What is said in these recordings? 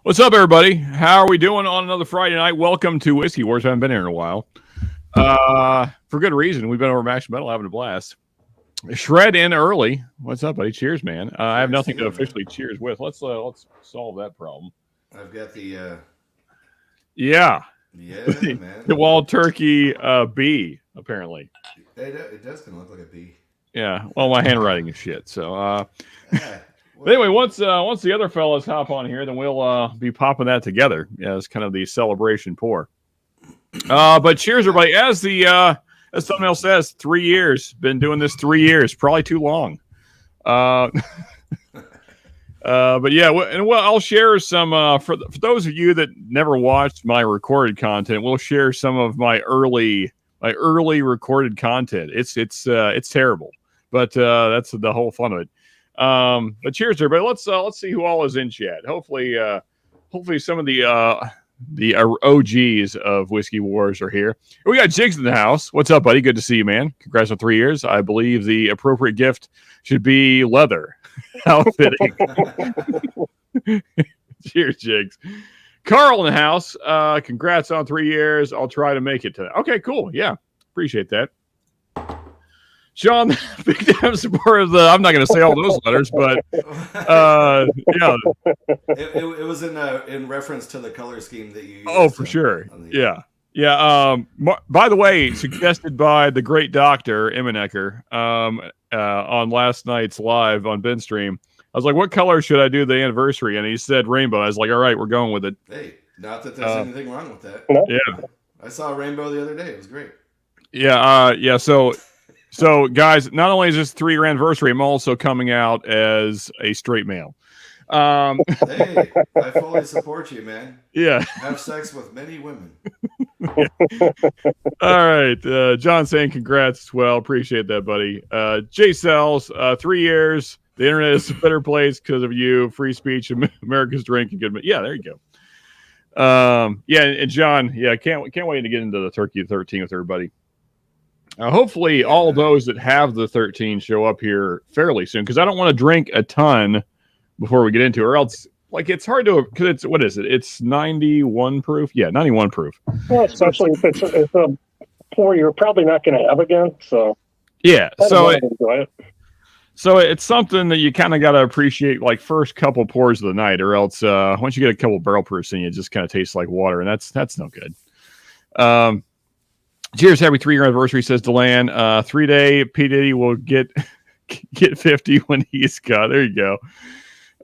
What's up, everybody? How are we doing on another Friday night? Welcome to Whiskey Wars. I haven't been here in a while. For good reason. We've been over Mash Metal having a blast. Shred in early. What's up, buddy? Cheers, man. I have nothing to officially cheers with. Let's solve that problem. I've got the Yeah, man. the wild turkey bee. Apparently, It does kind of look like a bee. yeah. Well, my handwriting is shit. So, Well, anyway, once the other fellas hop on here, then we'll be popping that together. Yeah, it's kind of the celebration pour. But cheers, everybody. As thumbnail says, 3 years. Been doing this 3 years. Probably too long. But yeah, I'll share some for those of you that never watched my recorded content. We'll share some of my early recorded content. It's terrible, but that's the whole fun of it. But cheers, everybody. Let's see who all is in chat. Hopefully some of the OGs of Whiskey Wars are here. We got Jigs in the house. What's up, buddy? Good to see you, man. Congrats on 3 years. I believe the appropriate gift should be leather. How fitting. Cheers, Jigs. Carl in the house. Congrats on 3 years. I'll try to make it to that. Okay, cool. Yeah, appreciate that. Sean, big damn supporter of the. I'm not going to say all those letters, but yeah, it was in reference to the color scheme that you used. Oh, for sure. Yeah. By the way, suggested by the great doctor Eminecker on last night's live on Ben Stream. I was like, "What color should I do the anniversary?" And he said rainbow. I was like, "All right, we're going with it." Hey, not that there's anything wrong with that. Yeah, I saw a rainbow the other day. It was great. Yeah. So, guys, not only is this 3-year anniversary, I'm also coming out as a straight male. Hey, I fully support you, man. Yeah. Have sex with many women. All right. John saying congrats as well. Appreciate that, buddy. Jay Sells, 3 years. The internet is a better place because of you. Free speech, America's drinking good. Yeah, there you go. Yeah, and John, yeah, can't wait to get into the Turkey 13 with everybody. Hopefully, all those that have the 13 show up here fairly soon because I don't want to drink a ton before we get into it, or else, like, it's hard to, because it's, what is it? It's 91 proof? Yeah, 91 proof. Well, especially if it's a pour you're probably not going to have again. So, yeah, enjoy it. So it's something that you kind of got to appreciate, like, first couple pours of the night, or else once you get a couple barrel proofs in, it just kind of tastes like water, and that's no good. Cheers, happy 3-year anniversary, says Delan. 3-day P. Diddy will get 50 when he's got. There you go.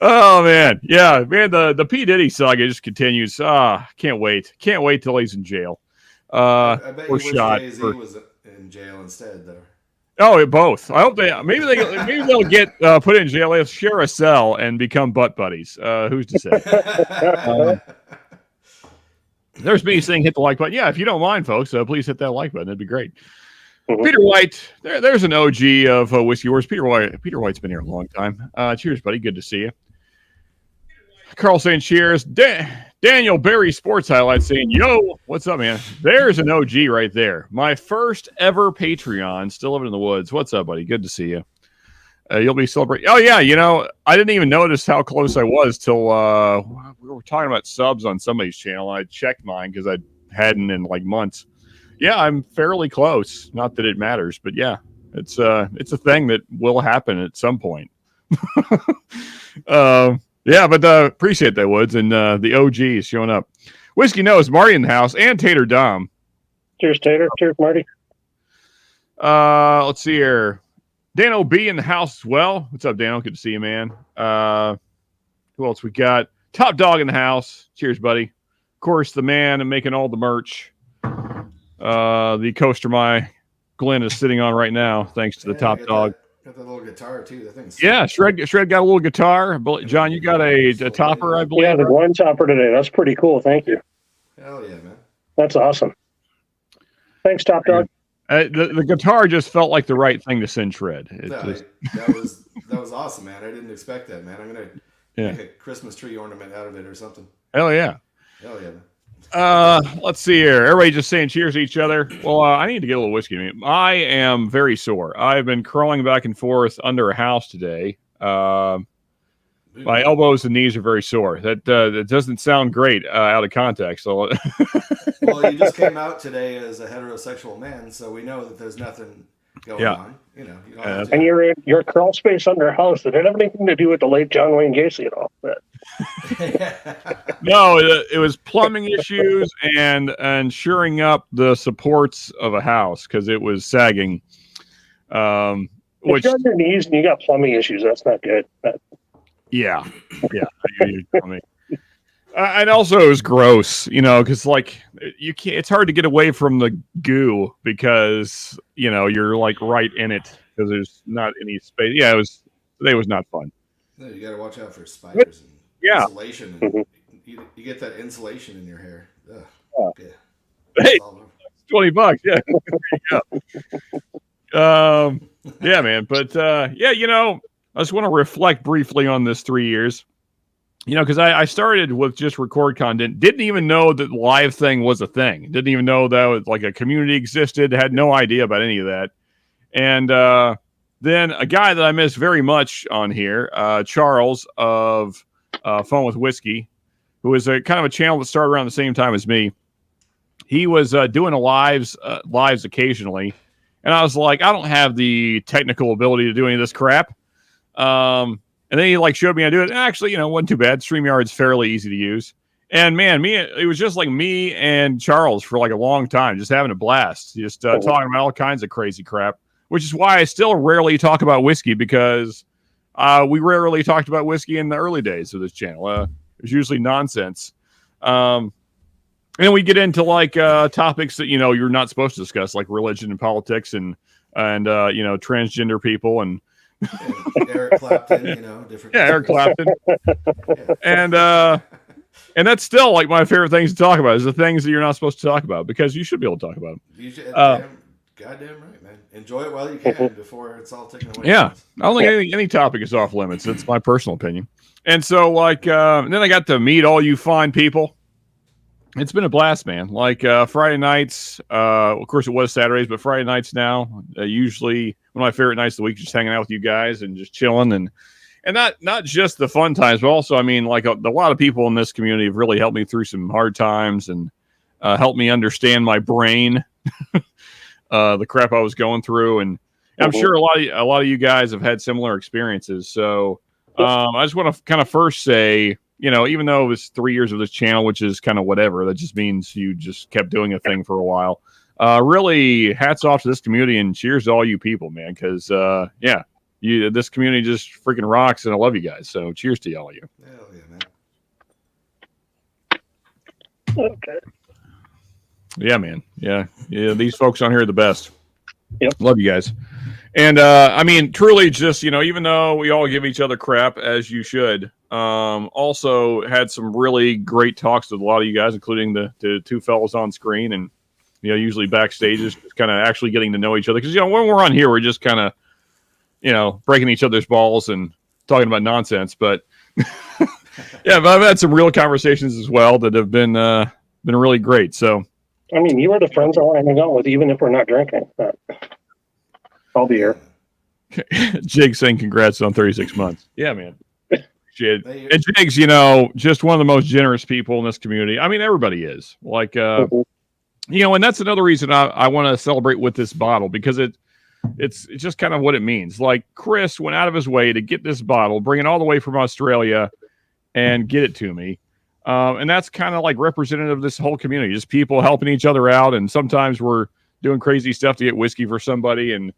Oh, man. Yeah, man, the P. Diddy saga just continues. Can't wait till he's in jail. I bet you Or wish shot. Jay-Z was in jail instead, though. Oh, both. I hope maybe they'll get put in jail. They'll share a cell and become butt buddies. Who's to say? There's me saying hit the like button. Yeah, if you don't mind, folks, please hit that like button. That'd be great. Mm-hmm. Peter White, there's an OG of Whiskey Wars. Peter White's been here a long time. Cheers, buddy. Good to see you. Carl saying cheers. Daniel Barry Sports Highlights saying, yo, what's up, man? There's an OG right there. My first ever Patreon, still living in the woods. What's up, buddy? Good to see you. You'll be celebrating. Oh, yeah. I didn't even notice how close I was till we were talking about subs on somebody's channel. I checked mine because I hadn't in like months. Yeah, I'm fairly close. Not that it matters, but yeah, it's a thing that will happen at some point. Yeah, but appreciate that, Woods, and the OG is showing up. Whiskey Knows, Marty in the house, and Tater Dom. Cheers, Tater. Cheers, Marty. Let's see here. Dano B in the house as well. What's up, Dano? Good to see you, man. Who else we got? Top Dog in the house. Cheers, buddy. Of course, the man and making all the merch. The coaster my Glenn is sitting on right now, thanks to the Top Dog. Got that little guitar too. That thing's yeah, Shred got a little guitar. John, you got a topper, I believe. Yeah, the one topper today. That's pretty cool. Thank you. Hell yeah, man. That's awesome. Thanks, Top Dog. The guitar just felt like the right thing to send Shred. That was awesome, man. I didn't expect that, man. I'm gonna make a Christmas tree ornament out of it or something. Hell yeah. Hell yeah, man. Let's see here. Everybody just saying cheers to each other. Well, I need to get a little whiskey. I am very sore. I've been crawling back and forth under a house today. My elbows and knees are very sore. That doesn't sound great out of context. So, well, you just came out today as a heterosexual man, so we know that there's nothing going on. You know, you don't have to. And your crawl space under a house, did it have anything to do with the late John Wayne Gacy at all? No, it was plumbing issues and shoring up the supports of a house because it was sagging. If you're on your knees and you got plumbing issues, that's not good. Yeah. And also it was gross, you know, because like you can't. It's hard to get away from the goo because you know you're like right in it because there's not any space. Yeah, today was not fun. No, you got to watch out for spiders and insulation. And you get that insulation in your hair. Ugh. Yeah. Hey, $20. Yeah. There you go. Yeah, man. But yeah, you know, I just want to reflect briefly on this 3 years. You know, because I started with just record content, didn't even know that live thing was a thing. Didn't even know that was like a community existed. Had no idea about any of that. And then a guy that I miss very much on here, Charles of Fun with Whiskey, who is a kind of a channel that started around the same time as me. He was doing lives occasionally, and I was like, I don't have the technical ability to do any of this crap. And then he like showed me how to do it. And actually, you know, it wasn't too bad. StreamYard's fairly easy to use. And man, it was just like me and Charles for like a long time, just having a blast, just talking about all kinds of crazy crap, which is why I still rarely talk about whiskey because we rarely talked about whiskey in the early days of this channel. It was usually nonsense. And then we get into like topics that, you know, you're not supposed to discuss, like religion and politics and you know, transgender people and Eric Clapton, you know, different. Yeah, Eric Clapton. And that's still like my favorite things to talk about is the things that you're not supposed to talk about because you should be able to talk about them. You should, goddamn right, man. Enjoy it while you can before it's all taken away. Yeah, I don't think any topic is off limits. It's my personal opinion. And so, like, and then I got to meet all you fine people. It's been a blast, man. Like Friday nights, of course it was Saturdays, but Friday nights now, usually one of my favorite nights of the week, just hanging out with you guys and just chilling and not just the fun times, but also, I mean, like a lot of people in this community have really helped me through some hard times and helped me understand my brain, the crap I was going through, and I'm sure a lot of you guys have had similar experiences. So I just want to kind of first say, you know, even though it was 3 years of this channel, which is kind of whatever, that just means you just kept doing a thing for a while. Really, hats off to this community and cheers to all you people, man. Because yeah, this community just freaking rocks, and I love you guys. So cheers to all of you. Hell yeah, man. Okay. Yeah, man. Yeah. These folks on here are the best. Yep. Love you guys. And I mean, truly, just, you know, even though we all give each other crap, as you should, also had some really great talks with a lot of you guys, including the two fellows on screen, and you know, usually backstage is just kind of actually getting to know each other. Because, you know, when we're on here, we're just kind of, you know, breaking each other's balls and talking about nonsense. But yeah, but I've had some real conversations as well that have been really great. So, I mean, you are the friends I want to hang out with, even if we're not drinking. I'll be here. Jig saying congrats on 36 months. Yeah, man. Appreciate it. And Jig's, you know, just one of the most generous people in this community. I mean, everybody is. Like, you know, and that's another reason I want to celebrate with this bottle, because it's just kind of what it means. Like, Chris went out of his way to get this bottle, bring it all the way from Australia and get it to me. And that's kind of like representative of this whole community, just people helping each other out. And sometimes we're doing crazy stuff to get whiskey for somebody. And,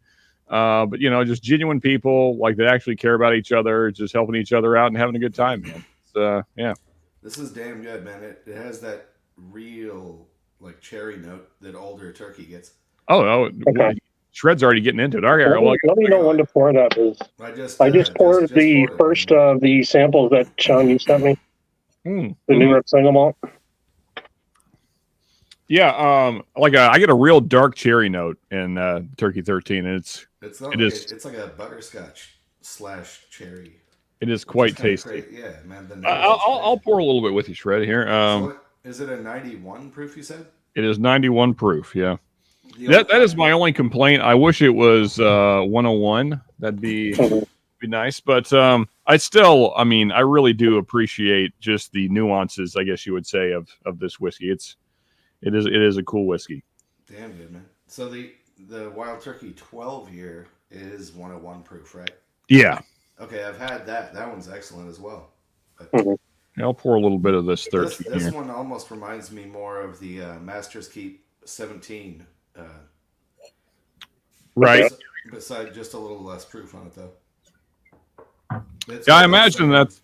but you know, just genuine people like that actually care about each other, just helping each other out and having a good time, man. So, yeah. This is damn good, man. It has that real, like, cherry note that older turkey gets. Oh, okay. Shred's already getting into it. All right, let me know when to pour that. I just poured the first of the samples that Sean, you sent me. The New York single malt. Yeah, like I get a real dark cherry note in Turkey 13, and it's like a butterscotch / cherry. It is quite tasty. Yeah, man. I'll pour a little bit with you, Shred. Here. So is it a 91 proof? You said it is 91 proof. Yeah. That is my only complaint. I wish it was 101. That'd be be nice. But I still, I mean, I really do appreciate just the nuances, I guess you would say, of this whiskey. It is a cool whiskey. Damn good, man. So the Wild Turkey 12-year is 101 proof, right? Yeah. Okay, I've had that. That one's excellent as well. Mm-hmm. I'll pour a little bit of this 13 This here. one almost reminds me more of the Master's Keep 17. Right. Besides just a little less proof on it, though. Yeah, I imagine that's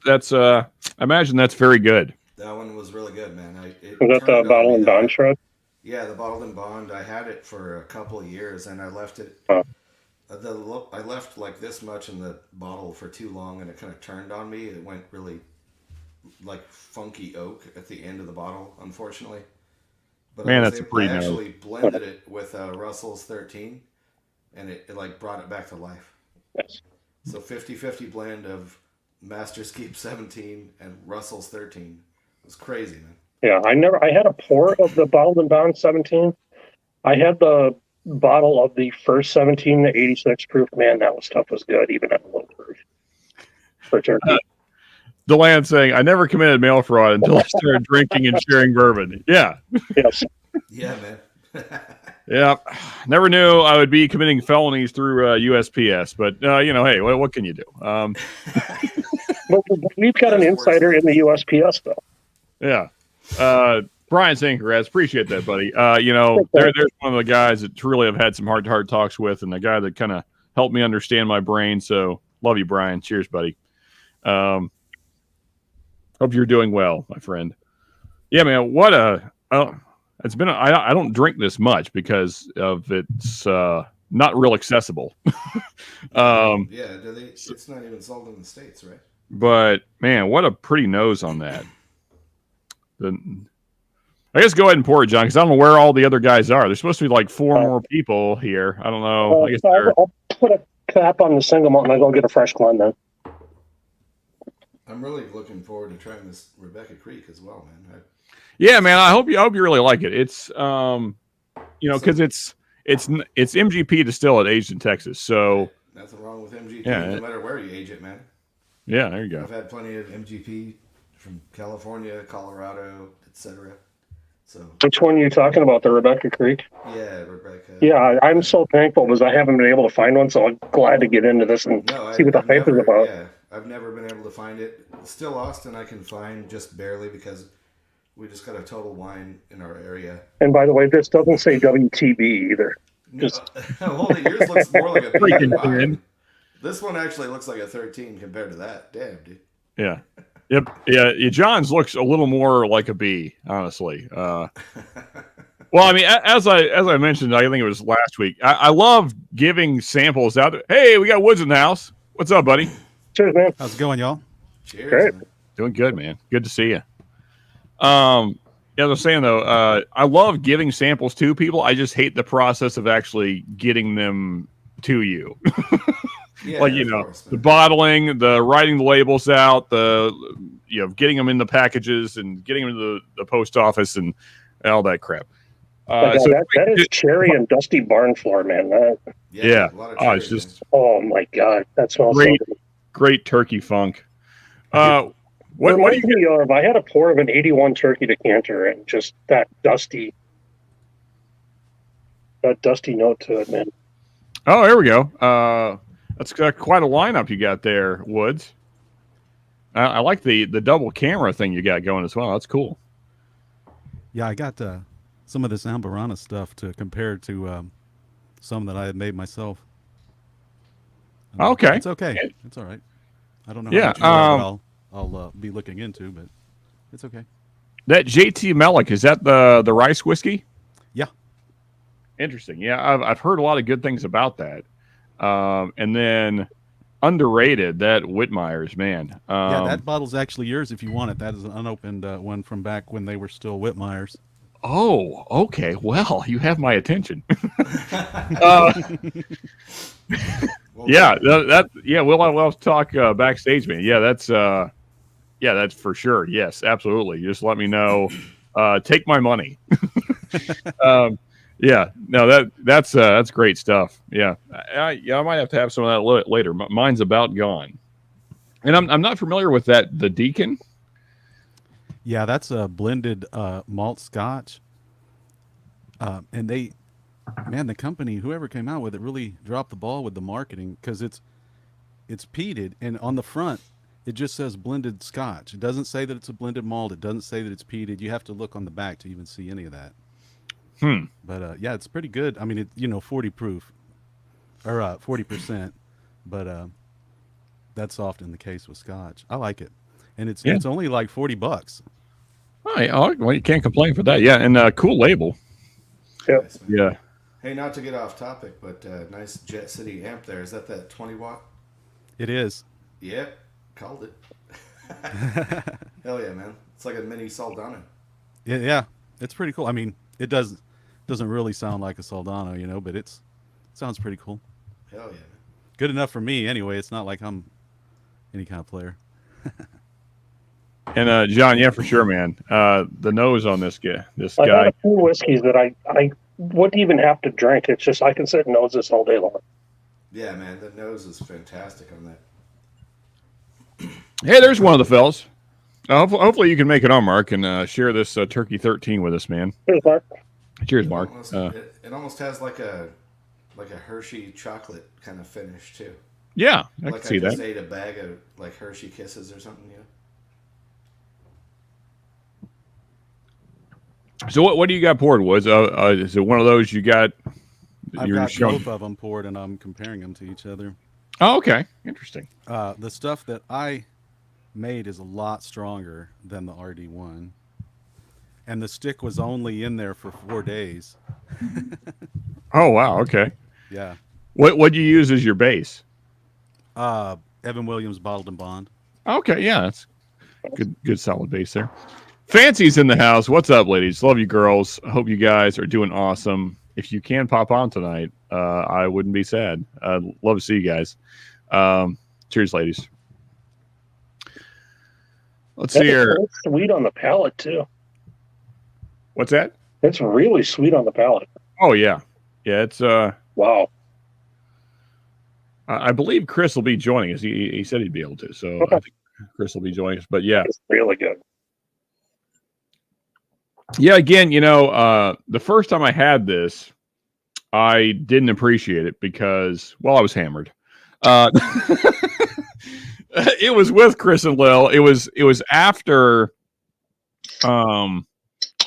very good. That one was really good, man. Was that the bottle and bond shred? Yeah, the bottled and bond. I had it for a couple of years, and I left it. I left like this much in the bottle for too long, and it kind of turned on me. It went really like funky oak at the end of the bottle, unfortunately. But man, that's a pretty. I actually blended it with Russell's 13, and it like brought it back to life. Yes. So 50-50 blend of Master's Keep 17 and Russell's 13. It was crazy, man. Yeah, I had a pour of the bottled and bond 17. I had the bottle of the first 17, the 86 proof. Man, that stuff was good, even at low proof. For turkey. DeLand saying, I never committed mail fraud until I started drinking and sharing bourbon. Yeah. Yes. Yeah, man. Yeah. Never knew I would be committing felonies through USPS, but, hey, what can you do? But we've got an insider in the USPS, though. Yeah. Brian saying congrats. Appreciate that, buddy. There's one of the guys that truly have had some heart-to-heart talks with, and the guy that kind of helped me understand my brain. So love you, Brian. Cheers, buddy. Hope you're doing well, my friend. Yeah, man. It's been. I don't drink this much because of it's not real accessible. It's not even sold in the States, right? But man, what a pretty nose on that. I guess go ahead and pour it, John, because I don't know where all the other guys are. There's supposed to be like 4 more people here. I don't know. I guess I'll put a cap on the single malt and I'll go get a fresh one then. I'm really looking forward to trying this Rebecca Creek as well, man. Yeah, man. I hope you really like it. It's because it's MGP distilled aged in Texas. So nothing wrong with MGP, yeah, no matter where you age it, man. Yeah, there you go. I've had plenty of MGP from California, Colorado, etc. So which one are you talking about? The Rebecca Creek? Yeah, Rebecca. Yeah, I'm so thankful because I haven't been able to find one, so I'm glad to get into this and see what the hype is about. Yeah, I've never been able to find it. Still Austin I can find just barely because we just got a Total Wine in our area. And by the way, this doesn't say WTB either. Holy, yours looks more like a freaking. This one actually looks like a 13 compared to that. Damn, dude. Yeah. Yep. Yeah. John's looks a little more like a B, honestly. Well, I mean, as I mentioned, I think it was last week. I love giving samples out. Hey, we got Woods in the house. What's up, buddy? Cheers, man. How's it going, y'all? Cheers. Great. Man. Doing good, man. Good to see you. Yeah, as I was saying though, I love giving samples to people. I just hate the process of actually getting them to you. Yeah, like the bottling, the writing the labels out, getting them in the packages and getting them to the post office and all that crap. That is cherry and dusty barn floor, man. Yeah. It's just oh my god, that smells great turkey funk. What do you think of? I had a pour of an 81 turkey decanter and just that dusty note to it, man. Oh, here we go. That's quite a lineup you got there, Woods. I like the double camera thing you got going as well. That's cool. Yeah, I got some of this Ambarana stuff to compare to some that I had made myself. Okay. It's okay. It's all right. I don't know yeah, how much I'll be looking into, but it's okay. That JT Melick, is that the rice whiskey? Yeah. Interesting. Yeah, I've heard a lot of good things about that. And then underrated, that Whitmeyer's, man. Yeah, that bottle's actually yours if you want it. That is an unopened one from back when they were still Whitmeyer's. Oh, okay. Well, you have my attention. Yeah, we'll talk backstage, man. Yeah, that's for sure. Yes, absolutely. Just let me know. Take my money. Yeah, no, that's great stuff. Yeah, I might have to have some of that later. Mine's about gone, and I'm not familiar with that. The Deacon. Yeah, that's a blended malt Scotch, and the company, whoever came out with it, really dropped the ball with the marketing because it's peated, and on the front it just says blended Scotch. It doesn't say that it's a blended malt. It doesn't say that it's peated. You have to look on the back to even see any of that. Hmm. But yeah, it's pretty good. I mean, 40 proof or 40%, but that's often the case with Scotch. I like it, and it's only like $40. Well, you can't complain for that. Yeah, and cool label. Yep. Nice, man. Yeah. Hey, not to get off topic, but nice Jet City amp there. Is that 20 watt? It is. Yep, called it. Hell yeah, man! It's like a mini Saldana. Yeah, it's pretty cool. I mean, doesn't really sound like a Soldano, but it sounds pretty cool. Hell yeah, man! Good enough for me, anyway. It's not like I'm any kind of player. And John, yeah, for sure, man. The nose on this guy. I've had a few whiskeys that I wouldn't even have to drink. It's just I can sit and nose this all day long. Yeah, man, the nose is fantastic on that. Hey, there's one of the fellas. Hopefully you can make it on, Mark, and share this Turkey 13 with us, man. Here's Mark. Cheers, Mark. It almost has like a Hershey chocolate kind of finish too. Yeah, I Like can see I just that. ate a bag of like Hershey Kisses or something. So what do you got poured, Woods? Is it one of those you got? I've got both of them poured, and I'm comparing them to each other. Oh, okay. Interesting. The stuff that I made is a lot stronger than the RD1, and the stick was only in there for 4 days. Oh, wow. Okay. Yeah. What do you use as your base? Evan Williams Bottled and Bond. Okay, yeah, that's good solid base there. Fancy's in the house. What's up, ladies? Love you, girls. I hope you guys are doing awesome. If you can pop on tonight, I wouldn't be sad. I'd love to see you guys. Cheers, ladies. Let's see here. It's sweet on the palate too. What's that? It's really sweet on the palate. Oh yeah, yeah. It's Wow. I believe Chris will be joining us. He said he'd be able to, so Okay. I think Chris will be joining us. But yeah, It's really good. yeah. Again, the first time I had this, I didn't appreciate it because, well, I was hammered. It was with Chris and Lil. It was after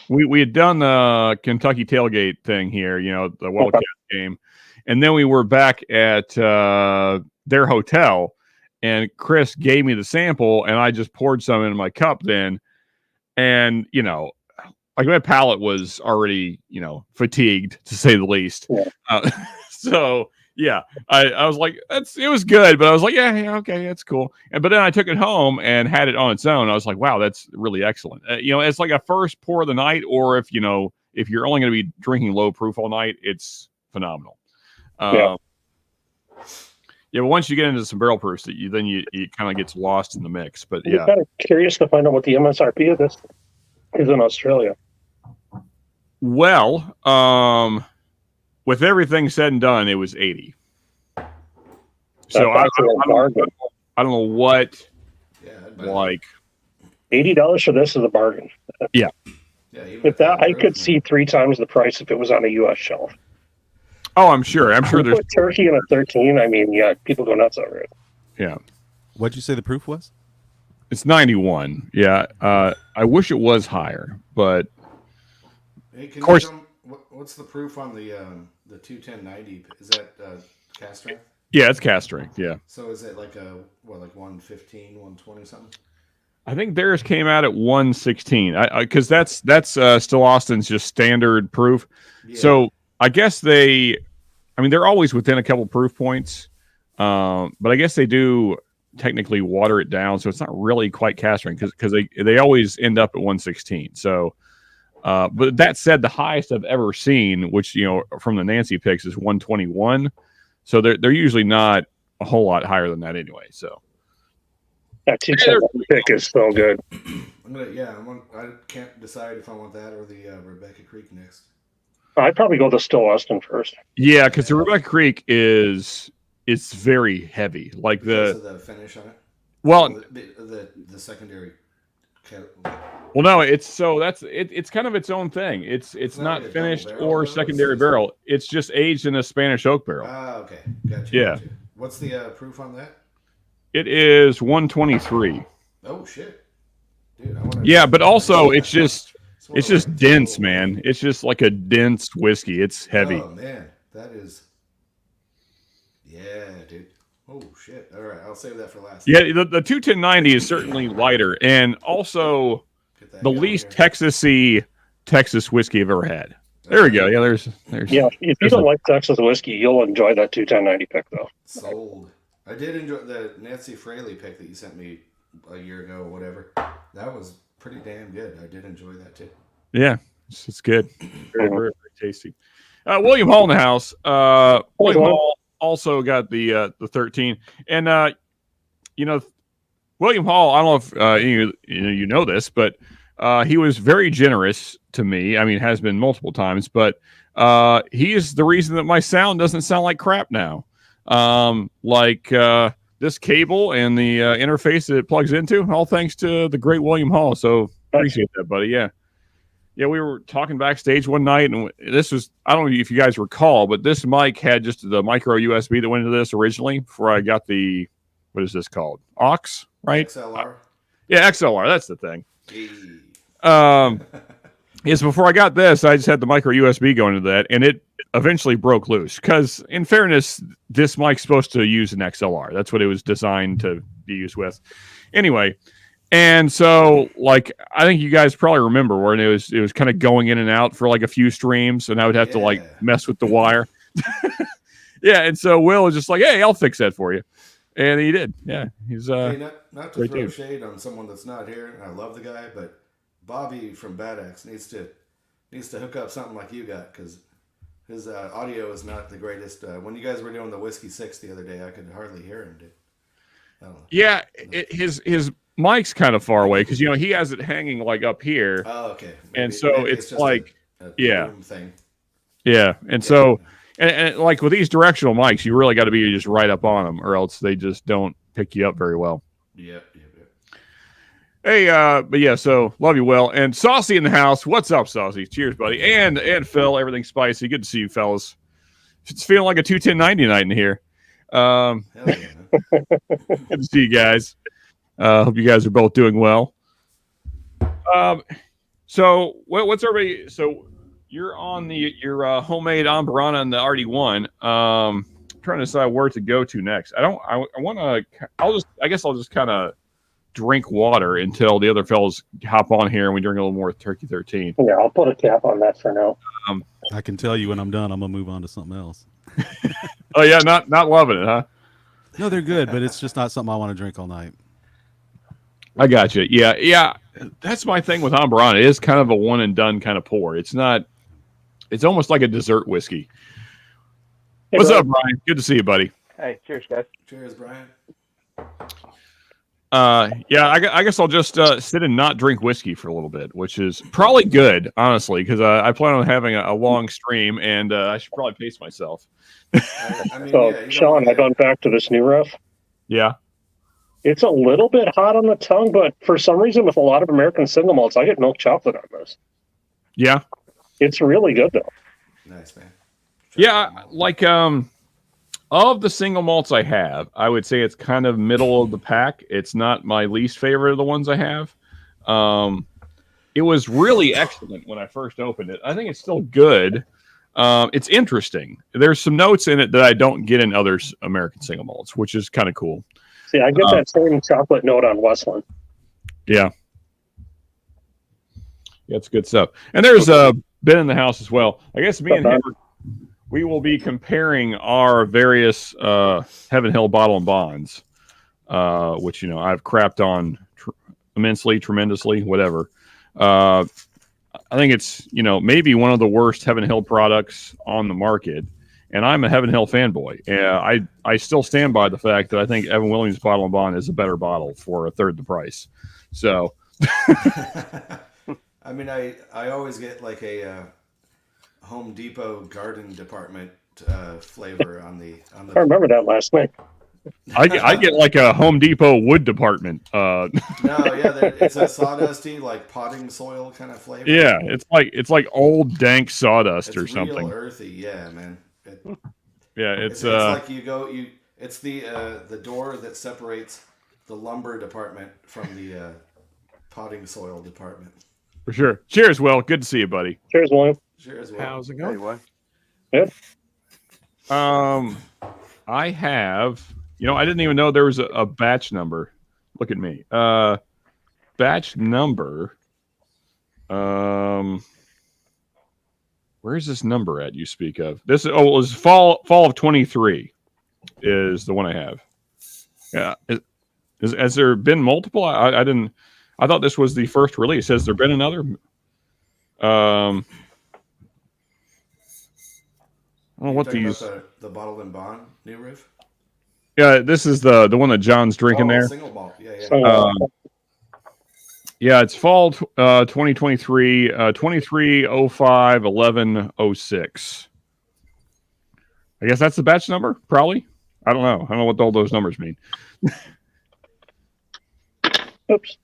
we had done the Kentucky tailgate thing here, the Wildcat game, and then we were back at their hotel, and Chris gave me the sample, and I just poured some in my cup then, and like my palate was already fatigued, to say the least. Yeah. So yeah, I was like, it was good, but I was like, yeah, okay, that's cool. But then I took it home and had it on its own. I was like, wow, that's really excellent. It's like a first pour of the night, or if you're only going to be drinking low proof all night, it's phenomenal. Yeah, but once you get into some barrel proofs, then you kind of gets lost in the mix. But yeah, I'm kind of curious to find out what the MSRP of this is in Australia. Well, with everything said and done, it was 80. So I don't know what. Yeah, like $80 for this is a bargain. Yeah. Yeah. If that, I could see 3 times the price if it was on a U.S. shelf. Oh, I'm sure. I'm sure there's put turkey in a 13. I mean, yeah, people go nuts over it. Yeah. What'd you say the proof was? It's 91. Yeah. I wish it was higher, but Hey, of course. What's the proof on the 21090? Is that cast strength? Yeah, it's cast strength. Yeah. So is it like 115, 120 something? I think theirs came out at 116. Because that's still Austin's just standard proof. Yeah. So I guess they're always within a couple proof points, but I guess they do technically water it down, so it's not really quite cast strength because they always end up at 116. So. But that said, the highest I've ever seen, which from the Nancy picks, is 121. So they're usually not a whole lot higher than that anyway. So that pick is so good. I can't decide if I want that or the Rebecca Creek next. I'd probably go the Still Weston first. Yeah, because the Rebecca Creek it's very heavy. Like Because of the finish on it. well, The secondary. well, no, it's kind of its own thing. It's not not like a finished double barrel, or though? secondary barrel. It's just aged in a Spanish oak barrel. Ah, okay, gotcha. Yeah. Gotcha. What's the proof on that? It is 123. Oh shit, dude! I want Yeah, but also it's just like dense, total- man. It's just like a dense whiskey. It's heavy. Oh man, that is. Yeah, dude. Oh shit! All right, I'll save that for last. Yeah, the 21090 is certainly lighter, and also Get that the going least here. Texas-y Texas whiskey I've ever had. There we go. Yeah, there's Yeah, if you There's don't a- like Texas whiskey, you'll enjoy that 21090 pick, though. Sold. I did enjoy the Nancy Fraley pick that you sent me a year ago or whatever. That was pretty damn good. I did enjoy that too. yeah, it's good. Very, very, very tasty. William Hall in the house. William Hall also got the 13, and William Hall. I don't know if you know this, but he was very generous to me. I mean, has been multiple times, but he is the reason that my sound doesn't sound like crap now. This cable and the interface that it plugs into, all thanks to the great William Hall. So appreciate that, buddy. Yeah. Yeah, we were talking backstage one night, and this was, I don't know if you guys recall, but this mic had just the micro USB that went into this originally before I got the, what is this called? Aux, right? XLR. Yeah, XLR. That's the thing. Hey. Yes, before I got this, I just had the micro USB going into that, and it eventually broke loose. Because, in fairness, this mic's supposed to use an XLR. That's what it was designed to be used with. Anyway, and so, I think you guys probably remember where it was kind of going in and out for a few streams, and I would have to mess with the wire. Yeah, and so Will was just like, "Hey, I'll fix that for you," and he did. Yeah, he's Hey, not to great throw dude. shade on someone that's not here, and I love the guy, but Bobby from Bad Axe needs to hook up something like you got, because his audio is not the greatest. When you guys were doing the Whiskey 6 the other day, I could hardly hear him, dude. I don't know. Yeah, his mic's kind of far away because he has it hanging up here. Oh, okay. And so it's just like- a yeah. room thing. Yeah, and so and with these directional mics, you really got to be just right up on them, or else they just don't pick you up very well. Yep. Hey, but yeah, so love you, Will, and Saucy in the house. What's up, Saucy? Cheers, buddy, and Phil. Everything spicy. Good to see you, fellas. It's feeling like a 21090 night in here. Hell yeah, man. Good to see you guys. Hope you guys are both doing well. So what's everybody? So you're on your homemade Ambarana and the RD1. Trying to decide where to go to next. I guess I'll just kind of drink water until the other fellows hop on here and we drink a little more Turkey 13. Yeah, I'll put a cap on that for now. I can tell you when I'm done, I'm gonna move on to something else. Oh yeah, not loving it, huh? No, they're good, but it's just not something I want to drink all night. I got you. Yeah. That's my thing with Ambarana. It is kind of a one and done kind of pour. It's not. It's almost like a dessert whiskey. Hey, What's Brian. up, Brian? Good to see you, buddy. Hey, cheers, guys. Cheers, Brian. Yeah, I guess I'll just sit and not drink whiskey for a little bit, which is probably good, honestly, because I plan on having a long stream, and I should probably pace myself. I mean, So, yeah, you don't Sean, wanna I gone back to this new ref. Yeah. It's a little bit hot on the tongue, but for some reason, with a lot of American single malts, I get milk chocolate on this. Yeah. It's really good, though. Nice, man. Yeah, of the single malts I have, I would say it's kind of middle of the pack. It's not my least favorite of the ones I have. It was really excellent when I first opened it. I think it's still good. It's interesting. There's some notes in it that I don't get in other American single malts, which is kind of cool. See, I get that same chocolate note on Westland. Yeah. Yeah, it's good stuff. And there's Ben in the house as well. I guess me and him, we will be comparing our various Heaven Hill Bottle and Bonds, which, I've crapped on immensely, tremendously, whatever. I think it's, maybe one of the worst Heaven Hill products on the market. And I'm a Heaven Hill fanboy. I still stand by the fact that I think Evan Williams Bottle and Bond is a better bottle for a third the price. So, I mean, I always get like a Home Depot garden department flavor on the. I remember that last night. I get like a Home Depot wood department. No, yeah, it's a sawdusty, like potting soil kind of flavor. Yeah, it's like old dank sawdust It's or real something. earthy, yeah, man. Yeah, It's like it's the door that separates the lumber department from the potting soil department. for sure. Cheers, Will. Good to see you, buddy. Cheers, William. Cheers, Will. How's it going? Anyway, Good. I have, I didn't even know there was a batch number. Look at me. Batch number. Where's this number at you speak of? This it was fall of 23 is the one I have. Yeah. Has there been multiple? I didn't. I thought this was the first release. Has there been another? I don't know what Talking these. about the bottled and bond new riff. Yeah, this is the one that John's drinking there. Single malt. Yeah, yeah. So, Yeah, it's fall 2023, 2305 1106. I guess that's the batch number, probably. I don't know. I don't know what all those numbers mean. oops.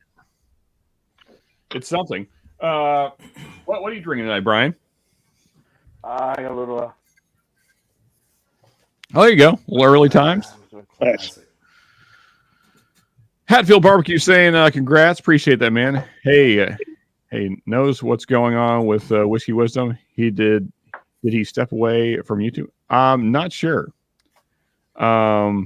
It's something. What are you drinking tonight, Brian? I got a little. Oh, there you go. A little early times. Classic. Hatfield Barbecue saying, congrats. Appreciate that, man. Hey, knows what's going on with Whiskey Wisdom. Did he step away from YouTube? I'm not sure. I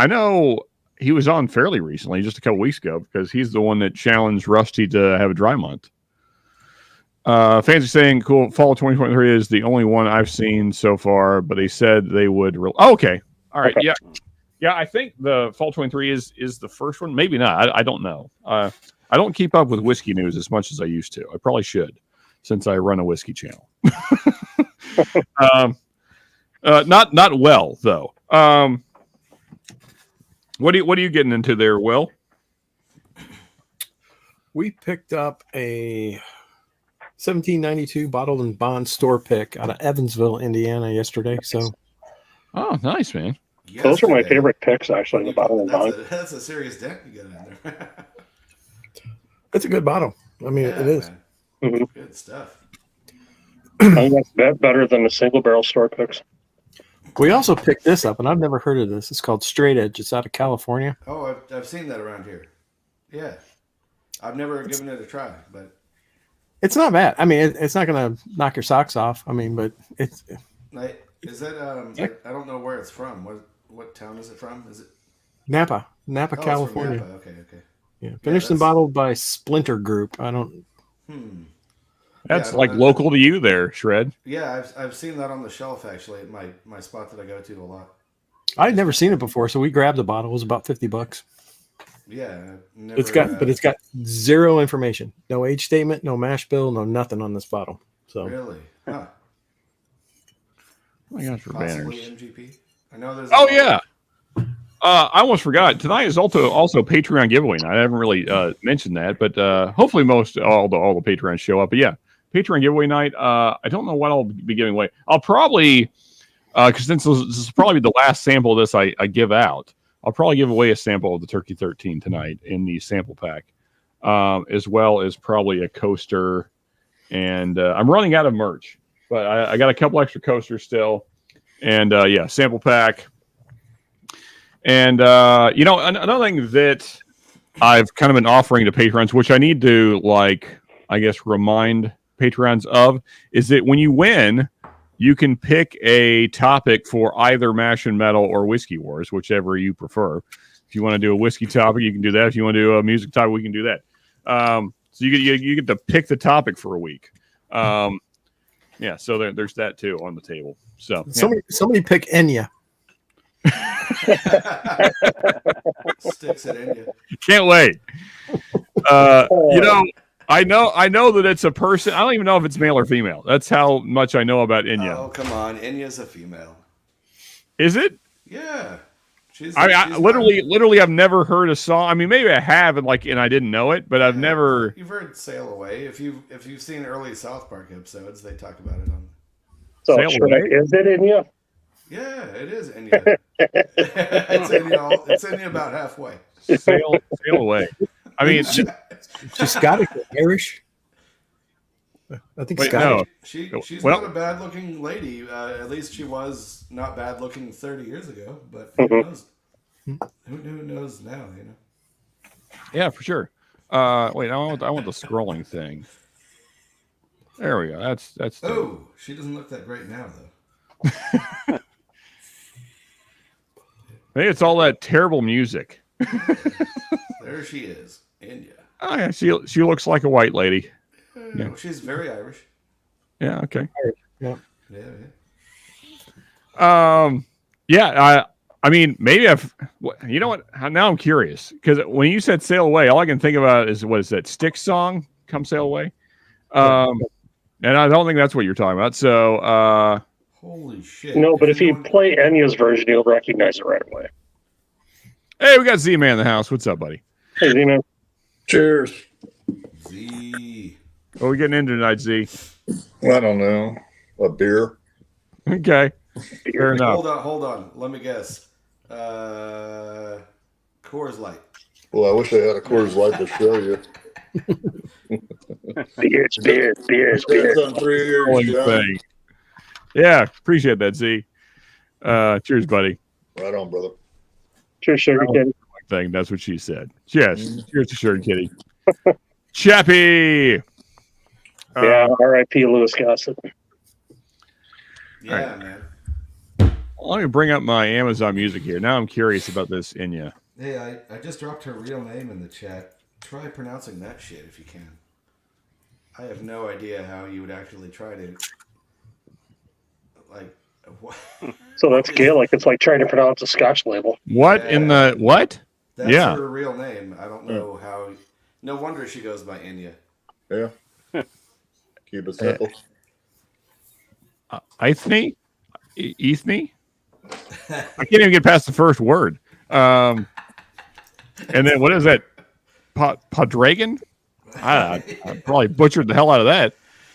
know he was on fairly recently, just a couple weeks ago, because he's the one that challenged Rusty to have a dry month. Fans are saying, cool, fall of 2023 is the only one I've seen so far, but they said they would. Okay. All right. Okay. Yeah. Yeah, I think the fall 23 is the first one. Maybe not. I don't know. I don't keep up with whiskey news as much as I used to. I probably should, since I run a whiskey channel. Not well though. What are you getting into there, Will? We picked up a 1792 bottled and bond store pick out of Evansville, Indiana yesterday. So, Oh, nice, man. Those are my Yesterday. favorite picks, actually, the bottle and bond. That's a serious dent you got in there. it's a good bottle. I mean, Yeah, it is. man. Mhm. Good stuff. I think that's better than the single barrel store picks. We also picked this up, and I've never heard of this. It's called Straight Edge. It's out of California. Oh, I've seen that around here. Yeah. I've never given it a try, but It's not bad. I mean, it's not going to knock your socks off. I mean, but it's is that I don't know where it's from. What town is it from? Is it Napa, it's from California. Napa. Okay. Yeah, finished and that's- bottled by Splinter Group. I don't. That's Yeah, like local to you there, Shred. Yeah, I've seen that on the shelf actually at my spot that I go to a lot. I'd never seen it before, so we grabbed a bottle. It was about $50. Yeah, I've never, It's got zero information, no age statement, no mash bill, no nothing on this bottle. So really, huh? Oh my gosh, for Possibly banners. MGP. I know there's. Oh yeah. I almost forgot. Tonight is also Patreon giveaway night. I haven't really mentioned that, but hopefully all the Patreons show up. But yeah, Patreon giveaway night. I don't know what I'll be giving away. I'll probably because since this is probably the last sample of this I give out, I'll probably give away a sample of the Turkey 13 tonight in the sample pack, as well as probably a coaster. And I'm running out of merch, but I got a couple extra coasters still. And yeah, sample pack. And another thing that I've kind of been offering to patrons, which I need to remind patrons of, is that when you win, you can pick a topic for either Mash and Metal or Whiskey Wars, whichever you prefer. If you want to do a whiskey topic, you can do that. If you want to do a music topic, we can do that. So you get to pick the topic for a week. Yeah, so there's that too on the table. So somebody pick Enya. Sticks it in you. can't wait. I know that it's a person. I don't even know if it's male or female. That's how much I know about Enya. Oh come on, Enya's a female. Is it? Yeah, I literally, I've never heard a song. I mean, maybe I have, and I didn't know it, but I've never. You've heard "Sail Away." If you've seen early South Park episodes, they talk about it on. So Sail Away? is it in you? Yeah, it is Enya. it's Enya about halfway. Sail away. I mean, She's Scottish, Irish. I think Wait, Scottish. no. She's Well- not a bad looking lady. At least she was not bad looking 30 years ago. But Mhm. who knows? Who knows now? You know. yeah, for sure. Wait, I want the scrolling thing. There we go. That's. Oh, she doesn't look that great now, though. Maybe it's all that terrible music. There she is, Enya. Oh yeah, she looks like a white lady. Yeah. She's very Irish. Yeah. Okay. Yeah. Yeah. I mean, maybe you know what? Now I'm curious because when you said "Sail Away," all I can think about is what is that Styx song? "Come Sail Away." And I don't think that's what you're talking about. So. Holy shit! No, but if you play Enya's version, you'll recognize it right away. Hey, we got Z-Man in the house. What's up, buddy? Hey, Z-Man. Cheers. Z. What are we getting into tonight, Z? I don't know. A beer. Okay. Fair enough. Hold on. Let me guess. Coors Light. Well, I wish I had a Coors Light to show you. Beers. That's on 3 years. Scrolling John. thing. Yeah, appreciate that, Z. Cheers, buddy. Right on, brother. Cheers, Sugar Kid. Thing. That's what she said. Yes. Cheers to Sugar Kitty. Chappie. Yeah, R.I.P. Lewis Gossett. Yeah, Right. man. Let me bring up my Amazon Music here. Now I'm curious about this Enya. Hey, I just dropped her real name in the chat. Try pronouncing that shit if you can. I have no idea how you would actually try to. Like, what? So that's Gaelic. It's like trying to pronounce a Scotch label. What in the what? That's Yeah. her real name. I don't know how. No wonder she goes by Enya. Yeah. Keep it simple. Ethne? Ethne? I can't even get past the first word. And then what is that? Padragon? I probably butchered the hell out of that.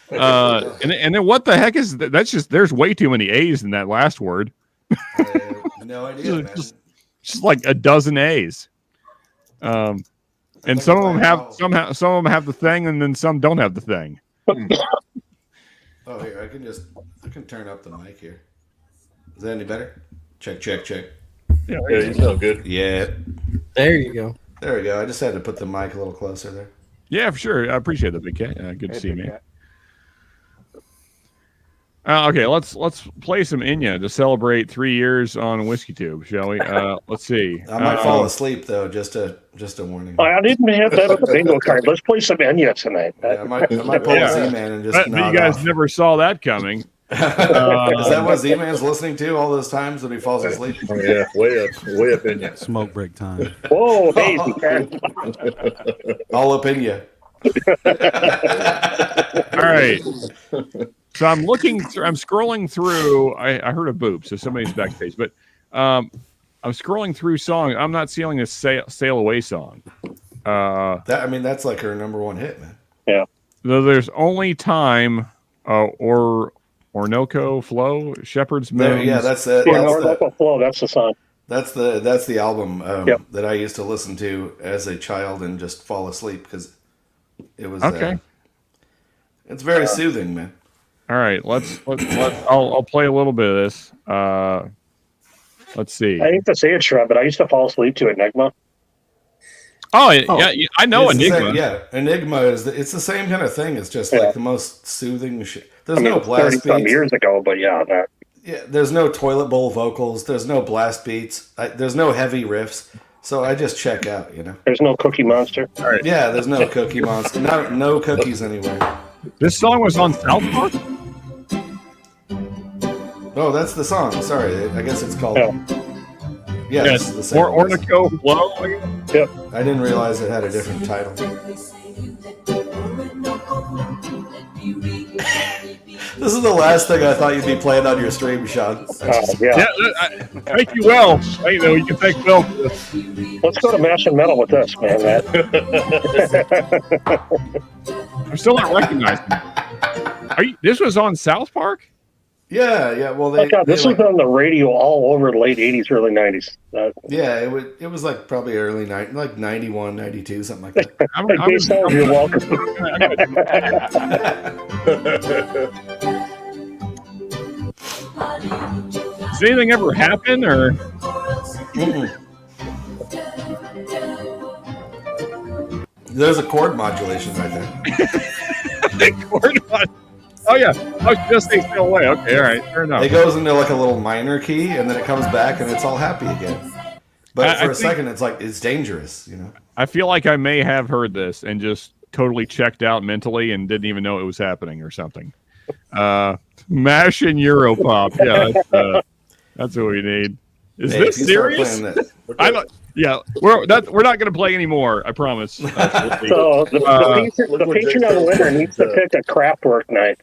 And then what the heck is that? That's just there's way too many A's in that last word. I have no idea, man. Just like a dozen A's. And some of them have some of them have the thing, and then some don't have the thing. Oh, here I can turn up the mic here. Is that any better? Check. Yeah, Yeah, you sound good. Yeah. There you go. There we go. I just had to put the mic a little closer there. yeah, for sure. I appreciate that, Big Cat. Good to Hey, see you, Big man. Cat. Okay, let's play some Enya to celebrate 3 years on Whiskey Tube, shall we? Let's see. I might fall asleep though. Just a warning. I didn't have that on the bingo card. Let's play some Enya tonight. Yeah, I might pull Yeah. a Z-Man and just But nod you guys off. never saw that coming. Is that what Z-Man's listening to all those times when he falls asleep? Oh, yeah, way up in you. Smoke break time. Whoa, hey, man. All up in you. All right. So I'm scrolling through. I heard a boop, so somebody's backstage. But I'm scrolling through songs. I'm not seeing a Sail Away song. That's like her number one hit, man. Though there's only time Orinoco Flow, Shepherd's There, Moon. yeah, that's it. Yeah, Orinoco Flow, that's the song. That's the album Yep. that I used to listen to as a child and just fall asleep because it was Okay. It's very soothing, man. All right, let's I'll play a little bit of this. Let's see. I hate to say it, Shred, but I used to fall asleep to Enigma. Yeah, I know It's the Enigma. same- yeah, Enigma it's the same kind of thing. It's just like the most soothing shit. There's no blast 30-some beats. years ago, but yeah, that. Yeah, there's no toilet bowl vocals. There's no blast beats. There's no heavy riffs. So I just check out, you know. There's no Cookie Monster. Yeah, there's no Cookie Monster. No cookies anywhere. This song was on South Park. Oh, that's the song. Sorry, I guess it's called. Yeah. Yeah, Yes, it's the same. Orinoco Flow. I didn't realize it had a different title. This is the last thing I thought you'd be playing on your stream, Sean. Yeah. Thank you, Will. You know, you can thank Will for this. Let's go to Mash and Metal with this, man. I'm still not recognizing it. This was on South Park? Yeah. Well, This was on the radio all over the late 80s, early 90s. Yeah, it was like probably early 91, 92, something like that. You're welcome. Does anything ever happen, or? There's a chord modulation right there. Oh yeah, I was just saying still away. Okay, all right, fair enough. It goes into like a little minor key, and then it comes back, and it's all happy again. But for a second, it's like it's dangerous, you know. I feel like I may have heard this and just totally checked out mentally and didn't even know it was happening or something. Mash and Europop, yeah, that's what we need. Is this serious? I don't. Yeah, we're not going to play anymore. I promise. So the Patreon winner needs to pick a Kraftwerk night.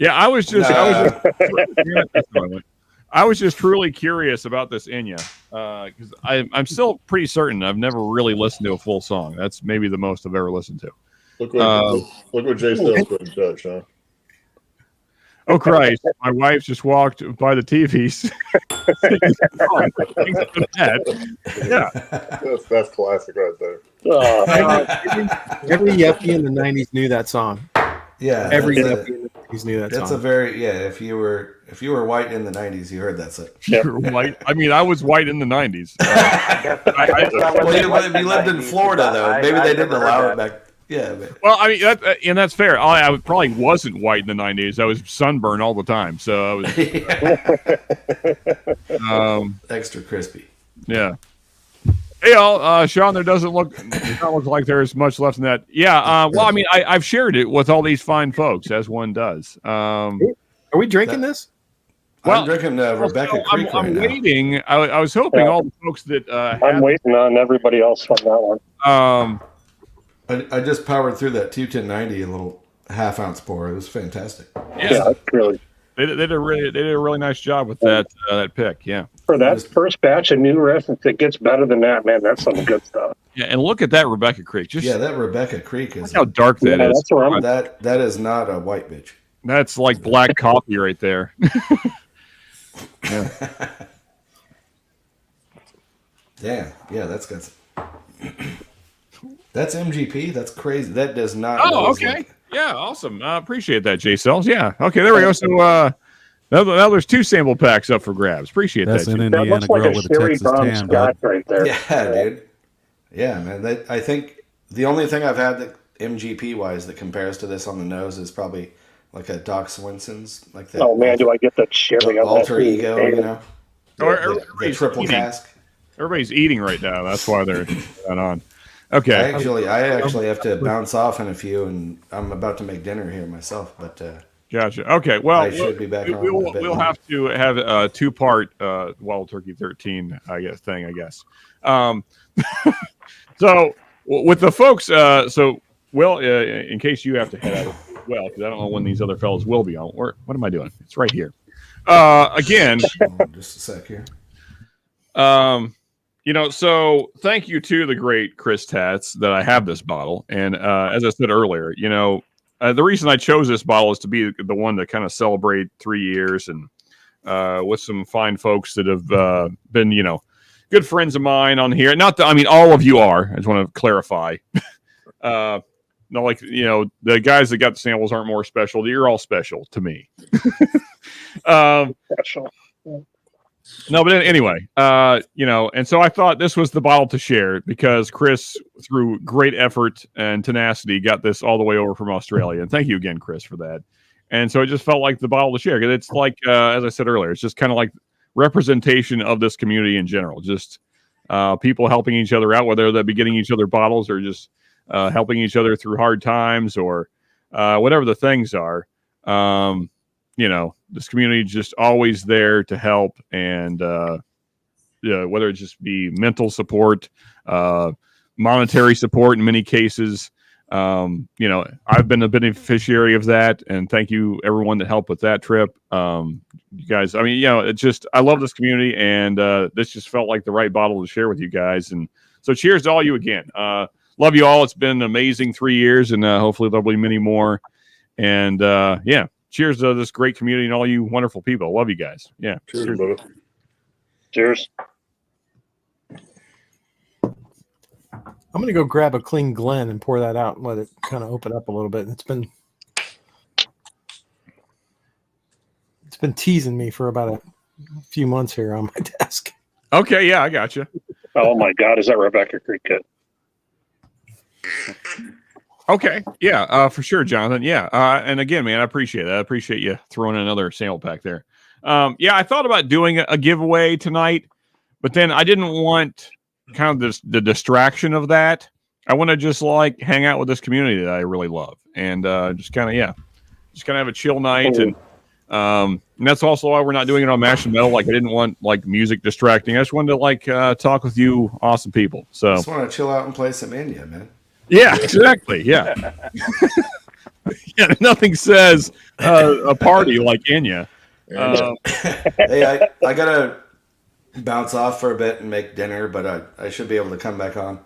Yeah, I was just truly curious about this Enya because I'm still pretty certain I've never really listened to a full song. That's maybe the most I've ever listened to. Look what Jay Styles put in touch, huh? Oh Christ! My wife just walked by the TVs. Yeah, that's classic right there. Every yuppie in the '90s knew that song. Yeah, every yuppie in the '90s knew that song. That's a very If you were white in the '90s, you heard that song. You're white. I mean, I was white in the '90s. Well, you lived in Florida though. Maybe they didn't allow it back. Yeah. Well, I mean, that's fair. I probably wasn't white in the '90s. I was sunburned all the time, so I was extra crispy. Yeah. Hey, all, Sean. It doesn't look like there's much left in that. Yeah. Well, I mean, I've shared it with all these fine folks, as one does. Are we drinking this? Well, I'm drinking Rebecca Creek I'm right waiting. I was hoping all the folks that I'm waiting on everybody else on that one. I just powered through that 21090 a little half-ounce pour. It was fantastic. Yeah, really. They did a really nice job with that pick. Yeah. For that first batch of new riff, if it gets better than that, man, that's some good stuff. Yeah, and look at that Rebecca Creek. That Rebecca Creek is how dark that is. That's where that is not a white bitch. That's like black coffee right there. Yeah. Damn. Yeah, that's good. That's MGP. That's crazy. That does not. Oh, okay. Yeah, awesome. Appreciate that, J Cells. Yeah. Okay, there we go. So now there's 2 sample packs up for grabs. Appreciate That's that. An Indiana girl with a Texas tan, bud. Right there. Yeah, dude. Yeah, man. I think the only thing I've had that MGP wise that compares to this on the nose is probably like a Doc Swinson's, like that. Oh man, do I get the cherry on alter ego? You know, the triple cask. Everybody's eating right now. That's why they're not on. Okay. I actually have to bounce off in a few, and I'm about to make dinner here myself. But gotcha. Okay. Well, I should be back. We'll have to have a 2-part Wild Turkey 13, I guess. So with the folks, Will, in case you have to head out as well, because I don't know when these other fellows will be on. What am I doing? It's right here. Again. Just a sec here. So thank you to the great Chris Tats that I have this bottle. And as I said earlier, the reason I chose this bottle is to be the one to kind of celebrate 3 years and with some fine folks that have been, good friends of mine on here. Not that, I mean, all of you are. I just want to clarify. Not like, the guys that got the samples aren't more special. You're all special to me. Special. No, but anyway, and so I thought this was the bottle to share because Chris, through great effort and tenacity, got this all the way over from Australia. And thank you again, Chris, for that. And so it just felt like the bottle to share. Because it's like, as I said earlier, it's just kind of like representation of this community in general. Just people helping each other out, whether they'll be getting each other bottles or just helping each other through hard times or whatever the things are. This community just always there to help and whether it just be mental support, monetary support in many cases, You know, I've been a beneficiary of that, and thank you everyone that helped with that trip. You guys, I mean, you know, it's just I love this community, and this just felt like the right bottle to share with you guys. And so, cheers to all you again. Love you all. It's been an amazing 3 years, and hopefully there'll be many more. And yeah, cheers to this great community and all you wonderful people. Love you guys. Yeah, Cheers, brother. Cheers. I'm gonna go grab a clean Glen and pour that out and let it kind of open up a little bit. It's been teasing me for about a few months here on my desk. Okay, yeah, I got you. Oh my God, is that Rebecca Creek good? Okay, yeah, for sure, Jonathan. Yeah, and again, man, I appreciate that. I appreciate you throwing another sample pack there. Yeah, I thought about doing a giveaway tonight, but then I didn't want kind of the distraction of that. I want to just like hang out with this community that I really love, and just kind of have a chill night, and that's also why we're not doing it on Mash and Metal. Like I didn't want like music distracting. I just wanted to like talk with you, awesome people. So Just want to chill out and play some India, man. yeah, exactly. Yeah, yeah. Nothing says a party like Inya. Hey, I gotta bounce off for a bit and make dinner, but I should be able to come back on.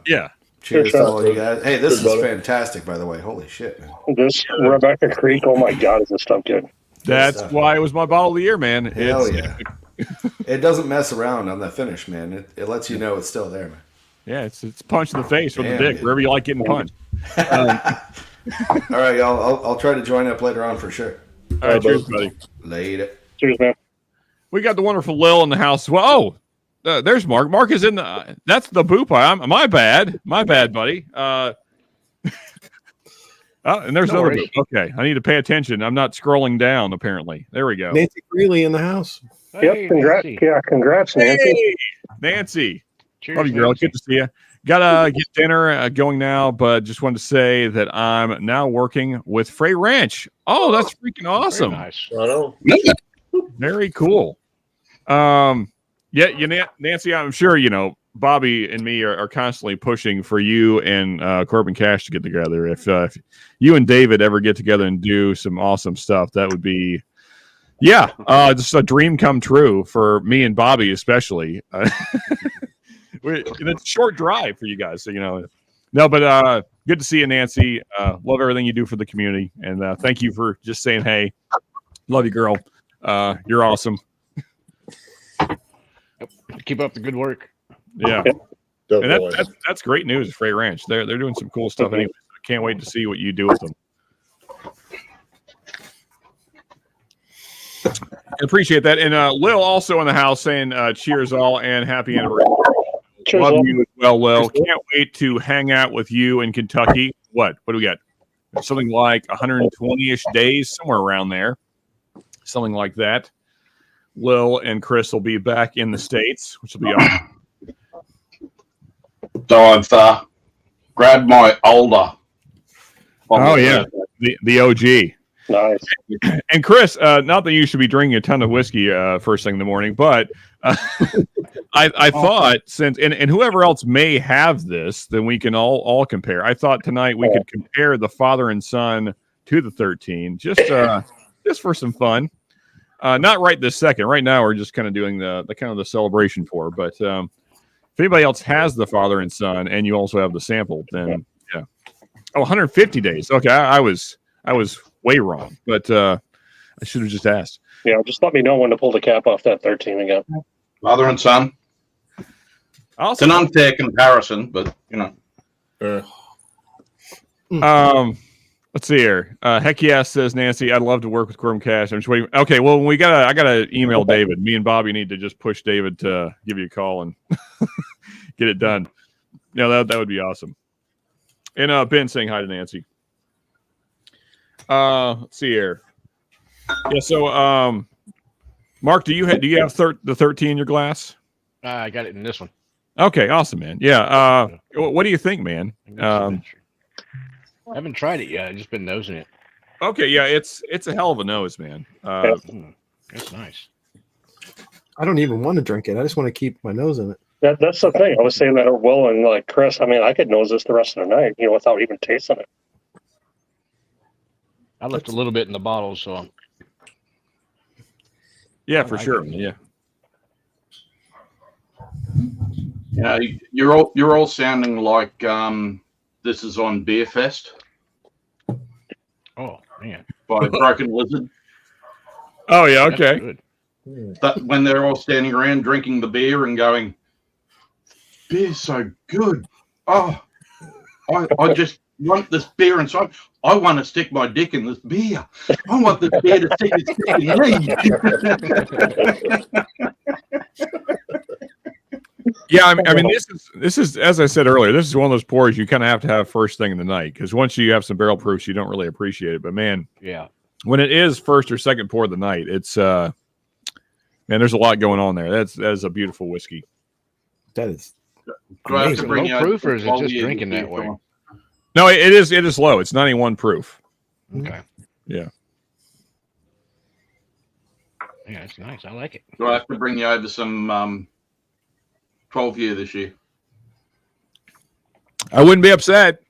Yeah. Cheers Good to all you guys. Hey, this Good, is brother. fantastic, by the way. Holy shit, man. This Rebecca Creek, oh my God, is this stuff good? That's stuff. why it was my bottle of the year, man. Hell It's- yeah. It doesn't mess around on the finish, man. It lets you know it's still there, man. Yeah, it's punch in the face with Damn, the dick, dude. wherever you like getting punched. All right, y'all. I'll try to join up later on for sure. All right, cheers, buddy. Later. Cheers, man. We got the wonderful Lil in the house. Well, there's Mark. Mark is in the. That's the boop. My bad, buddy. And there's No another worries. boop. Okay, I need to pay attention. I'm not scrolling down. Apparently, there we go. Nancy Greeley in the house. Hey, Yep, congrats. Nancy. Yeah, congrats, Nancy. Hey, Nancy. Cheers, Love you, girl. Nancy. Good to see you. Gotta get dinner going now, but just wanted to say that I'm now working with Frey Ranch. Oh, that's freaking awesome. Very nice. I know. Very cool. Yeah, Nancy, I'm sure you know Bobby and me are constantly pushing for you and Corbin Cash to get together. If you and David ever get together and do some awesome stuff, that would be, just a dream come true for me and Bobby, especially. It's a short drive for you guys, so you know. No, but good to see you, Nancy. Love everything you do for the community, and thank you for just saying hey. Love you, girl. You're awesome. Keep up the good work. Yeah. Definitely. And that's great news at Frey Ranch. They're doing some cool stuff anyway. So I can't wait to see what you do with them. I appreciate that. And Lil also in the house saying cheers all and happy anniversary. Cheers, Love Lil. you as well, Lil. Can't wait to hang out with you in Kentucky. What do we got? Something like 120-ish days, somewhere around there. Something like that. Lil and Chris will be back in the States, which will be awesome. So I've grabbed my older. Oh, yeah. The OG. Nice. And Chris, not that you should be drinking a ton of whiskey first thing in the morning, but I thought since and whoever else may have this, then we can all compare. I thought tonight we could compare the father and son to the 13, just for some fun. Not right this second. Right now, we're just kind of doing the kind of the celebration for. But if anybody else has the father and son, and you also have the sample, then yeah. Oh, 150 days. Okay, I was way wrong, but I should have just asked. Yeah, just let me know when to pull the cap off that 13 again. Father and son. It's an unfair comparison, but you know. Let's see here. Heck yes, says Nancy. I'd love to work with Corbin Cash. I'm just waiting. Okay, well, I gotta email David. Me and Bobby need to just push David to give you a call and get it done. Yeah, that would be awesome. And Ben saying hi to Nancy. Let's see here. Yeah, so Mark, do you have the 13 in your glass? I got it in this one. Okay, awesome, man. Yeah. What do you think, man? I haven't tried it yet. I've just been nosing it. Okay, yeah, it's a hell of a nose, man. That's nice. I don't even want to drink it. I just want to keep my nose in it. That's the thing. I was saying that to Will and like Chris. I mean, I could nose this the rest of the night, without even tasting it. I left a little bit in the bottle, so Yeah, for sure. Yeah. Yeah, you're all sounding like this is on Beer Fest oh man, by Broken Lizard. Oh yeah. that's Okay. good. That when they're all standing around drinking the beer and going, "Beer's so good. Oh, I just want this beer inside. I want to stick my dick in this beer. I want this beer to stick its dick in me." Yeah, I mean, this is as I said earlier. This is one of those pours you kind of have to have first thing in the night because once you have some barrel proofs, you don't really appreciate it. But man, Yeah, when it is first or second pour of the night, it's man, there's a lot going on there. That is a beautiful whiskey. That is Do I have is to it bring low you proof or is it all just the drinking that beer way? from- No, it is low. It's 91 proof. Okay. Yeah. Yeah, it's nice. I like it. Do I have to bring you over some 12 year this year? I wouldn't be upset.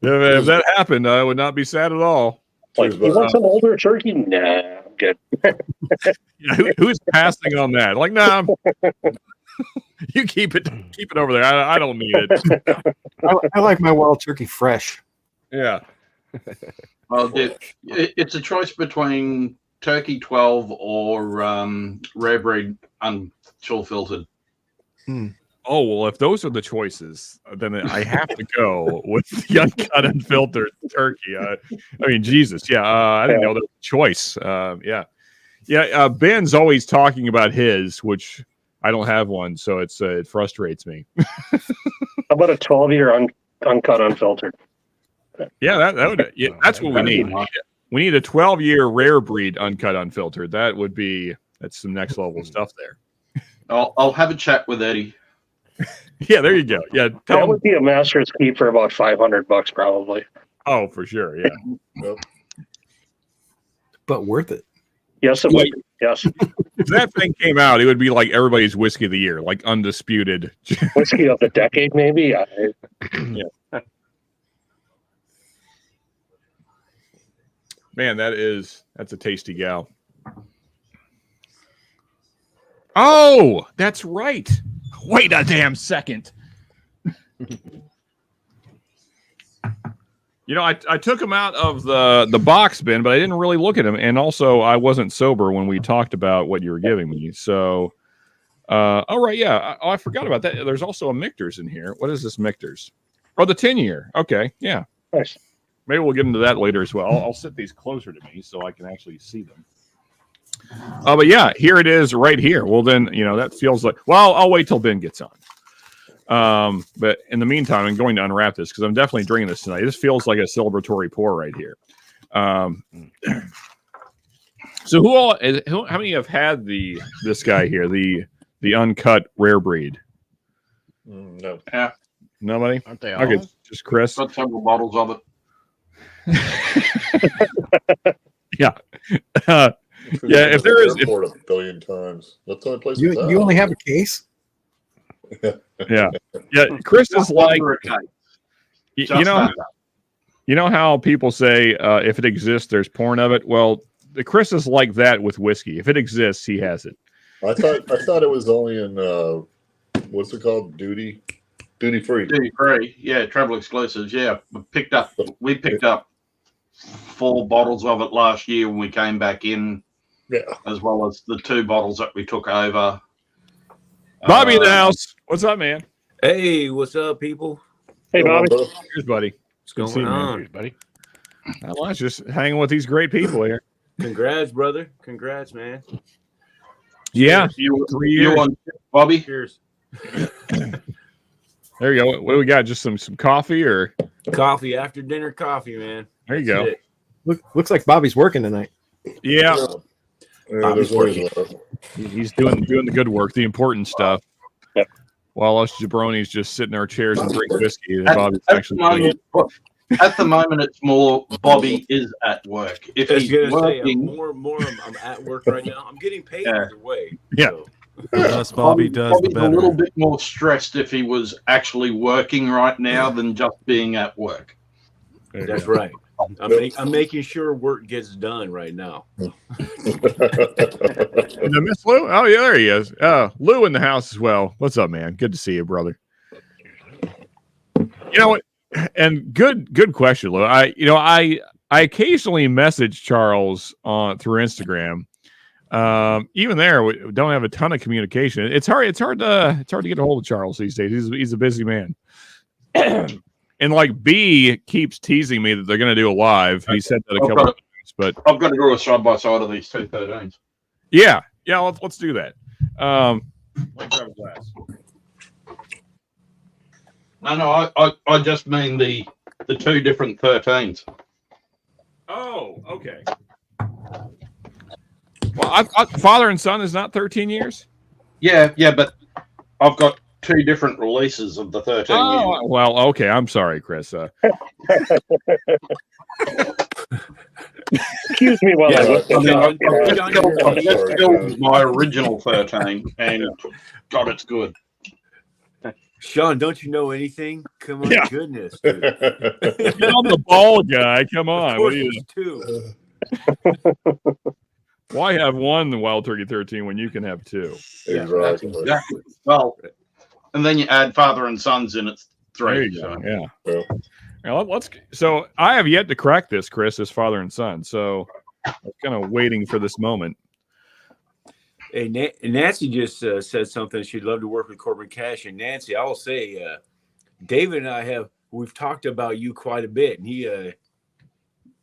If that happened, I would not be sad at all. Like, you want some older turkey? Nah, I'm good. Yeah, who's passing on that? Like, nah, you keep it over there. I don't need it. I like my wild turkey fresh. Yeah. Well, it's a choice between Turkey 12 or rare breed unchill filtered. Oh, well, if those are the choices, then I have to go with the uncut unfiltered turkey. I mean, Jesus. Yeah. I didn't know there was a choice. Yeah. Yeah. Ben's always talking about his, which I don't have one. So it frustrates me. How about a 12-year uncut unfiltered? Yeah. That would, yeah, that's what we need. We need a 12-year rare breed uncut unfiltered. That's some next level stuff there. I'll have a chat with Eddie. Yeah, there you go. Yeah, That would be a master's keep for about $500 probably. Oh, for sure. Yeah. But worth it. Yes, it would. Be. Yes. If that thing came out, it would be like everybody's whiskey of the year, like undisputed. Whiskey of the decade, maybe. Yeah. Man, that's a tasty gal. Oh, that's right. Wait a damn second. I took him out of the box bin, but I didn't really look at him. And also, I wasn't sober when we talked about what you were giving me. So, all right, yeah. I forgot about that. There's also a Michter's in here. What is this Michter's? Oh, the 10-year. Okay, yeah. Nice. Maybe we'll get into that later as well. I'll sit these closer to me so I can actually see them. But yeah, here it is right here. Well, then, that feels like, well, I'll wait till Ben gets on. But in the meantime, I'm going to unwrap this because I'm definitely drinking this tonight. This feels like a celebratory pour right here. So how many have had this guy here, the uncut rare breed? No. Yeah, Nobody? Aren't they all? Okay, just Chris. got several bottles of it. Yeah. Yeah, if there is, airport a billion times. That's the only place. You only have a case? yeah, Chris is like, you know how people say if it exists, there's porn of it. Well, the Chris is like that with whiskey. If it exists, he has it. I thought it was only in what's it called? Duty free. Duty free, yeah, travel exclusives. Yeah, we picked up 4 bottles of it last year when we came back in. Yeah. As well as the 2 bottles that we took over. Bobby in the house. What's up, man? Hey, what's up, people? Hey, Bobby. Here's buddy. What's Good going seeing you, on? man. Buddy. Not much, just hanging with these great people here. Congrats, brother. Congrats, man. Yeah. You 3 years. on, Bobby? Cheers. There you go. What do we got? Just some coffee or? Coffee, after dinner coffee, man. There you That's go. it. Looks like Bobby's working tonight. Yeah. There's always He's doing the good work, the important stuff. Yep. While us jabronis just sit in our chairs and drink whiskey. And At Bobby's the actually moment, At the moment, it's more Bobby is at work. If I was he's gonna say, working, I'm at work right now. I'm getting paid Yeah. either way. Yeah. So. The less Bobby does, the Bobby's a better. little bit more stressed if he was actually working right now than just being at work. That's right. I'm making sure work gets done right now. And Miss Lou? Oh, yeah, there he is. Lou in the house as well. What's up, man? Good to see you, brother. You know what? And good question, Lou. I occasionally message Charles through Instagram. Even there, we don't have a ton of communication. It's hard to get a hold of Charles these days. He's a busy man. And like B keeps teasing me that they're going to do a live. He said that a couple of times, but I've got to do a side by side of these 213s. yeah, let's do that. Let me grab a glass. No, I just mean the two different 13s. Oh, okay. Well, I father and son is not 13 years. Yeah, but I've got two different releases of the 13 years. Well, okay. I'm sorry, Chris. Excuse me while I look I this mean, up. I've just killed my original 13, and God, it's good. Sean, don't you know anything? Come on, Yeah. goodness, dude. I'm the ball guy. Come on. Of course there's two. Why have one Wild Turkey 13 when you can have two? Exactly. Exactly. Well, and then you add father and sons in, it's There three. you go. So. Yeah. Now, so I have yet to crack this, Chris, as father and son. So I'm kind of waiting for this moment. Hey, Nancy just said something. She'd love to work with Corbin Cash. And Nancy, I will say, David and I we've talked about you quite a bit, and he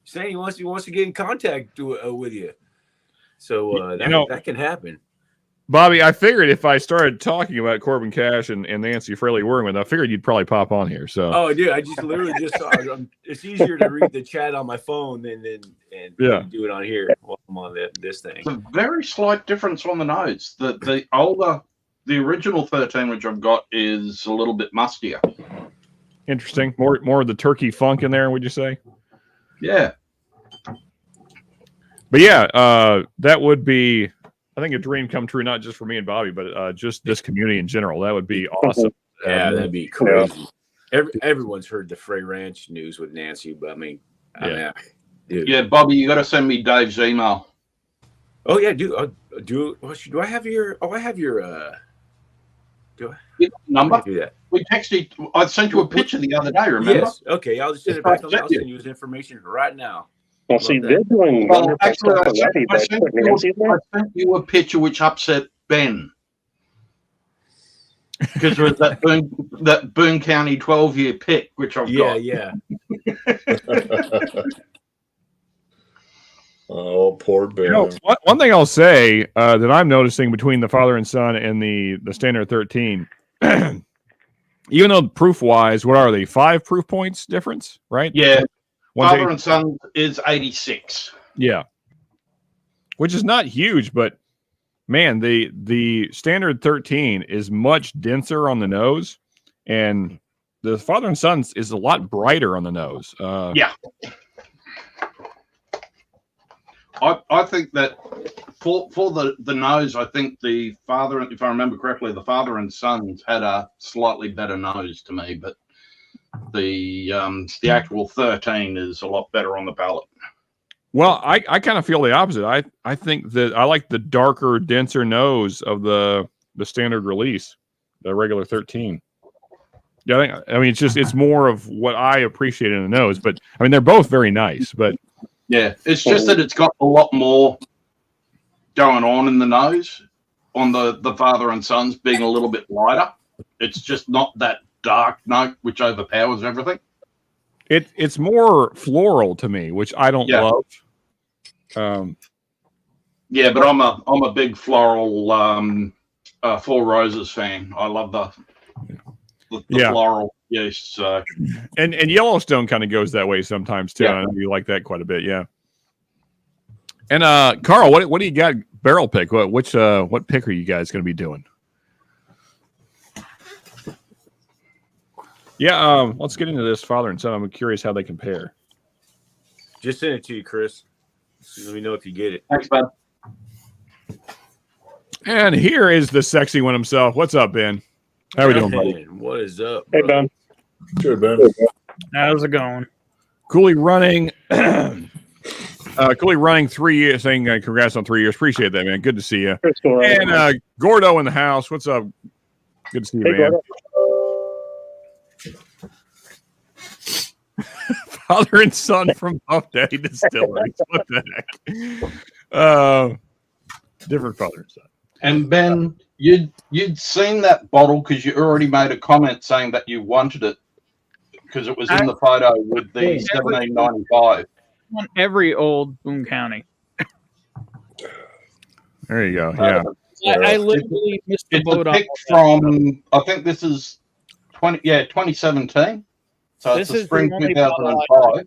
saying he wants to get in contact with you. So that can happen. Bobby, I figured if I started talking about Corbin Cash and Nancy Fraley working with, I figured you'd probably pop on here. So Oh, dude, I just literally just saw it. It's easier to read the chat on my phone than do it on here while I'm on this thing. It's a very slight difference on the nose. The older, the original 13, which I've got, is a little bit mustier. interesting. More of the turkey funk in there, would you say? Yeah. But yeah, that would be, I think, a dream come true, not just for me and Bobby, but just this community in general. That would be awesome. Yeah, that'd be crazy. Everyone's heard the Frey Ranch news with Nancy, but I mean, dude. Yeah, Bobby, you got to send me Dave's email. Oh yeah, do I have your? Oh, I have your. Do I Number? do that? We texted. I sent you a picture the other day. Remember? Yes. Okay, I'll just send it back. I'll send you his information right now. Well, see, Love they're that. doing Well, wonderful actually, stuff already, I but sent put Nancy in there. I sent you a picture which upset Ben because with that Boone County 12-year pick, which I've got. Yeah. Oh, poor Ben. One thing I'll say that I'm noticing between the father and son and the standard 13, even though proof-wise, what are they? 5 proof points difference, right? Yeah. One's Father 80 and son is 86. Yeah, which is not huge, but man, the standard 13 is much denser on the nose, and the father and son is a lot brighter on the nose. Yeah. I think that for the nose, I think the father, if I remember correctly, the father and sons had a slightly better nose to me, but the actual 13 is a lot better on the palate. Well, I kind of feel the opposite. I think that I like the darker, denser nose of the standard release, the regular 13. Yeah, I mean it's more of what I appreciate in the nose, but I mean they're both very nice, but Yeah, it's just that it's got a lot more going on in the nose on the father and sons being a little bit lighter. It's just not that dark note which overpowers everything. It's more floral to me, which I don't love. Yeah, but I'm a big floral Four Roses fan. I love the floral. Yes. So. And Yellowstone kind of goes that way sometimes too. Yeah. I know you like that quite a bit, yeah. And Carl, what do you got? Barrel pick? What pick are you guys going to be doing? Yeah, let's get into this father and son. I'm curious how they compare. Just send it to you, Chris. Let me know if you get it. Thanks, bud. And here is the sexy one himself. What's up, Ben? How we doing, buddy? Man, what is up? Hey, brother? Ben. Good, Ben. How's it going? Cooley running. Cooley running 3 years, saying congrats on 3 years. Appreciate that, man. Good to see you. And Gordo in the house. What's up? Good to see you, Hey, man. Gordo. Father and son from Puff Daddy Distilleries. What the heck? Different father and son. And Ben, you'd seen that bottle because you already made a comment saying that you wanted it because it was in the photo with the 1795. On every old Boone County. There you go. Yeah. I literally missed the It's boat a on pic from, I think this is 2017. So This it's a is spring the only 2005.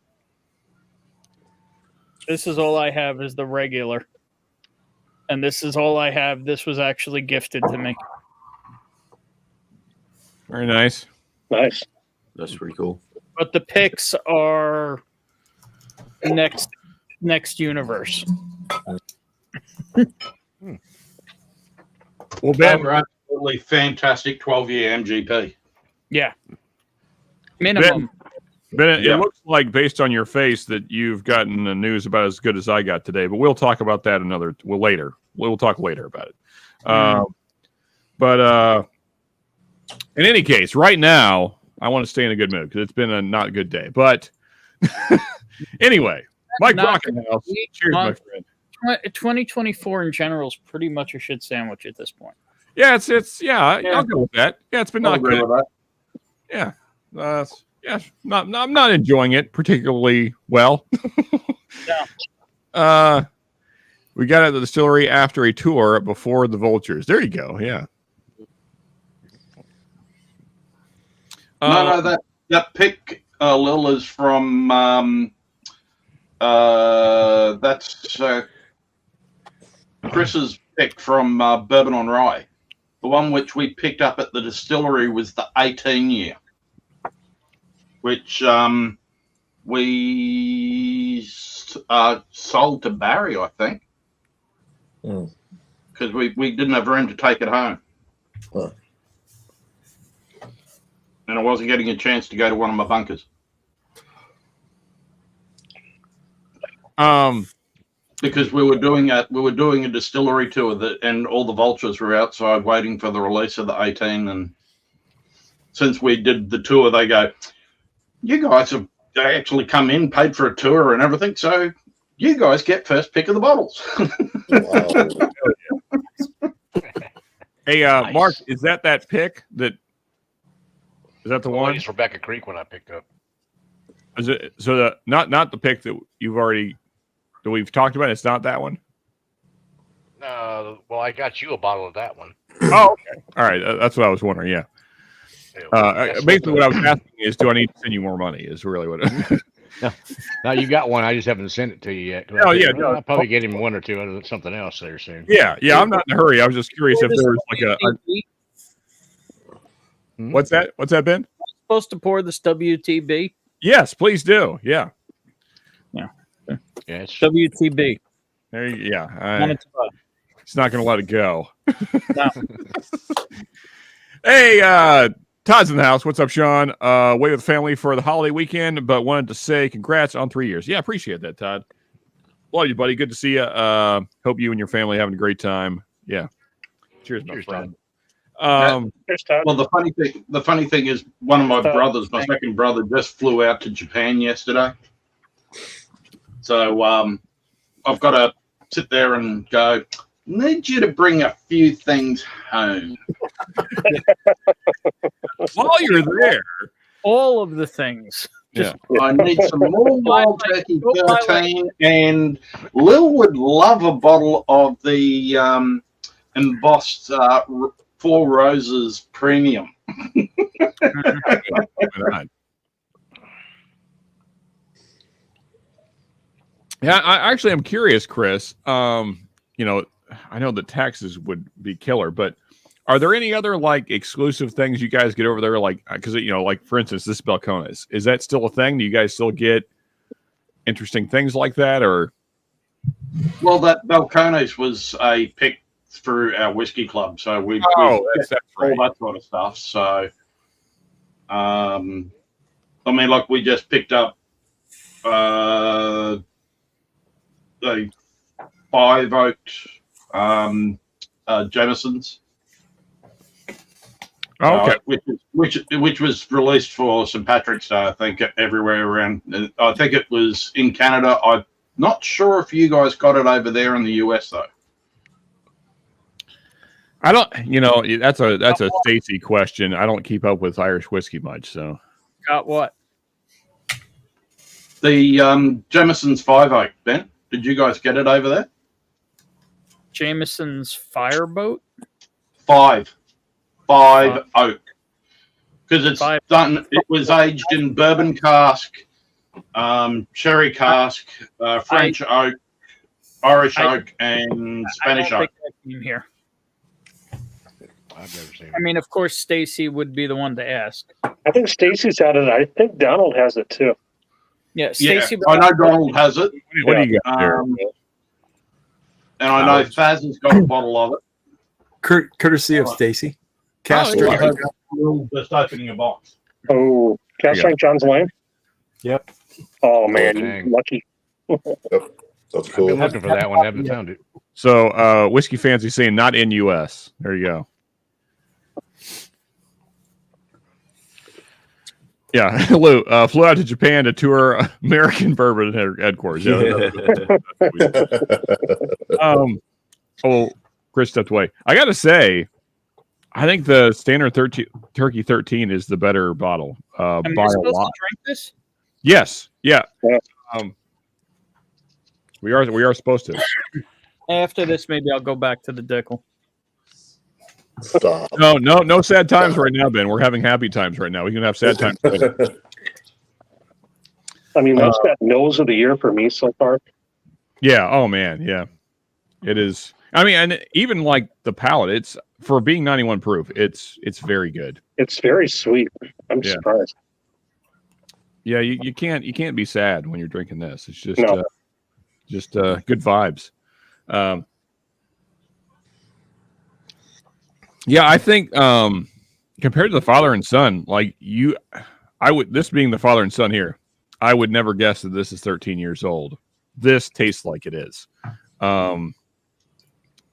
This is all I have is the regular. And this is all I have. This was actually gifted to me. Very nice. Nice. That's pretty cool. But the picks are next universe. Well, They Ben, were absolutely fantastic 12-year MGP. Yeah. Minimum. Ben, Yeah. it looks like based on your face that you've gotten the news about as good as I got today, but we'll talk about that later. We'll talk later about it. But in any case, right now, I want to stay in a good mood because it's been a not good day. But anyway, Mike Not Brockenhouse, cheers, my friend. 2024 in general is pretty much a shit sandwich at this point. Yeah, I'll go with that. Yeah, it's been not Agree good. with that. Yeah, I'm not enjoying it particularly well. We got at the distillery after a tour before the Vultures. There you go. Yeah. No, that pick, Lil, is from that's Chris's pick from Bourbon on Rye. The one which we picked up at the distillery was the 18-year, which we sold to Barry, I think, because we didn't have room to take it home. Huh. And I wasn't getting a chance to go to one of my bunkers. Because we were doing a distillery tour and all the vultures were outside waiting for the release of the 18. And since we did the tour, they go, "You guys have actually come in, paid for a tour and everything, so you guys get first pick of the bottles." Wow. Hey, Nice. Mark, is that pick that? Is that the Well, one? it's Rebecca Creek when I picked up. Is it so? Not the pick that we've talked about. It's not that one. Well, I got you a bottle of that one. Oh, okay. All right. That's what I was wondering. Yeah. Basically, what I was asking is, do I need to send you more money? Is really what. No, you got one. I just haven't sent it to you yet. Oh, yeah, no. I'll probably get him one or two of something else there soon. Yeah. I'm not in a hurry. I was just curious if there was like a. What's that? What's that, Ben? Supposed to pour this WTB? Yes, please do. Yeah. Yeah, it's WTB. There you, yeah. He's not going to let it go. No. Hey, Todd's in the house. What's up, Sean? Away with the family for the holiday weekend, but wanted to say congrats on 3 years. Yeah, appreciate that, Todd. Love you, buddy. Good to see you. Hope you and your family are having a great time. Yeah. Cheers, my friend. Here's Todd. Well, the funny thing is, one of my brothers, my second brother, just flew out to Japan yesterday. So I've got to sit there and go, need you to bring a few things home. While you're there, all of the things. Yeah. I need some more Wild Turkey 13, and Lil would love a bottle of the embossed Four Roses Premium. Yeah, I'm curious, Chris. I know that taxes would be killer, but Are there any other like exclusive things you guys get over there? Like, because like for instance, this Belconas, is that still a thing? Do you guys still get interesting things like that, or? Well, that Belcones was a pick through our whiskey club, so we that's right. all that sort of stuff. So, I mean, like we just picked up the 5 oaked Jamesons. Oh, okay. Which was released for St. Patrick's Day, I think, everywhere around. I think it was in Canada. I'm not sure if you guys got it over there in the US though. I don't. That's a Stacy question. I don't keep up with Irish whiskey much, so. Got what? The Jameson's 5 oak, Ben. Did you guys get it over there? Jameson's Fireboat? 5 oak, because it's done. It was aged in bourbon cask, sherry cask, French oak, Irish oak, and Spanish oak. Here. I've never seen it. I mean, of course, Stacy would be the one to ask. I think Stacy's had it. I think Donald has it too. Yeah, Stacy. I know Donald has it. What do you got there? And I know Faz has got a bottle of it. Courtesy of Stacy. Cast Just opening a box. Oh, Cast Strength John's Lane? Yep. Oh, man, Dang. lucky. Yep. That's I've cool. been looking for that one. Haven't found it. So, Whiskey Fancy saying not in U.S. There you go. Yeah, Lou flew out to Japan to tour American Bourbon headquarters. Yeah, Chris stepped away. I got to say, I think the standard Turkey 13 is the better bottle by Am a I supposed lot. to drink this? Yes, yeah. We are supposed to. After this, maybe I'll go back to the Dickel. Stop. No sad times right now, Ben. We're having happy times right now. We can have sad times. I mean, that's that nose of the year for me so far. Yeah. Oh man. Yeah. It is. I mean, and even like the palate, it's for being 91 proof. It's very good. It's very sweet. I'm surprised. Yeah. You can't be sad when you're drinking this. It's just No. good vibes. Yeah, I think compared to the father and son, like this being the father and son here, I would never guess that this is 13 years old. This tastes like it is. I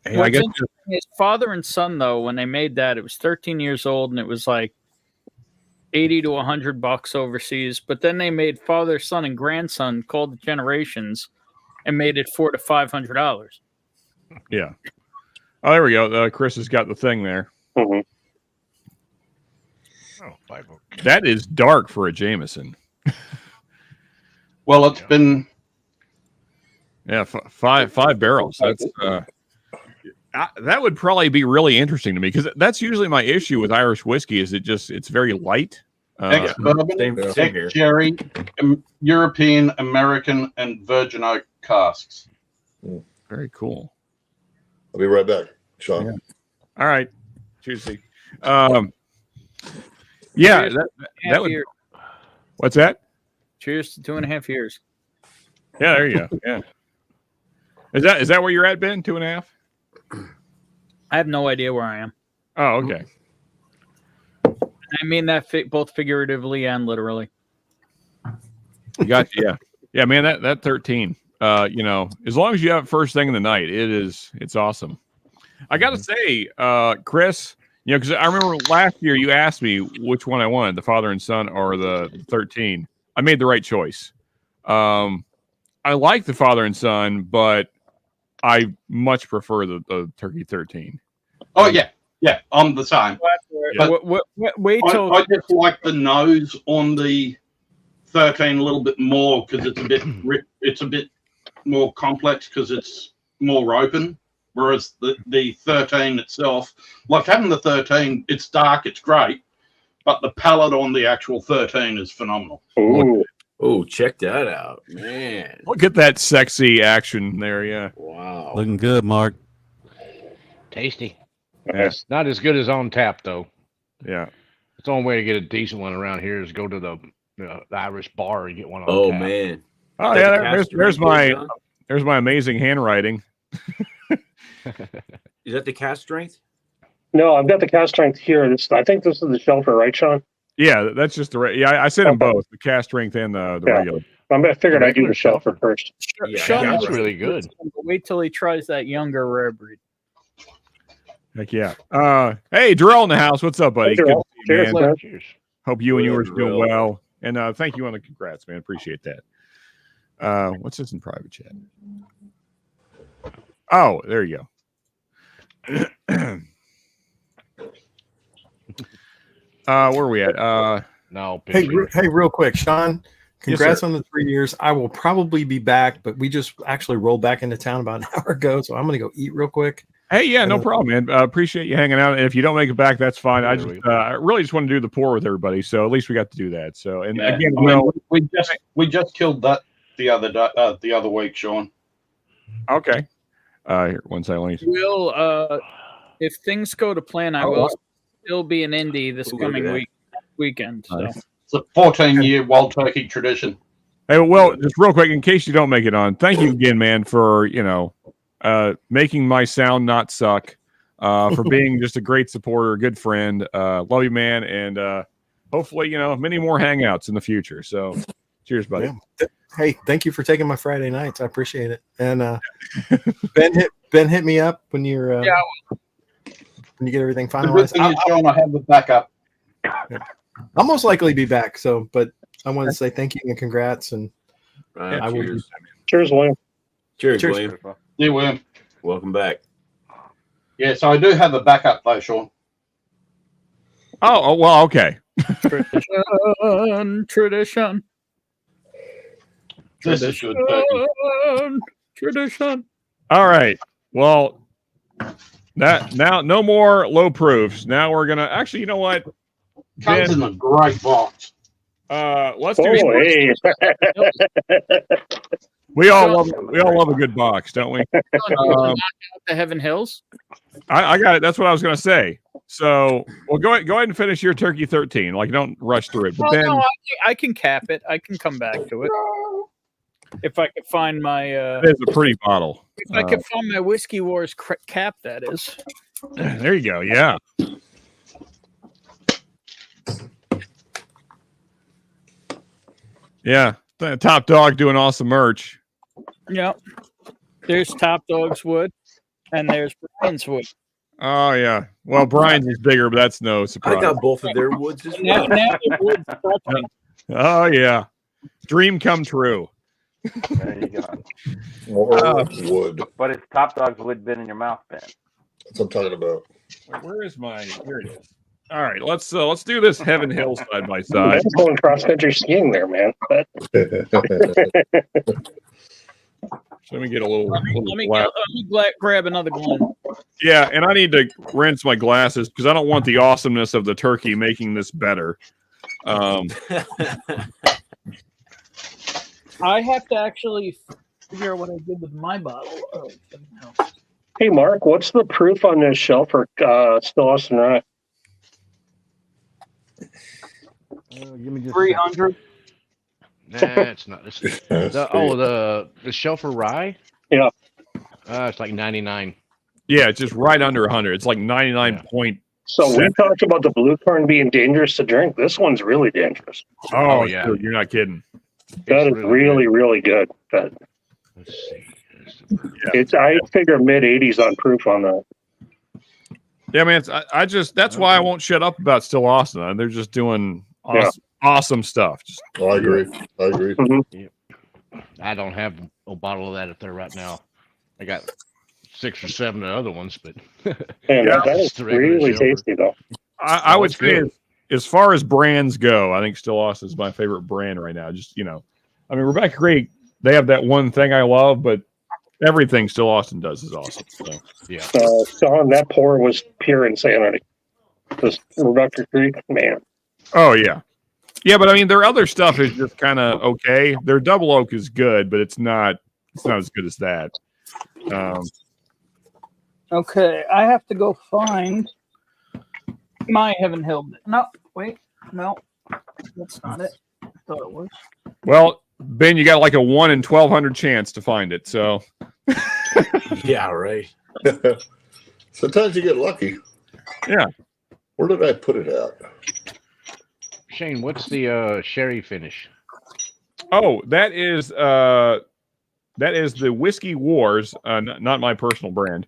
guess his father and son, though, when they made that, it was 13 years old and it was like $80 to $100 overseas. But then they made father, son, and grandson called the Generations and made it $400 to $500. Yeah. Oh, there we go. Chris has got the thing there. Mm-hmm. Oh, 5 oak. That is dark for a Jameson. Well, it's been five barrels. That's that would probably be really interesting to me because that's usually my issue with Irish whiskey is it's very light. ex-bourbon, ex-sherry, European, American, and Virgin Oak casks. Very cool. I'll be right back, Sean. Yeah. All right. Juicy. Yeah, that would. What's that? Cheers to 2.5 years. Yeah, there you go. Yeah. Is that where you're at, Ben? 2.5? I have no idea where I am. Oh, okay. I mean that both figuratively and literally. Gotcha. Yeah. Yeah, man, that 13. As long as you have it first thing in the night, it's awesome. I gotta say, Chris, because I remember last year you asked me which one I wanted, the father and son or the 13. I made the right choice. I like the father and son, but I much prefer the Turkey 13. Oh yeah, I'm the same. Yeah. Wait till I just like the nose on the 13 a little bit more because it's a bit more complex because it's more open. Whereas the 13 itself, like having the 13, it's dark, it's great, but the palette on the actual 13 is phenomenal. Oh, check that out, man! Look at that sexy action there. Yeah. Wow. Looking good, Mark. Tasty. Nice. Not as good as on tap though. Yeah. It's the only way to get a decent one around here is go to the Irish bar and get one on Oh tap. man. Oh Is that yeah. the There's cast strength, there's my amazing handwriting. Is that the cast strength? No, I've got the cast strength here. I think this is the shelter, right, Sean? Yeah, that's just the yeah. I said them Okay. both, the cast strength and the Yeah. regular. I figured The I'd do regular the shelter shelter. first. Yeah, Sean that's knows really this good. one, but wait till he tries that younger rare breed. Heck yeah. Hey, Darrell in the house. What's up, buddy? Hey, Good to Darrell. see you, Cheers, man. man. Cheers. Hope you and yours are doing Darrell. well. And thank you on the congrats, man. Appreciate that. What's this in private chat? Oh, there you go. Where are we at? No. Hey, picture. real quick, Sean. Yes, Congrats sir. on the 3 years. I will probably be back, but we just actually rolled back into town about an hour ago, so I'm going to go eat real quick. Hey, yeah, no problem, man. Appreciate you hanging out. And if you don't make it back, that's fine. I really just want to do the pour with everybody. So at least we got to do that. So, and Yeah. again, I mean, well, we just killed that the other week, Sean. okay. Here, one second. Let me. Will if things go to plan, I Oh, will wow. still be in Indy this Ooh, look at coming that. weekend. So. Nice. It's a 14-year wild turkey tradition. Hey, well, just real quick, in case you don't make it on, thank you again, man, for making my sound not suck, for being just a great supporter, a good friend. Love you, man, and hopefully, many more hangouts in the future. So, cheers, buddy. Yeah. Hey, thank you for taking my Friday nights. I appreciate it. And Ben hit me up when you're when you get everything The good finalized. thing is, Sean, I have the backup. I'll most likely be back. So, but I wanted to say thank you and congrats. And I will. Cheers. Cheers, William. Cheers, Cheers. William. Yeah, William. Welcome back. Yeah, so I do have a backup though, Sean. Oh, well, okay. Tradition. This is good turkey. Tradition. All right. Well, now no more low proofs. Now we're gonna actually. You know what? Comes in a great box. Let's do. Oh, hey. We all love a good box, don't we? Knock out the Heaven Hills. I got it. That's what I was gonna say. So, well, go ahead and finish your turkey 13. Like, don't rush through it. But then I can cap it. I can come back to it if I could find my. it is a pretty bottle. If I could find my Whiskey Wars cap, that is. There you go. Yeah. Yeah. The Top Dog doing awesome merch. Yep. There's Top Dog's wood, and there's Brian's wood. Oh yeah. Well, Brian's is bigger, but that's no surprise. I got both of their woods as Now, well. now the wood's touching. Oh yeah. Dream come true. There you go. More wood. But it's Top Dog's wood been in your mouth, Ben. That's what I'm talking about. Where is my? Here it is. All right, let's do this Heaven Hill side by side. That's going cross country skiing there, man. But So let me get a little. Let me grab another Glen. Yeah, and I need to rinse my glasses because I don't want the awesomeness of the turkey making this better. I have to actually figure out what I did with my bottle. Oh, no. hey, Mark, what's the proof on this shelf for Still Austin Rye? Give me just 300. Nah, it's not. It's, the Shelfer Rye. Yeah. It's like 99. Yeah, it's just right under 100. It's like 99 point. So we talked about the blue corn being dangerous to drink. This one's really dangerous. Oh, yeah. dude, you're not kidding. That is really, really good. But Let's see. it's I figure mid 80s on proof on that. Yeah, man. I just that's why I won't shut up about Still Austin. They're just doing awesome stuff. Just, I agree. I agree. Mm-hmm. I don't have a bottle of that up there right now. I got 6 or 7 other ones, but And Yeah. that is Just the regular really Shelfer. tasty, though. I would it's say good. as far as brands go, I think Still Austin is my favorite brand right now. Just I mean, Rebecca Creek, they have that one thing I love, but everything Still Austin does is awesome. So. yeah. Sean, that pour was pure insanity. This Rebecca Creek, man. Oh yeah, yeah, but I mean, their other stuff is just kind of okay. Their double oak is good, but it's not as good as that. Okay, I have to go find my Heaven Hill. No, wait, no, that's not it. I thought it was. Well, Ben, you got like a 1 in 1,200 chance to find it. So Yeah, right. Sometimes you get lucky. Yeah. Where did I put it at? Shane, what's the sherry finish? Oh, that is the Whiskey Wars, not my personal brand.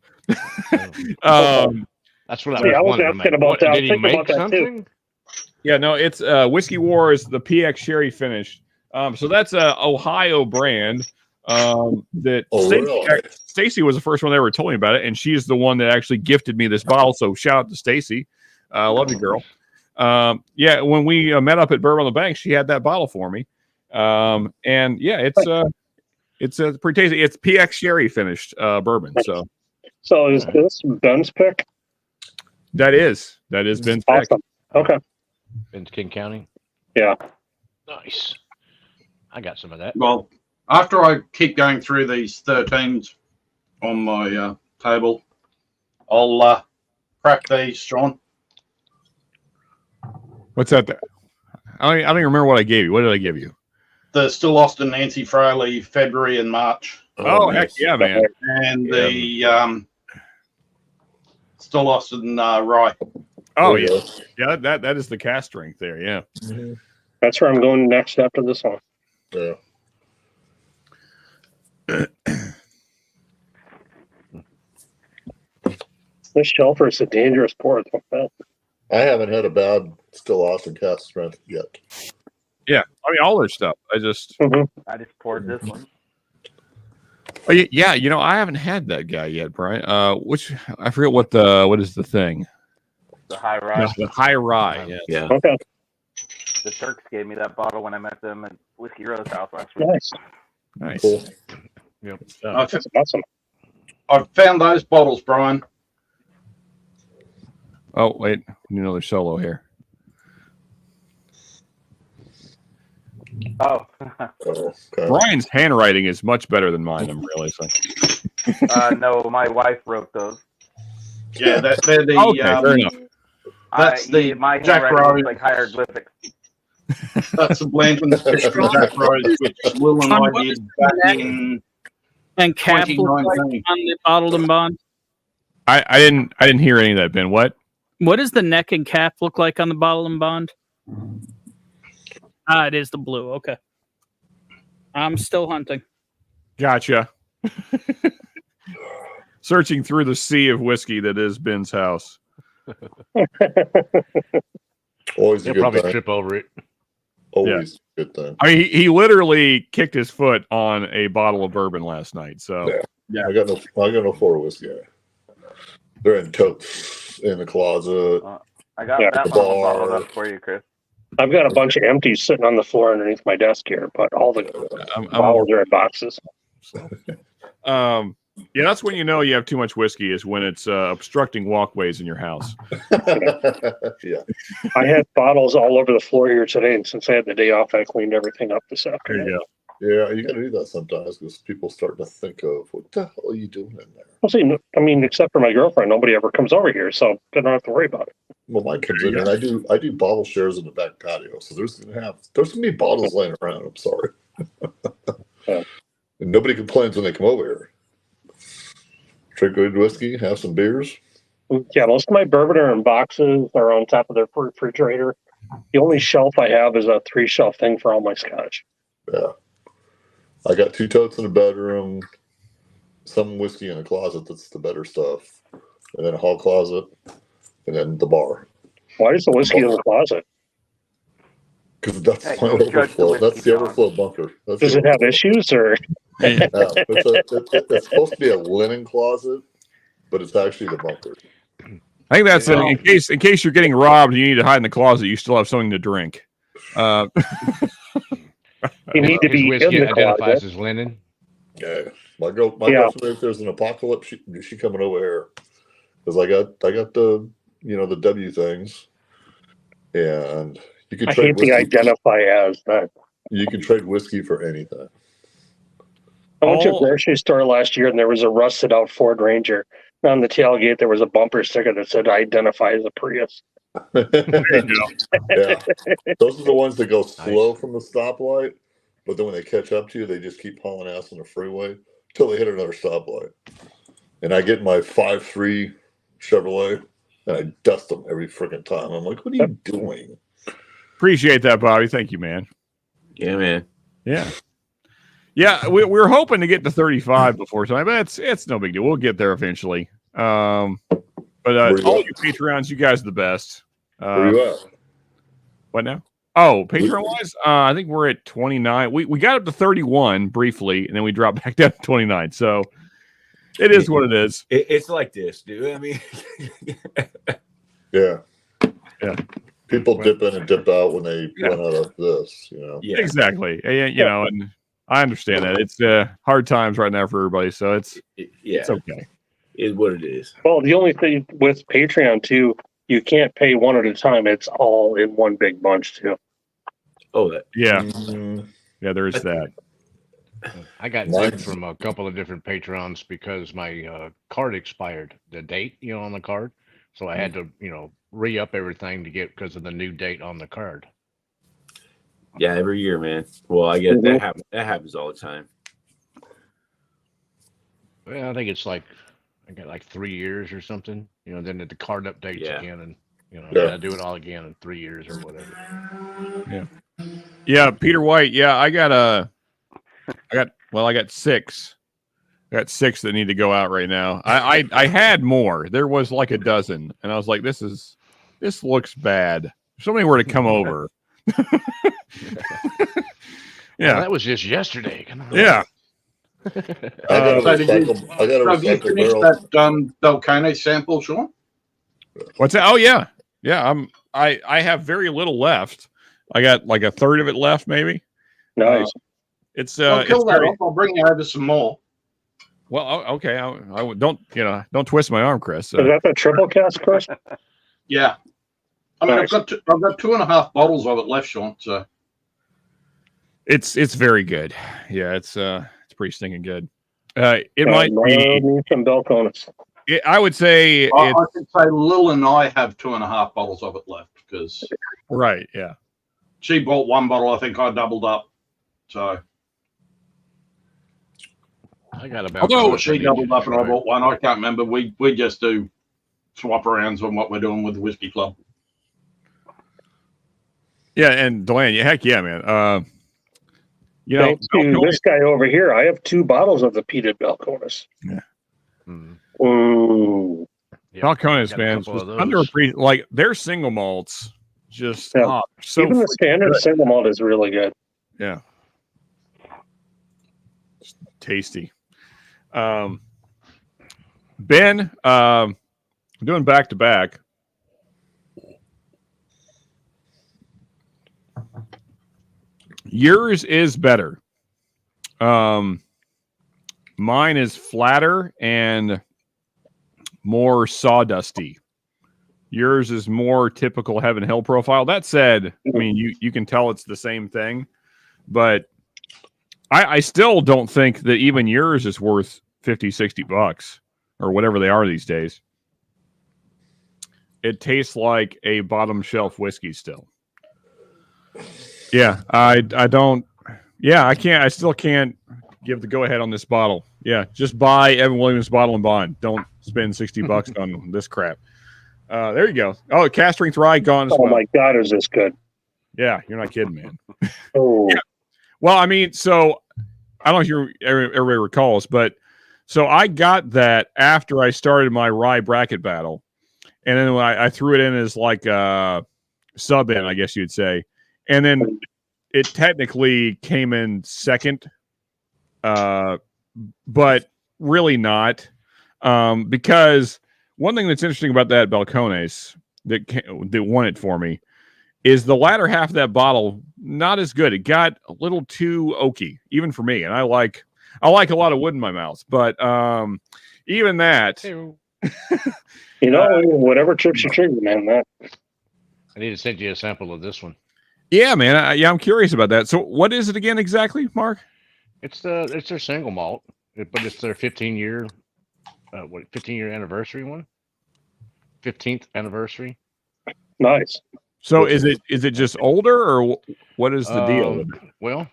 That's what See, I I was was wondering. asking about that. Did he Think make about that, something? Yeah, no, it's Whiskey Wars, the PX Sherry finish. So that's a Ohio brand. That really? Stacy was the first one that ever told me about it, and she's the one that actually gifted me this bottle. So shout out to Stacy, love you, girl. Yeah, when we met up at Bourbon on the Bank, she had that bottle for me. And yeah, it's pretty tasty. It's PX Sherry finished bourbon. So is this Ben's pick? That is Ben's pick. Awesome. Okay. Ben's King County. Yeah. Nice. I got some of that. Well, after I keep going through these 13s on my table, I'll crack these, Sean. What's that? I don't even remember what I gave you. What did I give you? The Still Austin Nancy Fraley, February and March. Oh, heck yeah, man. And the Still Austin Rye. Oh, yeah. Yeah, that is the cast strength there, yeah. Mm-hmm. That's where I'm going next after this one. Yeah. This shelfer is a dangerous port. I haven't had a bad Still Austin cast strength yet. Yeah, I mean, all their stuff. I just poured this one. Oh, yeah, I haven't had that guy yet, Brian. Which I forget what is the thing? The high rye. The high rye. Yeah. Okay. The Turks gave me that bottle when I met them at Whiskey Rose House last week. Nice. Cool. Yep. That's awesome. I found those bottles, Brian. Oh, wait. We need another solo here. Oh. Okay. Brian's handwriting is much better than mine, I'm realizing. No, my wife wrote those. Yeah, they're the. Okay, fair enough. That's my Jack handwriting Rose. looks like hieroglyphics. That's the Blanton's picture of Jack Rose, which Will and I did back in And cap look like 2019. on the bottled and bond. I didn't hear any of that, Ben. What? What does the neck and cap look like on the bottle and bond? It is the blue. Okay. I'm still hunting. Gotcha. Searching through the sea of whiskey that is Ben's house. Always a He'll good probably thing. trip over it. Always a good thing. I mean, he literally kicked his foot on a bottle of bourbon last night. So I got no Florida whiskey. They're in totes in the closet. I got that the bottle bar. bottled up for you, Chris. I've got a bunch of empties sitting on the floor underneath my desk here, but all the bottles are in boxes. Yeah, that's when you know you have too much whiskey, is when it's obstructing walkways in your house. Yeah. I had bottles all over the floor here today, and since I had the day off, I cleaned everything up this afternoon. There you go. Yeah, you got to do that sometimes because people start to think of what the hell are you doing in there? Well, see, I mean, except for my girlfriend, nobody ever comes over here, so I don't have to worry about it. Well, mine comes in and I do bottle shares in the back patio, so there's gonna be bottles laying around. I'm sorry. Yeah. And nobody complains when they come over here. Drink good whiskey, have some beers. Yeah, most of my bourbon are in boxes or on top of their refrigerator. The only shelf I have is a 3-shelf thing for all my scotch. Yeah. I got 2 totes in the bedroom, some whiskey in a closet that's the better stuff, and then a hall closet, and then the bar. Why is the whiskey in the closet? Because that's Hey, my don't judge the overflow. whiskey, That's the John. overflow bunker. That's Does the it have overflow. issues, or? It's supposed to be a linen closet, but it's actually the bunker. I think that's in case you're getting robbed and you need to hide in the closet, you still have something to drink. You need to His be whiskey in the identifies closet. as linen. Yeah, my girlfriend. If there's an apocalypse, she coming over here because I got the the W things, and you can I trade hate the whiskey. identify as that. You can trade whiskey for anything. I went to a grocery store last year and there was a rusted out Ford Ranger. on the tailgate, there was a bumper sticker that said "Identify as a Prius." There you go. Yeah, those are the ones that go slow from the stoplight, but then when they catch up to you, they just keep hauling ass on the freeway till they hit another stoplight. And I get my 5.3 Chevrolet, and I dust them every freaking time. I'm like, what are you doing? Appreciate that, Bobby. Thank you, man. Yeah, man. Yeah. Yeah, we were hoping to get to 35 before time, but it's no big deal. We'll get there eventually. But all you Patreons, you guys are the best. Where you at? What now? Oh, Patreon-wise, I think we're at 29. We got up to 31 briefly, and then we dropped back down to 29. So it is what it is. It's like this, dude. I mean, Yeah. Yeah. People dip in and dip out when they run out of this, you know. yeah. Exactly. You know, and I understand that. It's hard times right now for everybody, so it's okay. It's what it is. Well, the only thing with Patreon too, you can't pay one at a time. It's all in one big bunch too. Oh, that. Yeah. Mm, Yeah, there is that. I got dinged from a couple of different patrons because my card expired, the date, on the card. So I had to, re-up everything to get because of the new date on the card. Yeah, every year, man. Well, I get that happens all the time. Well, I think it's like I got like 3 years or something. Then the card updates again, and I gotta do it all again in 3 years or whatever. Yeah, Peter White. Yeah, I got 6. I got 6 that need to go out right now. I had more. There was like a dozen, and I was like, this looks bad. If somebody were to come over. Yeah, well, that was just yesterday. Come on. Yeah. I got a recycle barrel. That Belcane sample, Sean? What's that? Oh yeah. I have very little left. I got like a third of it left, maybe. Nice. It's I'll kill that up. I'll bring you over some more. Well, okay. I don't twist my arm, Chris. Is that the triple cast, Chris? Yeah. I mean, Nice. I've got 2.5 bottles of it left, Sean. So it's very good. Yeah, it's pretty stinking good. It might be some Belconis. I would say I could say Lil and I have 2.5 bottles of it left because right. Yeah. She bought 1 bottle. I think I doubled up. So I got about. Although she doubled up and I bought 1, I can't remember. We just do swap arounds on what we're doing with the whiskey club. Yeah, and Delaney, heck yeah, man. Thanks to this guy over here, I have 2 bottles of the peated Belconis. Yeah. Ooh. Belconis, man, underappreciated. Like their single malts, just so even the standard good. single malt is really good. Yeah, just tasty. Ben, doing back to back. Yours is better. Mine is flatter and more sawdusty. Yours is more typical Heaven Hill profile. That said, I mean, you can tell it's the same thing, but I still don't think that even yours is worth $50-$60 or whatever they are these days. It tastes like a bottom shelf whiskey still. Yeah, I don't. Yeah, I still can't give the go ahead on this bottle. Yeah, just buy Evan Williams Bottle and Bond. Don't spend $60 on this crap. There you go. Oh, cast strength rye gone as well. Oh my God, is this good? Yeah, you're not kidding, man. Oh, yeah. Well, I mean, so I don't know if everybody recalls, but so I got that after I started my rye bracket battle, and then when I threw it in as like a sub in, I guess you'd say. And then it technically came in second, but really not, because one thing that's interesting about that Belcones that won it for me is the latter half of that bottle not as good. It got a little too oaky, even for me, and I like a lot of wood in my mouth, but even that, whatever trips your trigger, man. That I need to send you a sample of this one. Yeah, man. I'm curious about that. So, what is it again exactly, Mark? It's their single malt, but it's their 15-year 15-year anniversary one. 15th anniversary. Nice. So is it just older, or what is the deal? Well,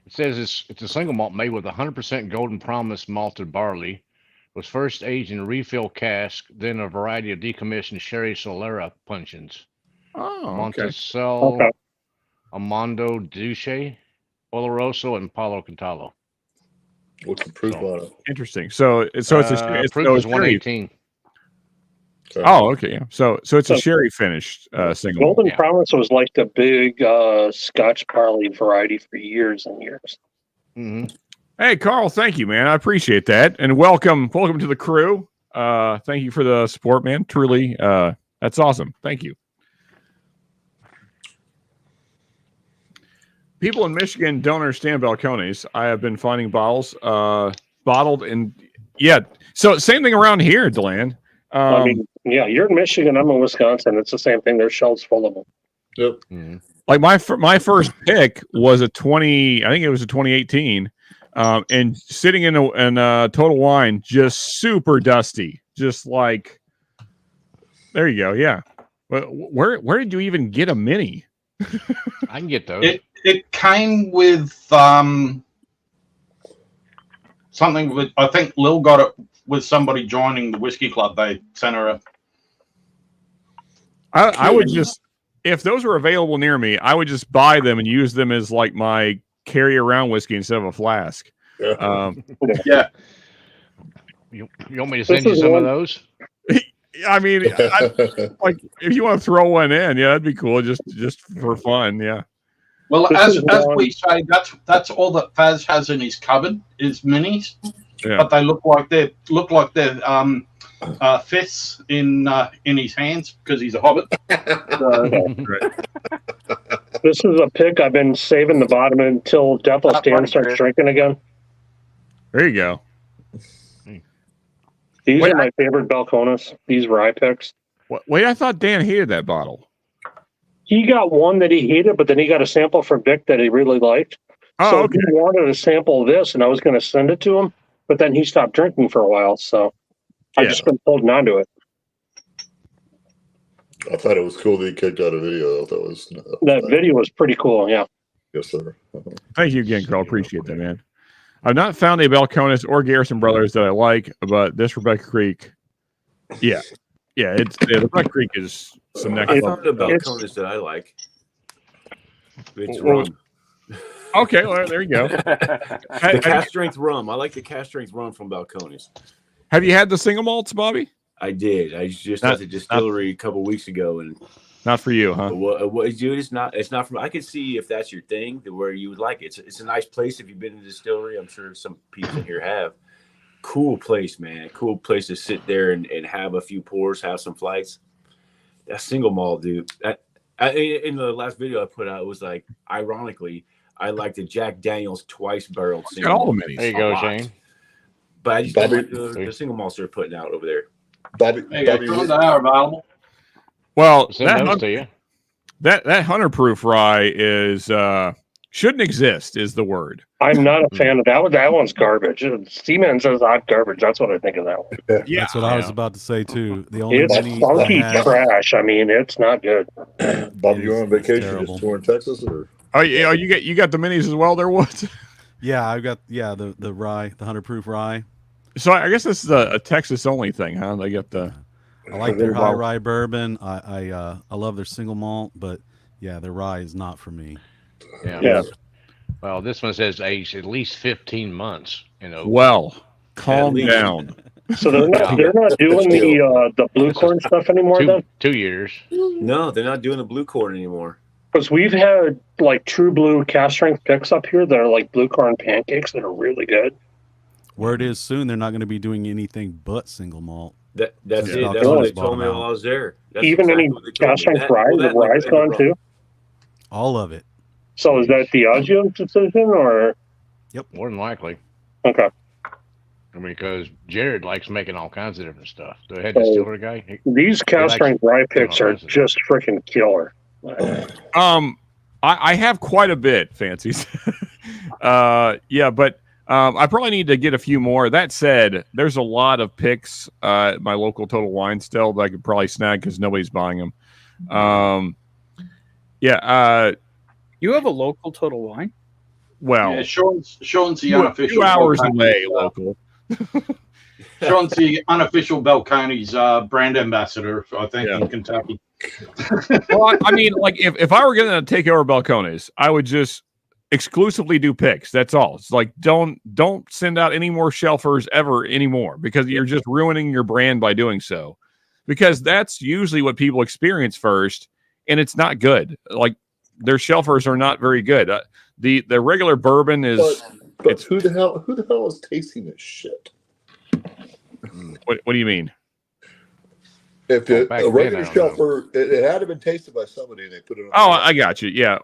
it says it's a single malt made with 100% Golden Promise malted barley. Was first aged in a refill cask, then a variety of decommissioned Sherry Solera puncheons. Oh, okay. Monticello, Amando Duce, Oloroso, and Palo Cantalo. What's the proof on it? Interesting. So it's a proof is 118. Okay. Oh, okay. Yeah. So it's a sherry finished single. Golden Yeah. Promise was like the big Scotch barley variety for years and years. Mm-hmm. Hey, Carl, thank you, man. I appreciate that, and welcome to the crew. Thank you for the support, man. Truly, that's awesome. Thank you. People in Michigan don't understand Balcones. I have been finding bottles bottled and so same thing around here, Deland. I mean, yeah, you're in Michigan. I'm in Wisconsin. It's the same thing. There's shelves full of them. Yep. Mm-hmm. Like my first pick was I think it was a 2018, and sitting in a Total Wine, just super dusty, just like. There you go. Yeah. Where did you even get a mini? I can get those. It came with something with, I think Lil got it with somebody joining the whiskey club. They sent her a. I would just, if those were available near me, I would just buy them and use them as like my carry around whiskey instead of a flask. Yeah. You want me to send you some of those? I mean, like if you want to throw one in, yeah, that'd be cool. Just for fun, yeah. Well, as we say, that's all that Faz has in his cupboard is minis, but they look like they're fists in his hands because he's a hobbit. This is a pick I've been saving the bottom until Deathless Dan starts drinking again. There you go. These are my favorite Balcones. These rye picks. Wait, I thought Dan hated that bottle. He got one that he hated, but then he got a sample from Vic that he really liked. So he wanted a sample of this, and I was going to send it to him, but then he stopped drinking for a while. So I've just been holding on to it. I thought it was cool that he kicked out a video. That video was pretty cool. Yeah. Yes, sir. Thank you again, Carl. Appreciate that, man. I've not found a Balcones or Garrison Brothers that I like, but this Rebecca Creek, the Rebecca Creek is some next level. I found a Balcones that I like. It's rum. Okay, well, there you go. The cast strength rum. I like the cast strength rum from Balcones. Have you had the single malts, Bobby? I did. I just at the distillery a couple weeks ago, and not for you, huh? Dude, it's not for me. I could see if that's your thing, where you would like it. It's a nice place. If you've been to the distillery, I'm sure some people in here have. Cool place, man. Cool place to sit there and have a few pours, have some flights. That single malt, dude. In the last video I put out, it was like, ironically, I like the Jack Daniels twice barreled single malt. There you go, Shane. But I just don't like the single malts they're putting out over there. Bobby, available. Well, that Hunter Proof rye is shouldn't exist is the word. I'm not a fan of that one. That one's garbage. Seaman says hot garbage. That's what I think of that one. Yeah, that's what I was about to say too. The only it's funky trash. I mean, it's not good. Bobby, you on vacation? Just touring Texas, or? Oh yeah, you got the minis as well. There was. Yeah, I've got the rye, the 100 proof rye. So I guess this is a Texas only thing, huh? They get the. I like their high rye bourbon. I love their single malt, but yeah, their rye is not for me. Yeah. Well, this one says aged at least 15 months. Well, calm down. So they're not doing the blue corn stuff anymore. Then 2 years. No, they're not doing the blue corn anymore. Because we've had like True Blue cast strength picks up here that are like blue corn pancakes that are really good. Word is soon they're not going to be doing anything but single malt. That's it. That's what they told me while I was there. That's even any cast strength rye, the rye's gone too. All of it. So is that the Diageo decision, or? Yep, more than likely. Okay. I mean, because Jared likes making all kinds of different stuff. The head distiller guy. These cast strength rye picks are just freaking killer. I have quite a bit, Fancies. But I probably need to get a few more. That said, there's a lot of picks at my local Total Wine still that I could probably snag because nobody's buying them. You have a local Total Wine? Well, Yeah, Sean's the 2 unofficial. hours Balcones, away, local. Sean's the unofficial Balcones brand ambassador, I think, Yeah. in Kentucky. Well, I mean, like if I were going to take over Balcones, I would just exclusively do picks. That's all. It's like don't send out any more shelfers ever anymore because you're just ruining your brand by doing so. Because that's usually what people experience first, and it's not good. Like their shelfers are not very good. The regular bourbon is. But who the hell is tasting this shit? What do you mean? If a regular shelfer, it had to been tasted by somebody, and they put it on. Oh, I got you. Yeah,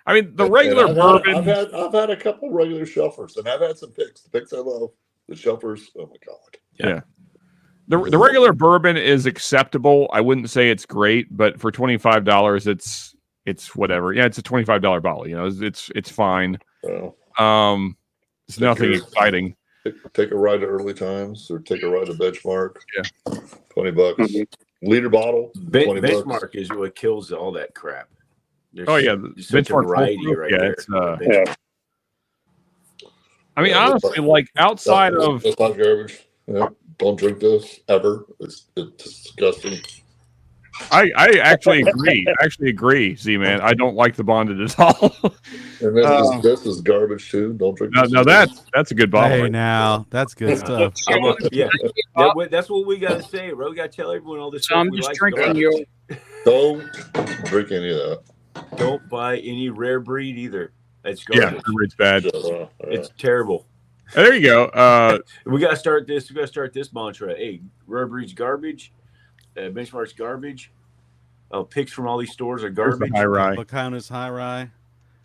I mean the regular bourbon. I've had a couple regular shelfers, and I've had some picks. The picks I love. The shelfers. Oh my god. Yeah. The regular bourbon is acceptable. I wouldn't say it's great, but for $25, it's whatever. Yeah, it's a $25 bottle. You know, it's fine. Oh. It's nothing exciting. Take a ride to Early Times or take a ride to Benchmark. Yeah, $20. Liter bottle. Benchmark is what kills all that crap. There's such a Benchmark variety right there. It's, I mean, honestly, like outside of it's not garbage. Yeah, don't drink this ever. It's disgusting. I actually agree, Z-Man. I don't like the bonded at all. And this is garbage too. Don't drink this. No, that's a good bottle. Hey, right now that's good stuff. That's what we got to say, bro. We got to tell everyone all this So stuff. I'm we just like drinking going. your. Don't drink any of that. Don't buy any rare breed either. It's Yeah, garbage. it's bad. It's terrible. There you go. We got to start this. We got to start this mantra. Hey, rare breed's garbage. Benchmark's garbage. Picks from all these stores are garbage. High rye. Lacona's high rye.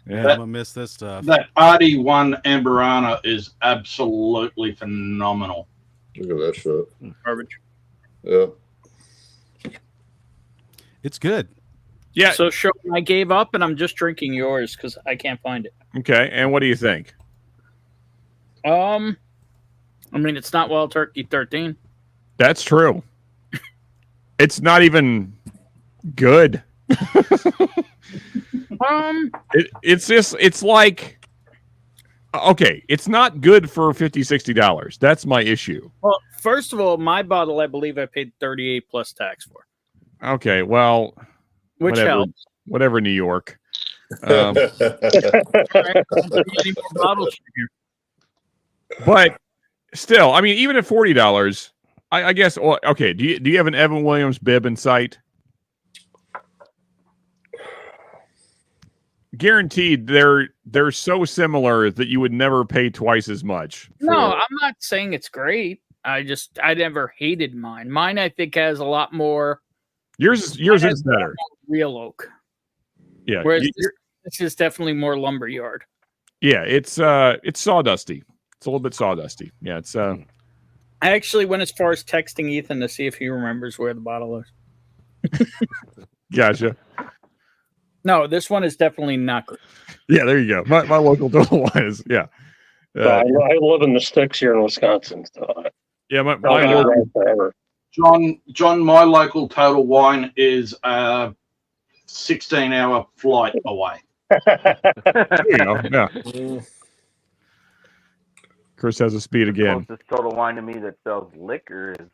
Yeah, I'm gonna miss this stuff. That Party One Amberana is absolutely phenomenal. Look at that shit. Garbage. Yeah. It's good. Yeah. So, Sean, I gave up, and I'm just drinking yours because I can't find it. Okay, and what do you think? I mean, it's not Wild Turkey 13. That's true. It's not even good. It's like, okay, it's not good for $50-$60. That's my issue. Well, first of all, my bottle, I believe I paid $38 plus tax for. Okay, well, Which whatever, helps. Whatever, New York. But still, I mean, even at $40, I guess. Well, okay, do you have an Evan Williams bib in sight? Guaranteed, they're so similar that you would never pay twice as much. No, I'm not saying it's great. I never hated mine. Mine, I think, has a lot more. Yours is better. Real oak. Yeah. Whereas this is definitely more lumberyard. Yeah, it's sawdusty. It's a little bit sawdusty. Yeah, it's. I actually went as far as texting Ethan to see if he remembers where the bottle is. Gotcha. No, this one is definitely not good. Yeah, there you go. My local Total Wine is I live in the sticks here in Wisconsin. So yeah, my forever. John, my local Total Wine is a 16-hour flight away. There you go. Yeah. Chris has a speed again. Closest Total Wine to me that sells liquor is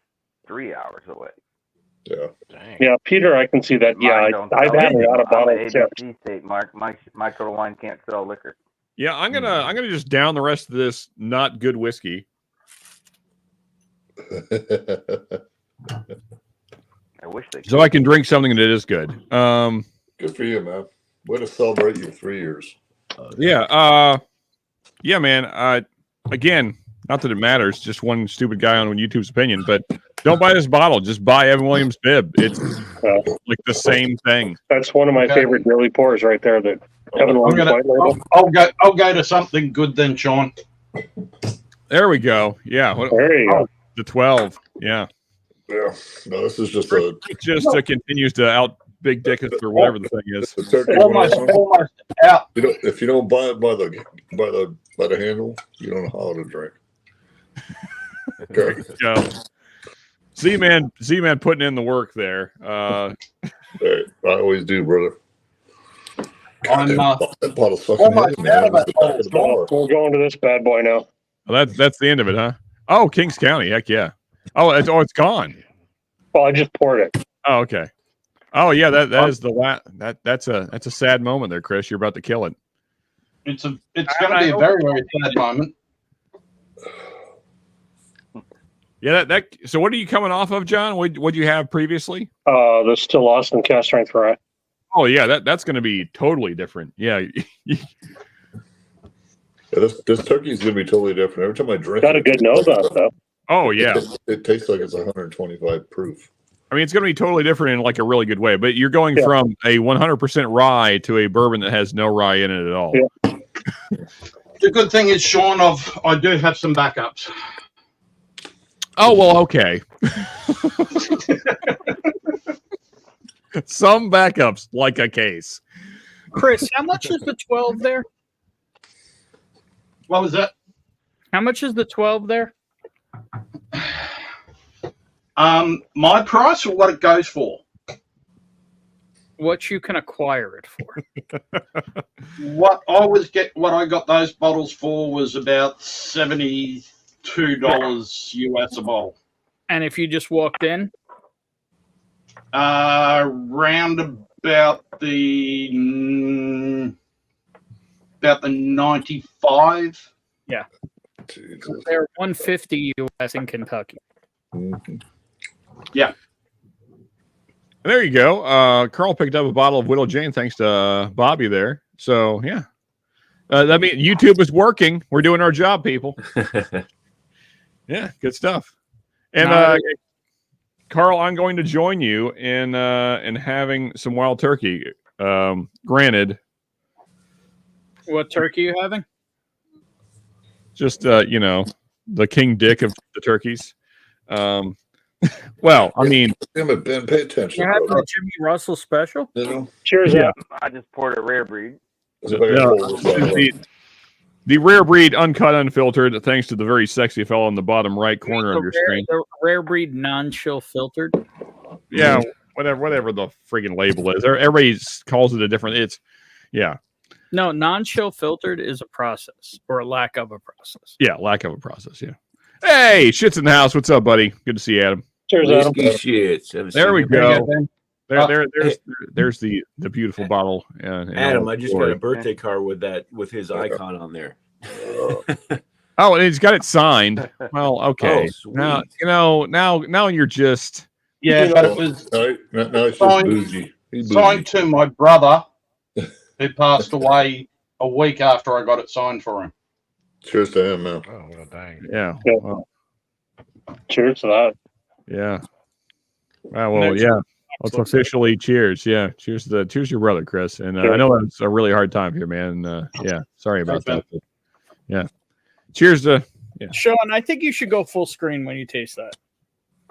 3 hours away. Yeah. Dang. Yeah, Peter, I can see that. Yeah, I've had a lot of bottles. Yeah. ABC state, Mark. My Total Wine can't sell liquor. Yeah, I'm gonna just down the rest of this not good whiskey. I wish they could. So I can drink something that is good. Good for you, man. Way to celebrate your 3 years. Yeah, man. Again, not that it matters, just one stupid guy on YouTube's opinion, but don't buy this bottle. Just buy Evan Williams bib. It's like the same thing. That's one of my favorite daily pours right there. That Evan Williams white label. I'll go to something good then, Sean. There we go. Yeah. There you go. The 12. Yeah. Yeah. No, this is just It just continues to big dick or whatever the thing is. The turkey Almost out. You know, if you don't buy it by the handle, you don't know how to drink. Okay. Go. Z-Man putting in the work there. Hey, I always do, brother. I'm That bottle's fucking almost heavy, man. out It of was it. the back of the bar. We're going to this bad boy now. Well, that's the end of it, huh? Oh, Kings County. Heck yeah. Oh, it's gone. Well, I just poured it. Oh, okay. Oh yeah, that is the that's a sad moment there, Chris. You're about to kill it. It's going to be a very, very sad moment. Yeah, that. So what are you coming off of, John? What'd you have previously? The Still Austin cast strength rye. Oh yeah, that's going to be totally different. Yeah. Yeah, this turkey is going to be totally different. Every time I drink Got a good nose on it, though. Oh yeah. It tastes like it's 125 proof. I mean, it's going to be totally different in like a really good way. But you're going from a 100% rye to a bourbon that has no rye in it at all. Yeah. The good thing is, Sean, I do have some backups. Oh well, okay. Some backups, like a case. Chris, how much is the 12 there? What was that? How much is the 12 there? My price or what it goes for? What you can acquire it for. What I got those bottles for was about $72 US a bottle. And if you just walked in? Round about the 95. Yeah. Jesus. They're 150 US in Kentucky. Mm-hmm. Yeah. And there you go. Carl picked up a bottle of Widow Jane thanks to Bobby there. So yeah. That means YouTube is working. We're doing our job, people. Yeah, good stuff. And Carl, I'm going to join you in having some wild turkey. Granted, What turkey are you having? just the king dick of the turkeys. Well, I mean, Damn it, Ben, pay attention. You're having Bro. a Jimmy Russell special? You know? Cheers, Yeah. I just poured a rare breed. See if I can pull this out. the rare breed, uncut, unfiltered, thanks to the very sexy fellow in the bottom right corner of your screen. The rare breed non-chill filtered. Yeah, whatever the friggin' label is. Everybody calls it a different. No, non-chill filtered is a process or a lack of a process. Yeah, lack of a process. Yeah. Hey, shit's in the house. What's up, buddy? Good to see you, Adam. Cheers, Adam. Whiskey shits. There we go. Ben. There's the beautiful bottle. Adam, I just got a birthday card with his icon on there. Oh, and he's got it signed. Well, okay. Oh, Now sweet. now you're just Yeah, but it was Now it's just Fine. bougie. He's signed bougie. to my brother, who passed away a week after I got it signed for him. Cheers to him, man. Oh, well, dang. yeah. Yeah. Well, Cheers to that. yeah. Well, yeah. Let's officially cheers. Yeah. Cheers to your brother, Chris. And I know it's a really hard time here, man. Yeah. Sorry about that. But, yeah. Cheers to. Yeah. Sean, I think you should go full screen when you taste that.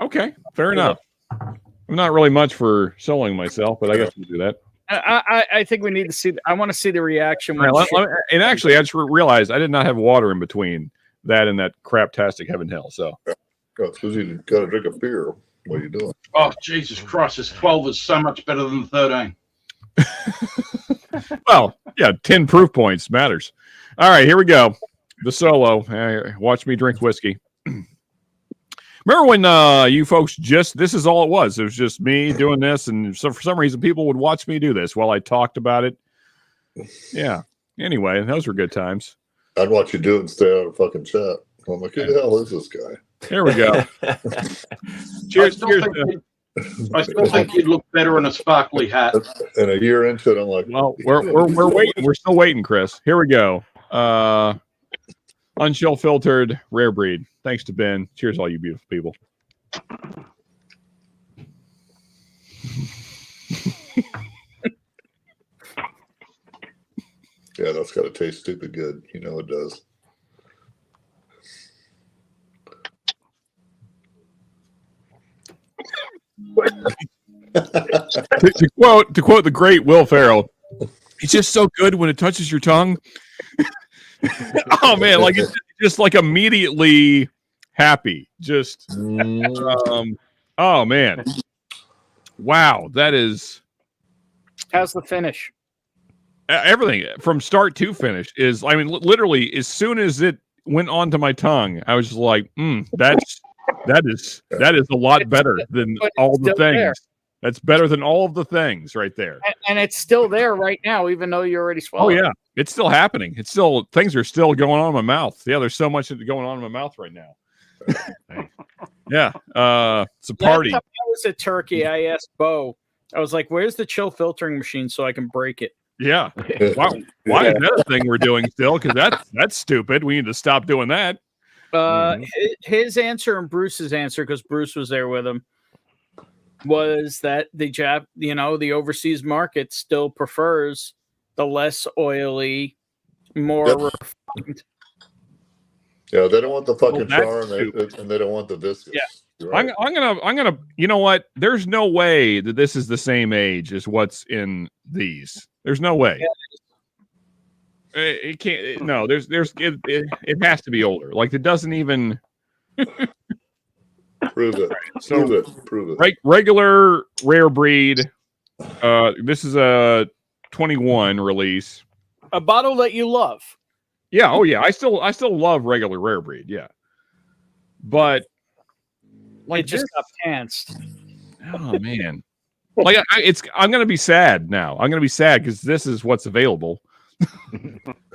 Okay. Fair enough. I'm not really much for soloing myself, but I guess we'll do that. I think we need to see. I want to see the reaction. When And actually, I just realized I did not have water in between that and that craptastic heaven hell. So. Oh, it's because you got to drink a beer. What are you doing? Oh, Jesus Christ, this 12 is so much better than 13. Well, yeah, 10 proof points matters. All right, here we go. The solo. Watch me drink whiskey. Remember when you folks this is all it was. It was just me doing this, and so for some reason people would watch me do this while I talked about it. Yeah. Anyway, those were good times. I'd watch you do it and stay out of fucking chat. I'm like, who the hell is this guy? Here we go. Cheers. I still think you'd look better in a sparkly hat. And a year into it, I'm like, Well, we're waiting. We're still waiting, Chris. Here we go. Unchill filtered rare breed. Thanks to Ben. Cheers, all you beautiful people. yeah, that's got to taste stupid good. You know it does. to quote the great Will Ferrell, it's just so good when it touches your tongue. Oh man, like it's just like immediately happy. Just oh man. Wow, that is How's the finish? everything from start to finish is, I mean, literally as soon as it went onto my tongue, I was just like, that is a lot better than all the things. There. That's better than all of the things right there. And it's still there right now, even though you already swallowed. Oh yeah, it's still happening. It's still, things are still going on in my mouth. Yeah, there's so much going on in my mouth right now. Yeah, it's a party. Last time I was at Turkey, I asked Bo, I was like, "Where's the chill filtering machine so I can break it?" Yeah. Why is that a thing we're doing still? Because that's stupid. We need to stop doing that. His answer and Bruce's answer, because Bruce was there with him, was that the overseas market still prefers the less oily, more refined. Yeah, they don't want the fucking char, and they don't want the viscous. Yeah, right. I'm gonna. You know what? There's no way that this is the same age as what's in these. There's no way. Yeah. It can't. No, it has to be older. Like, it doesn't even. Prove it. So, prove it. Regular rare breed. This is a 21 release. A bottle that you love. Yeah. Oh yeah. I still love regular rare breed. Yeah. But like, it just got pantsed. Oh man. Like I'm gonna be sad now. I'm gonna be sad because this is what's available.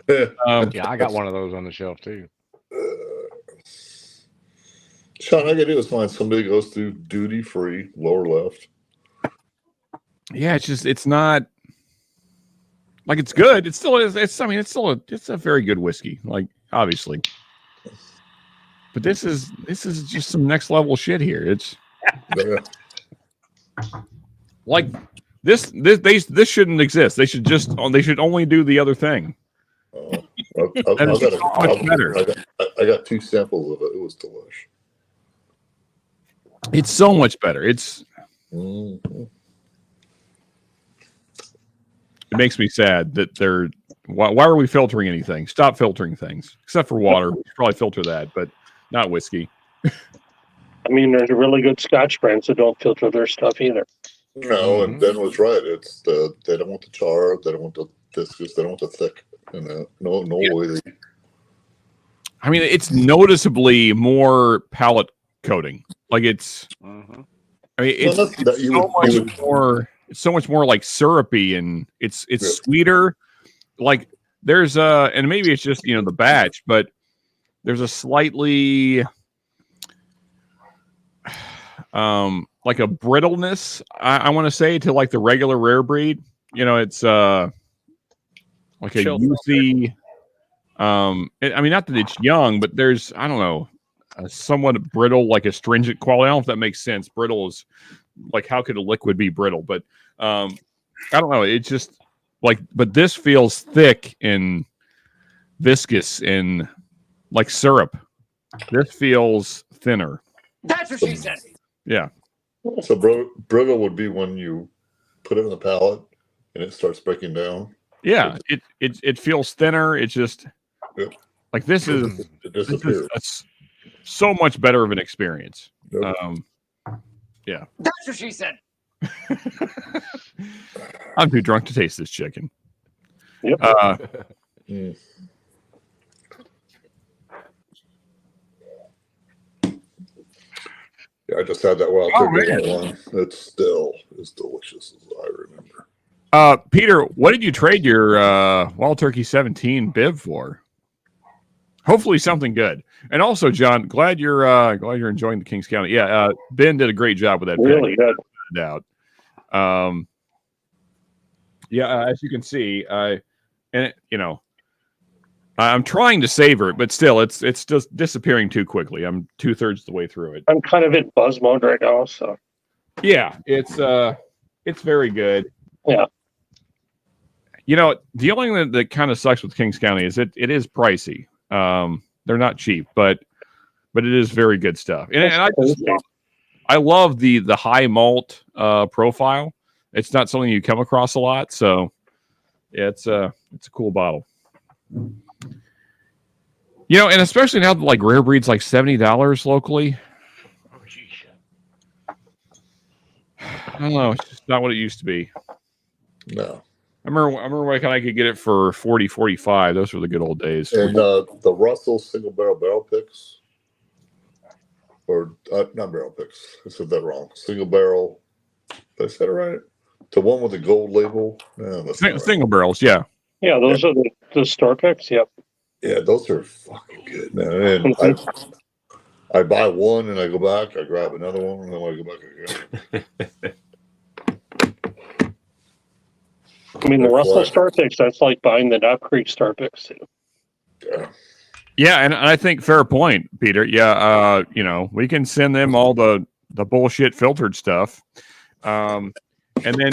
Yeah, I got one of those on the shelf too. Sean, all I gotta do is find somebody who goes through duty free, lower left. Yeah, it's not like it's good. It still is. It's a very good whiskey. Like, obviously, but this is just some next level shit here. It's like this shouldn't exist. They should only do the other thing. I got 2 samples of it. It was delish. It's so much better. It makes me sad that they're. Why are we filtering anything? Stop filtering things, except for water. We should probably filter that, but not whiskey. I mean, there's a really good Scotch brands that don't filter their stuff either. No, and Ben was right. It's they don't want the char, they don't want the viscous, they don't want the thick, and no oily. I mean, it's noticeably more palate coating. Like it's. I mean, it's more. It's so much more like syrupy, and it's sweeter. Like there's and maybe it's just the batch, but there's a slightly like a brittleness, I want to say, to like the regular rare breed. It's like a youthly. I mean, not that it's young, but there's, I don't know, a somewhat brittle, like astringent quality. I don't know if that makes sense. Brittle is like, how could a liquid be brittle? But I don't know. It's just like, but this feels thick and viscous and like syrup. This feels thinner. That's what she said. Yeah. So brittle would be when you put it in the palate and it starts breaking down. Yeah, it feels thinner. It's just like this is so much better of an experience. Yeah. That's what she said. I'm too drunk to taste this chicken. Yep. Yeah, I just had that wild turkey one. It still is delicious as I remember. Peter, what did you trade your Wild Turkey 17 Biv for? Hopefully something good. And also, John, glad you're enjoying the Kings County. Yeah, Ben did a great job with that. Really good. Doubt. Yeah, as you can see, I'm trying to savor it, but still, it's just disappearing too quickly. I'm 2/3 the way through it. I'm kind of in buzz mode right now, so yeah, it's very good. Yeah. The only thing that kind of sucks with Kings County is it is pricey. They're not cheap, but it is very good stuff. And I love the high malt profile. it's not something you come across a lot. So yeah, it's a cool bottle. And especially now that like rare breed's like $70 locally. Oh, geez. I don't know. It's just not what it used to be. No. I remember when I could get it for 40, 45. Those were the good old days. And the Russell single barrel picks, or not barrel picks. I said that wrong. Single barrel. Did I say it right? The one with the gold label. No, that's not right. Single barrels, yeah. Yeah, those are the store picks. Yep. Yeah, those are fucking good, man. And I buy one and I go back. I grab another one and then I go back again. I mean, the Russell Star Picks, that's like buying the Knob Creek Star Picks, too. Yeah, and I think fair point, Peter. Yeah, we can send them all the bullshit filtered stuff. And then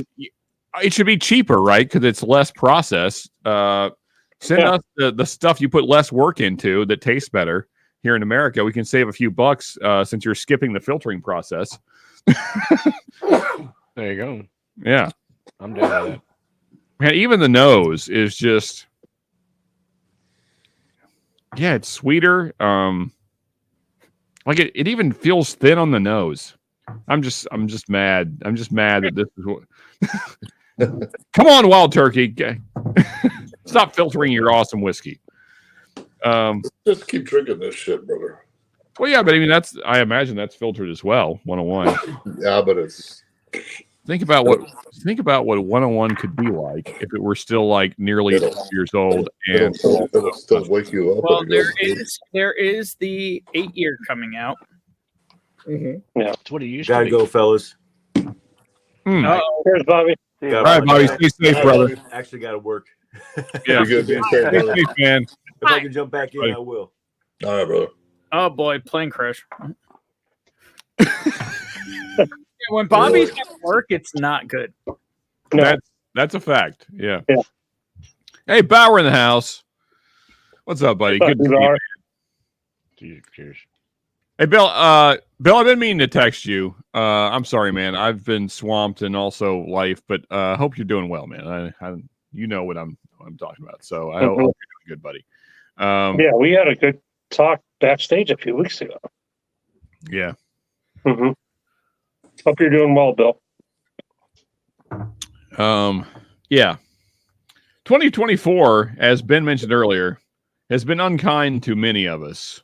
it should be cheaper, right? Because it's less processed. Send us the stuff you put less work into that tastes better. Here in America, we can save a few bucks since you're skipping the filtering process. There you go. Yeah. I'm down with that. Man, even the nose is just, it's sweeter. Like it even feels thin on the nose. I'm just mad. I'm just mad that this is what. Come on, Wild Turkey. Stop filtering your awesome whiskey. Just keep drinking this shit, brother. Well, yeah, but I mean I imagine that's filtered as well. 101. Yeah, but it's. Think about what 101 could be like if it were still like nearly 12 years old and it'll still wake you up. Well, there is the 8-year coming out. Mm-hmm. Yeah, that's what it used Gotta to be. go, fellas. Here's Bobby. All right, Bobby, stay safe, brother. Actually, got to work. Yeah, good. Stay safe, man. If I can jump back in, I will. All right, brother. Oh boy, plane crash. When Bobby's at work, it's not good. No. That's a fact. Yeah. Hey, Bauer in the house. What's up, buddy? Good to see you. Cheers. Hey, Bill. Bill, I've been meaning to text you. I'm sorry, man. I've been swamped and also life, but I hope you're doing well, man. I you know what I'm talking about. So I hope you're doing good, buddy. Yeah, we had a good talk backstage a few weeks ago. Yeah. Mm-hmm. Hope you're doing well, Bill. Yeah. 2024, as Ben mentioned earlier, has been unkind to many of us.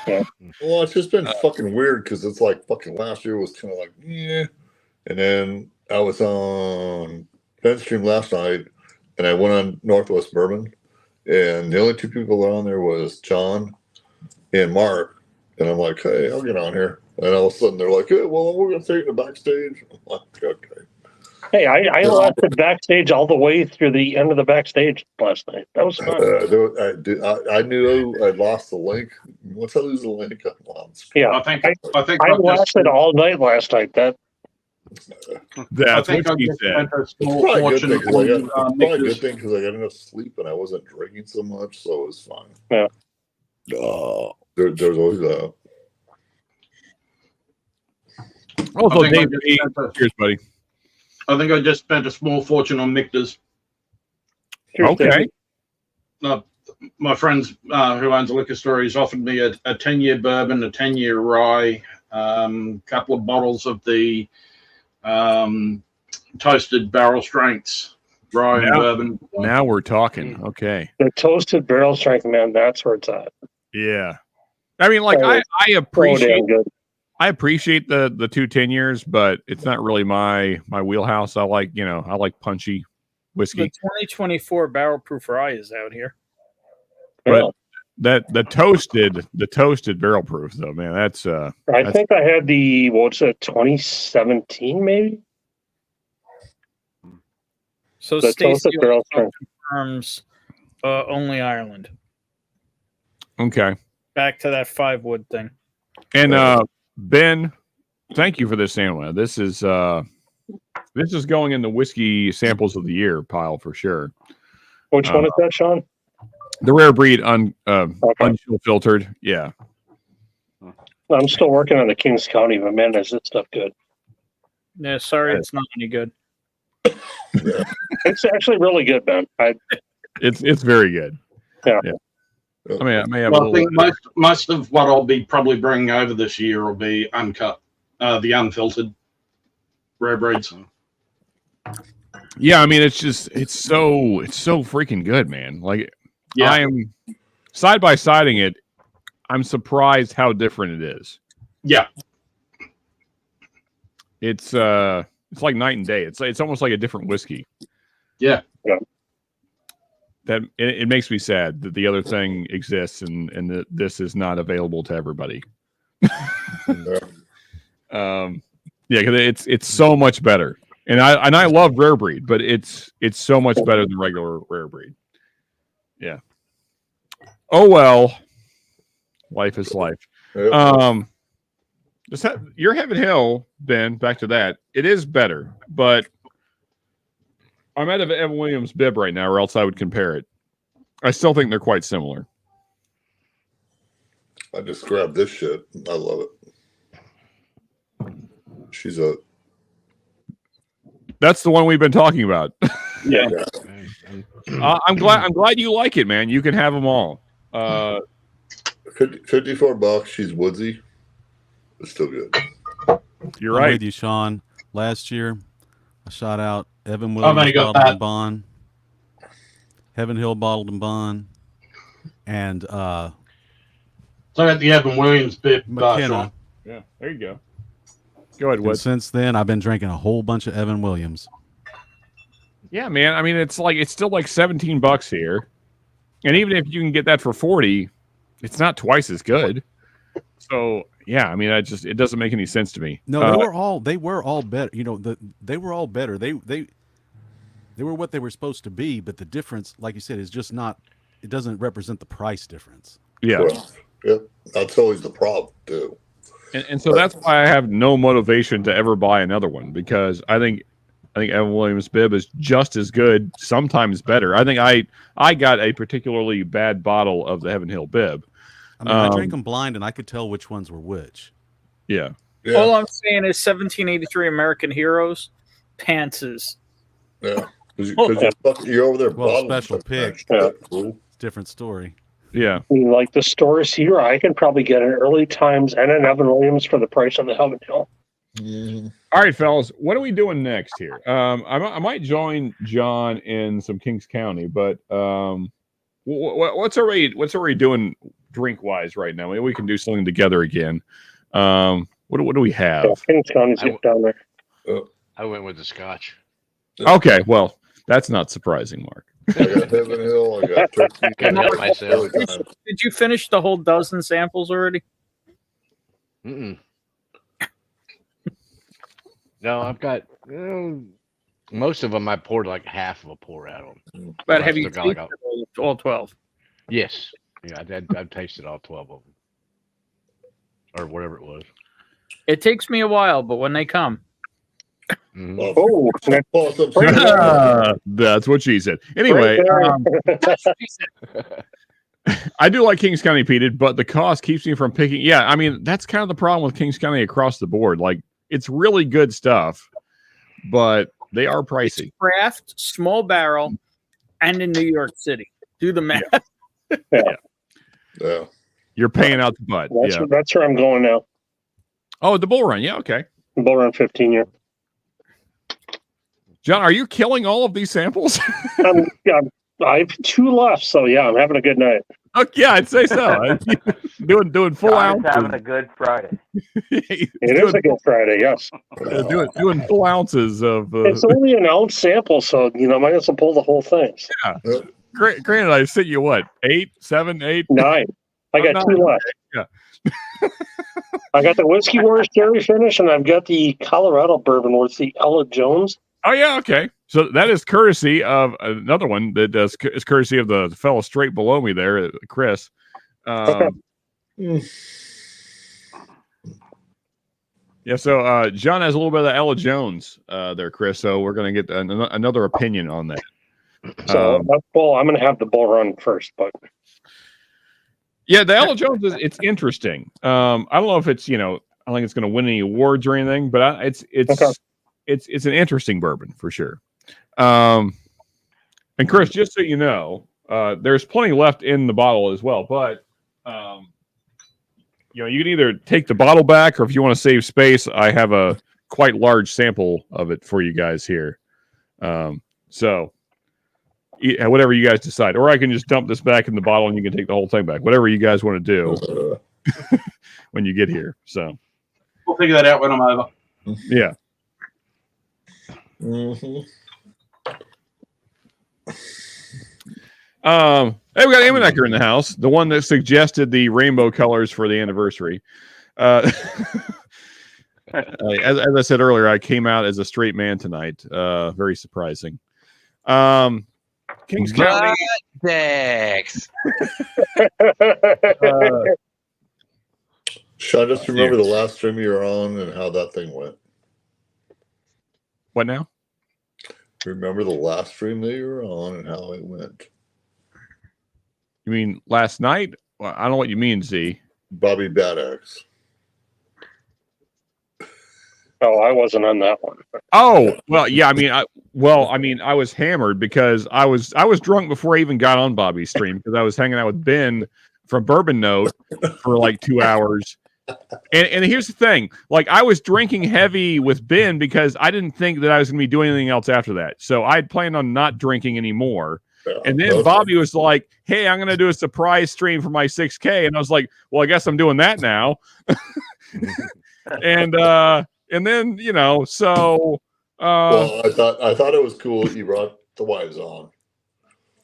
Yeah. Well, it's just been fucking weird because it's like fucking last year was kind of like, yeah. And then I was on Ben's stream last night and I went on Northwest Bourbon and the only two people on there was John and Mark. And I'm like, hey, I'll get on here. And all of a sudden they're like, hey, well, we're going to take it to backstage. I'm like, okay. Hey, I lasted backstage all the way through the end of the backstage last night. That was fun. I knew I lost the link. Once I lose the link, I'm lost. Yeah, I think I lasted all night last night. That's I what think he I said. spent a It's small probably a good fortune thing because I on, got, probably a good Nick's- thing because I got enough sleep and I wasn't drinking so much, so it was fine. Yeah. There's always that. Also, I think I Dave, just spent a- cheers, buddy. I think I just spent a small fortune on Michter's. Okay. My friends who owns a liquor store, he's offered me a 10-year bourbon, a 10-year rye, couple of bottles of the toasted barrel strengths rye and bourbon. Now we're talking. Okay. The toasted barrel strength, man, that's where it's at. Yeah. I mean, like, Oh, I appreciate damn good. I appreciate the 2 10 years, but it's not really my wheelhouse. I like punchy The whiskey. 2024 barrel proof rye is out here. But the toasted barrel proof though, man, that's I think I had the 2017 maybe. So The Stacey toasted barrel also strength. confirms only Ireland. okay. Back to that 5 wood thing. And Ben, thank you for this sandwich. This is going in the whiskey samples of the year pile for sure. Which one is that, Sean? The rare breed unchill filtered. Yeah. I'm still working on the Kings County, but man, is this stuff good. Yeah, sorry, it's not any good. It's actually really good, Ben. It's very good. Yeah. I mean, I may have Well, a I little. think most of what I'll be probably bringing over this year will be uncut, the unfiltered rare breeds. Yeah, I mean, it's so freaking good, man. Like, Yeah. I am side by siding it. I'm surprised how different it is. Yeah. It's like night and day. It's almost like a different whiskey. Yeah. That it makes me sad that the other thing exists and that this is not available to everybody. Yeah, because it's so much better, and I love rare breed, but it's so much better than regular rare breed. Yeah. Oh well, life is life. Yep. Your Heaven Hill, Ben. Back to that. It is better, but I'm out of Evan Williams bib right now, or else I would compare it. I still think they're quite similar. I just grabbed this shit. I love it. That's the one we've been talking about. Yeah. I'm glad you like it, man. You can have them all. $54. She's woodsy. It's still good. You're I'm right. with you, Sean. Last year, I shot out Evan I've only Williams got bottled that. and bond, Heaven Hill bottled and bond, and So I got the Evan Williams bib, McKenna. Sean. Yeah, there you go. Go ahead, And Wood. since then, I've been drinking a whole bunch of Evan Williams. Yeah, man. I mean, it's still like $17 here, and even if you can get that for $40, it's not twice as good. So yeah, I mean, it doesn't make any sense to me. No, they were all better. You know, they were all better. They were what they were supposed to be, but the difference, like you said, is just not. It doesn't represent the price difference. Yeah, Well, yeah, that's always the problem too. and so that's why I have no motivation to ever buy another one, because I think Evan Williams bib is just as good, sometimes better. I think I got a particularly bad bottle of the Heaven Hill bib. I mean, I drank them blind, and I could tell which ones were which. Yeah. All I'm saying is 1783 American Heroes, pantses. Yeah, because you're over there. Well, bottling special stuff, pick. that's cool. Different story. Yeah. Like the stores here, I can probably get an Early Times and an Evan Williams for the price of the Heaven Hill. All right, fellas, what are we doing next here? I might join John in some Kings County, but what's already doing drink wise right now? Maybe we can do something together again. What do we have? Yeah, Kings County's down there. I went with the Scotch. Okay, well, that's not surprising, Mark. I got Heaven Hill. I got Turkey. Couldn't help myself. Did you finish the whole dozen samples already? Mm-mm. No, I've got most of them. I poured like half of a pour out of them. But have you Still got, like, tasted all 12? Yes. Yeah, I've tasted all 12 of them, or whatever it was. It takes me a while, but when they come. Mhm. That's what she said. Anyway, I do like Kings County peated, but the cost keeps me from picking. Yeah, I mean, that's kind of the problem with Kings County across the board. Like, it's really good stuff, but they are pricey. It's craft, small barrel, and in New York City. Do the math. Yeah. You're paying out the butt. That's where I'm going now. Oh, the Bull Run. Yeah, okay. Bull Run 15 year. John, are you killing all of these samples? I have 2 left, so yeah, I'm having a good night. Oh, yeah, I'd say so. doing full John's ounces. having a good Friday. It is a good Friday, yes. Doing full ounces of. It's only an ounce sample, so might as well pull the whole thing. Yeah. Granted, I sent you what? 8, 7, 8, 9. I got 2 left. Yeah. I got the Whiskey Wars Cherry Finish, and I've got the Colorado Bourbon, where it's the Ella Jones. Oh yeah, okay. So that is courtesy of another one that is courtesy of the fellow straight below me there, Chris. Yeah. So John has a little bit of the Ella Jones there, Chris. So we're going to get another opinion on that. So I'm going to have the Bull Run first, but yeah, the Ella Jones it's interesting. I don't know if it's I don't think it's going to win any awards or anything, but it's an interesting bourbon for sure. And Chris, just so you know, there's plenty left in the bottle as well. But you can either take the bottle back, or if you want to save space, I have a quite large sample of it for you guys here. So whatever you guys decide, or I can just dump this back in the bottle and you can take the whole thing back. Whatever you guys want to do when you get here. So we'll figure that out when I'm over. Yeah. Hey, we got Amenecker in the house, the one that suggested the rainbow colors for the anniversary. As I said earlier, I came out as a straight man tonight. Very surprising. Kings County. Thanks. Sean, just remember the last stream you were on and how that thing went. What now? Remember the last stream that you were on and how it went. You mean last night? Well, I don't know what you mean, Z. Bobby Badax. Oh, I wasn't on that one. Oh, well, yeah. I mean, I was hammered because I was drunk before I even got on Bobby's stream because I was hanging out with Ben from Bourbon Note for like 2 hours. And here's the thing, like I was drinking heavy with Ben because I didn't think that I was going to be doing anything else after that. So I had planned on not drinking anymore. And then Bobby was like, "Hey, I'm going to do a surprise stream for my 6K," and I was like, "Well, I guess I'm doing that now." and then so. Well, I thought it was cool that you brought the wives on.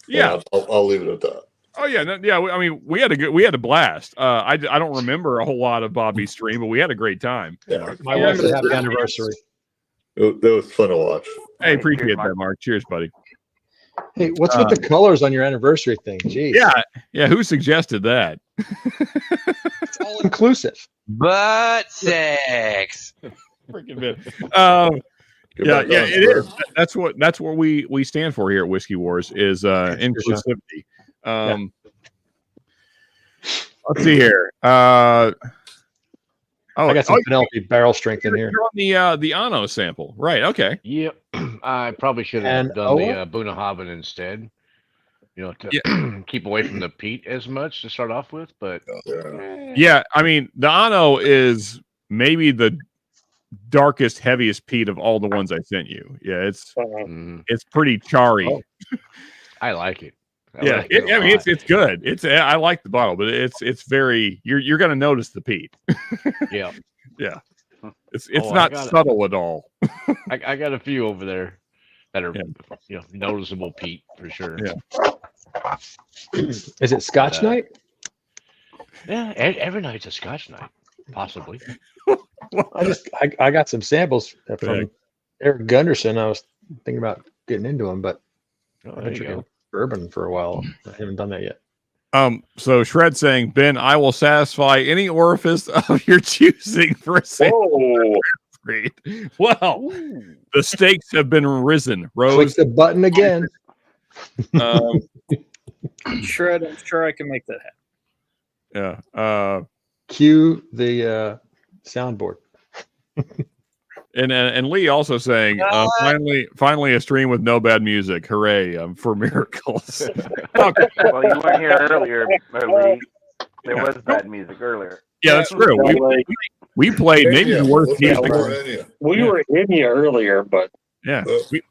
Yeah, I'll leave it at that. Oh yeah, I mean, we had a blast. I don't remember a whole lot of Bobby's stream, but we had a great time. Yeah, my wife's happy anniversary. That was fun to watch. Hey, appreciate that, Mark. Cheers, buddy. Hey, what's with the colors on your anniversary thing? Jeez. Yeah. Who suggested that? It's all inclusive. Butt sex. Freaking bit. It is. That's what we stand for here at Whiskey Wars is inclusivity. Let's see here. I got some Penelope barrel strength in here. You're on the Ano sample, right? Okay. Yep. I probably should have done the Bunnahabhain instead. To keep away from the peat as much to start off with, but yeah, I mean the Ano is maybe the darkest, heaviest peat of all the ones I sent you. Yeah, it's pretty charry. Oh. I like it. It's good. I like the bottle, but it's very you're gonna notice the peat. Yeah. It's not subtle at all. I got a few over there that are noticeable peat for sure. Yeah. Is it Scotch night? Yeah, every night's a Scotch night, possibly. I got some samples from Eric Gunderson. I was thinking about getting into them, but I've been drinking bourbon for a while. I haven't done that yet. So Shred saying, Ben, I will satisfy any orifice of your choosing for a sample. Well, the stakes have been risen. Rose, click the button again. Shred, I'm sure I can make that happen. Yeah. Cue the soundboard. And Lee also saying, finally a stream with no bad music. Hooray for miracles. Well, you weren't here earlier, Lee. There was bad music earlier. Yeah, that's true. We played maybe the worst music. We were in you earlier, but yeah,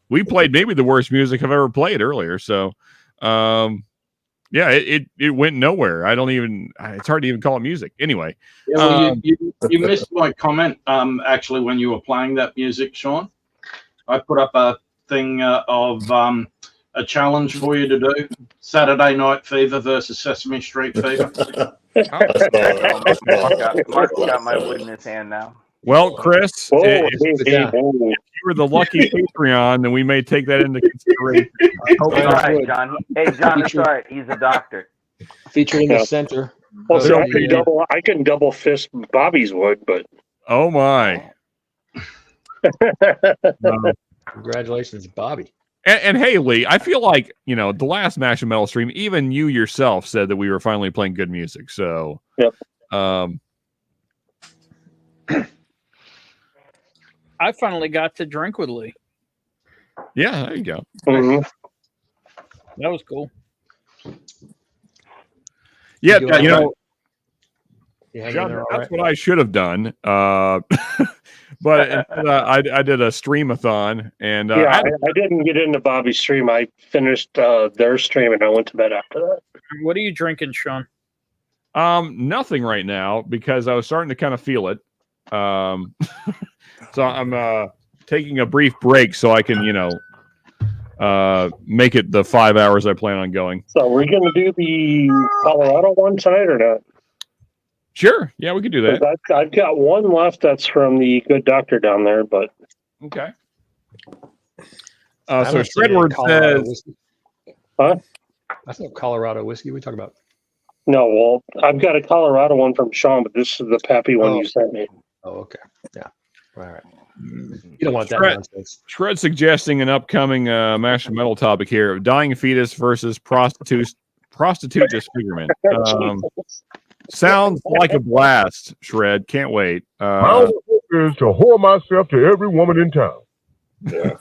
we played maybe the worst music I've ever played earlier. So, it went nowhere. It's hard to even call it music. Anyway, you missed my comment. Actually, when you were playing that music, Sean, I put up a thing of a challenge for you to do: Saturday Night Fever versus Sesame Street Fever. Mark's got my wood in his hand now. Well, Chris, if you were the lucky Patreon, then we may take that into consideration. All right, John. Hey, John, it's all right. He's a doctor. Featured in the center. Well, so I can double fist Bobby's wood, but oh my! Congratulations, Bobby. And hey, Lee, I feel like the last Mash and Metal stream, even you yourself said that we were finally playing good music. So, yep. I finally got to drink with Lee. Yeah, there you go. Mhm. That was cool. Yeah, doing you all know, You hanging John, there all that's right? what I should have done. But instead, I did a streamathon, and Yeah, I didn't get into Bobby's stream. I finished their stream and I went to bed after that. What are you drinking, Sean? nothing right now because I was starting to kind of feel it. So I'm taking a brief break so I can, make it the 5 hours I plan on going. So we're going to do the Colorado one tonight or not? Sure. Yeah, we could do that. 'Cause I've got one left that's from the good doctor down there, but Okay. I So don't see any Shredward Colorado says, whiskey. Huh? That's no Colorado whiskey. We talk about. no, well, I've got a Colorado one from Sean, but this is the Pappy one Oh. you sent me. Oh, okay. Yeah. All right. You don't want that Shred- nonsense. Shred suggesting an upcoming Master Metal topic here: dying fetus versus prostitute disfigurement. Sounds like a blast, Shred. Can't wait. My only hope is to whore myself to every woman in town. Yeah.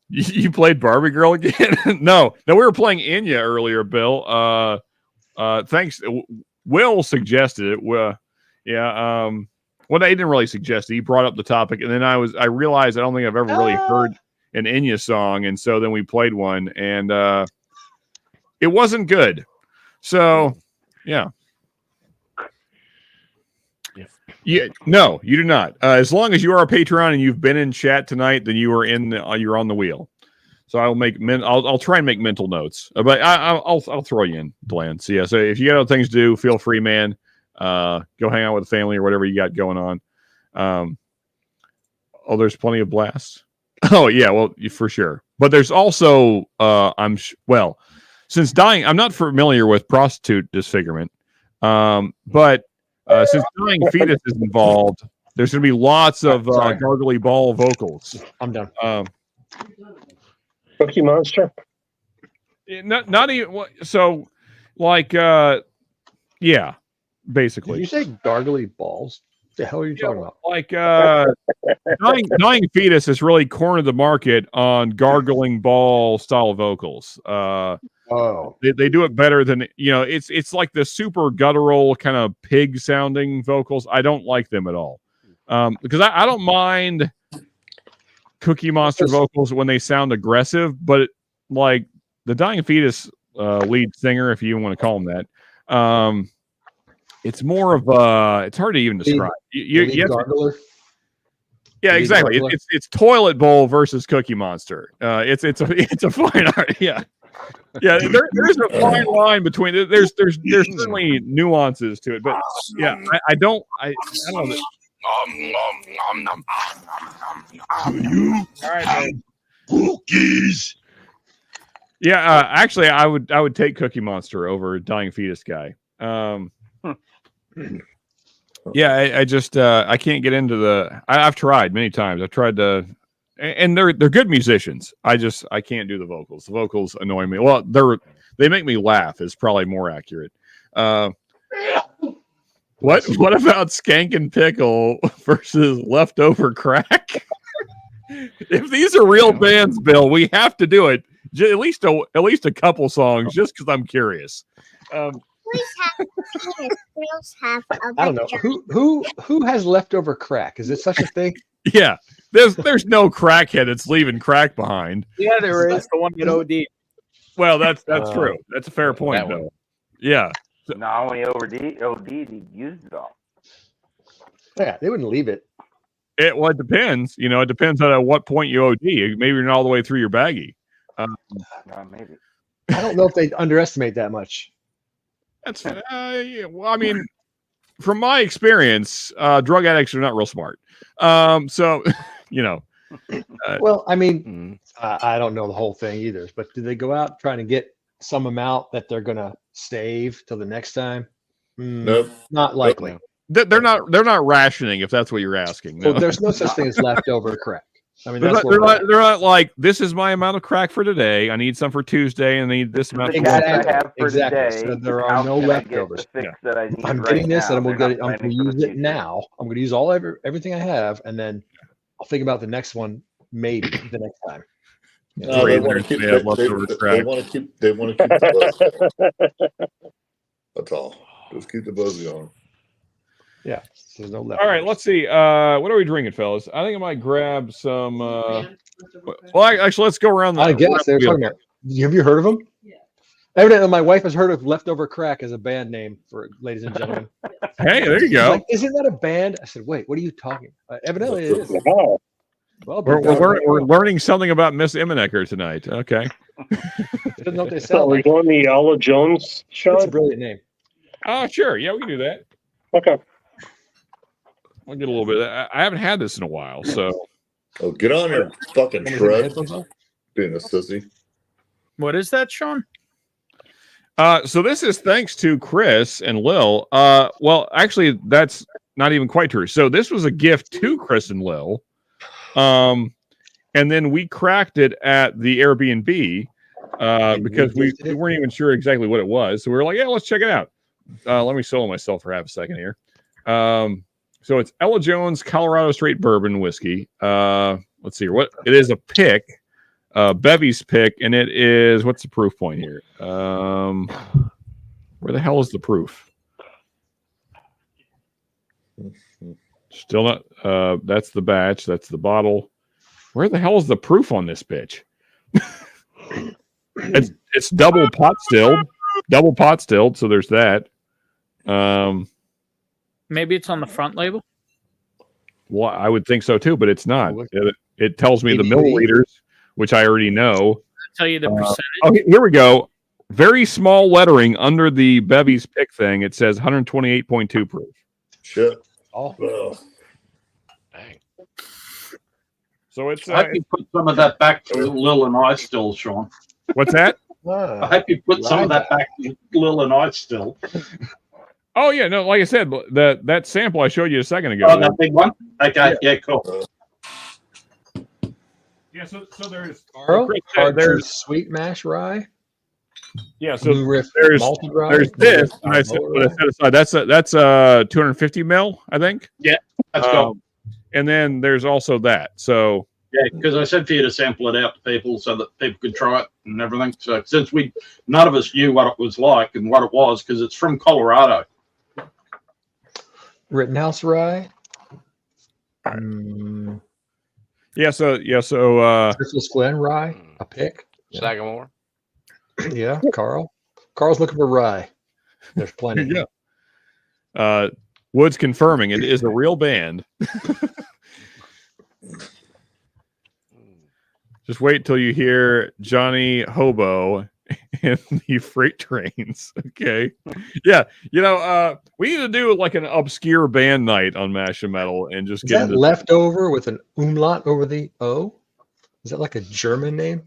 You played Barbie Girl again? No, we were playing Enya earlier, Bill. Thanks. Will suggested it. Well, yeah. Well, they didn't really suggest it. He brought up the topic, and then I realized I don't think I've ever really heard an Enya song, and so then we played one, and it wasn't good. So, yeah. Yeah, no, you do not. As long as you are a Patreon and you've been in chat tonight, then you are you're on the wheel. So I'll try and make mental notes, but I'll throw you in, Glenn. So yeah, so if you got other things to do, feel free, man. Go hang out with the family or whatever you got going on. There's plenty of blasts. Oh yeah, well for sure. But there's also since dying, I'm not familiar with prostitute disfigurement, but since dying fetus is involved, there's going to be lots of gargly ball vocals. I'm done. Cookie Monster? Not even so, like, yeah, basically. Did you say gargly balls? What the hell are you talking about? Like, dying fetus has really cornered the market on gargling ball style vocals. They do it better than it's like the super guttural kind of pig sounding vocals. I don't like them at all, because I don't mind Cookie Monster vocals when they sound aggressive, but like the dying fetus lead singer, if you want to call him that, it's more of it's hard to even describe. You gargler? Yeah, exactly. It's toilet bowl versus Cookie Monster. It's a fine art. Yeah. Yeah, there's a fine line between. There's certainly nuances to it, but yeah, I don't know. All right, cookies. Yeah, actually, I would take Cookie Monster over Dying Fetus guy. Yeah, I just I can't get into the. I've tried many times. I've tried to. And they're good musicians. I can't do the vocals. The vocals annoy me. Well, they make me laugh is probably more accurate. What about Skank and Pickle versus Leftover Crack? If these are real bands, Bill, we have to do it. At least a couple songs, just because I'm curious. I don't know who has leftover crack. Is it such a thing? Yeah. There's no crackhead that's leaving crack behind. Yeah, there is. The one that OD. Well, that's true. That's a fair point, though. Yeah. Not only OD, he used it all. Yeah, they wouldn't leave it. Well, it depends. It depends on at what point you OD. Maybe you're not all the way through your baggie. Maybe. I don't know if they underestimate that much. That's yeah, well, I mean, from my experience, drug addicts are not real smart. So. Well, I mean, I don't know the whole thing either, but do they go out trying to get some amount that they're going to save till the next time? Nope. Not likely. They're not rationing, if that's what you're asking. No. Well, there's no such thing as leftover crack. I mean, they're not like, this is my amount of crack for today. I need some for Tuesday, and I need this amount. Exactly. So there are no leftovers. I'm getting this, and I'm going to use it now. I'm going to use everything I have, and then I'll think about the next one maybe the next time. No, they want to keep. They want to keep. They want to keep the buzz going. That's all. Just keep the buzz going. Yeah. There's no left. All right, let's see. What are we drinking, fellas? I think I might grab some. Well, actually, let's go around. I guess they're talking about. Have you heard of them? Yeah. Evidently, my wife has heard of Leftover Crack as a band name for ladies and gentlemen. Hey, there you go. Like, isn't that a band? I said, wait, what are you talking about? Evidently, it is. Wow. Well, we're learning something about Miss Immenecker tonight. Okay. Doesn't know what they So sound we're like. doing the Ella Jones show. That's a brilliant name. Oh, sure. Yeah, we can do that. Okay. I'll get a little bit. I haven't had this in a while, so. Oh, get on your fucking shred. Being a sissy. What is that, Sean? So this is thanks to Chris and Lil. Well, actually, that's not even quite true. So this was a gift to Chris and Lil. And then we cracked it at the Airbnb because we weren't even sure exactly what it was. So we were like, yeah, let's check it out. Let me solo myself for half a second here. So it's Ella Jones Colorado Straight Bourbon Whiskey. Let's see what it is. A pick, Bevy's pick, and it is, what's the proof point here? Where the hell is the proof? Still not. That's the batch. That's the bottle. Where the hell is the proof on this bitch? it's double pot stilled. So there's that. Maybe it's on the front label. Well, I would think so too, but it's not. It tells me the milliliters, which I already know. I'll tell you the percentage. Oh, here we go. Very small lettering under the Bevy's pick thing. It says 128.2 proof. Shit. Oh. Dang. So it's. I hope you put some of that back to Lil and I still, Sean. What's that? I hope you put some of that back to Lil and I still. Oh yeah, no. Like I said, that sample I showed you a second ago. Oh, that big one. Okay, yeah, cool. Yeah, so there's Carl, there's sweet mash rye. Yeah, so there's this. And I set aside. That's 250 mil, I think. Yeah, that's cool. And then there's also that. So yeah, because I said for you to sample it out to people so that people could try it and everything. So since none of us knew what it was like and what it was, because it's from Colorado. Rittenhouse rye. So Christmas Glen rye, a pick. Sagamore. Yeah, Carl's looking for rye. There's plenty. Yeah. Wood's confirming it is a real band. Just wait till you hear Johnny Hobo in the freight trains. Okay. Yeah. We need to do like an obscure band night on Mash and Metal and just get that leftover with an umlaut over the O. Is that like a German name?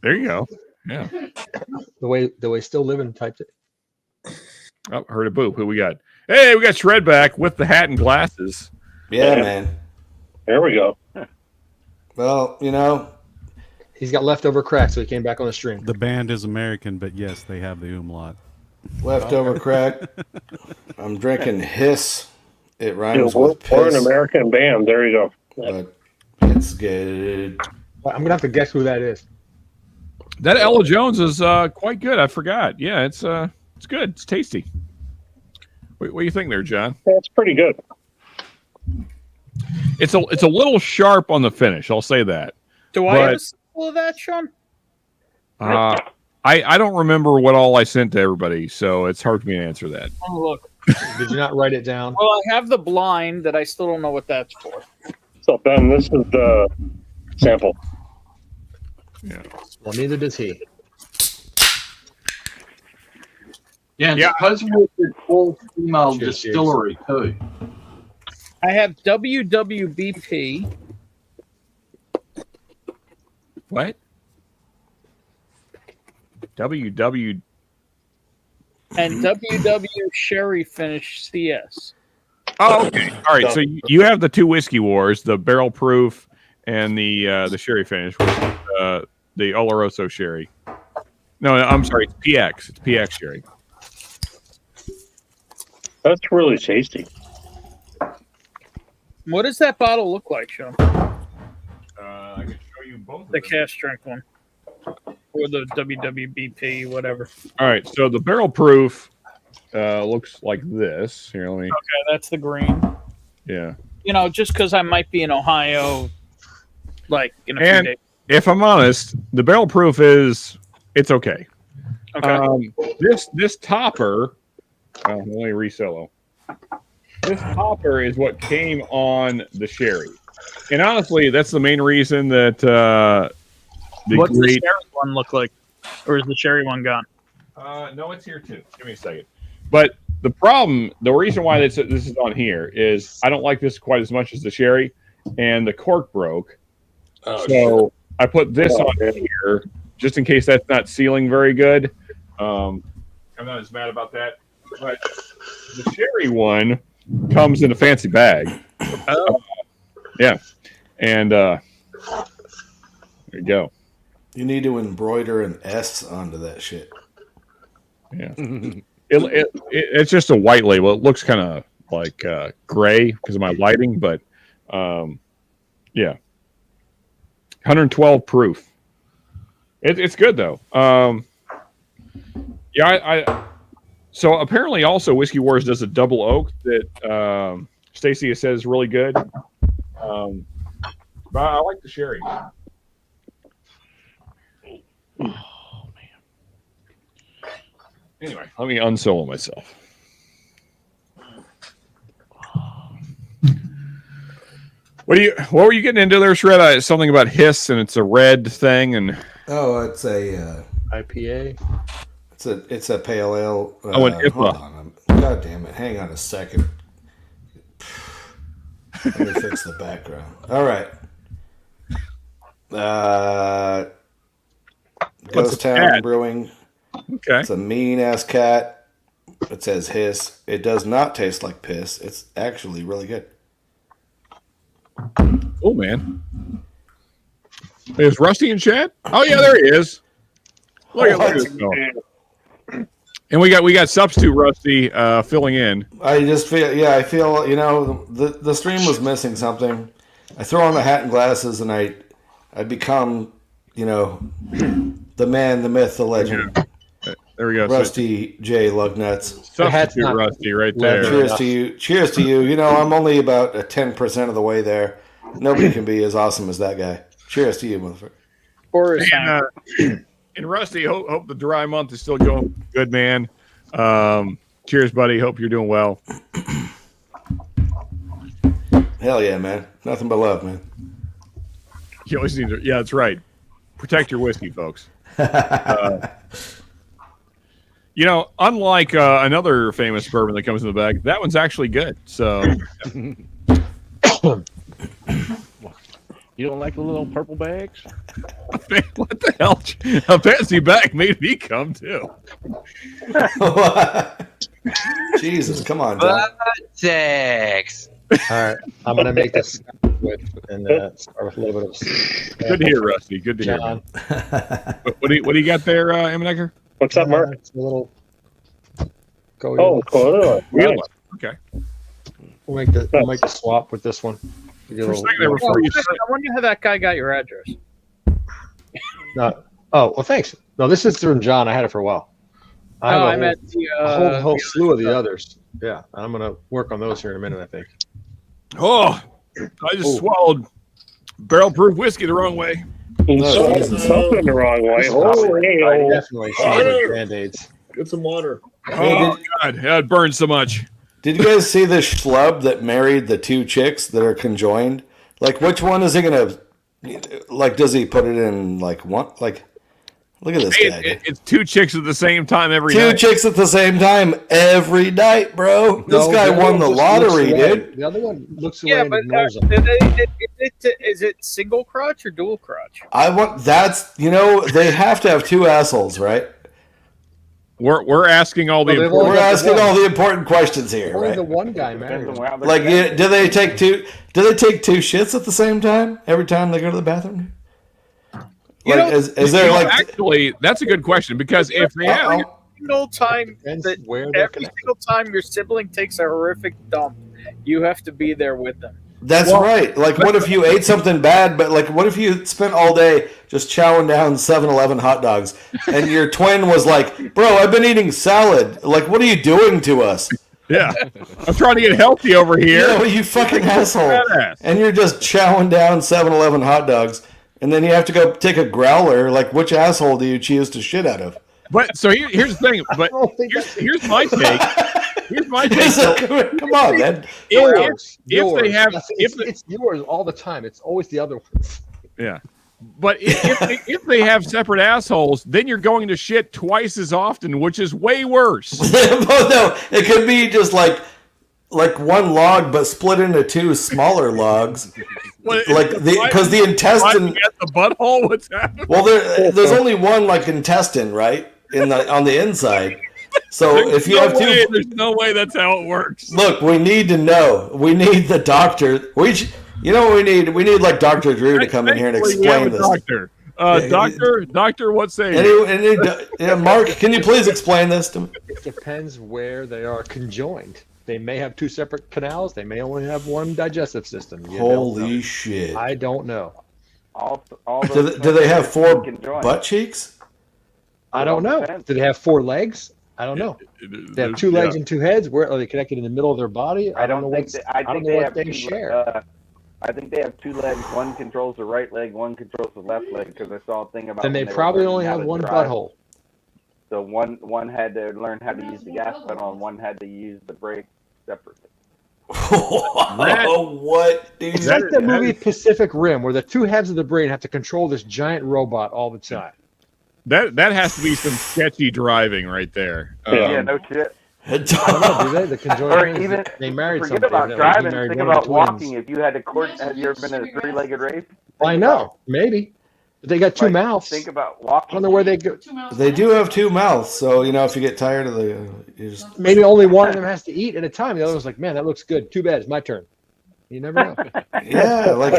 There you go. Yeah. The way Still Living typed it. Oh, heard a boop. Who we got? Hey, we got Shred back with the hat and glasses. Yeah, man. There we go. Well, he's got leftover crack, so he came back on the stream. The band is American, but yes, they have the umlaut. Leftover crack. I'm drinking Hiss. It rhymes with piss. We're an American band. There you go. But it's good. I'm gonna have to guess who that is. That Ella Jones is quite good. I forgot. Yeah, it's good. It's tasty. What do you think there, John? That's pretty good. It's a little sharp on the finish. I'll say that. Do I have a sample of that, Sean? I don't remember what all I sent to everybody, so it's hard for me to answer that. Oh, look. Did you not write it down? Well, I have the blind that I still don't know what that's for. So, Ben, this is the sample. Yeah. Well, neither does he. Yeah, supposedly it's an all-female distillery, too. I have WWBP. What? WW and WW Sherry Finish CS. Oh, okay. All right. So you have the two whiskey wars, the barrel proof and the sherry finish, which is the Oloroso sherry. No, I'm sorry. It's PX. It's PX sherry. That's really tasty. What does that bottle look like, Sean? The cash strength one. Or the WWBP, whatever. All right, so the barrel proof looks like this. Here, let me. Okay, that's the green. Yeah. You know, just because I might be in Ohio, like in a few And days. if I'm honest, the barrel proof it's okay. Okay. This topper, let me re-solo. This topper is what came on the sherry, and honestly, that's the main reason that What's the sherry one look like, or is the sherry one gone? No, it's here too. Give me a second. But the reason why this is on here is I don't like this quite as much as the sherry, and the cork broke. Oh, So I put this on here just in case that's not sealing very good. I'm not as mad about that. But the sherry one comes in a fancy bag. Oh. Yeah. And there you go. You need to embroider an S onto that shit. Yeah. It's just a white label. It looks kind of like gray because of my lighting, but yeah. 112 proof. It's good though. Yeah, so apparently also Whiskey Wars does a double oak that Stacy says is really good. But I like the sherry. Oh man. Anyway, let me unsolo myself. What were you getting into there, Shred? Something about hiss and it's a red thing and it's a IPA. It's a pale ale. An IPA. Hold on. God damn it. Hang on a second. Let me fix the background. All right. Ghost Town Brewing. Okay. It's a mean ass cat. It says hiss. It does not taste like piss. It's actually really good. Oh man. Is Rusty in chat? Oh yeah, there he is. Look at this fella. And we got substitute Rusty filling in. I just feel I feel the stream was missing something. I throw on the hat and glasses and I become the man, the myth, the legend. Yeah. There we go. Rusty J. Lugnuts. Substitute Rusty right there. Cheers to you. Cheers to you. I'm only about 10% of the way there. Nobody can be as awesome as that guy. Cheers to you, motherfucker. And Rusty, hope the dry month is still going good, man. Cheers, buddy. Hope you're doing well. Hell yeah, man. Nothing but love, man. You always need to, yeah, that's right. Protect your whiskey, folks. Unlike another famous bourbon that comes in the bag, that one's actually good. So, you don't like the little purple bags? Man, what the hell? A fancy bag made me come too. Jesus, come on, John. Six. All right, I'm gonna make this quick and start with a little bit of. Good to hear, Rusty. Good to hear. What do you got there, Emmenecker? What's up, Mark? It's a little. Cool. Nice. Okay. We'll make the swap with this one. I wonder how that guy got your address. No. Oh well, thanks. No, this is through John. I had it for a while. I meant a whole slew of the others. Yeah, I'm gonna work on those here in a minute. I think. Oh, I just swallowed barrel-proof whiskey the wrong way. Something the wrong way. I definitely see Band-Aids. Get some water. Oh God, it burned so much. Did you guys see the schlub that married the two chicks that are conjoined? Like, which one is he gonna? Like, does he put it in like one? Like, look at this guy. It's two chicks at the same time every Two night. chicks at the same time every night, bro. This guy won the lottery, dude. The other one looks away and but ignores him. is it single crotch or dual crotch? They have to have two assholes, right? We're asking all the We're asking all the important questions here, Only right? the one guy married. Like, do they take two shits at the same time every time they go to the bathroom? Actually, that's a good question because if they have single time every single time your sibling takes a horrific dump, you have to be there with them. That's right. Like, what if you ate something bad, but like, what if you spent all day just chowing down 7-Eleven hot dogs, and your twin was like, "Bro, I've been eating salad. Like, what are you doing to us?" Yeah, I'm trying to get healthy over here. Yeah, well, you fucking asshole. And you're just chowing down 7-Eleven hot dogs, and then you have to go take a growler. Like, which asshole do you choose to shit out of? But so here's the thing. But here's my take. Here's my take. Come on, man. Yours. If they have, it's yours all the time. It's always the other ones. Yeah. But if they have separate assholes, then you're going to shit twice as often, which is way worse. No, it could be just like one log, but split into two smaller logs. Because the intestine at the butthole. What's happening? Well, there's only one like intestine, right, on the inside. So if you have two, there's no way that's how it works. Look, we need to know. We need the doctor. You know what we need? We need like Dr. Drew to come in here and explain this. Doctor, what say you? Mark, can you please explain this to me? It depends where they are conjoined. They may have two separate canals. They may only have one digestive system. Holy shit! I don't know. Do they have 4 butt cheeks? I don't know. Do they have 4 legs? I don't know. They have 2 legs and 2 heads. Where are they connected in the middle of their body? I don't know what they share. I think they have 2 legs. One controls the right leg. One controls the left leg. Because I saw a thing about. Then they probably only have one butthole. So one had to learn how to use the gas pedal, and one had to use the brake separately. What? It's like the movie Pacific Rim, where the 2 halves of the brain have to control this giant robot all the time. That has to be some sketchy driving right there. Yeah, no shit. I don't know, do they? The conjoined, even they married forget somebody. about driving. Think about walking. If you had to have you ever been in a 3-legged race? I know, maybe. But they got 2 mouths. Think about walking. I don't know where they go. They do have 2 mouths, so if you get tired of maybe only one of them has to eat at a time. The other one's like, man, that looks good. Too bad, it's my turn. You never know. Yeah, like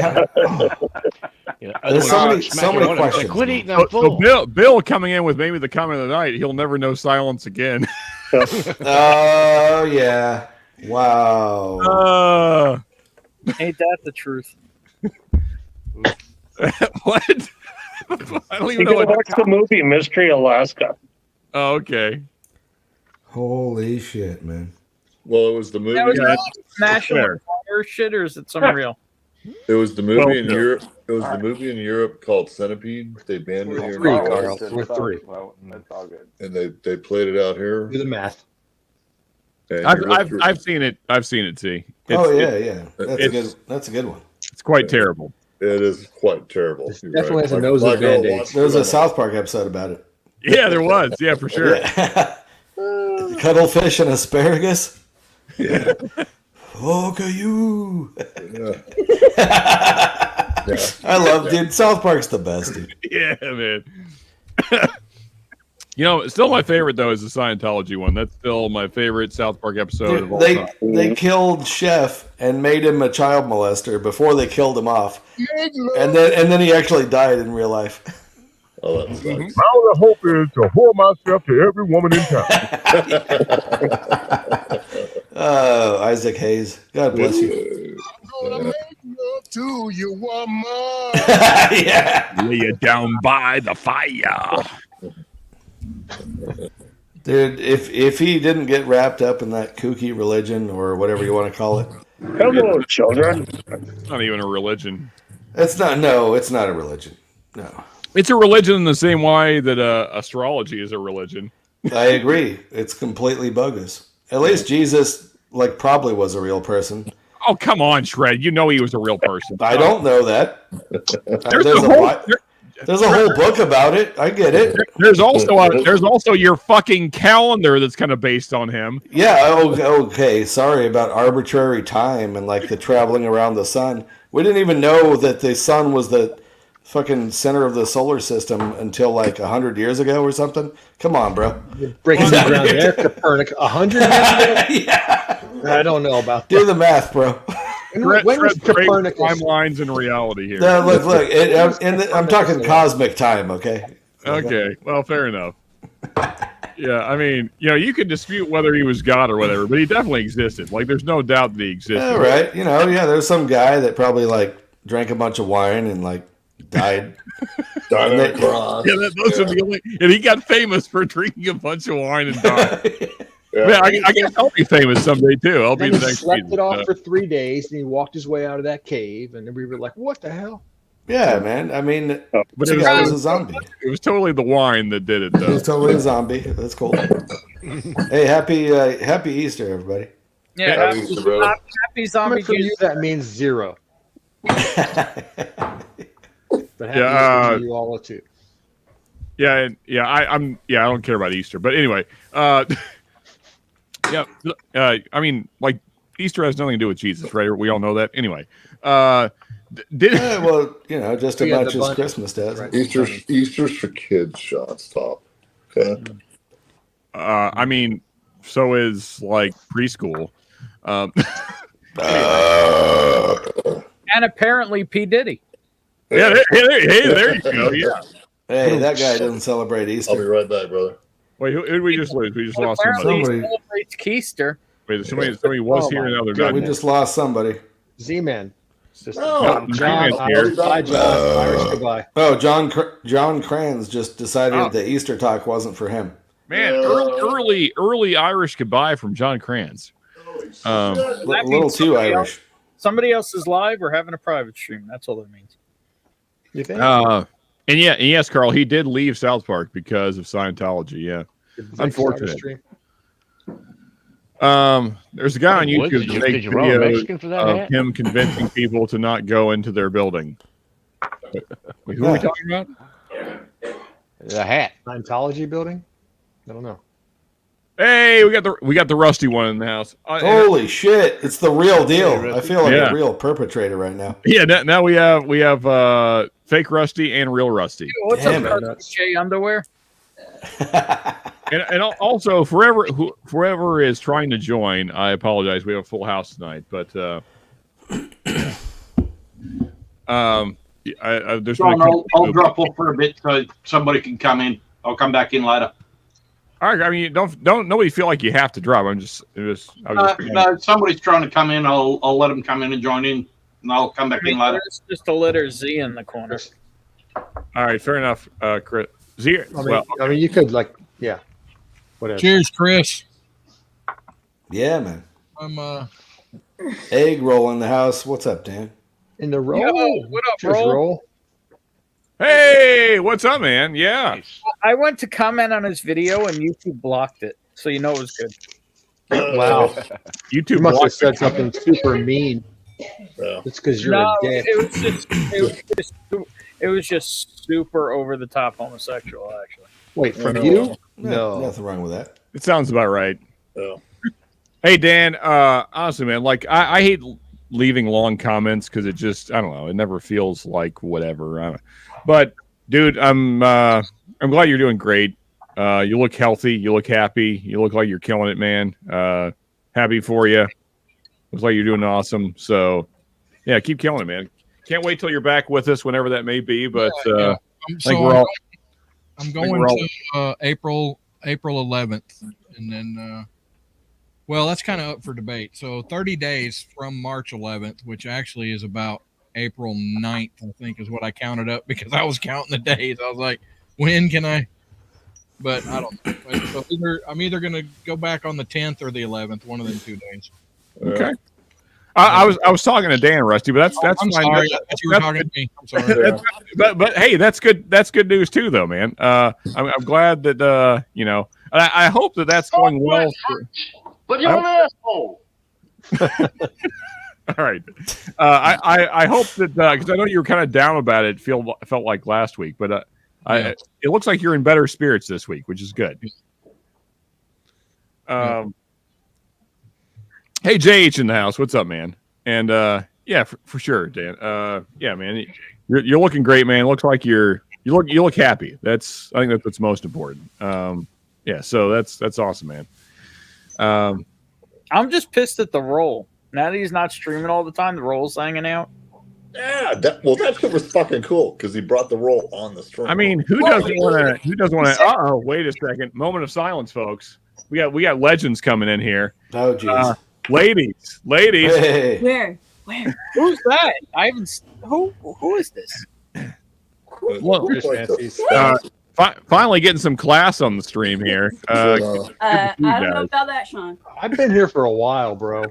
there's so many questions. Quit eating them full. So Bill coming in with maybe the comment of the night. He'll never know silence again. Oh yeah! Wow. Ain't that the truth? What? I don't even know what. Watch the movie Mystery Alaska. Oh, okay. Holy shit, man! Well, it was the movie. That was national fire shit, or is it some real? It was the movie in Europe. It was the movie in Europe called Centipede. They banned it here. We're 3. Well, that's all good. And they played it out here. Do the math. I've seen it. I've seen it. See. Yeah. That's a good one. It's quite terrible. It is quite terrible. It definitely has a nose of Band-Aids. There was a South Park episode about it. Yeah, there was. Yeah, for sure. Yeah. Cuttlefish and asparagus. Yeah. Okay, you. Yeah. I love, dude. South Park's the best, dude. Yeah, man. Still my favorite though is the Scientology one. That's still my favorite South Park episode of all time. They killed Chef and made him a child molester before they killed him off, and then he actually died in real life. Oh, that sucks. My only hope is to whore myself to every woman in town. Oh, Isaac Hayes. God bless you. I'm gonna make love to you, woman. Yeah. Lay you down by the fire. Dude, if he didn't get wrapped up in that kooky religion or whatever you want to call it. Hello, children. It's not even a religion. It's not a religion. No. It's a religion in the same way that astrology is a religion. I agree. It's completely bogus. At least Jesus probably was a real person. Oh, come on, Shred. You know he was a real person. I don't know that. There's a whole book about it. I get it. There's also your fucking calendar that's kind of based on him. Yeah, okay. Sorry about arbitrary time and the traveling around the sun. We didn't even know that the sun was the fucking center of the solar system until 100 years ago or something. Come on, bro. You're breaking the ground there, Copernicus. 100 years ago? Yeah. I don't know about that. Do the math, bro. When was Copernicus? Timelines and reality here. No, look. I'm talking cosmic time, okay? Okay. Well, fair enough. Yeah, I mean, you could dispute whether he was God or whatever, but he definitely existed. Like, there's no doubt that he existed. Yeah, right. There's some guy that probably drank a bunch of wine and died. Died on a cross. Yeah, those are the only. And he got famous for drinking a bunch of wine and dying. Yeah. Man, I guess I'll be famous someday too. I'll be Then the he next. slept Jesus. it off for 3 days, and he walked his way out of that cave, and we were like, "What the hell?" Yeah, man. I mean, But the guy was a zombie. It was totally the wine that did it, He though. was totally a zombie. That's cool. Hey, happy Easter, everybody. Yeah, Happy Easter, brother. happy zombie. Coming from you, that means 0. But happy Yeah, Easter to you all too. I don't care about Easter, but anyway, I mean, like, Easter has nothing to do with Jesus, right? We all know that. Anyway, just as much as Christmas does. Right. Easter's for kids, Sean. Stop. Okay. I mean, so is preschool. And apparently P. Diddy. Yeah, there you go. Yeah. Hey, that guy doesn't celebrate Easter. I'll be right back, brother. Wait, who did we just lose? We just lost Apparently somebody. he celebrates Keister. Wait, somebody was here and now they're not. We just lost somebody. Z-Man. No, John, here. bye, John. Irish goodbye. Oh, John Kranz just decided that Easter talk wasn't for him. Man, early Irish goodbye from John Kranz. A little too Irish. Somebody else is live or having a private stream. That's all that means. You think? And yes, Carl, he did leave South Park because of Scientology. Yeah, unfortunate. There's a guy on YouTube that makes videos of him convincing people to not go into their building. Wait, who are we talking about? The hat. Scientology building? I don't know. Hey, we got the rusty one in the house. Holy shit! It's the real deal. I feel like a real perpetrator right now. Yeah, now we have fake Rusty and real Rusty. What's up, J underwear? and also, whoever is trying to join, I apologize. We have a full house tonight, but there's Sean, I'll drop off for a bit so somebody can come in. I'll come back in later. All right, I mean, don't nobody feel like you have to drop. No, somebody's trying to come in. I'll let them come in and join in, and I'll come back in later. It's just a letter Z in the corner. All right, fair enough, Chris. Z. I mean, you could whatever. Cheers, Chris. Yeah, man. I'm Egg roll in the house. What's up, Dan? In the roll. Yo, what up, Cheers, roll? Hey, what's up, man? Yeah. I went to comment on his video and YouTube blocked it, so you know it was good. Wow. YouTube You must have blocked said something super mean. Yeah. It's because you're a dick. It was just super over the top homosexual, actually. Wait, from you? No, nothing wrong with that. It sounds about right. Yeah. Hey, Dan. Honestly, man, I hate leaving long comments because it just, I don't know, it never feels like whatever. But dude, I'm glad you're doing great. You look healthy. You look happy. You look like you're killing it, man. Happy for you. Looks like you're doing awesome. So, yeah, keep killing it, man. Can't wait till you're back with us, whenever that may be. But I think we're all. I'm going to April 11th, and then. Well, that's kind of up for debate. So 30 days from March 11th, which actually is about April 9th, I think is what I counted up because I was counting the days. I was like, when can I? But I don't know. So I'm either going to go back on the 10th or the 11th, one of them 2 days. Okay. I was talking to Dan, Rusty, but that's I'm fine. sorry. You were talking to me. I'm sorry. but hey, that's good. That's good news too, though, man. I'm glad that I hope that's going well. But you're an asshole. All right. I hope that because I know you were kind of down about it. Felt like last week, but it looks like you're in better spirits this week, which is good. Hey, JH in the house. What's up, man? And yeah, for sure, Dan. Yeah, man, you're looking great, man. Looks like you look happy. I think that's what's most important. Yeah, so that's awesome, man. I'm just pissed at the roll. Now that he's not streaming all the time, the roll's hanging out. Yeah, that shit was fucking cool because he brought the roll on the string. I mean, who doesn't want to? Who doesn't want to? Wait a second. Moment of silence, folks. We got legends coming in here. Oh, jeez. Ladies. Hey. Where? Who's that? I haven't. Who is this? Finally getting some class on the stream here. I don't know about that, Sean. I've been here for a while, bro.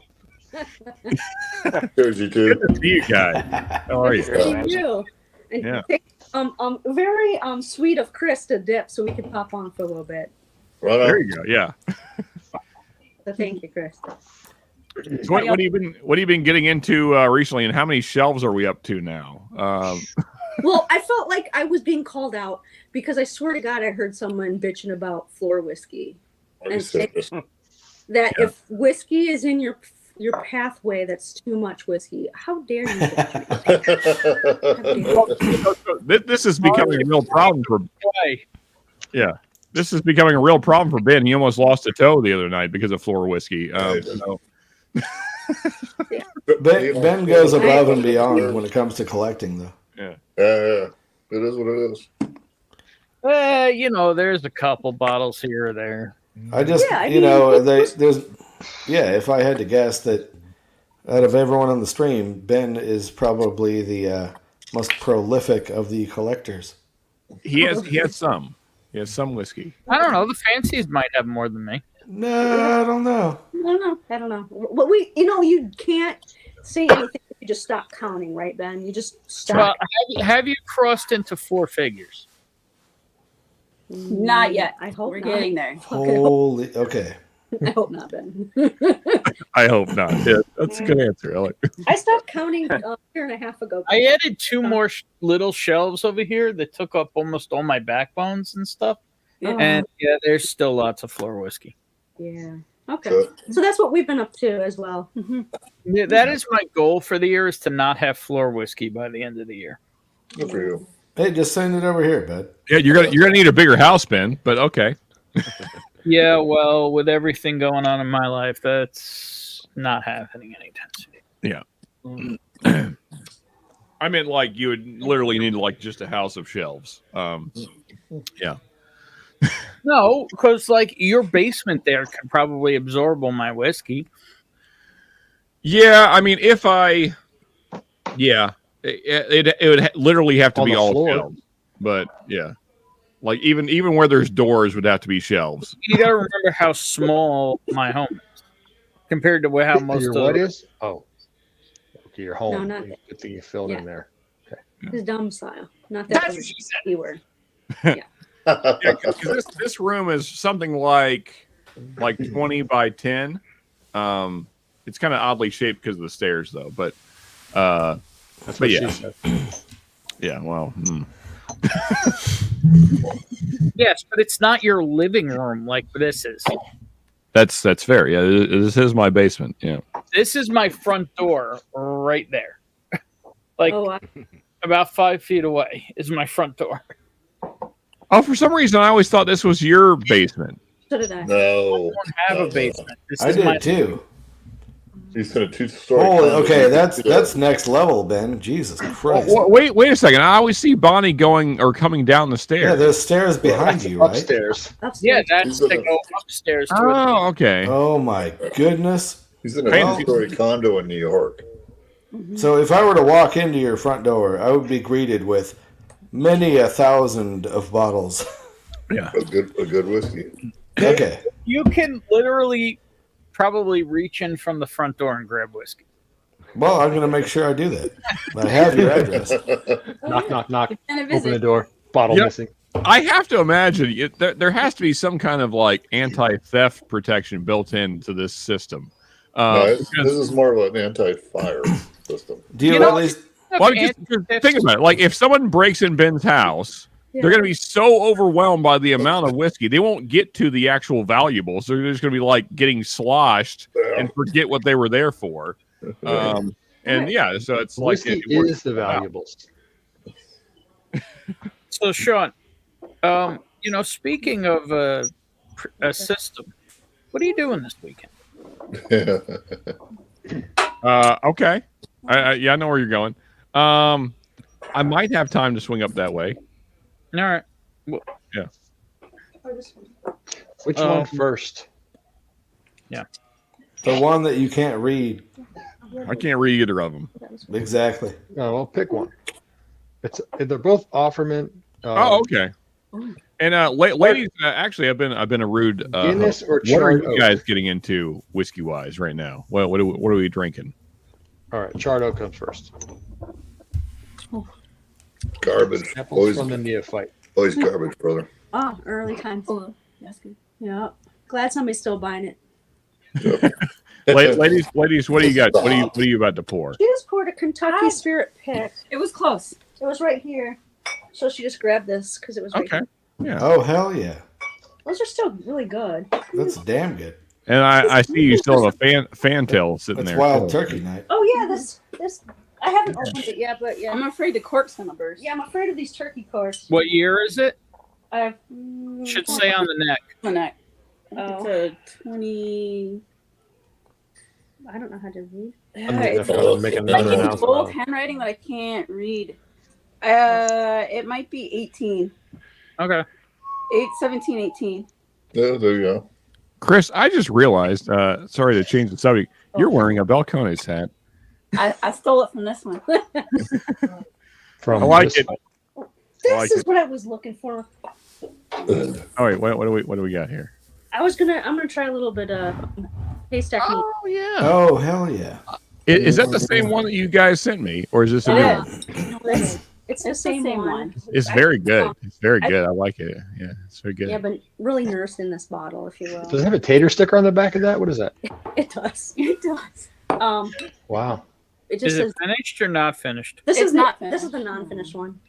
Here's you too. Good to see you guys. How are you? Thank you. And Yeah. very sweet of Chris to dip so we could pop on for a little bit. Right on. There you go. Yeah. So thank you, Chris. So what have you been getting into recently, and how many shelves are we up to now? Well, I felt like I was being called out because I swear to God I heard someone bitching about floor whiskey and saying that if whiskey is in your pathway, that's too much whiskey. How dare you? This is becoming a real problem for. Yeah, this is becoming a real problem for Ben. He almost lost a toe the other night because of floor whiskey. Ben goes above and beyond when it comes to collecting, though. Yeah. It is what it is. There's a couple bottles here or there. I just, if I had to guess that out of everyone on the stream, Ben is probably the most prolific of the collectors. He has some. He has some whiskey. I don't know. The fancies might have more than me. No, I don't know. I don't know. Well, you can't say anything. You just stop counting, right, Ben? You just stop. Well, have you crossed into four figures? Not yet. I hope we're getting there. Holy, okay. I hope not, Ben. I hope not. Yeah, that's a good answer. I stopped counting a year and a half ago. I added two more little shelves over here that took up almost all my backbones and stuff. Yeah. And there's still lots of floor whiskey. Yeah. Okay. So that's what we've been up to as well. Mm-hmm. Yeah, that is my goal for the year, is to not have floor whiskey by the end of the year. Good for you. Hey, just send it over here, bud. Yeah, you're gonna need a bigger house, Ben. But okay. Yeah, well, with everything going on in my life, that's not happening anytime soon. Yeah. I meant like you would literally need like just a house of shelves. Yeah. No, because like your basement there could probably absorb all my whiskey. Yeah, I mean, it would literally have to be all shelves. But yeah, like even where there's doors would have to be shelves. You got to remember how small my home is compared to how most your of what is? Oh, okay, your home. No, not Good thing you filled in there. Okay. His domicile, not that keyword. Yeah, because this room is something like 20 by 10. It's kind of oddly shaped because of the stairs, though. But yeah, yeah. Well, yes, but it's not your living room like this is. that's fair. Yeah, this is my basement. Yeah, This is my front door right there. Like about 5 feet away is my front door. Oh, for some reason, I always thought this was your basement. So did I. No. I don't have a basement. This I is did too. He's in a two-story. Holy, okay, that's next level, Ben. Jesus Christ. Wait a second. I always see Bonnie going or coming down the stairs. Yeah, there's stairs behind you, right? Upstairs. Yeah, that's to go upstairs. Oh, okay. Oh my goodness. He's in a two-story condo in New York. So if I were to walk into your front door, I would be greeted with many 1,000 of bottles. Yeah, a good whiskey. Okay. You can literally probably reach in from the front door and grab whiskey. Well, I'm going to make sure I do that. I have your address. Knock, knock, knock. And Open the door. Bottle missing. I have to imagine there has to be some kind of like anti-theft protection built into this system. No, this is more of an anti-fire system. Do you at least... Well, just think about it. Like, if someone breaks in Ben's house, they're going to be so overwhelmed by the amount of whiskey, they won't get to the actual valuables. They're just going to be like getting sloshed and forget what they were there for. So it's whiskey like it is the valuables. So, Sean, speaking of a system, what are you doing this weekend? Okay. I know where you're going. I might have time to swing up that way. All right. Well, yeah. Which one first? Yeah. The one that you can't read. I can't read either of them. Exactly. No, well, pick one. They're both Offerman. Oh, okay. And ladies, actually, I've been a rude. Guinness or what are charred you oak? guys getting into whiskey wise right now? What are we drinking? All right, charred oak comes first. Garbage. Apples Always, from the neophyte. always garbage, brother. Oh, early times. Oh, that's good. Yeah. Glad somebody's still buying it. Ladies, what do you got? What are you about to pour? She just poured a Kentucky Spirit Pick. It was close. It was right here. So she just grabbed this because it was right here. Yeah. Oh, hell yeah. Those are still really good. That's damn good. And I see you still have a fantail sitting It's there. wild turkey night. Oh, yeah. This. I haven't opened it yet, but yeah. I'm afraid the cork's gonna burst. Yeah, I'm afraid of these turkey corks. What year is it? I've Should say on the neck. The neck. Oh. It's a 20. I don't know how to read. I use bold handwriting that I can't read. It might be 18. Okay. 17, 18. Yeah, there you go. Chris, I just realized. Sorry to change the subject. You're wearing a Balcones hat. I stole it from this one. I like it. This is what I was looking for. Oh wait, what do we got here? I'm gonna try a little bit of haystack meat. Oh yeah. Oh hell yeah. Is that the same one that you guys sent me, or is this a new one? No, it's the same one. It's very good. It's very good. I like it. Yeah, it's very good. Yeah, but really nursed in this bottle, if you will. Does it have a tater sticker on the back of that? What is that? It does. It does. Wow. It just Is it says finished or not finished? this It's is not not. This is the non-finished one.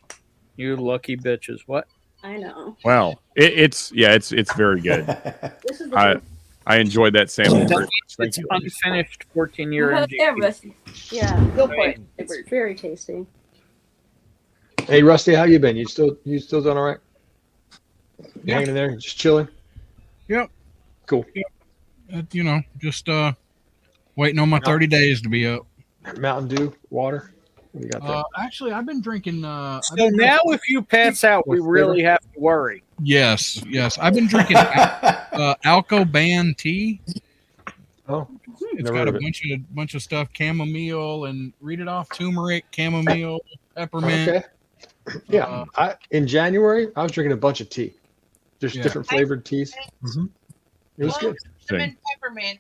You lucky bitches. What? I know. Wow. It's very good. This is the I enjoyed that sample very much. Thank It's you. unfinished 14-year Yeah, MGP. Rusty. yeah. Go for it. It's very tasty. Hey, Rusty, how you been? You still doing all right? You hanging in there? Just chilling? Yep. Cool. Just waiting on my 30 days to be up. Mountain Dew, water. What do you got there? Actually, I've been drinking. So now, if you pass out, we really have to worry. Yes. I've been drinking Alco-Ban tea. Oh, It's never got heard a of it. bunch of stuff: chamomile and read it off: turmeric, chamomile, peppermint. Okay. Yeah. In January, I was drinking a bunch of tea. There's Yeah. different flavored teas. Mm-hmm. It was good. Cinnamon, peppermint,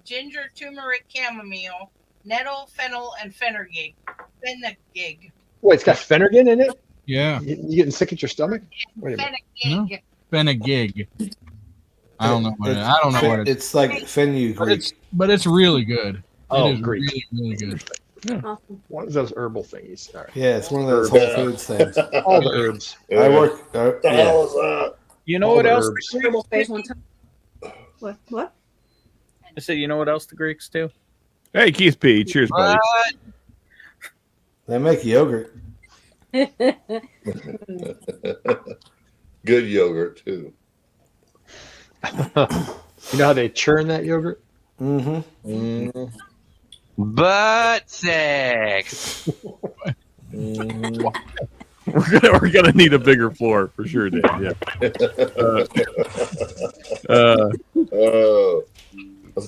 ginger, turmeric, chamomile, nettle, fennel, and fenugreek. Fenugreek. Wait, it's got Fenergan in it? Yeah. You getting sick at your stomach? Wait a minute. Fenugreek. Been a gig. I don't know what it is. I don't know what it is. It's like fenugreek. But it's really good. Oh, it is Greek. really, really good. Awesome. One of those herbal thingies. All right. Yeah, it's one of those Whole Foods things. All the herbs. I work. The yeah. hell is that? You know All what the else? herbs. Terrible phase one time. What? I said, you know what else the Greeks do? Hey, Keith P. Cheers, buddy. They make yogurt. Good yogurt too. You know how they churn that yogurt? Mm-hmm. Butt sex. We're gonna need a bigger floor for sure, Dave. Yeah.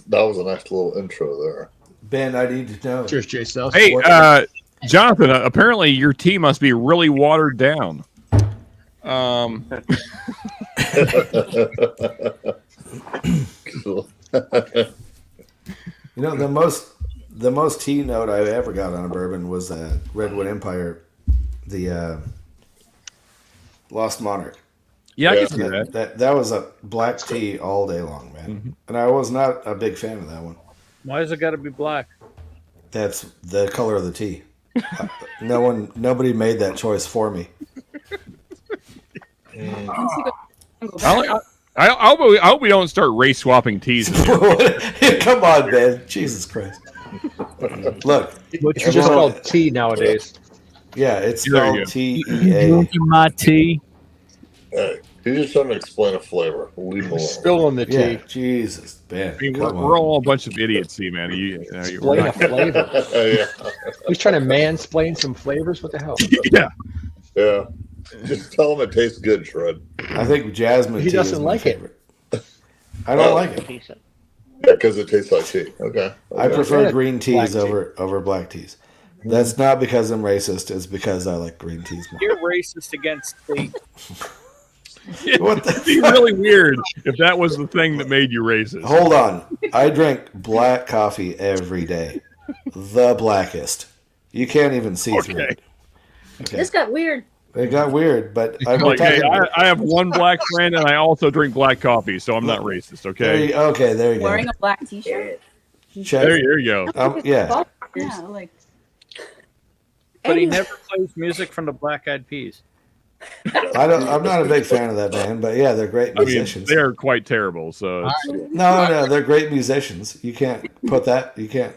That was a nice little intro there. Ben, I need to know. Cheers, Jay Styles. Hey, Jonathan. Apparently, your tea must be really watered down. You know, the most tea note I ever got on a bourbon was Redwood Empire, the Lost Monarch. Yeah, I can see that. That was a black tea all day long, man. Mm-hmm. And I was not a big fan of that one. Why has it got to be black? That's the color of the tea. Nobody made that choice for me. I hope we don't start race swapping teas. Come on, man. Jesus Christ. Look. It's just called tea nowadays. Yeah, it's There spelled you go. T-E-A. Drinking my tea. Hey, He's just trying to explain a flavor. Leave him alone. Spilling the tea. Yeah, Jesus, man. I mean, Come we're on. all a bunch of idiots, see, man. Explain a flavor. Yeah. He's trying to mansplain some flavors. What the hell? Yeah. Yeah. Just tell him it tastes good, Shred. I think jasmine He tea doesn't is my like it. favorite. I don't like it. Yeah, because it tastes like tea. Okay. I prefer Yeah, green black teas tea. over black teas. That's not because I'm racist. It's because I like green teas more. You're racist against state. What the It'd be really weird if that was the thing that made you racist. Hold on. I drink black coffee every day. The blackest. You can't even see through it. Okay. This got weird. It got weird, but I'm Like, hey, talking. I have one black friend and I also drink black coffee, so I'm not racist, okay? There you go. Wearing a black T-shirt. Check. There you go. Yeah. Yeah, like. But he never plays music from the Black Eyed Peas. I'm not a big fan of that band, but yeah, they're great I mean, musicians. they're quite terrible, so No, they're great musicians. You can't put that. You can't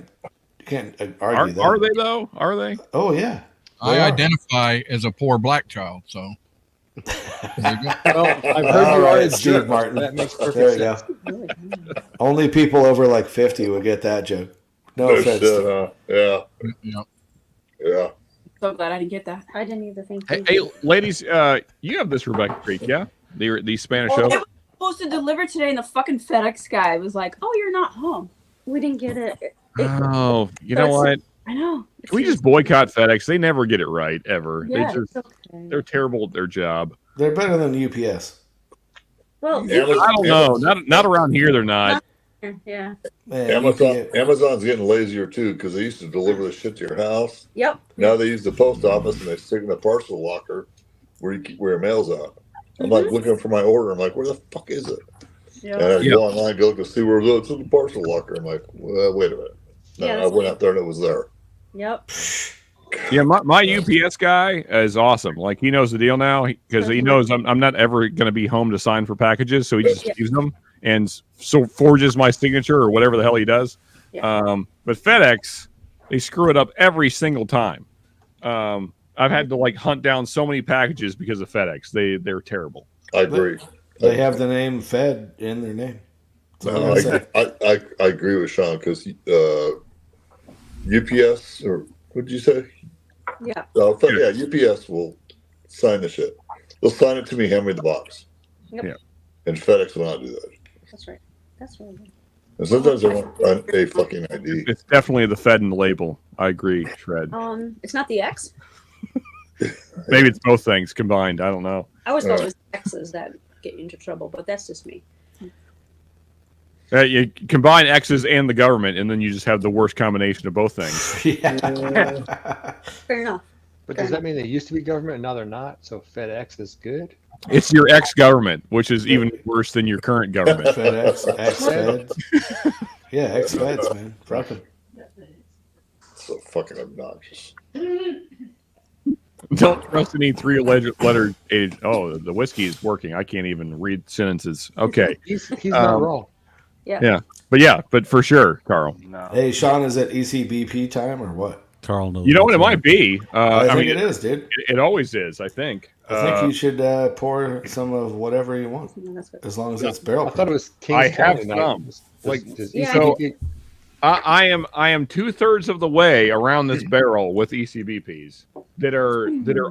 argue that. are they though? Are they? Oh yeah. I identify as a poor black child, so. There you go. Well, I've heard All you are right, a Steve jerk. Martin. That makes perfect There you sense. go. Only people over like 50 would get that joke. No offense. shit, huh? Yeah. Yeah. Yeah. So glad I didn't get that. I didn't either think. Hey, ladies, you have this Rebecca Creek, yeah? The Spanish Well, show. it was supposed to deliver today, and the fucking FedEx guy was like, "Oh, you're not home." We didn't get it. Oh, you know what? I know. Can we just boycott FedEx? They never get it right ever. Yeah, They just, it's okay. they're terrible at their job. They're better than UPS. Well, I don't know. Not around here. They're not. yeah. Man, Amazon's getting lazier too because they used to deliver the shit to your house. Yep. Now they use the post office and they stick in the parcel locker where your mail's out. I'm like looking for my order. I'm like, where the fuck is it? Yep. And I go online, go look to see where it is. It's in the parcel locker. I'm like, well, wait a minute. No, Yeah, I went out there and it was there. Yep. Yeah, my UPS guy is awesome. Like he knows the deal now because he knows I'm not ever going to be home to sign for packages, so he just leaves them and so forges my signature or whatever the hell he does. Yeah. But FedEx, they screw it up every single time. I've had to like hunt down so many packages because of FedEx. They're terrible. I agree. They have the name Fed in their name. No, I agree with Sean because UPS or what did you say? Yeah. UPS will sign the shit. They'll sign it to me, hand me the box. Yep. Yeah. And FedEx will not do that. That's right. That's really good. And sometimes they want a fucking ID. It's definitely the Fed and the label. I agree, Shred. It's not the X. Maybe it's both things combined. I don't know. I always thought it was X's that get you into trouble, but that's just me. You combine X's and the government, and then you just have the worst combination of both things. Fair enough. But does that mean they used to be government and now they're not? So FedEx is good? It's your ex-government, which is even worse than your current government. FedEx, ex-Feds. Yeah, ex-Feds, man. Fuck 'em. So fucking obnoxious. Don't trust any three-letter age. Oh, the whiskey is working. I can't even read sentences. Okay. He's not wrong. Yeah. But for sure, Carl. No. Hey, Sean, is it ECBP time or what? Carl knows. You know what? It might be. I think it is, dude. It always is, I think. I think you should pour some of whatever you want, as long as it's barrel. I thought it was I King's have County some. night. Does Yeah. So ECBP I am 2/3 of the way around this barrel with ECBPs that are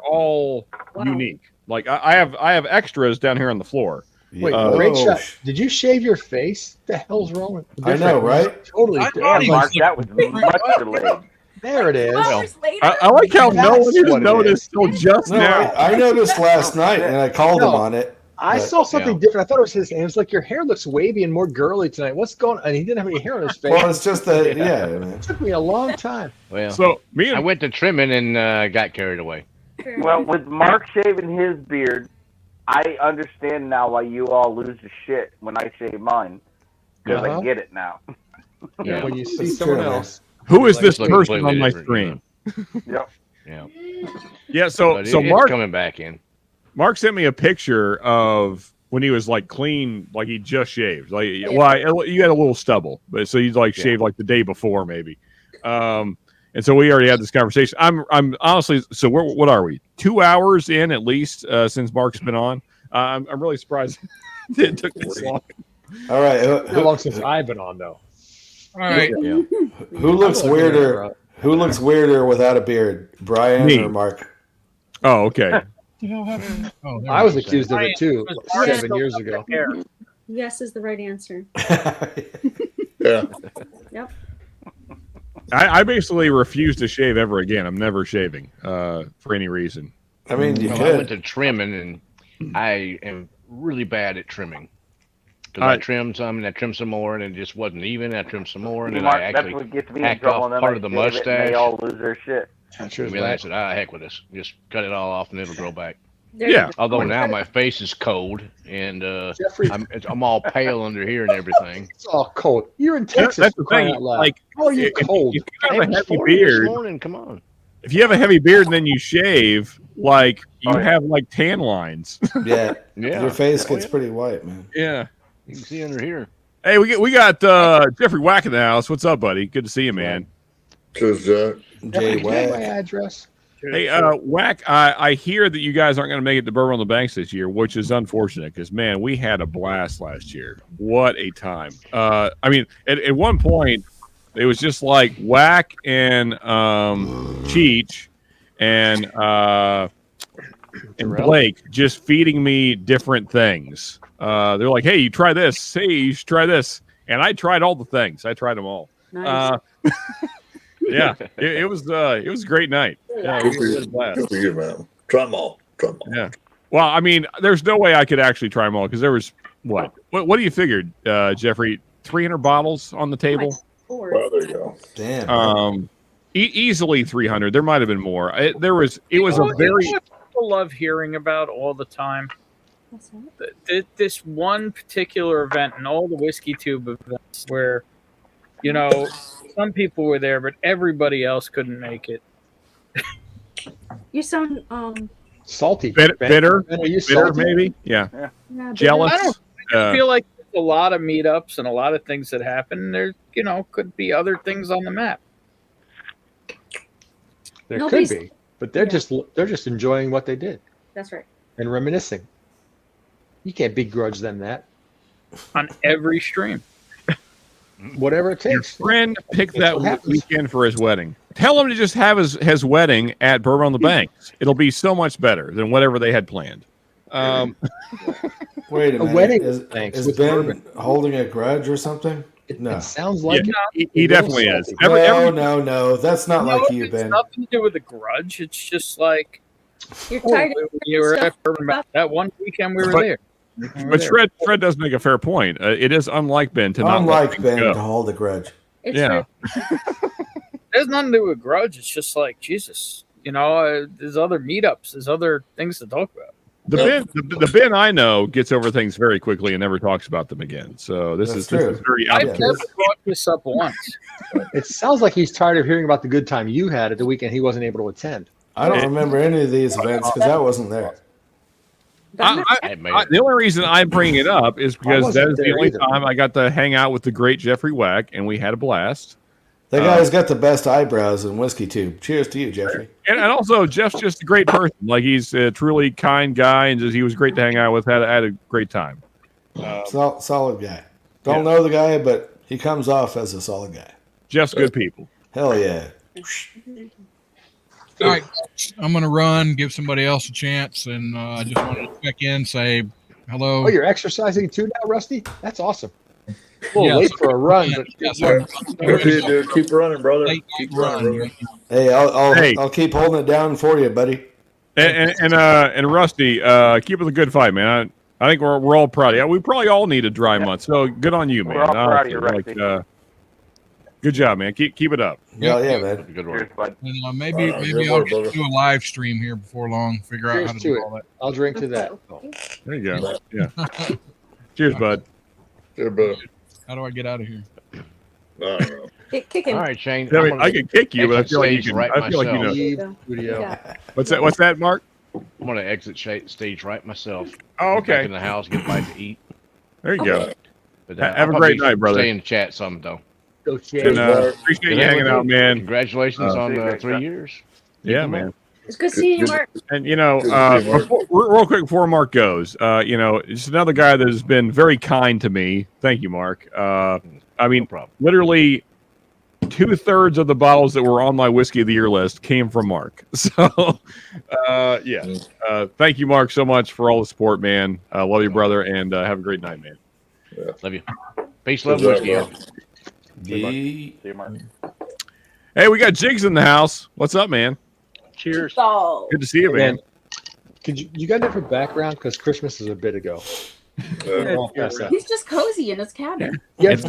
all unique. Like I have extras down here on the floor. Wait, great shot. Did you shave your face? What the hell's wrong with I know, right? Totally Yeah, different. Mark, that was much delayed. There it is. I like how no one That's even what it noticed till just No, now. I noticed last night, and I called him on it. I but- saw something different. I thought it was his. And it was like your hair looks wavy and more girly tonight. What's going on? And he didn't have any hair on his face. Well, it's just that, yeah, It man. took me a long time. Well, So I went to trimming and got carried away. Well, with Mark shaving his beard, I understand now why you all lose your shit when I shave mine. Because I get it now. Yeah. When you see It's someone true, man. else, who is this It's person completely on my different, screen? Yep. Yeah. Yeah, so But so it's Mark coming back in. Mark sent me a picture of when he was like clean, like he just shaved. Like, well, you had a little stubble, but so you like shaved like the day before, maybe. And so we already had this conversation. I'm honestly, so what are we? 2 hours in at least since Mark's been on. I'm really surprised it took this long. All right. How long since I've been on though? All right. Yeah. Who looks weirder? Who looks weirder without a beard, Brian Me. or Mark? Oh, okay. Oh, I was accused of it too Yeah. 7 years ago. Yes is the right answer. Yeah. Yep. I basically refuse to shave ever again. I'm never shaving for any reason. I mean, you Well, I went to trimming, and I am really bad at trimming. Because I trimmed some, and I trimmed some more, and it just wasn't even. I trimmed some more, and then Mark, I that's actually what gets me in hacked trouble, off and then part I of the shave it, and mustache. they all lose their shit. And then I said, heck with this. Just cut it all off, and it'll grow back. There you go. Although now my face is cold, and I'm all pale under here and everything. It's all cold. You're in Texas. That's the crying thing. out loud. Like, how are you cold? If you have It a was heavy 40 this beard, morning. Come on. if you have a heavy beard and then you shave, like you have like tan lines. Yeah. Yeah. Your face Oh, gets yeah. pretty white, man. Yeah. You can see under here. Hey, we got Jeffrey Wack in the house. What's up, buddy? Good to see you, man. Cheers, Jack. Jay Give me my Wack. address. Hey, Wack, I hear that you guys aren't going to make it to Bourbon on the Banks this year, which is unfortunate because, man, we had a blast last year. What a time. I mean, at one point, it was just like Wack and Cheech and Blake just feeding me different things. They're like, hey, you try this. Hey, you should try this. And I tried all the things. I tried them all. Nice. Yeah, it was a great night. Yeah, Good we had a blast. for you, man. Try them all. Try them all. Yeah. Well, I mean, there's no way I could actually try them all because there was what do you figured, Jeffrey? 300 bottles on the table. Well, there you go. Damn. Easily 300. There might have been more. It was a very. People love hearing about all the time. This one particular event and all the Whiskey Tube events where, you know, some people were there, but everybody else couldn't make it. You sound salty, bitter, you salty? Maybe. Yeah. Yeah, Jealous. I feel like there's a lot of meetups and a lot of things that happen. There, you know, could be other things on the map. There Nobody's- could be, but they're just enjoying what they did That's right. and reminiscing. You can't begrudge them that. On every stream. Whatever it Your takes. friend picked That's what that happens. weekend for his wedding. Tell him to just have his wedding at Bourbon on the Banks. It'll be so much better than whatever they had planned. Wait a minute. wedding Is with Ben bourbon. holding a grudge or something? No. It sounds like he definitely is. No. That's not like you, it's Ben. nothing to do with a grudge. It's just like You're tired of you were stuff at Bourbon that one weekend we were But- there. But Fred does make a fair point. It is unlike Ben to not let Unlike things Ben go. to hold a grudge. It's Yeah. There's nothing to do with grudge. It's just like Jesus. You know, there's other meetups. There's other things to talk about. The Ben I know gets over things very quickly and never talks about them again. So this is very I've out never brought this up once. It sounds like he's tired of hearing about the good time you had at the weekend he wasn't able to attend. I don't remember any of these events because I wasn't there. the only reason I'm bringing it up is because wasn't that is the there only either. time I got to hang out with the great Jeffrey Wack, and we had a blast. That guy's got the best eyebrows in Whiskey Tube. Cheers to you, Jeffrey. And also, Jeff's just a great person. Like, he's a truly kind guy, and he was great to hang out with. Had a great time. Solid guy. Don't know the guy, but he comes off as a solid guy. Jeff's good people. Hell yeah. All right, I'm going to run, give somebody else a chance, and I just wanted to check in, say hello. Oh, you're exercising too now, Rusty? That's awesome. A little Yes. late for a run, but Yes, Dude, keep running, brother. Keep running, brother. Hey, I'll keep holding it down for you, buddy. And Rusty, keep it a good fight, man. I think we're all proud of you. We probably all need a dry month, so good on you, man. We're all proud of you, Honestly, Rusty. good job, man. Keep it up. Yeah, man. Good work. And maybe good I'll work, get brother. to a live stream here before long. Figure out cheers how to to do it. all that. I'll drink to that. There you go. Yeah. Cheers, bud. Cheers, bud. How do I get out of here? I don't know. Kick him. All right, Shane. I mean, I'm gonna I could kick you, but I exit feel like you stage can. right I feel like you myself. know. Yeah. What's that? What's that, Mark? I'm gonna exit stage right myself. Oh, Get back okay. in the house, get a bite to eat. There you go. But, Have I'll a probably great night, brother. Stay in the chat some though. Go And, appreciate you hanging out, man. Congratulations on Great 3 stuff. years. Yeah, Keep 'em man. up. It's good seeing you, Mark. And real quick before Mark goes, just another guy that has been very kind to me. Thank you, Mark. I mean, literally 2/3 of the bottles that were on my whiskey of the year list came from Mark. So, thank you, Mark, so much for all the support, man. Love you, brother, and have a great night, man. Yeah. Love you. Peace, love, whiskey. See you, Mark. Hey, we got Jigs in the house. What's up, man? Cheers. Good to see you, man. Could you got a different background? Because Christmas is a bit ago. He's just cozy in his cabin. You have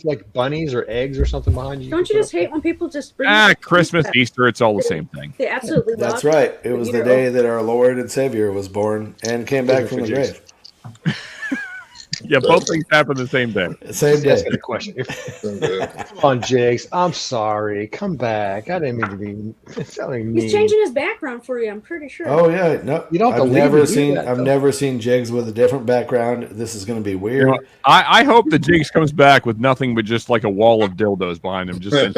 like bunnies or eggs or something behind you. Don't you just hate when people just bring Christmas, Easter, it's all the same thing. They absolutely love That's right. It was the day that our Lord and Savior was born and came back from the grave. Yeah, both things happen the same day. Same day. That's a good question. Come on, Jigs. I'm sorry. Come back. I didn't mean to be telling me. He's changing his background for you. I'm pretty sure. Oh yeah, no, you don't. I've never seen Jigs with a different background. This is going to be weird. I hope that Jigs comes back with nothing but just like a wall of dildos behind him. Just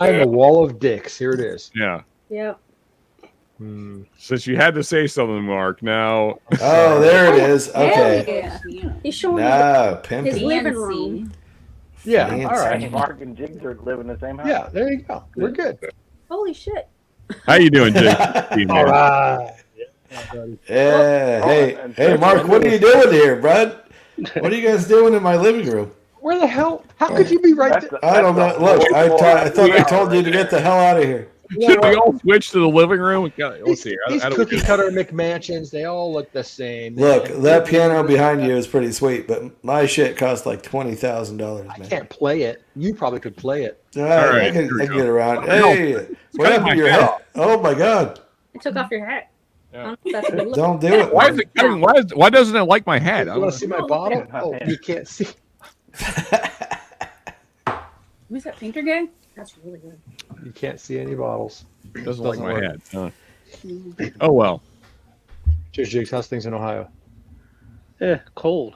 I'm a wall of dicks. Here it is. Yeah. Yep. Since you had to say something, Mark. Now. Oh, there it is. Okay. Yeah. He's showing his living room. Yeah. Fancy. All right. Mark and Jigs are living in the same house. Yeah. There you go. We're good. Holy shit. How you doing, Jigs? All right. Yeah. Hey, Mark. What are you doing here, bud? What are you guys doing in my living room? Where the hell? How could you be right there? I don't know. Look, I thought I told you to get the hell out of here. Should we all switch to the living room? Let's see. These cookie cutter McMansions, they all look the same. Look, that piano behind you is pretty sweet, but my shit cost like $20,000. I can't play it. You probably could play it. All right, I can get around. Hey, what happened to your hat? Oh my god! I took off your hat. Yeah. Don't do it. Why is it cutting? Why doesn't it like my hat? You want to see my bottle? Oh, you can't see. Who's that painter guy? That's really good. You can't see any bottles. Doesn't like my work. hat. Huh? Oh well. Cheers, Jigs. How's things in Ohio? Cold.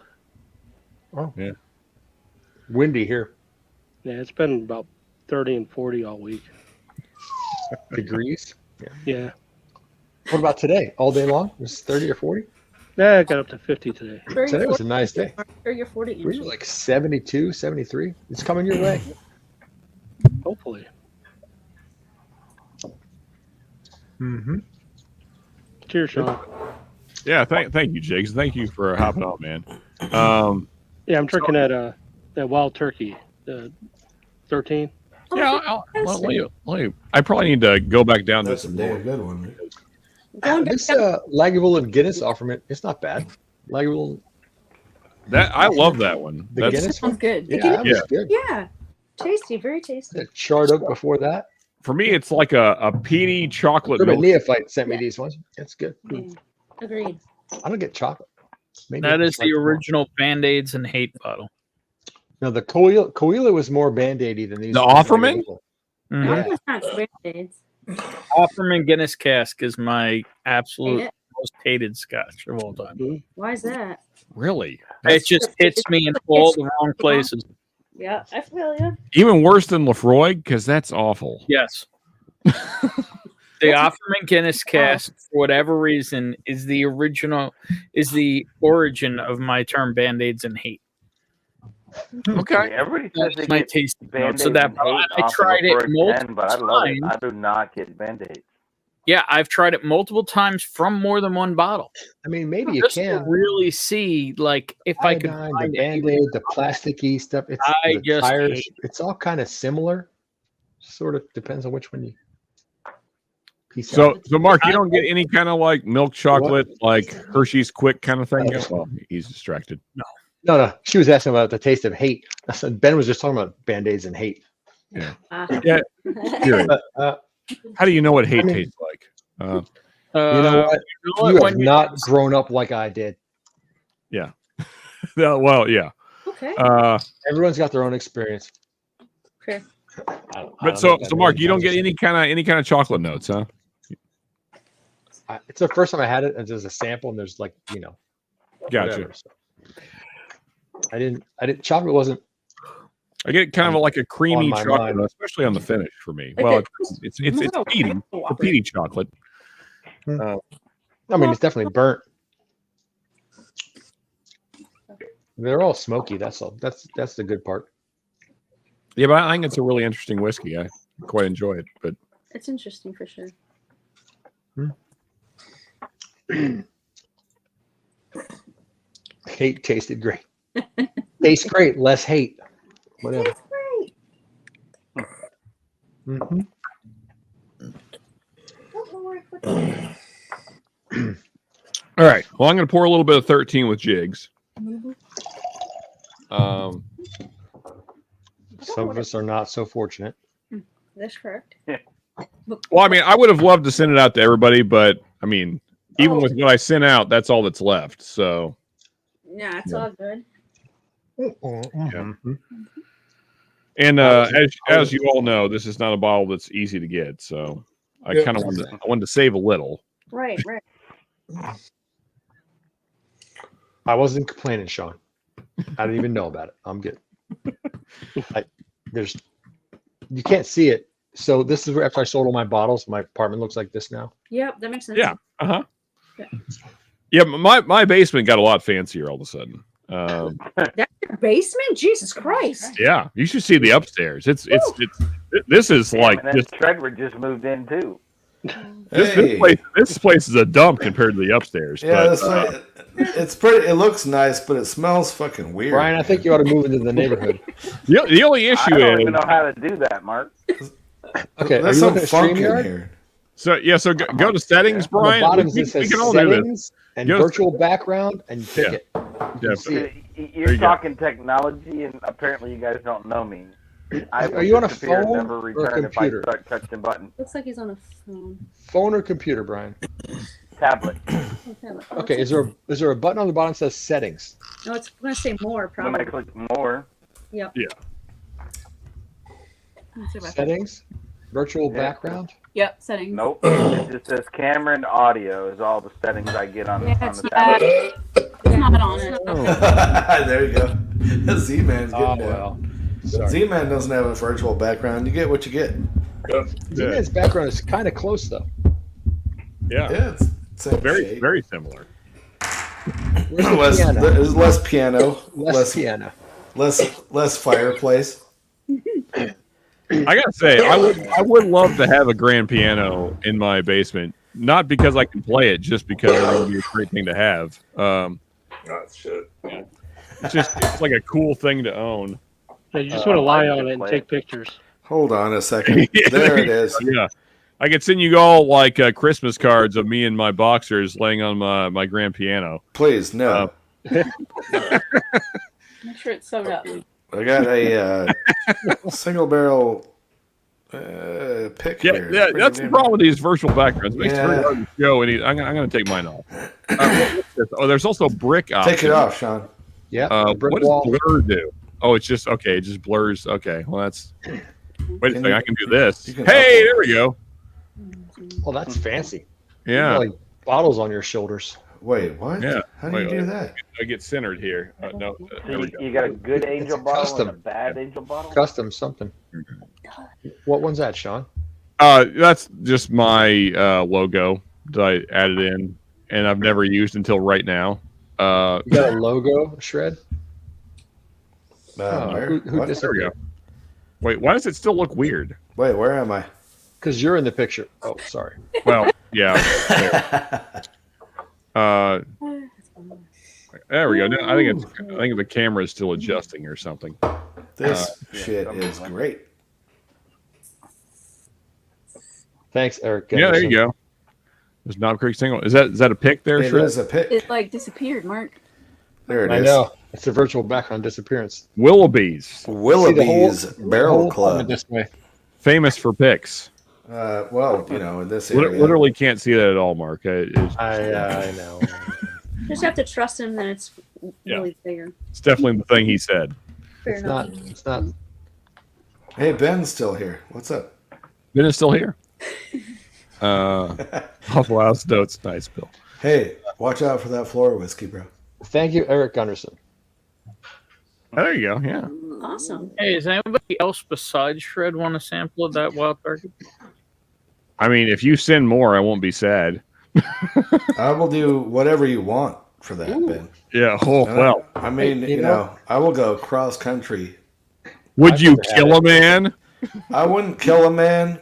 Oh yeah. Windy here. Yeah, it's been about 30 and 40 all week. Degrees? Yeah. What about today? All day long? It was 30 or 40? Yeah, I got up to 50 today. Today was a nice day. Or you're 40 We were like 72, 73. It's coming your way. Hopefully. Mm-hmm. Cheers, Sean. Yeah, thank you, Jigs. Thank you for hopping on, man. Yeah, I'm drinking that wild turkey, 13. Yeah, I probably need to go back down That's to a some damn more. good one. This Lagavulin Guinness offerment, it's not bad. Lagavulin. I love that one. The Guinness Sounds good. Yeah, that was good. Yeah. Tasty, very tasty. The charred oak before that. For me, it's like a peaty chocolate Urban milk. Neophyte sent me these ones. That's good. Agreed. I don't get chocolate. Maybe That is it's like the original Band-Aids and Hate bottle. No, the Coela was more Band-Aidy than these. The Offerman? Yeah. It's not Band-Aids. Offerman Guinness Cask is my absolute Hate it? most hated scotch of all time. Why is that? Really? It just hits me in all the wrong places. Yeah, I feel you. Even worse than Lefroy, because that's awful. Yes. The Offerman Guinness Cask, for whatever reason, is the origin of my term Band-Aids and Hate. Okay. Everybody says they My get taste Band-Aids so that and Hate I off tried of it Lefroy 10, multiple but I love it. times. I do not get Band-Aids. Yeah, I've tried it multiple times from more than one bottle. I mean, maybe you Just can to really see, like, if I could Iodine, find the Band-Aid, the plasticky stuff. It's I the just tires. hate It's all kind of similar. Sort of depends on which one you piece So, out. so Mark, you don't get any kind of like milk chocolate, like Hershey's Quick kind of thing? Well, he's distracted. No. She was asking about the taste of hate. I said Ben was just talking about Band-Aids and hate. Yeah. Yeah. Curious. How do you know what hate tastes like? You know what? You have not grown up like I did. Yeah. Well, yeah. Okay. Everyone's got their own experience. Okay. But so Mark, you don't get any kind of chocolate notes, huh? It's the first time I had it, and there's a sample, and there's like Gotcha. whatever, so. I didn't. Chocolate wasn't. I get kind of like a creamy my chocolate, mind. especially on the finish for me. Like Well, a- it's almost peaty, like a peaty chocolate. I mean, it's definitely burnt. They're all smoky. That's all. That's the good part. Yeah, but I think it's a really interesting whiskey. I quite enjoy it. But It's interesting for sure. Hate tasted great. Tastes great. Less hate. Whatever. That's great. Mm-hmm. Don't know where I put that. all right. Well, I'm going to pour a little bit of 13 with jigs. Some of us are not so fortunate. That's correct. Well, I mean, I would have loved to send it out to everybody, but I mean, even with what I sent out, that's all that's left. So, Yeah, it's all good. yeah. And as you all know, this is not a bottle that's easy to get. So, I kind of wanted to save a little. Right, right. I wasn't complaining, Sean. I didn't even know about it. I'm good. You can't see it. So this is where after I sold all my bottles, my apartment looks like this now. Yep, that makes sense. Yeah. Uh-huh. Yeah. Yeah, my basement got a lot fancier all of a sudden. That's your basement? Jesus Christ. Yeah, you should see the upstairs. It's this is like and then just Treadward just moved in too. this place is a dump compared to the upstairs. Yeah, but, that's right. It's pretty. It looks nice, but it smells fucking weird. Brian, I think you ought to move into the neighborhood. The only issue I don't is even know how to do that, Mark. Okay, There's some funk in here. So go to settings, Brian. On the bottom We it says can all do this. settings and virtual background, and pick it. You can see it. You're talking technology, and apparently you guys don't know me. Are you on a disappear and phone never or a return if I computer? start touching buttons. Looks like he's on a phone. Phone or computer, Brian? Tablet. Okay, is there a button on the bottom that says settings? No, it's going to say more, When I probably. click more, Yep. Yeah. Let's see if I can- Settings, virtual background. Yep, settings. nope. It just says camera and audio is all the settings I get on, Yeah, on it's the not, tablet. it's not on it. There you go. Z-Man's getting Oh, down. well. Sorry. Z-Man doesn't have a virtual background. You get what you get. Z-Man's background is kind of close though. Yeah. Yeah, it's same Very shape. very similar. Where's the less, piano? there's less piano. Less piano. Less fireplace. I gotta say, I would love to have a grand piano in my basement. Not because I can play it, just because it would be a great thing to have. Shit. It's like a cool thing to own. Yeah, you just want to lie on it and take pictures. Hold on a second. There it is. Yeah, I could send you all like Christmas cards of me and my boxers laying on my grand piano. Please, no. Make sure it's sewed up. I got a single barrel pick Yeah, here. yeah, that's the problem with these virtual backgrounds. It makes it very Yeah. hard to show. And I'm going to take mine off. What's this? Oh, there's also brick option. Take it off, Sean. Yeah. What does blur do? Oh, it's just okay. It just blurs. Okay, well that's. Wait a second. I can do this. you can Hey, there we go. Oh, that's fancy. Yeah. Like bottles on your shoulders. Wait, what? Yeah. How do you do that? I get centered here. No, there we go. You got a good angel bottle custom. and a bad angel bottle? Custom something. What one's that, Sean? That's just my logo that I added in, and I've never used until right now. You got a logo shred? Where? Who What? There we disappeared? go. Wait, why does it still look weird? Wait, where am I? Because you're in the picture. Oh, sorry. Well, yeah. There we go. No, I think the camera is still adjusting or something. This shit is great. Thanks, Eric. Yeah, there you go. There's Knob Creek single. Is that a pick there, It Shred? is a pick. It like disappeared, Mark. There it I is. know. It's a virtual background disappearance. Willoughby's, Willoughby's Barrel Club. This way. famous for picks. Well, you know, in this area. Literally can't see that at all, Mark. I know. Just have to trust him that it's really bigger. It's definitely the thing he said. Fair It's enough. not. It's not. Hey, Ben's still here. What's up? Ben is still here. Awful House notes. Nice, Bill. Hey, watch out for that floor whiskey, bro. Thank you, Eric Gunderson. Oh, there you go. Yeah. Awesome. Hey, does anybody else besides Shred want a sample of that wild turkey? I mean, if you send more, I won't be sad. I will do whatever you want for that, Ben. Yeah. Oh, And well. I mean, you know, I will go cross country. Would you kill a man? I wouldn't kill a man.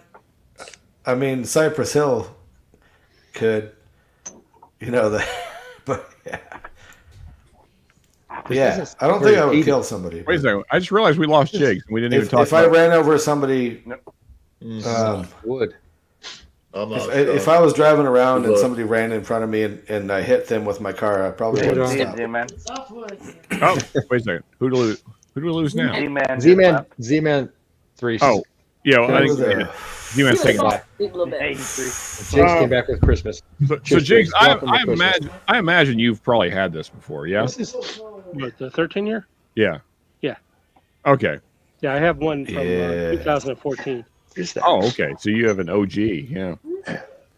I mean, Cypress Hill could, you know, but yeah. Yeah, I don't think I would kill somebody. Wait a second. I just realized we lost Jigs. We didn't even talk If I ran over somebody, would. If I was driving around and somebody ran in front of me and I hit them with my car, I probably wouldn't stop. Z-Man. Oh, wait a second. Who do we lose now? Z-Man 3. Oh, yeah. Well, I think Z-Man's taking off. Jigs came back with Christmas. So Jigs, I imagine you've probably had this before, yeah? What, the 13 year? Yeah. Yeah. Okay. Yeah, I have one from 2014. Oh, okay. So you have an OG, yeah.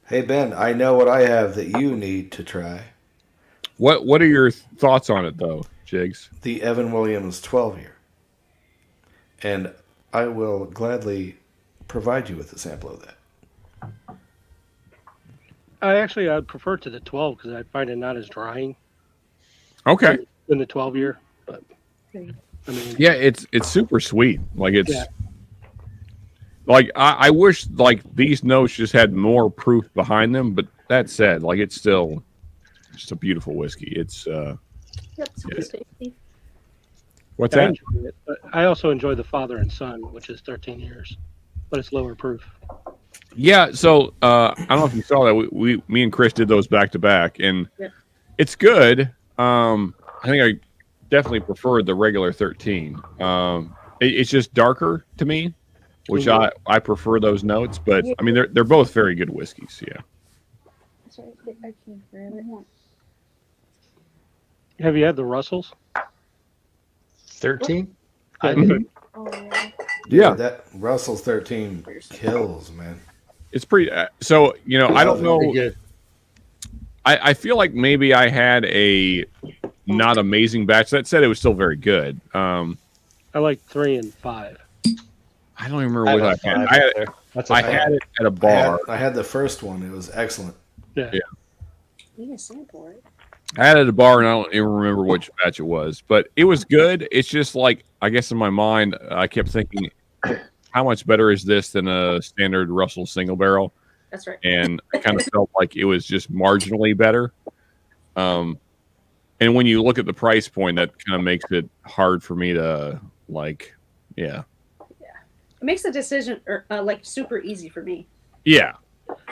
Hey Ben, I know what I have that you need to try. What are your thoughts on it though, Jigs? The Evan Williams 12 year. And I will gladly provide you with a sample of that. I'd prefer to the 12 because I find it not as drying. Okay. Than the 12 year, but I mean, yeah, it's super sweet. Like it's like I wish like these notes just had more proof behind them, but that said, like it's still just a beautiful whiskey. It's what's that? enjoy it, but I also enjoy the Father and Son, which is 13 years, but it's lower proof. Yeah, so I don't know if you saw that me and Chris did those back to back, and it's good. I think I definitely preferred the regular 13. It's just darker to me, which I prefer those notes. But I mean, they're both very good whiskeys. Yeah. Have you had the Russells? 13? Yeah. That Russell's 13 kills, man. It's pretty. So I don't know. I feel like maybe I had a not amazing batch. That said, it was still very good. I like 3 and 5. I don't even remember what I had. I had it at a bar. I had the first one. It was excellent. Yeah. You need a sample, right? I had it at a bar, and I don't even remember which batch it was, but it was good. It's just like, I guess in my mind, I kept thinking, how much better is this than a standard Russell single barrel? That's right. And I kind of felt like it was just marginally better. And when you look at the price point, that kind of makes it hard for me to like, It makes the decision like super easy for me. Yeah.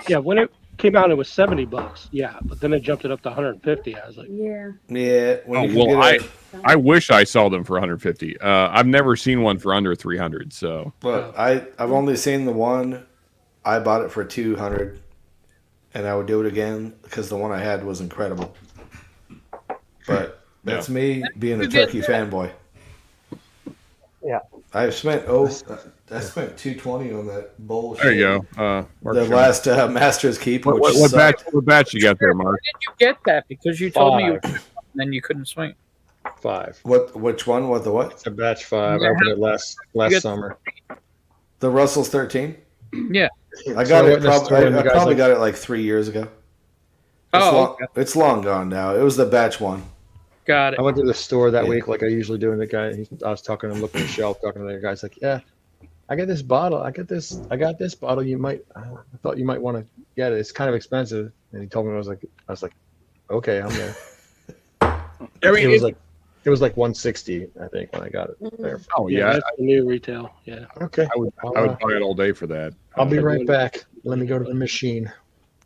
Yeah, when it came out, it was $70. Yeah, but then it jumped it up to 150. I was like, yeah. I wish I saw them for 150. I've never seen one for under 300. So, but I've only seen the one. I bought it for 200, and I would do it again because the one I had was incredible. But that's me being a turkey fanboy. Yeah, I spent $220 on that bullshit. There you go. The last Master's Keep. What batch you got there, Mark? Where did you get that? Because you told me and then you couldn't swing. 5. Which one? What the what? It's a batch 5. I opened it last summer. The Russell's 13. Yeah. I got it. I probably got it like 3 years ago. It's long gone now. It was the batch one. Got it. I went to the store that week, like I usually do, and the guy, I was talking to him, looking at the shelf, talking to the guy's like, "Yeah, I got this bottle. I got this bottle. I thought you might want to get it. It's kind of expensive." And he told me, I was like, "Okay, I'm there." I mean, it was like 160, I think, when I got it there. Oh yeah, that's the new retail. Yeah. Okay. I would buy it all day for that. I'll be right back. Let me go to the machine.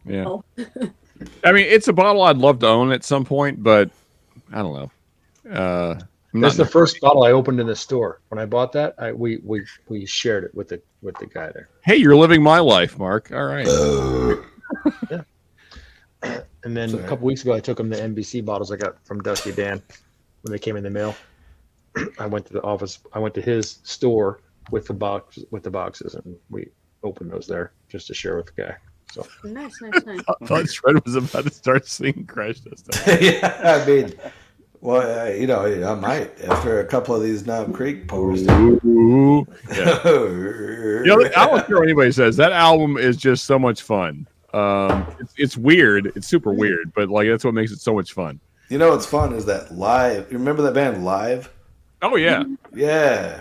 Yeah. I mean, it's a bottle I'd love to own at some point, but I don't know. That's the first bottle I opened in the store. When I bought that, we shared it with the guy there. Hey, you're living my life, Mark. All right. Yeah. And then a couple weeks ago, I took him the NBC bottles I got from Dusty Dan when they came in the mail. I went to the office. I went to his store with the boxes, and we opened those there just to share with the guy. So Nice. I thought Shred was about to start singing Crash Test. Yeah, I mean, Well, I might after a couple of these Knob Creek pours. Ooh. Yeah. I don't care what anybody says. That album is just so much fun. It's weird. It's super weird, but like that's what makes it so much fun. You know what's fun is that Live. You remember that band Live? Oh yeah. Yeah.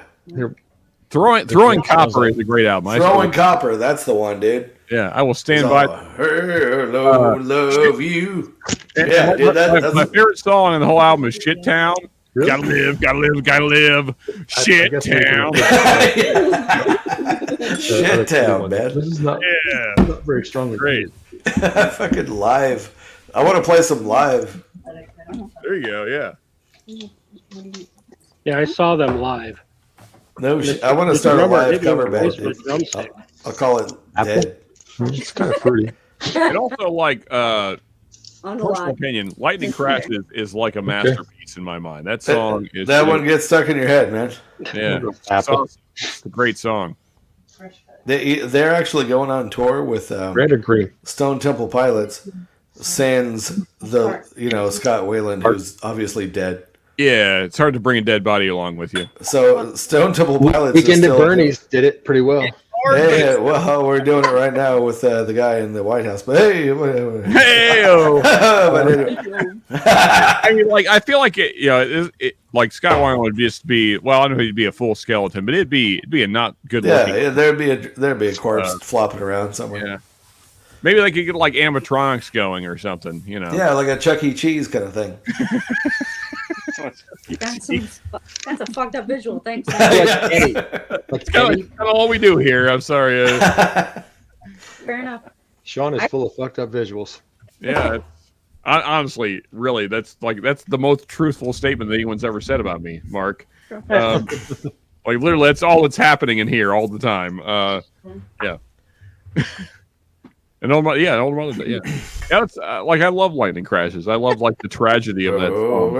Throwing Copper is a great album. Throwing Copper, that's the one, dude. Yeah, I will stand by. Hello, love you. Yeah, dude, my favorite song in the whole album is Shit Town. Really? Gotta live, gotta live, gotta live. Shit Town. Shit Town, man. This is not very strongly. Great. Fucking Live. I want to play some Live. There you go, yeah. Yeah, I saw them live. No, I want to start a live cover band. I'll call it Dead. It's kind of fruity. And also, like, On the personal live. opinion, Lightning Crash is like a masterpiece in my mind. That song is That one gets stuck in your head, man. Yeah, it's a great song. They're actually going on tour with Red or green? Stone Temple Pilots, sans the Scott Weiland, who's obviously dead. Yeah, it's hard to bring a dead body along with you. So Stone Temple Pilots. Weekend at Bernie's did it pretty well. Hey, well, we're doing it right now with the guy in the White House. But hey, Hey-o. I mean, like, I feel like like Scott Weiland would just be. Well, I don't know if he'd be a full skeleton, but it'd be a not good looking. Yeah, there'd be a corpse flopping around somewhere. Yeah, maybe they could get like animatronics going or something. Yeah, like a Chuck E. Cheese kind of thing. That's a fucked up visual. Thanks. That's kind of all we do here. I'm sorry. Fair enough. Sean is full of fucked up visuals. Yeah, honestly, really, that's the most truthful statement that anyone's ever said about me, Mark. Like literally, that's all that's happening in here all the time. Yeah. And old mother, yeah. It's like I love Lightning Crashes. I love like the tragedy of that song.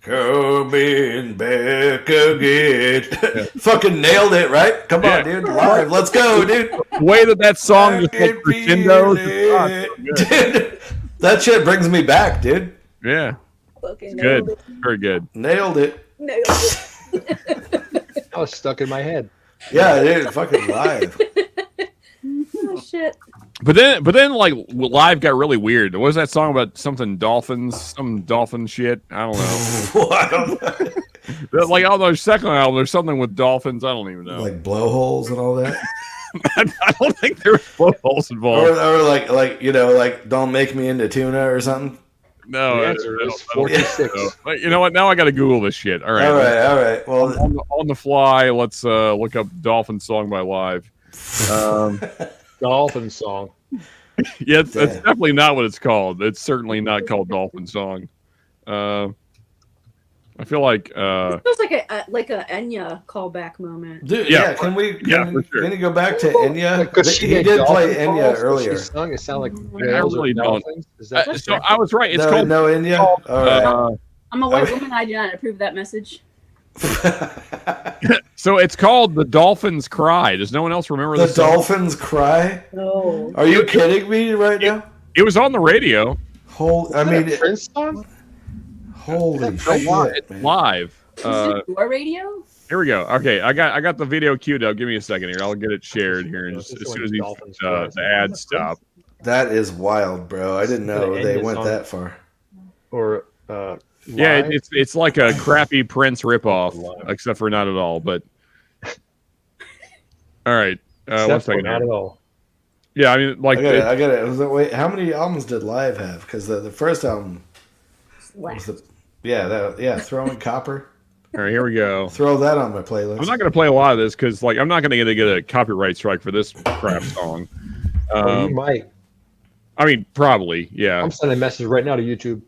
Coming back again. Fucking nailed it, right? Come on, dude. Live. Let's go, dude. The way that song just like crescendos. Dude, that shit brings me back, dude. Yeah. Fucking It's good. Very good. Nailed it. I was stuck in my head. Yeah, dude. Fucking Live. Oh shit. But then, like Live got really weird. What was that song about? Something dolphins, some dolphin shit. I don't know. I don't know. Like on their second album, there's something with dolphins. I don't even know. Like blowholes and all that. I don't think there was blowholes involved. Or like don't make me into tuna or something. No, The answer is 46. But you know what? Now I got to Google this shit. All right. All right. Well, on the fly, let's look up "Dolphin Song" by Live. Dolphin song. Yeah, that's definitely not what it's called. It's certainly not called Dolphin Song. I feel like It feels like a Enya callback moment. Dude, can you go back to Enya? He did play Enya earlier. Sung, it sounded like I really don't. Is that So I was right. It's called Enya. All right. I'm a white woman. I do not approve that message. So it's called "The Dolphins Cry." Does no one else remember The this song? Dolphins Cry? No. Are you kidding me right now? It was on the radio. Prince song? Holy shit! It's live. Is it your radio? Here we go. Okay, I got the video queued up. Give me a second here. I'll get it shared here as soon as the ads stop. That is wild, bro. I didn't know they went that far. Or yeah, it's like a crappy Prince ripoff, except for not at all. But all right, one second. Not at all. Yeah, I mean, like I got it. Wait, how many albums did Live have? Because the first album was Throwing Copper. All right, here we go. Throw that on my playlist. I'm not going to play a lot of this because, like, I'm not going to get a copyright strike for this crap song. You might. I mean, probably, yeah. I'm sending a message right now to YouTube.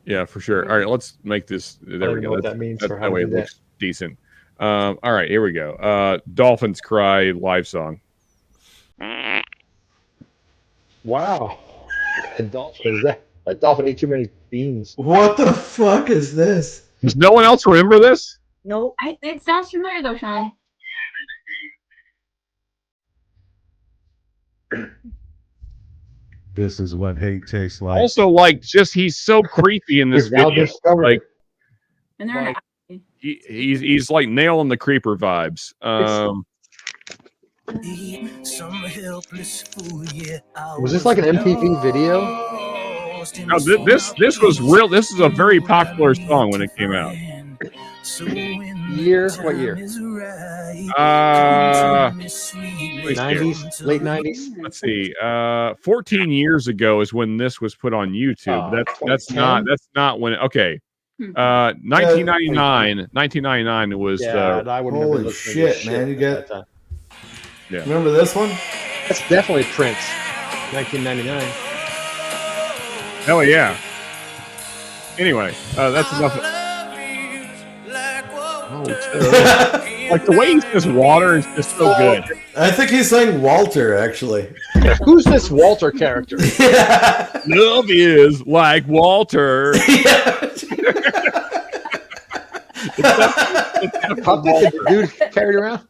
Yeah, for sure. All right, let's make this. There we go. What that means for how that way to it do looks decent. All right, here we go. Dolphins Cry live song. Wow. A dolphin ate too many beans. What the fuck is this? Does no one else remember this? No. It sounds familiar though, Sean. This is what hate tastes like. Also, like, just he's so creepy in this We've now video. discovered Like, it. And they're like he's like nailing the creeper vibes. Was this like an MTV video? No, this was real. This is a very popular song when it came out. Year? What year? 90s, late 90s. Let's see. 14 years ago is when this was put on YouTube. That's not when. Okay. 1999 was Yeah, I wouldn't have been Holy listening to shit, man! You at get. that time. Yeah. Remember this one? That's definitely Prince, 1999. Hell yeah. Anyway, that's enough. Like the way he says water is just so good. I think he's saying Walter, actually. Who's this Walter character? Love is like Walter. How did the dude carried around?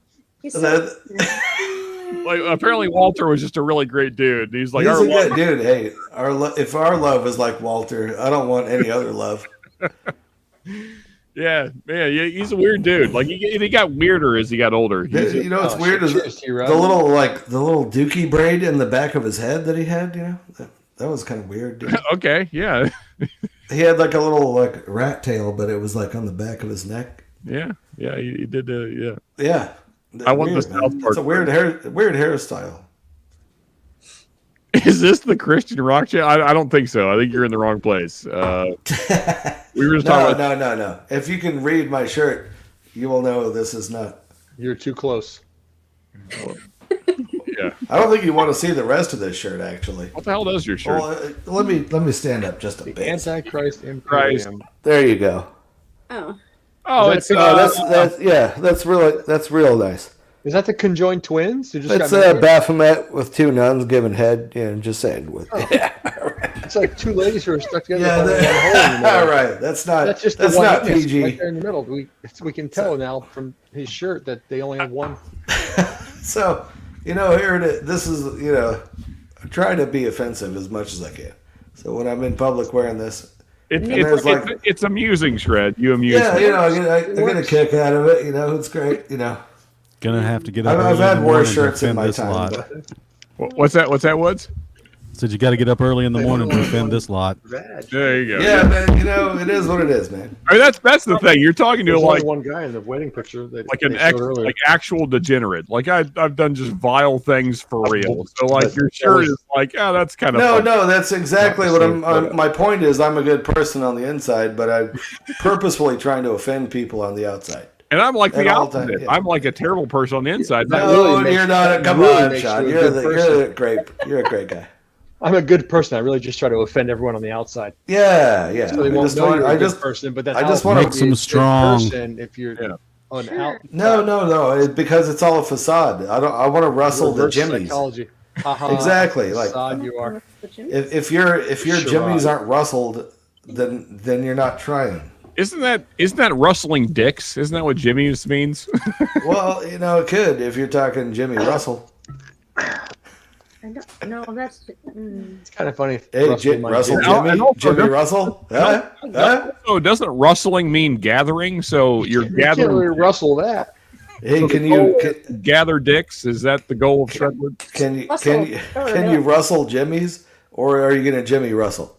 Like apparently Walter was just a really great dude. He's like, He's our a good love- dude. Hey, if our love is like Walter, I don't want any other love. yeah, man, he's a weird dude. Like he got weirder as he got older. You know what's weird is the little dookie braid in the back of his head that he had. You know, that was kind of weird. Dude. Okay, yeah. He had like a little like rat tail, but it was like on the back of his neck. Yeah, he did. Yeah. Yeah. I want the Weird, South man. Park. It's a weird hairstyle. Is this the Christian rock channel? I don't think so. I think you're in the wrong place. We were just talking about. No. If you can read my shirt, you will know this is not. You're too close. Yeah. I don't think you want to see the rest of this shirt, actually. What the hell does your shirt? Well, let me stand up just a bit. Antichrist Christ. Imperium. There you go. Oh. Oh, Is it's that that's real nice. Is that the conjoined twins? Who just It's got married? Baphomet with two nuns giving head. Just saying. It's like two ladies who are stuck together. Yeah, by one hole in the all middle. right. That's That's not not PG. Right there in the middle. We can tell now from his shirt that they only have one. So, here it is. This is, I try to be offensive as much as I can. So when I'm in public wearing this, it's amusing, Shred. You amuse yeah, me. I get a kick out of it. It's great. Gonna have to get up. I've early in had the worse morning to shirts in defend my this time. lot. but- What's that, Woods? Said you got to get up early in the morning to defend this lot. There you go. Yeah, man. It is what it is, man. I mean, that's the thing. You're talking to There's like only one guy in the wedding picture. That like they an showed earlier. like actual degenerate. Like I've done just vile things for real. So like your shirt is like, that's kind of No, that's exactly what my point is. I'm a good person on the inside, but I'm purposefully trying to offend people on the outside. And I'm like the At all times, opposite. yeah. I'm like a terrible person on the inside. No, you're not. Come really on, makes Sean. you a good You're a great guy. I'm a good person. I really just try to offend everyone on the outside. Yeah. So they won't know you're a good person, but that's I just want want to to them strong. Person if you're on out. No. Because it's all a facade. I want to rustle the Reverse jimmies. psychology. Exactly. Like Facade you are. if your jimmies aren't rustled, then you're not trying. Isn't that rustling dicks? Isn't that what Jimmy's means? Well, it could if you're talking Jimmy Russell. No, that's. It's kind of funny. Hey, Russell Jimmy Russell. So doesn't rustling mean gathering? So you're You can't gathering. really rustle that. Hey, can you gather dicks? Is that the goal of Shredwood? can you rustle Jimmy's, or are you going to Jimmy Russell?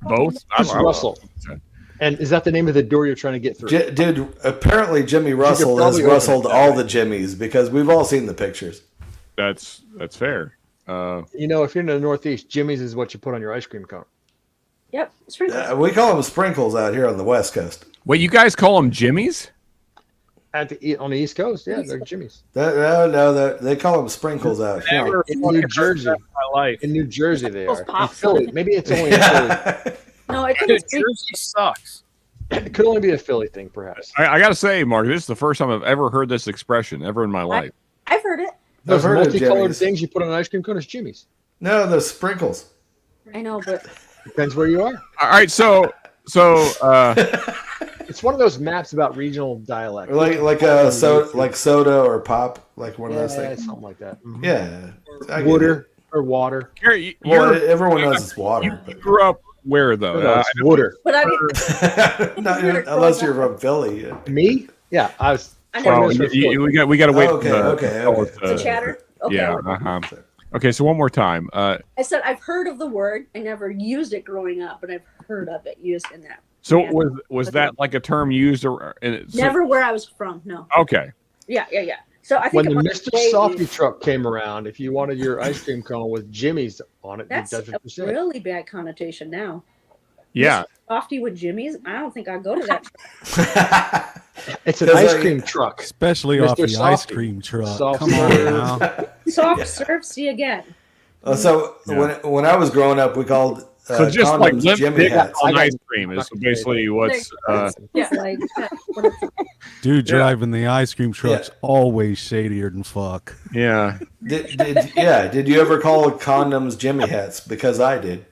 Both. Who's Russell? And is that the name of the door you're trying to get through? Dude, apparently Jimmy Russell has probably open rustled it that all way. the Jimmys because we've all seen the pictures. That's fair. If you're in the Northeast, Jimmy's is what you put on your ice cream cone. Yep. Sprinkles. We call them sprinkles out here on the West Coast. Wait, you guys call them Jimmy's? On the East Coast, yeah, they're Jimmy's. They call them sprinkles out here. Never In New Jersey, my life. in New Jersey they are. In Pops. Philly, maybe it's only in Philly. No, it's Dude, Jersey sucks. It could only be a Philly thing, perhaps. I got to say, Mark, this is the first time I've ever heard this expression ever in my life. I've heard it. Those heard of multicolored Jimmy's. things you put on an ice cream cone is Jimmy's. No, the sprinkles. I know, but Depends where you are. All right, so It's one of those maps about regional dialect. Like soda or pop, like one of those things. Something like that. Mhm. Yeah, I get Water or water. Well, everyone knows it's water. You grew up where though? No, it's water. But I didn't. Not even, unless you're from Philly. Me? Yeah, I was. I Well, never we got to wait. Okay. To chatter. Okay. Yeah. Okay, so one more time. I said I've heard of the word. I never used it growing up, but I've heard of it used in that. So was that like a term used or Never where I was from. No. Okay. Yeah. So I think When the it Mr. was Softy truck came around, if you wanted your ice cream cone with Jimmy's on it, that's that's a what you said. really bad connotation now. Yeah. Softy with Jimmy's. I don't think I'd go to that. It's an ice cream truck, especially off the ice cream truck. Come on now. Soft serve. See again. So when I was growing up, we called so just condoms like limp Jimmy dick hats. on ice cream is basically what's like Dude driving the ice cream truck's always shadier than fuck. Yeah. Did you ever call condoms Jimmy hats? Because I did.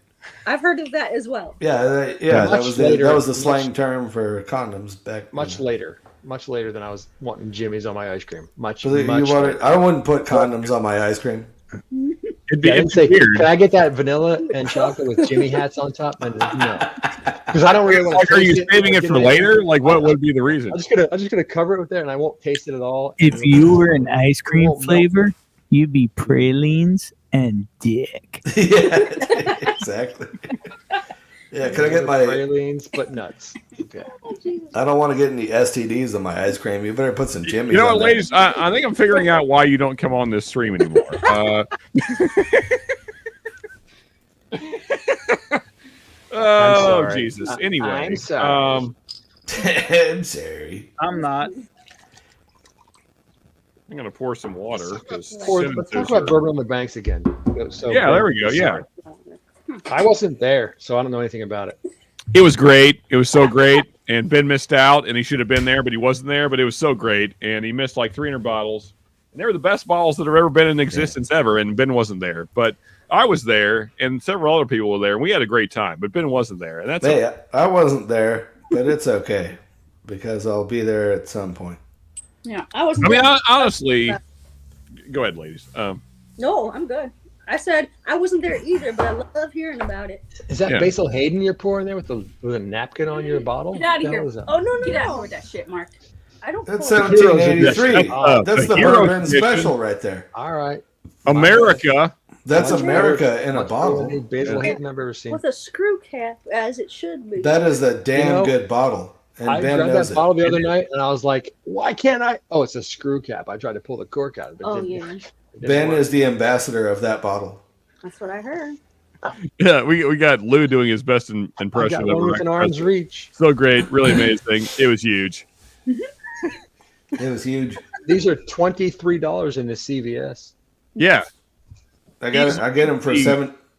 I've heard of that as well. Yeah, that was the slang term for condoms back. Much later than I was wanting Jimmy's on my ice cream. I wouldn't put condoms on my ice cream. It'd be weird. Can I get that vanilla and chocolate with Jimmy hats on top? And no, because I don't really want like, to. are you saving it for later? Like, what would be the reason? I'm just gonna cover it with it, and I won't taste it at all. If you were an ice cream flavor, you'd be pralines and dick. Yeah, exactly. Yeah, can I get my pralines but nuts? Okay. I don't want to get any STDs on my ice cream. You better put some Jimmy's. You know on what, there. ladies? I think I'm figuring out why you don't come on this stream anymore. Oh Jesus! Anyway, I'm sorry. I'm sorry. I'm not. I'm gonna pour some water because Let's talk about Bourbon on the Banks again. Yeah, there we go. Yeah, I wasn't there, so I don't know anything about it. it was great. It was so great, and Ben missed out, and he should have been there, but he wasn't there. But it was so great, and he missed like 300 bottles, and they were the best bottles that have ever been in existence ever. And Ben wasn't there, but I was there, and several other people were there, and we had a great time. But Ben wasn't there, and that's Hey, I wasn't there, but it's okay because I'll be there at some point. Yeah, I wasn't. I mean, there. honestly, go ahead, ladies. No, I'm good. I said I wasn't there either, but I love hearing about it. Is that Basil Hayden you're pouring there with a napkin on your bottle? Get out of What the here. hell is that? Oh no, Get out of here with that shit, Mark. I don't. That's pour- 1783. That's the Hero bourbon edition. special right there. All right. America. That's America in a bottle. Any Basil Hayden I've ever seen. with a screw cap, as it should be. That is a damn good bottle. And I Ben grabbed knows that it. bottle the other night, and I was like, "Why can't I?" Oh, it's a screw cap. I tried to pull the cork out of it. Oh, Didn't- yeah. it didn't Ben work. is the ambassador of that bottle. That's what I heard. Yeah, we got Lou doing his best impression I of got one with an arm's reach. So great, really amazing. It was huge. It was huge. These are $23 in the CVS. Yeah, I get them for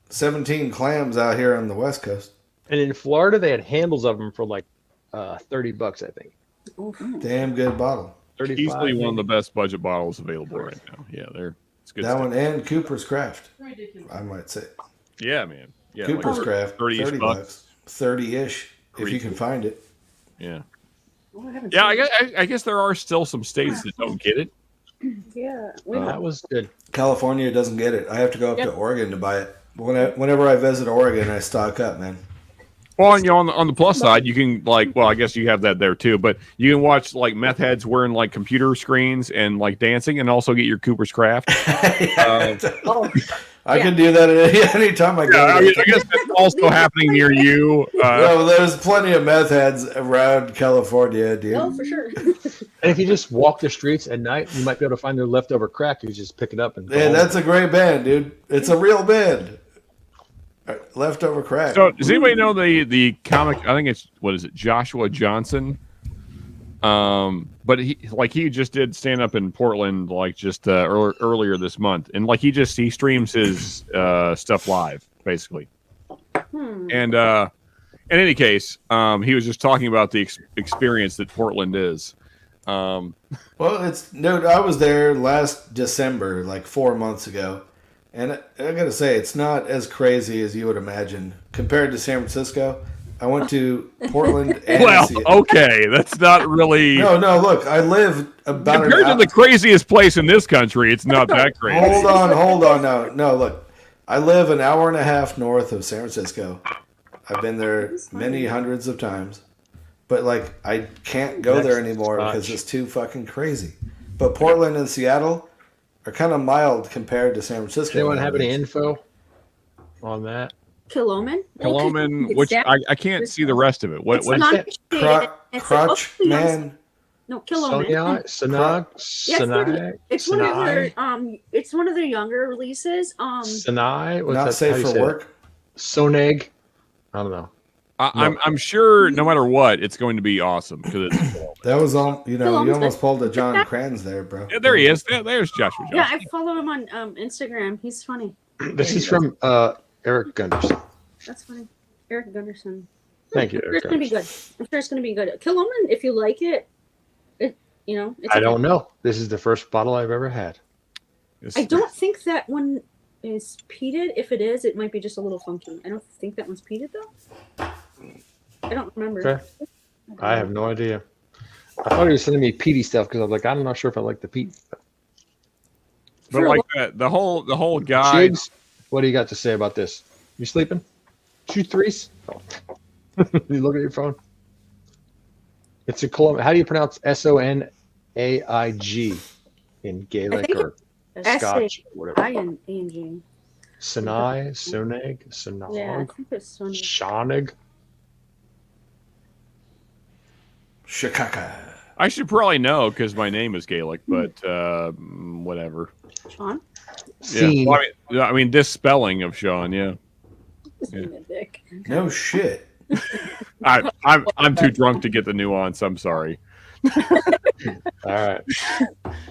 17 clams out here on the West Coast. And in Florida, they had handles of them for like $30, I think. Damn good bottle. 35. easily one of the best budget bottles available right now. Yeah, it's good That stuff. one and Cooper's Craft, I might say. Yeah, man. Yeah, Cooper's like Craft, 30-ish bucks. 30-ish, if you can find it. Yeah. Yeah, I guess there are still some states that don't get it. Yeah, That was good. California doesn't get it. I have to go up to Oregon to buy it. Whenever I visit Oregon, I stock up, man. Well, and, on the plus side, you can I guess you have that there too, but you can watch like meth heads wearing like computer screens and like dancing, and also get your Cooper's Craft. I can do that at any time I go. I guess that's also happening near you. No, there's plenty of meth heads around California, dude. Oh, for sure. And if you just walk the streets at night, you might be able to find their leftover crack. You just pick it up and. Man, that's a great band, dude. It's a real band. Leftover crack. So, does anybody know the comic? I think it's Joshua Johnson. But he just did stand up in Portland earlier this month, and he streams his stuff live basically. And in any case, he was just talking about the experience that Portland is. Well, I was there last December, like 4 months ago, and I gotta say, it's not as crazy as you would imagine compared to San Francisco. I went to Portland and Well, Seattle. okay, that's not really. No, look, I live about compared to the craziest place in this country. It's not that crazy. Hold on. No, look, I live an hour and a half north of San Francisco. I've been there many hundreds of times, but like I can't go there anymore because it's too fucking crazy. But Portland and Seattle are kind of mild compared to San Francisco. Anyone have any info on that? Killoman? Killoman, which I can't see the rest of it. What is it? Crotch man. No, Killoman. It's one of their younger releases. Sinai. What's Not that? safe for work. Soneg. I don't know. I'm sure no matter what, it's going to be awesome because it's. That was all. You almost pulled a John Kranz there, bro. Yeah, there he is. There's Joshua. Yeah, I follow him on Instagram. He's funny. This is from Eric Gunderson. That's funny. Eric Gunderson. Thank you, It's gonna be good. I'm sure it's gonna be good. Killoman, if you like it, it's I don't know. This is the first bottle I've ever had. I don't think that one is peated. If it is, it might be just a little funky. I don't think that one's peated though. I don't remember. Okay. I have no idea. I thought he was sending me peaty stuff because I was like, I'm not sure if I like the peat. But like the whole guy. Jigs, what do you got to say about this? You sleeping? Shoot threes? You look at your phone. It's a Colombian. How do you pronounce Sonaig in Gaelic or Scotch? Whatever. I-N-A-N-G. Sinai, Soneg, Sonog, Yeah, I think it's Sonig. Shonig. Chicago. I should probably know because my name is Gaelic, but whatever. Sean? Yeah. Well, I mean, this spelling of Sean, yeah. No shit. I'm too drunk to get the nuance. I'm sorry. All right.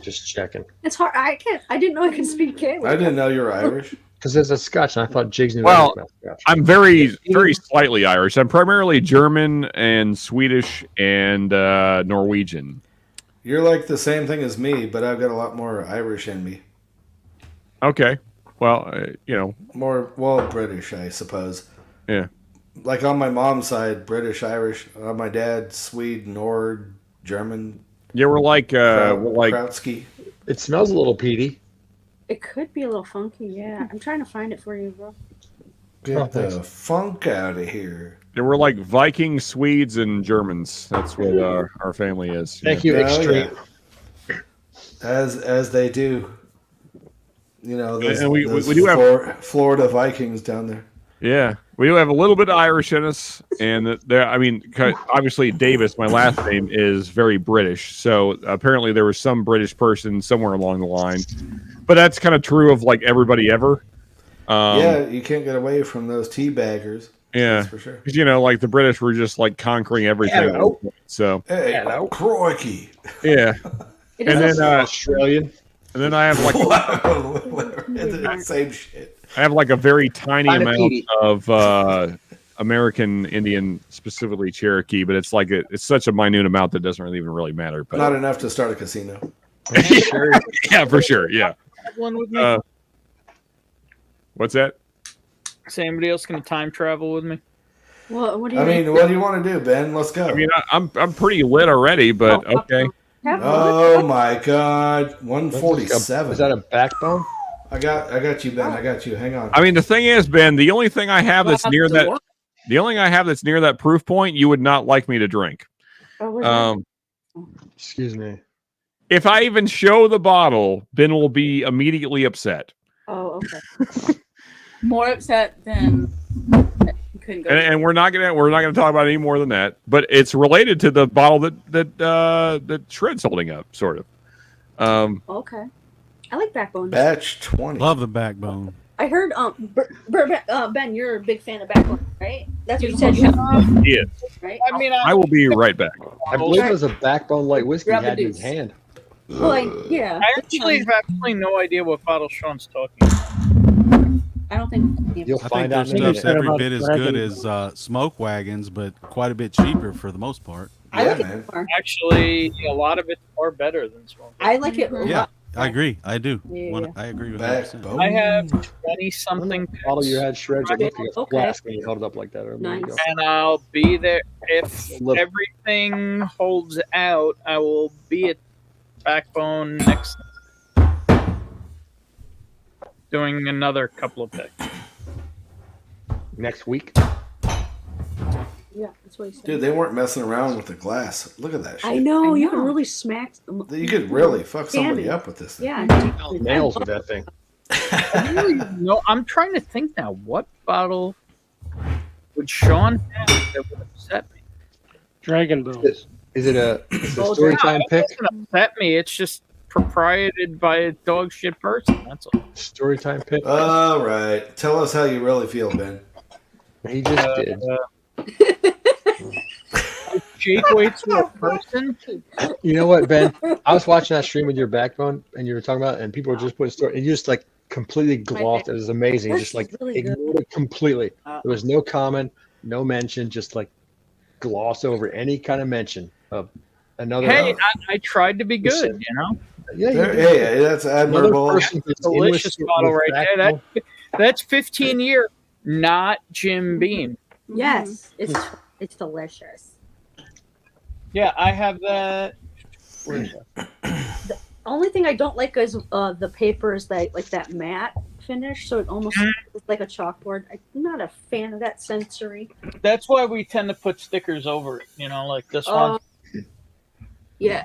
Just checking. It's hard. I didn't know I could speak Gaelic. I didn't know you were Irish. Because there's a Scotch, and I thought Jigs knew. Well, Scotch. I'm very slightly Irish. I'm primarily German and Swedish and Norwegian. You're like the same thing as me, but I've got a lot more Irish in me. Okay. Well, more British, I suppose. Yeah. Like on my mom's side, British, Irish. On my dad's, Swede, Nord, German. Yeah, we're like Krautsky. It smells a little peaty. It could be a little funky, yeah. I'm trying to find it for you, bro. Get the funk out of here. Yeah, we're like Viking, Swedes, and Germans. That's what our family is. Thank you, Extreme. Yeah. As they do. You know, those, and we those do have Florida Vikings down there. Yeah, we do have a little bit of Irish in us, and there. I mean, obviously Davis, my last name, is very British. So apparently there was some British person somewhere along the line, but that's kind of true of like everybody ever. Yeah, you can't get away from those teabaggers. Yeah, that's for sure. Because like the British were just like conquering everything. Hello. So hey, crikey. Yeah, and then Australian. And then I have like same shit. I have like a very tiny amount of American Indian, specifically Cherokee, but it's like it's such a minute amount that doesn't even really matter. But not enough to start a casino. Yeah, for sure. Yeah. One with me. What's that? Is anybody else going to time travel with me? What do you? I mean, what do you want to do, Ben? Let's go. I mean, I'm pretty lit already, but okay. Oh my God, 147. Is that a backbone? I got you, Ben. I got you. Hang on. I mean, the thing is, Ben, the only thing I have that's near that, the only thing I have that's near that proof point, you would not like me to drink. Excuse me. If I even show the bottle, Ben will be immediately upset. Oh, okay. More upset than. And we're not gonna talk about it any more than that. But it's related to the bottle that Shred's holding up, sort of. Okay, I like Backbone. Batch 20. Love the Backbone. I heard Ben, you're a big fan of Backbone, right? That's what you said. Yeah. Right. I mean, I will be right back. I believe it was a Backbone light whiskey he had in his hand. Well, yeah. I actually have absolutely no idea what bottle Sean's talking about. I don't think you'll find out. Their stuff's every bit as good as Smoke Wagons, but quite a bit cheaper for the most part. I like it more. Actually, a lot of it's far better than Smoke. I like it. Yeah, I agree. I do. Yeah. I agree with that. Backbone. I have 20 something Bottle you had shreds. It looked like a Okay. flask when you held it up like that. A minute ago. and I'll be there if Look. everything holds out. I will be at Backbone next, doing another couple of picks. Next week. Yeah, that's what he said. Dude, they weren't messing around with the glass. Look at that shit. I know, you can really smack. You could really fuck somebody Damage. up with this thing. Yeah. Nails with that thing. No, I'm trying to think now. What bottle would Sean have that would upset me? Dragon Bones. Is it a story No, time it pick? doesn't upset me. It's just proprieted by a dog shit person. That's all. Story time pick. All right. Tell us how you really feel, Ben. He just did. Jake waits for a person. You know what, Ben? I was watching that stream with your Backbone, and you were talking about, and people were just putting story, and you just like completely glossed. It was amazing. That's Just like really good. ignored it completely. There was no comment, no mention. Just like gloss over any kind of mention of another. Hey, I tried to be good, you know. Yeah, you did. Hey, that's Another admirable. person that's in with- Delicious bottle with right there. Backbone. That's 15 year, not Jim Beam. Yes, it's delicious. Yeah, I have that. Where is that? The only thing I don't like is the paper is that matte finish, so it almost looks like a chalkboard. I'm not a fan of that sensory. That's why we tend to put stickers over it, you know, like this one. Yeah.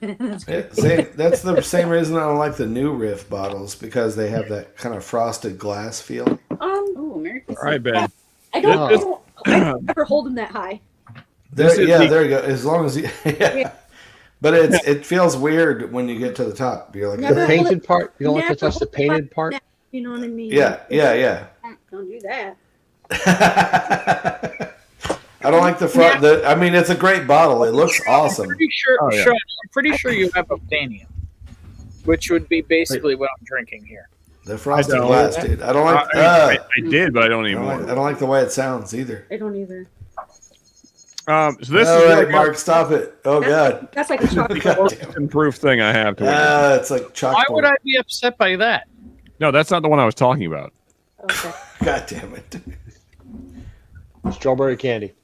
That's the same reason I don't like the new Riff bottles, because they have that kind of frosted glass feel. Oh, Merry Christmas. All right, Ben. I don't ever hold them that high. There you go. As long as you, yeah. But it feels weird when you get to the top. You're like, The painted part. You don't like to touch the painted part. You know what I mean? yeah. Don't do that. I don't like the front. I mean, it's a great bottle. It looks awesome. Pretty sure, Oh, yeah. Sean, I'm pretty sure you have Obtanium, which would be basically what I'm drinking here. The frosted I don't. glass, dude. I don't like. I did, but I don't I anymore. don't like the way it sounds either. I don't either. So this All is right, like Mark, stop it. Oh God, That's like a chocolate. God most damn it. improved thing I have to win. It's like chalkboard. Why would I be upset by that? No, that's not the one I was talking about. Okay. God damn it. Strawberry candy.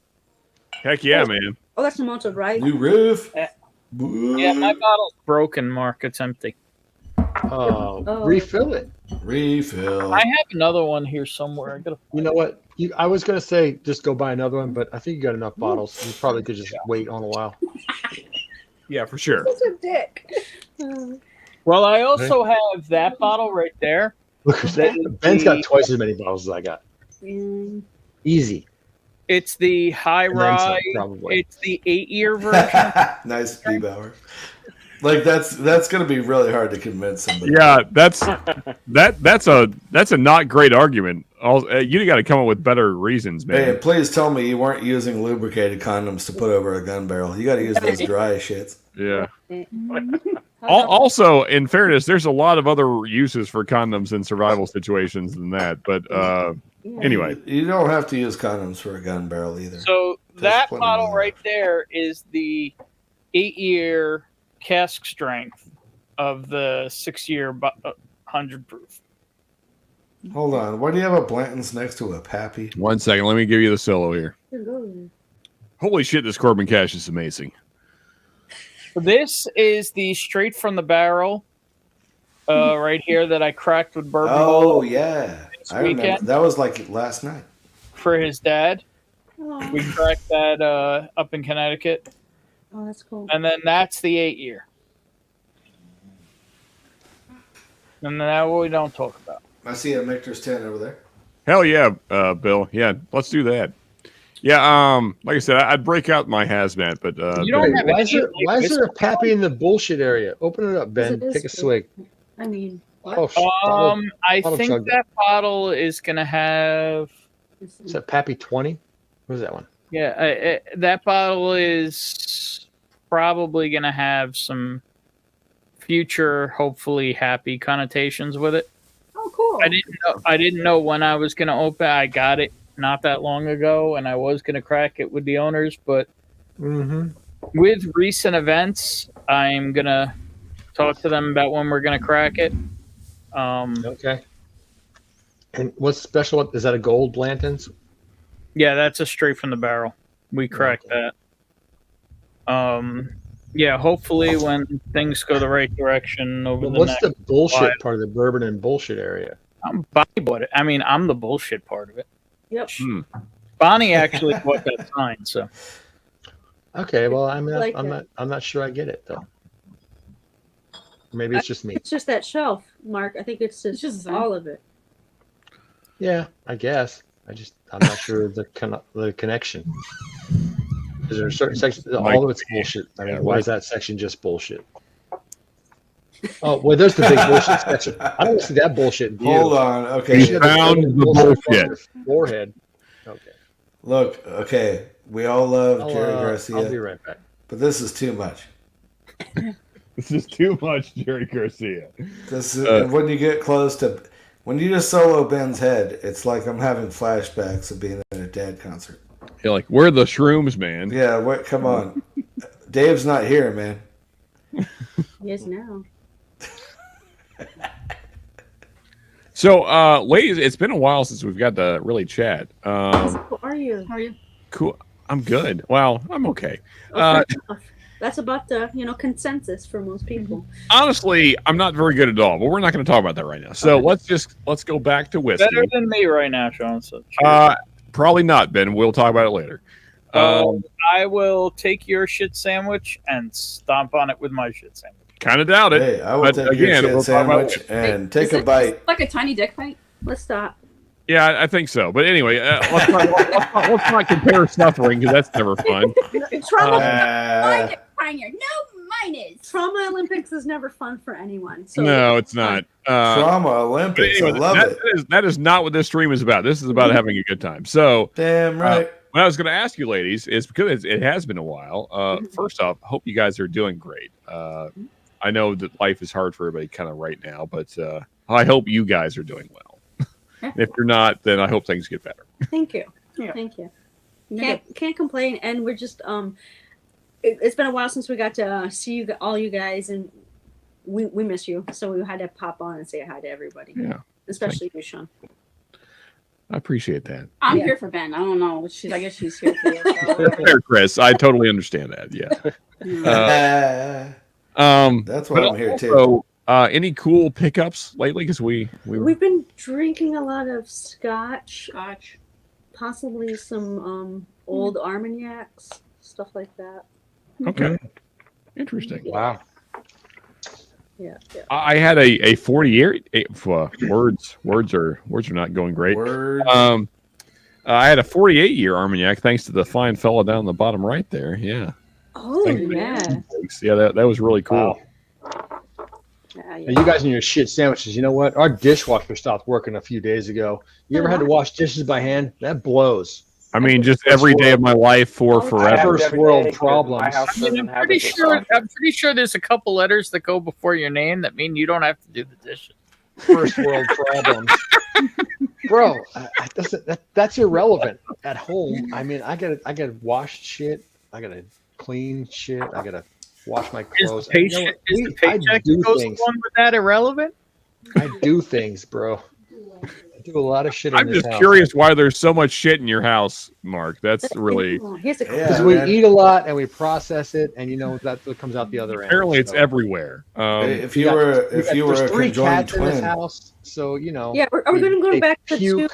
Heck yeah, man. Oh, that's the malted, right? New Riff. Yeah, my bottle's broken, Mark. It's empty. Oh, Oh. refill it. Refill. I have another one here somewhere. I gotta. You know what? I was gonna say just go buy another one, but I think you got enough bottles. You probably could just wait on a while. Yeah, for sure. He's a dick. Well, I also have that bottle right there. Look at that. Ben's got twice as many bottles as I got. Easy. It's the high And then some, rye. probably. It's the 8-year version. Nice B-Bauer. Like that's gonna be really hard to convince somebody. Yeah, that's a not great argument. You got to come up with better reasons, man. Hey, please tell me you weren't using lubricated condoms to put over a gun barrel. You got to use those dry shits. Yeah. Also, in fairness, there's a lot of other uses for condoms in survival situations than that. But anyway, you don't have to use condoms for a gun barrel either. So that plenty bottle more. right there is the 8-year cask strength of the 6-year 100 proof. Hold on. Why do you have a Blanton's next to a Pappy? 1 second. Let me give you the solo here. Holy shit, this Corbin Cash is amazing. This is the straight from the barrel right here that I cracked with bourbon. Oh Bowl yeah, this I remember. weekend. That was like last night. For his dad. We cracked that up in Connecticut. Oh, that's cool. And then that's the 8-year. And that we don't talk about. I see a Michter's 10 over there. Hell yeah, Bill. Yeah, let's do that. Yeah, like I said, I'd break out my hazmat, but You don't have Why is there a Pappy in the bullshit area? Open it up, Ben. It is Take a swig. I mean, Oh, I bottle think chug that bottle is gonna have. Is that Pappy 20? Where's that one? Yeah, that bottle is probably gonna have some future, hopefully happy connotations with it. Oh, cool. I didn't know when I was gonna open. I got it not that long ago, and I was gonna crack it with the owners, but with recent events, I'm gonna talk to them about when we're gonna crack it. Okay. And what's special? Is that a gold Blanton's? Yeah, that's a straight from the barrel. We cracked that. Yeah, hopefully when things go the right direction over the What's next the bullshit while. part of the bourbon and bullshit area? Bonnie bought it. I mean, I'm the bullshit part of it. Yep. Bonnie actually bought that sign, so. Okay, well, I'm Like not sure I get it though. Maybe it's just me. It's just that shelf, Mark. I think it's just all of it. Yeah, I guess. I'm not sure the connection. Is there a certain section? All of it's bullshit. I mean, why is that section just bullshit? Oh, well, there's the big bullshit section. I don't see that bullshit view. Hold on. Okay. We found the bullshit. Forehead. Okay. Look, okay. We all love Jerry Garcia. I'll be right back. But this is too much. This is too much, Jerry Garcia. This is, when you get close to, when you just solo Ben's head, it's like I'm having flashbacks of being at a Dead concert. You're like, where are the shrooms, man? Yeah, what? Come on. Dave's not here, man. He is now. So, ladies, it's been a while since we've got to really chat. How are you? How are you? Cool. I'm good. Well, I'm okay. That's about the consensus for most people. Honestly, I'm not very good at all, but we're not going to talk about that right now. So let's go back to whiskey. Better than me right now, Sean. So probably not, Ben. We'll talk about it later. I will take your shit sandwich and stomp on it with my shit sandwich. Kind of doubt it. Hey, I will take your shit sandwich and take a bite. Like a tiny dick fight. Let's stop. Yeah, I think so. But anyway, let's not compare suffering because that's never fun. Trauma. No, mine is. Trauma Olympics is never fun for anyone. So No, it's not. Trauma Olympics. Anyway, I love it. That is not what this stream is about. This is about having a good time. So, damn right. What I was going to ask you, ladies, is because it has been a while. First off, hope you guys are doing great. I know that life is hard for everybody kind of right now, but I hope you guys are doing well. If you're not, then I hope things get better. Thank you. Yeah. Thank you. Can't complain, and we're just it's been a while since we got to see you all you guys, and we miss you. So we had to pop on and say hi to everybody. Yeah, especially you, Sean. I appreciate that. I'm here for Ben. I don't know. I guess she's here for you. So Fair, Chris. I totally understand that. Yeah. That's why I'm here too. So, any cool pickups lately? Because we've been drinking a lot of scotch, possibly some old Armagnacs, stuff like that. Okay, interesting. Wow. Yeah. I had a 40-year words are not going great. I had a 48-year Armagnac, thanks to the fine fella down the bottom right there. Yeah. Oh yeah. Yeah, that was really cool. Wow. Now, you guys and your shit sandwiches. You know what? Our dishwasher stopped working a few days ago. You ever had to wash dishes by hand? That blows. I mean, just every day of my life for forever. First world problems. I'm pretty sure there's a couple letters that go before your name that mean you don't have to do the dishes. First world problems. Bro, that's irrelevant. At home, I mean, I gotta wash shit. I gotta clean shit. I gotta wash my clothes. Is the paycheck that goes along with that irrelevant? I do things, bro. I do a lot of shit. I'm just curious why there's so much shit in your house, Mark. That's really because we eat a lot and we process it, and that's what comes out the other end. Apparently, it's everywhere. If you were a three conjoined cats in this twin, house, so Yeah, are we going to go back to the two?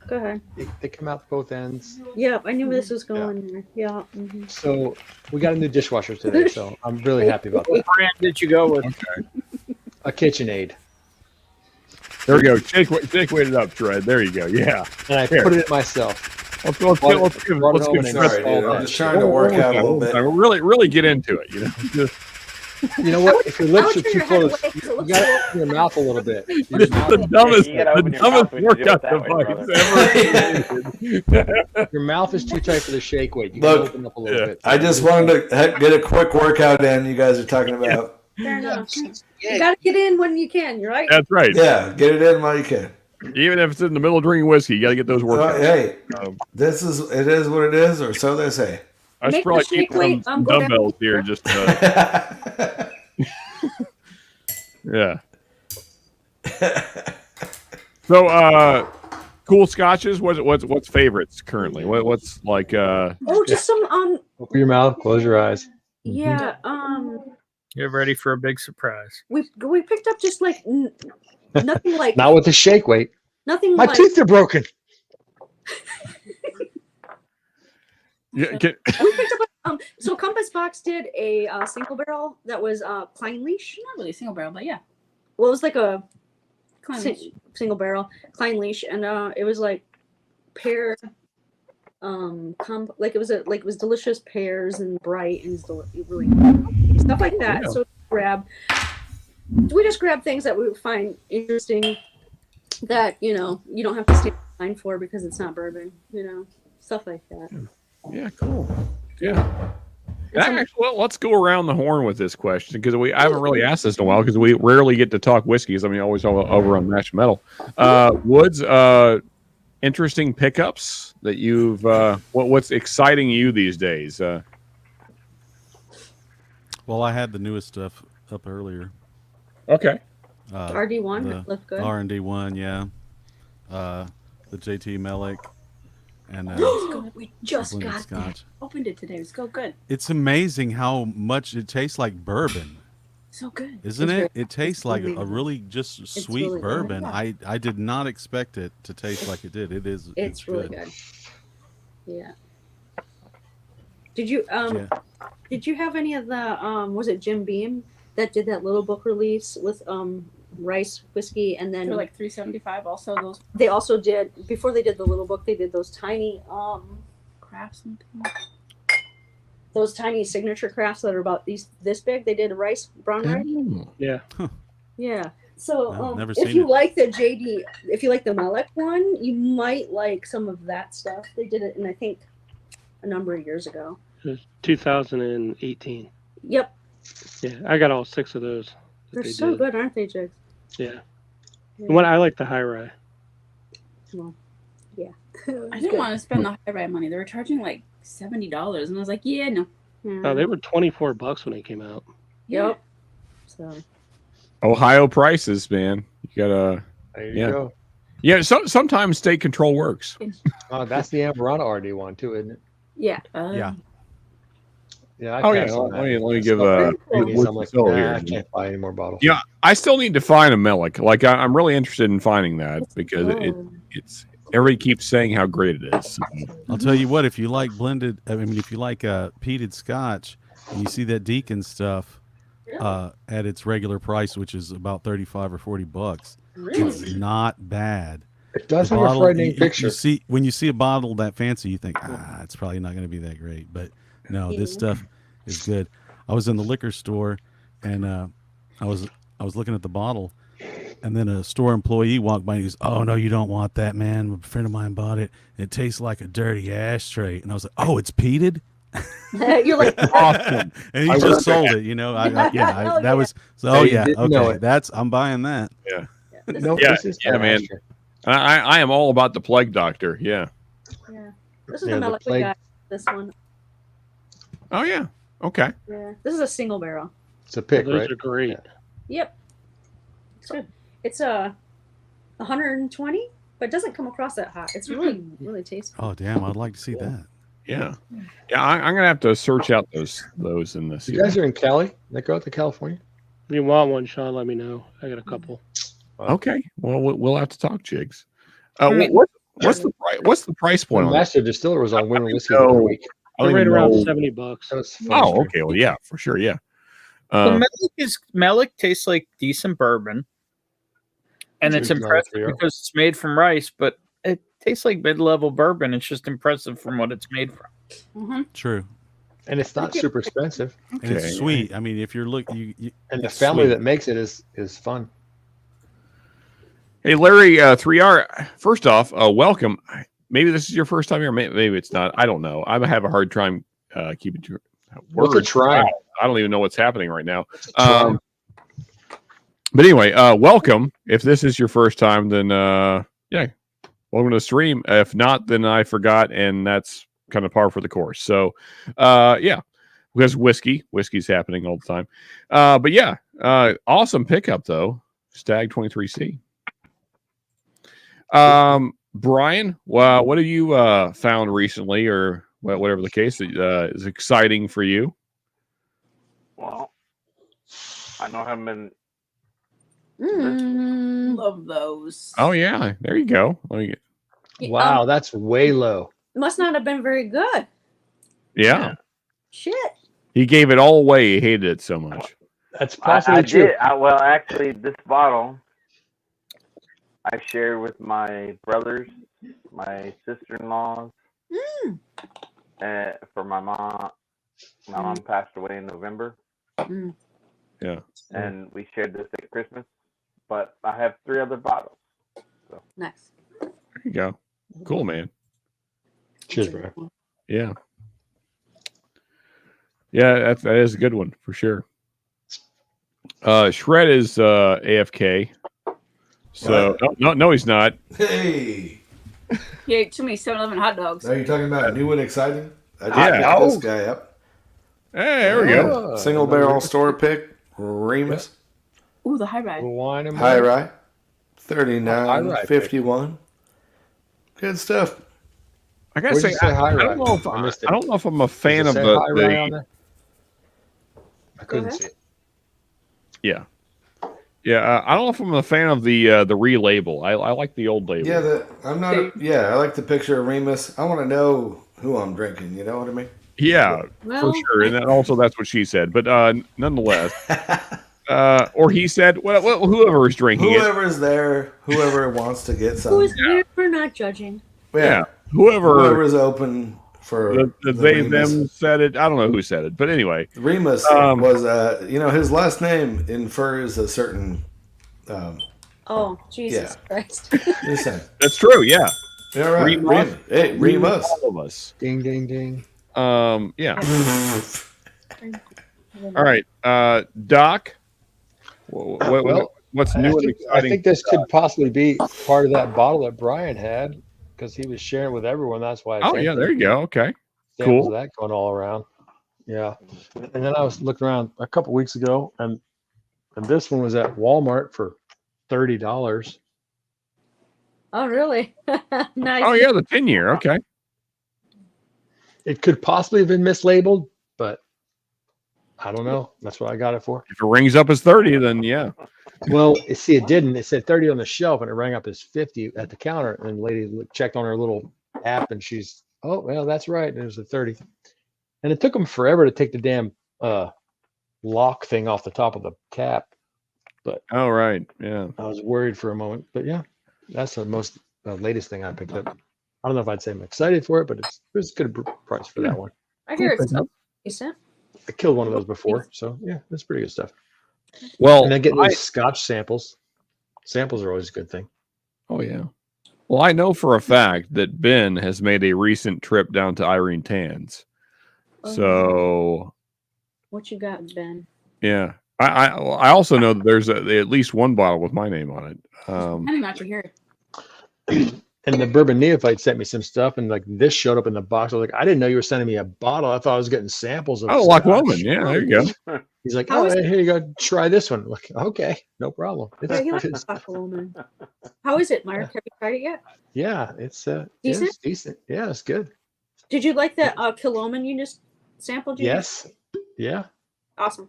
Go ahead. They come out both ends. Yeah, I knew where this was going there. Yeah. Mm-hmm. So we got a new dishwasher today, so I'm really happy about that. What brand did you go with? Okay. A KitchenAid. There we go. Jake weighted it up, Tread. There you go. Yeah. And I put it in myself. Let's give sorry, dude. I'm just trying to work out a little bit. Really get into it. You know what? If your lips are too close, you got to open your mouth a little bit. This is the dumbest workout device ever. Your mouth is too tight for the shake weight. You got to open up a little bit. I just wanted to get a quick workout in. You guys are talking about. Fair enough. You got to get in when you can. You're right. That's right. Yeah, get it in while you can. Even if it's in the middle of drinking whiskey, you got to get those workouts. Hey, it is what it is, or so they say. I should probably keep some dumbbells here. Just Yeah. So, cool scotches. What's favorites currently? What's like? Oh, just some Open your mouth, close your eyes. yeah. Get ready for a big surprise. We picked up just like nothing like Not with the shake weight. nothing My like teeth are broken. Yeah. we picked up so Compass Box did a single barrel that was Klein Leash. Not really single barrel, but yeah. Well, it was like a Klein Leash. single barrel Klein Leash, and it was like pear, like it was delicious pears and bright and really stuff like that. Yeah. So we just grab things that we find interesting that you don't have to stand in line for because it's not bourbon, stuff like that. Yeah, cool. Yeah. Actually, well, let's go around the horn with this question because I haven't really asked this in a while because we rarely get to talk whiskeys. I mean, always over on Mash Metal. Woods, interesting pickups that you've. What's exciting you these days? Well, I had the newest stuff up earlier. Okay. RD1 looked good. R&D1, yeah. The JT Melick. And We just got scotch. that. Opened it today. It was so good. It's amazing how much it tastes like bourbon. So good. Isn't it? It tastes like a really just sweet really good. bourbon. Yeah. I did not expect it to taste like it did. It's really good. Yeah. Did you did you have any of the was it Jim Beam that did that little book release with rice whiskey, and then They're like $3.75. Also, those they also did before they did the little book, they did those tiny crafts and those tiny signature crafts that are about this big. They did a brown rice. Yeah. Yeah. So I've never if seen you it. like the JD, if you like the Malek one, you might like some of that stuff. They did it, and I think a number of years ago. It was 2018. Yep. Yeah, I got all 6 of those. They're so good, aren't they, Jigs? Yeah. And what I like the high rye. Well, yeah. I didn't want to spend the high ride money. They were charging like $70, and I was like, yeah, no. Oh, they were $24 when they came out. Yep. So. Ohio prices, man. You gotta. There you go. Yeah. Sometimes state control works. Oh, that's the Amberana RD1 too, isn't it? Yeah. Yeah. Yeah. Oh yeah. Let me give I'm like, Phil I can't buy any more bottles. Yeah, I still need to find a Melick. Like I'm really interested in finding that because it's everybody keeps saying how great it is. I'll tell you what, if you like blended, if you like peated scotch, and you see that Deacon stuff at its regular price, which is about $35 or $40, it's not bad. It does The have a bottle- frightening picture. When you see a bottle that fancy, you think, it's probably not going to be that great. But no, this stuff is good. I was in the liquor store, and I was looking at the bottle, and then a store employee walked by and he goes, "Oh no, you don't want that, man. A friend of mine bought it. It tastes like a dirty ashtray." And I was like, "Oh, it's peated." You're like awesome. And he just sold it, that was so. Oh yeah, okay. I'm buying that. Yeah. No, Yeah, this is yeah, man. ashtray. I am all about the plague doctor. Yeah. Yeah. This is Yeah, the the Malek we plague- got. This one. Oh yeah. Okay. Yeah. This is a single barrel. It's a pick, Those right? are great. Yep. It's good. It's 120, but it doesn't come across that hot. It's really, really tasty. Oh damn, I'd like to see that. Yeah. Yeah. I'm gonna have to search out those in this. You guys are in Cali? They go out to California? If you want one, Sean, let me know. I got a couple. Okay. Well, we'll have to talk, Jigs. What's the price? What's the price point? The on that? master distiller was on Winter Whiskey know. the other week. I don't They're right even around know. $70. That was fun. Oh, okay. Well, yeah, for sure. Yeah. The Melick tastes like decent bourbon, and it's It's impressive nice, yeah. because it's made from rice, but it tastes like mid-level bourbon. It's just impressive from what it's made from. Mm-hmm. True. And it's not super expensive. And it's sweet. I mean, if you're looking, And the it's family sweet. that makes it is fun. Hey, Larry, 3R. First off, welcome. Maybe this is your first time here. Maybe it's not. I don't know. I have a hard time keeping to What's a words. try? I don't even know what's happening right now. But anyway, welcome. If this is your first time, then yeah, welcome to the stream. If not, then I forgot, and that's kind of par for the course. So, yeah. because whiskey's happening all the time. But yeah, awesome pickup though. Stag 23C. Brian, what have you found recently, or whatever the case is exciting for you? Well, I know I haven't been. Love those. Oh yeah, there you go. Wow, that's way low. Must not have been very good. Yeah. Shit. He gave it all away. He hated it so much. That's I did. Well, actually, this bottle I shared with my brothers, my sister-in-laws, for my mom. My mom passed away in November. Yeah. And we shared this at Christmas. But I have 3 other bottles. So. Nice. There you go. Cool, man. Cheers, bro. Yeah. Yeah, that is a good one for sure. Shred is AFK. So no, he's not. Hey. He ate too many 7-Eleven hot dogs. Are you talking about a new and exciting? I just Yeah. picked this guy up. Hey, there we go. Single barrel store pick, Remus. Ooh, the high rye. Wine and High wine. rye. 39.51. Good stuff. I gotta Where'd say, you say high I rye? don't know if I missed it. I don't know if I'm a fan Does of it say high rye on the there? I couldn't see it. yeah. I don't know if I'm a fan of the relabel. I like the old label. Yeah, I like the picture of Remus. I want to know who I'm drinking. You know what I mean? Yeah, Well, for sure. And also that's what she said. But nonetheless, or he said, well, whoever is drinking Whoever's there, whoever wants to get some. Who is here? We're not judging. Yeah. Whoever's open for the they them said it. I don't know who said it, but anyway, Remus was his last name infers a certain. Oh, Jesus Christ. Listen. That's true. Yeah. Yeah, right. Remus. Hey, Remus. All of us. Ding, ding, ding. Yeah. All right, Doc. What's new and exciting? I think this could possibly be part of that bottle that Brian had because he was sharing with everyone. That's why. Oh yeah, there you go. Okay, samples cool. of that going all around. Yeah, and then I was looking around a couple weeks ago, and this one was at Walmart for $30. Oh, really? Nice. Oh yeah, the 10-year. Okay. It could possibly have been mislabeled, but I don't know. That's what I got it for. If it rings up as 30, then yeah. Well, see, it didn't. It said 30 on the shelf, and it rang up as 50 at the counter. And the lady checked on her little app, and she's, oh, well, that's right. And it was a 30. And it took them forever to take the damn lock thing off the top of the cap. But oh, right, yeah. I was worried for a moment. But yeah, that's the most latest thing I picked up. I don't know if I'd say I'm excited for it, but it was a good price for that one. I hear it's decent. I killed one of those before, so yeah, that's pretty good stuff. Well, and then getting those Scotch samples. Samples are always a good thing. Oh yeah. Well, I know for a fact that Ben has made a recent trip down to Irene Tan's. Oh. So, What you got, Ben? yeah, I also know that there's at least one bottle with my name on it. I did not hear. And the Bourbon Neophyte sent me some stuff, and like this showed up in the box. I was like, I didn't know you were sending me a bottle. I thought I was getting samples of. Oh, Loch Lomond. Yeah, there you go. He's like, oh, here you go. Try this one. I'm like, okay, no problem. It's How is it, Mark? Have you tried it yet? yeah, it's Decent? it's decent. Yeah, it's good. Did you like the Killoman you just sampled? Yes. Yeah. Awesome.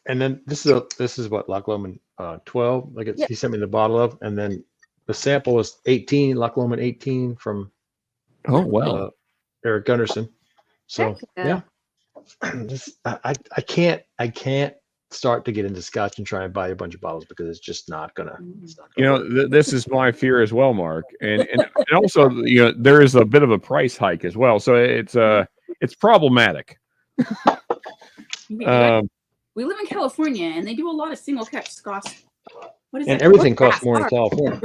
And then this is what Loch Lomond 12. Like he sent me the bottle of, and then the sample was 18, Loch Lomond 18 from. Oh wow. Eric Gunnarsson. So yeah. I can't start to get into Scotch and try and buy a bunch of bottles because it's just not gonna. You know, this is my fear as well, Mark, and also there is a bit of a price hike as well, so it's problematic. We live in California, and they do a lot of single catch Scotch. What is and that? everything costs more in California.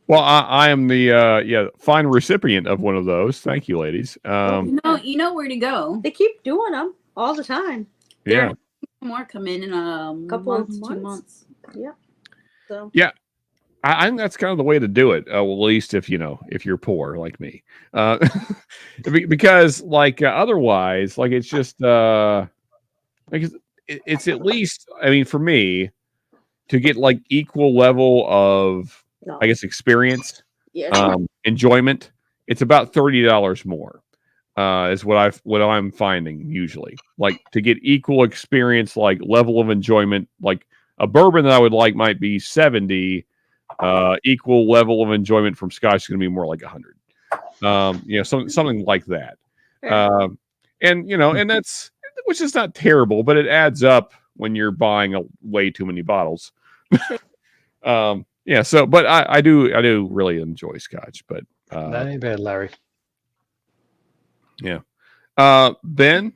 Well, I am the fine recipient of one of those. Thank you, ladies. You know where to go. They keep doing them all the time. Yeah. More come in a Couple of 2 months. Yeah. So. Yeah. I think that's kind of the way to do it. Well, at least if you're poor like me, because otherwise, it's just it's at least. I mean, for me to get equal level of I guess experience, enjoyment, it's about $30 more. Is what I'm finding usually. To get equal experience, level of enjoyment, a bourbon that I would like might be 70. Equal level of enjoyment from Scotch is going to be more like 100. Something like that. And that's, which is not terrible, but it adds up when you're buying way too many bottles. So, but I do really enjoy Scotch, but that ain't bad, Larry. Yeah. Ben,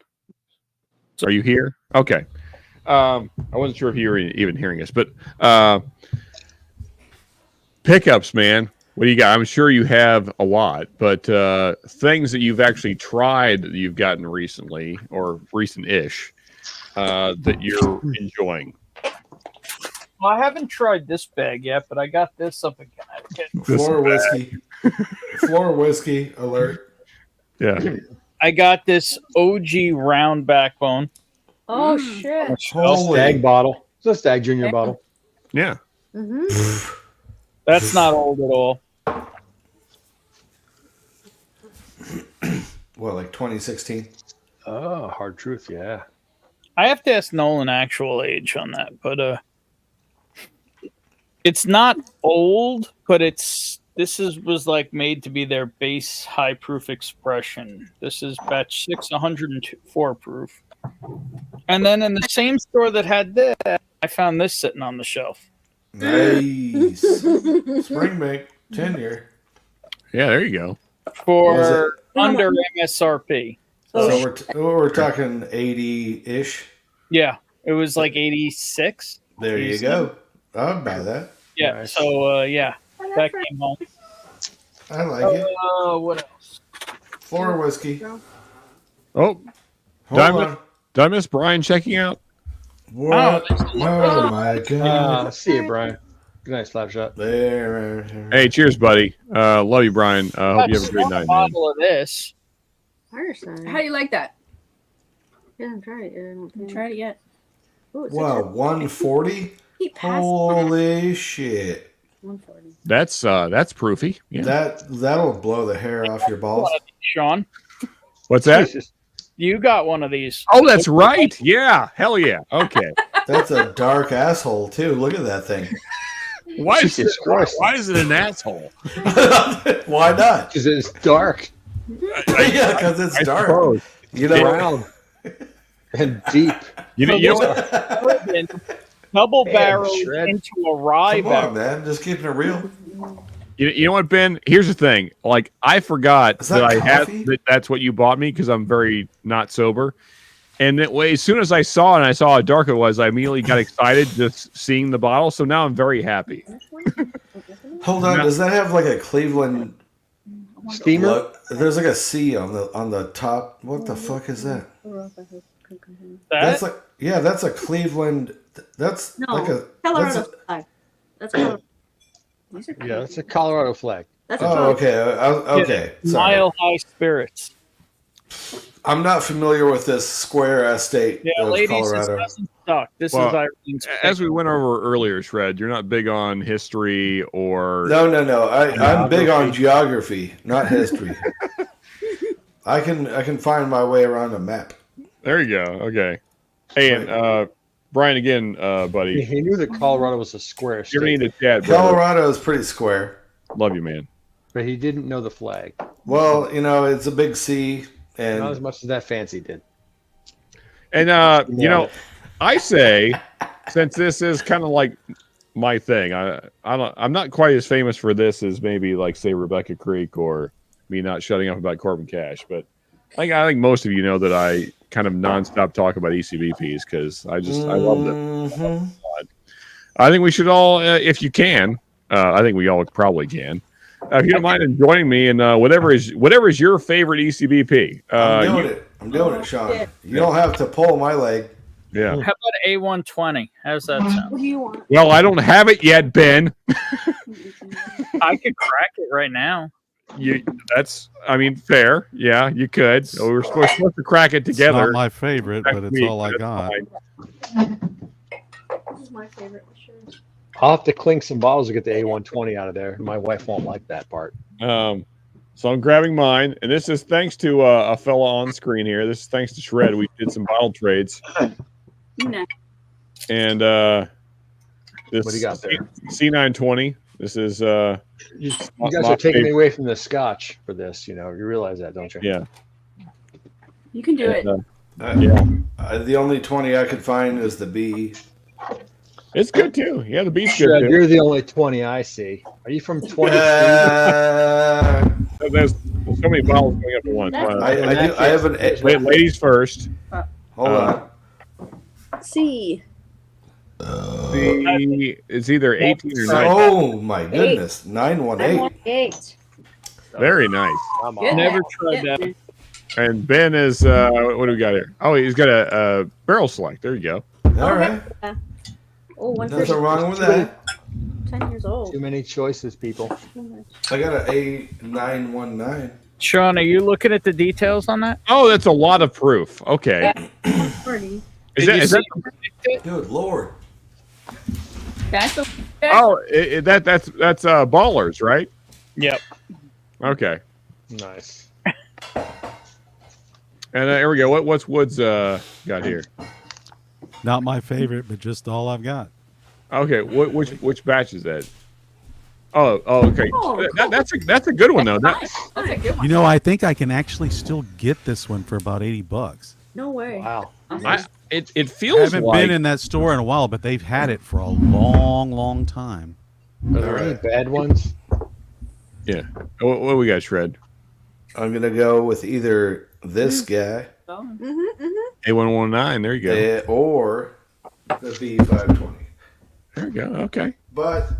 are you here? Okay. I wasn't sure if you were even hearing us, but pickups, man. What do you got? I'm sure you have a lot, but things that you've actually tried that you've gotten recently or recent-ish that you're enjoying. Well, I haven't tried this bag yet, but I got this up in Connecticut. Floor whiskey alert. Yeah. I got this OG round backbone. Oh shit! Stag bottle. It's a Stag Junior bottle. Yeah. Mm-hmm. That's not old at all. What, like 2016? Oh, Hard Truth, yeah. I have to ask Nolan actual age on that, but it's not old, but was made to be their base high proof expression. This is batch 6, 104 proof. And then in the same store that had this, I found this sitting on the shelf. Nice. Spring make 10-year. Yeah, there you go. For under MSRP. So we're talking 80-ish. Yeah, it was like 86. There you go. I'll buy that. Yeah. Nice. So that came home. I like it. What else? Floor whiskey. Oh, did I miss Brian checking out? What? Oh my God! See you, Brian. Good night, Slapshot. There. Hey, cheers, buddy. Love you, Brian. Hope you have a great night, man. Bottle of this. Fireside. How do you like that? Yeah, I'm trying it. I haven't tried it yet. Ooh, wow, 140. Holy shit! 140. That's proofy. Yeah. That'll blow the hair off your balls. Sean, what's that? You got one of these. Oh, that's right. Yeah. Hell yeah. Okay. That's a dark asshole too. Look at that thing. Why is it an asshole? Why not? Because it's dark. Yeah, because it's dark. Suppose. Brown and deep. You know what? Double barrel into a rye barrel. Come on, man. Just keeping it real. You know what, Ben? Here's the thing. I forgot that I had that's what you bought me because I'm very not sober. And as soon as I saw it and I saw how dark it was, I immediately got excited just seeing the bottle. So now I'm very happy. Hold on. Does that have a Cleveland steamer? There's a C on the top. What the fuck is that? That's that's a Cleveland. That's Colorado flag. That's Colorado. Yeah, that's a Colorado flag. That's okay. Okay. Sorry. Mile High Spirits. I'm not familiar with this square ass state of ladies, Colorado. This doesn't suck. This is Irene's as we went over earlier, Shred, you're not big on history or... No. I'm big on geography, not history. I can find my way around a map. There you go. Okay. Hey, and Brian, again, buddy. He knew that Colorado was a square state. You're going to need a chat, Colorado is pretty square. Love you, man. But he didn't know the flag. Well, it's a big C. And not as much as that fancy did. And, I say, since this is kind of like my thing, I'm not quite as famous for this as maybe say Rebecca Creek or me not shutting up about Corbin Cash, but I think most of you know that I kind of nonstop talk about ECVPs because I love them. I think we should all, if you can, I think we all probably can. If you don't mind joining me in whatever is your favorite ECVP. I'm doing it, Sean. You don't have to pull my leg. Yeah. How about A120? How's that sound? What do you want? Well, I don't have it yet, Ben. I could crack it right now. I mean, fair. Yeah, you could. We're supposed to crack it It's together. not my favorite, but it's all I got. This is my favorite. Sure. I'll have to clink some bottles to get the A120 out of there. My wife won't like that part. So I'm grabbing mine, and this is thanks to a fella on screen here. This is thanks to Shred. We did some bottle trades. No. And this What do you got there? C920. This is You guys are taking me away from the scotch for this. You realize that, don't you? Yeah. You can do it. The only 20 I could find is the B. It's good too. Yeah, the B's good Shred, too. you're the only 20 I see. Are you from 23? There's so many bottles going up at once. I have an. Ladies first. Hold on. C. It's either 18 or 19. Oh my goodness, 918. 918. Very nice. Never tried that. And Ben is what do we got here? Oh, he's got a barrel select. There you go. All right. Oh, Nothing wrong with that. 10 years old. Too many choices, people. I got an A919. Sean, are you looking at the details on that? Oh, that's a lot of proof. Okay. Is that Good Lord. That's a. that's ballers, right? Yep. Okay. Nice. And here we go. What's Woods got here? Not my favorite, but just all I've got. Okay. Which batch is that? Oh, okay. Oh, That's a good one though. That's a good one. I think I can actually still get this one for about $80. No way. Wow. It I feels haven't like been in that store in a while, but they've had it for a long, long time. Are there any bad ones? Yeah. What do we got, Shred? I'm gonna go with either this guy A119. There you go. or the B520. There you go. Okay. But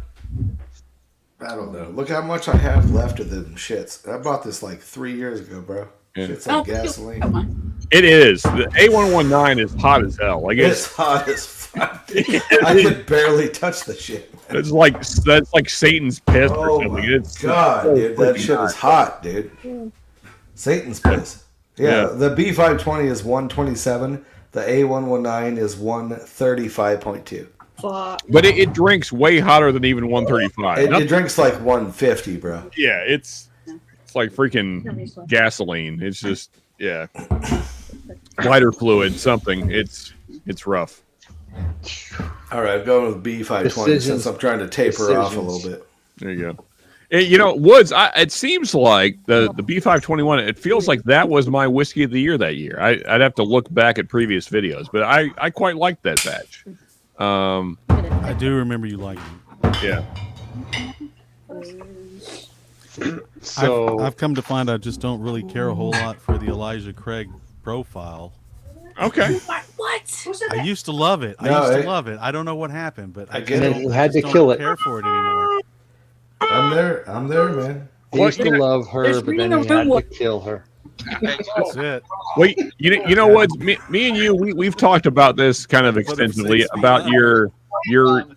I don't know. Look how much I have left of them shits. I bought this like 3 years ago, bro. Yeah. Shit's like gasoline. It is. The A119 is hot as hell. Like It's hot as fuck. I could barely touch the shit. That's like Satan's piss or Oh something. my It's god, so dude, that freaking shit is hot, dude. Satan's piss. Yeah, Yeah. the B520 is 127. The A119 is 135.2. Fuck. But it drinks way hotter than even 135. It drinks like 150, bro. Yeah, it's like freaking gasoline. It's just lighter fluid, something. It's rough. All right, I'm going with B520 since I'm trying to taper off a little bit. There you go. Woods, it seems like the B521, it feels like that was my whiskey of the year that year. I'd have to look back at previous videos, but I quite liked that batch. I do remember you liking it. Yeah. So I've come to find I just don't really care a whole lot for the Elijah Craig profile. Okay. What? I used to love it. No, I used to love it. I don't know what happened, but I get it. don't, You had just to kill don't it. care for it anymore. I'm there, man. He used to love her, There's but then reading he a had room to kill her. That's it. Wait, you know what? Me and you, we've talked about this kind of extensively about your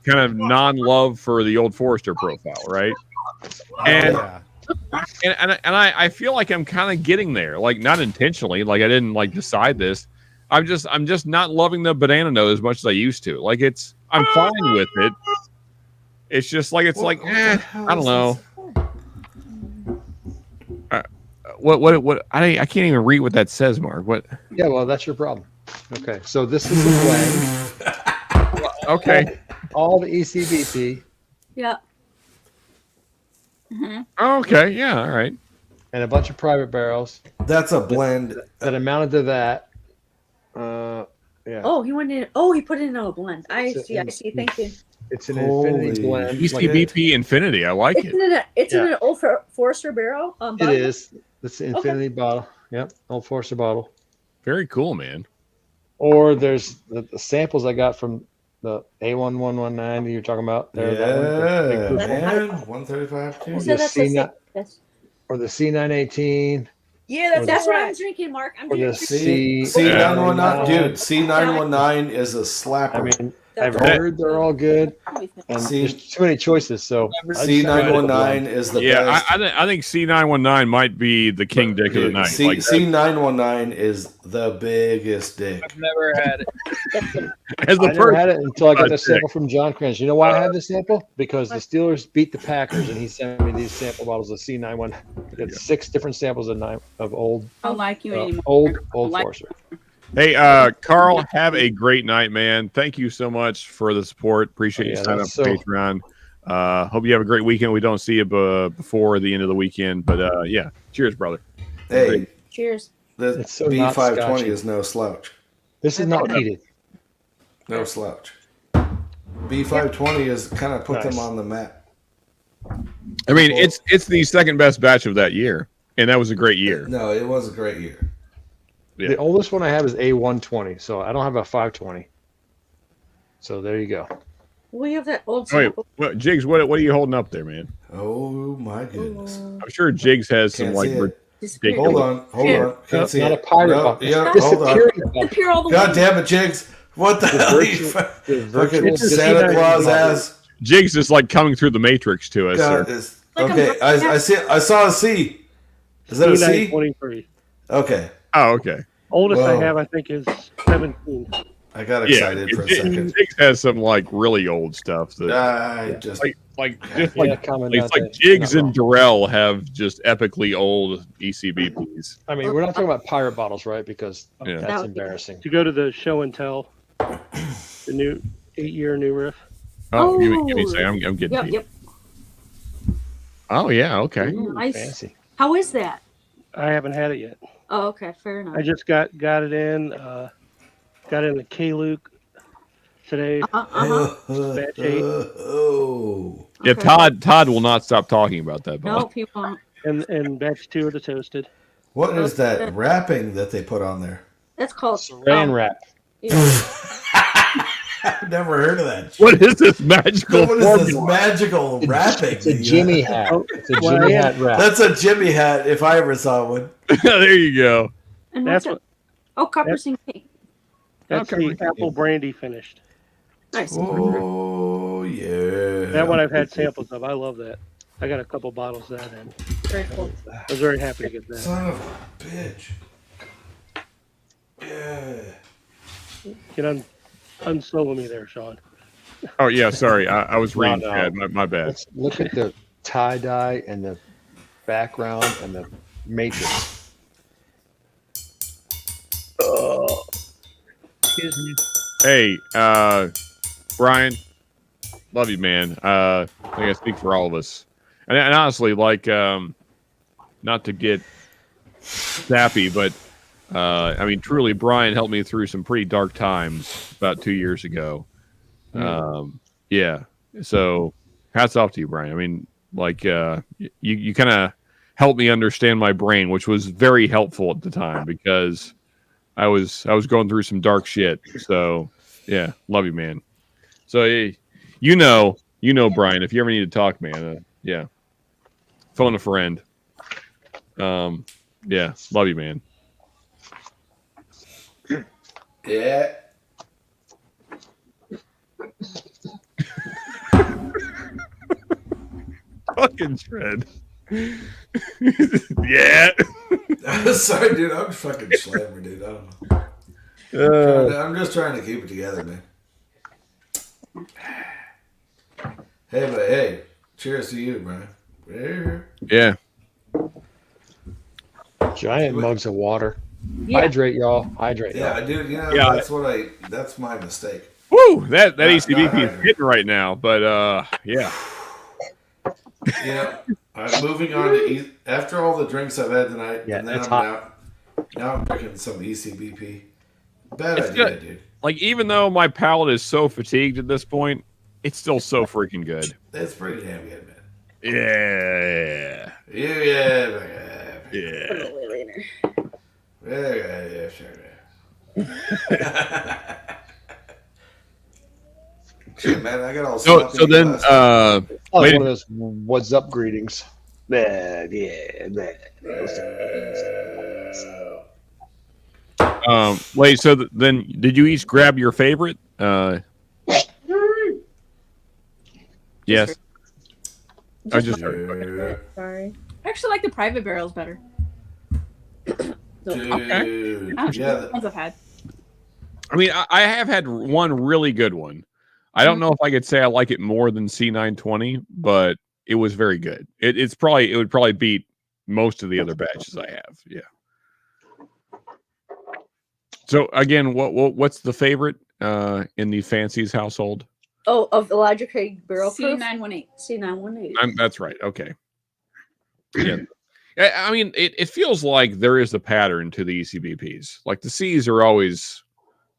kind of non-love for the Old Forester profile, right? And and I feel like I'm kind of getting there, like not intentionally, like I didn't like decide this. I'm just not loving the banana note as much as I used to. Like I'm fine with it. It's just like I don't know. What I can't even read what that says, Mark. What? Yeah, well, that's your problem. Okay, so this is the blend. Okay. All the ECBP. Yeah. Okay. Yeah. All right. And a bunch of private barrels. That's a blend that amounted to that. Yeah. Oh, he went in. Oh, he put it in a blend. I see. Thank you. It's an infinity blend. ECBP Infinity. I like it. It's in an Old Forester barrel. It bottle? is. It's an infinity bottle. Yep. Old Forester bottle. Very cool, man. Or there's the samples I got from the A1119 that you're talking about. There, Yeah, man. 135 too. Or the C918. Yeah, That's what I'm drinking, Mark. I'm Or the drinking. C919, dude. C919 is a slapper. I mean, I've heard they're all good, and there's too many choices. So C919 is the best. I think C919 might be the king dick of the night. C919 is the biggest dick. I've never had it. As the I never had it until I got the sample from John Crans. You know why I had this sample? Because the Steelers beat the Packers, and he sent me these sample bottles of C91. I got 6 different samples of old. I don't like you anymore. Old Like- Forcer. Hey, Carl, have a great night, man. Thank you so much for the support. Appreciate you signing up for Patreon. Hope you have a great weekend. We don't see you before the end of the weekend, but yeah, cheers, brother. Hey, cheers. The It's so not B520 scotchy. is no slouch. This is not heated. No slouch. B520 is kind of put them on the map. I mean, it's the second best batch of that year, and that was a great year. No, it was a great year. Yeah. The oldest one I have is A120, so I don't have a 520. So there you go. We have that old Wait, sample. what, Jigs, what are you holding up there, man? Oh my goodness! I'm sure Jigs has some Can't like see it. ridiculous. Hold on. Can't see not it. a pirate No, bottle. yeah, It's hold a on. security bottle. Disappear all the God way. damn it, Jigs! What the hell? You fucking It's a Santa C919 Claus bottle. ass. Jigs is like coming through the matrix to us, God, sir. it's- okay, I see. I saw a C. Is that a C? C923. Okay. Oh, okay. Oldest Whoa. I have, I think, is 17. I got excited for a second. Jigs has some like really old stuff that I just just Yeah, like comment it's on like that. Jigs You're not and Darrell have just epically old ECBPs. I mean, we're not talking about pirate bottles, right? Because Yeah. that's embarrassing. To go to the show and tell, the new 8-year new riff. Oh, give me a second. I'm getting. Yep. Oh yeah, okay. Nice. Fancy. How is that? I haven't had it yet. Oh, okay. Fair enough. I just got it in. Got in the K-Luke today. Batch 8. Oh. Yeah, Todd will not stop talking about that. No, Bob. people won't. And batch 2 of the toasted. What is that wrapping that they put on there? That's called Saran wrap. I've never heard of that. What is this magical? What is this magical wrapping? It's a Jimmy hat. It's a Jimmy hat wrap. That's a Jimmy hat if I ever saw one. There you go. And That's what's what. that? Oh, copper zinc cake. That's the apple brandy finished. Nice. Oh yeah. That one I've had samples of. I love that. I got a couple bottles of that in. Very cool. I was very happy to get that. Son of a bitch. Yeah. Can unsolo me there, Sean. Oh yeah, sorry. I was reading. No. Bad. My bad. Let's look at the tie dye and the background and the matrix. Excuse me. Hey, Brian, love you, man. I think I speak for all of us. And honestly, like, not to get sappy, but I mean, truly, Brian helped me through some pretty dark times about 2 years ago. Yeah. So, hats off to you, Brian. I mean, like, you kind of helped me understand my brain, which was very helpful at the time because I was going through some dark shit. So, yeah, love you, man. So, you know, Brian, if you ever need to talk, man, yeah, phone a friend. Yeah, love you, man. Yeah. Fucking shred. Yeah. Sorry, dude. I'm fucking slammer, dude. I don't know. I'm just trying to keep it together, man. Hey, but hey, cheers to you, man. Yeah. Giant mugs of water. Yeah. Hydrate, y'all. Hydrate. Yeah, y'all. dude. You know, Yeah. that's my mistake. Woo! That Not ECBP is hydrating. hitting right now, but yeah. Yeah, I'm moving on to after all the drinks I've had tonight, Yeah, and then it's I'm hot. now I'm drinking some ECBP. Bad It's idea, good. dude. Like, even though my palate is so fatigued at this point, it's still so freaking good. It's pretty damn good, man. Yeah. Yeah. Later. Yeah, sure. Shit, man, I got all So sloppy then, last time. Oh, wait, one of those "What's up" greetings. Yeah. Wait. So then, did you each grab your favorite? Yes. I just heard. Sorry. I actually like the private barrels better. Dude, The ones I've had. I mean, I have had one really good one. I don't know if I could say I like it more than C920, but it was very good. It would probably beat most of the other batches I have. Yeah. So again, what's the favorite in the Fancy's household? Oh, of the Elijah Craig barrel proof? C918. C918. That's right. Okay. Yeah. I mean, it feels like there is a pattern to the ECBPs. Like the C's are always,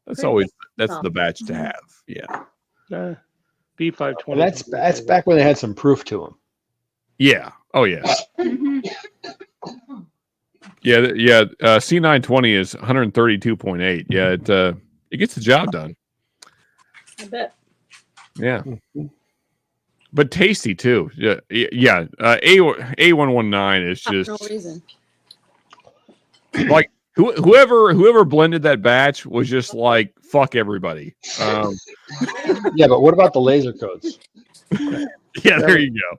that's the batch to have. Yeah. B520. That's back when they had some proof to them. Yeah. Oh yeah. Yeah. C920 is 132.8. Yeah. It gets the job done. I bet. Yeah. But tasty too. Yeah. A119 is just No reason. like whoever blended that batch was just like fuck everybody. Yeah, but what about the laser codes? Yeah, there you go.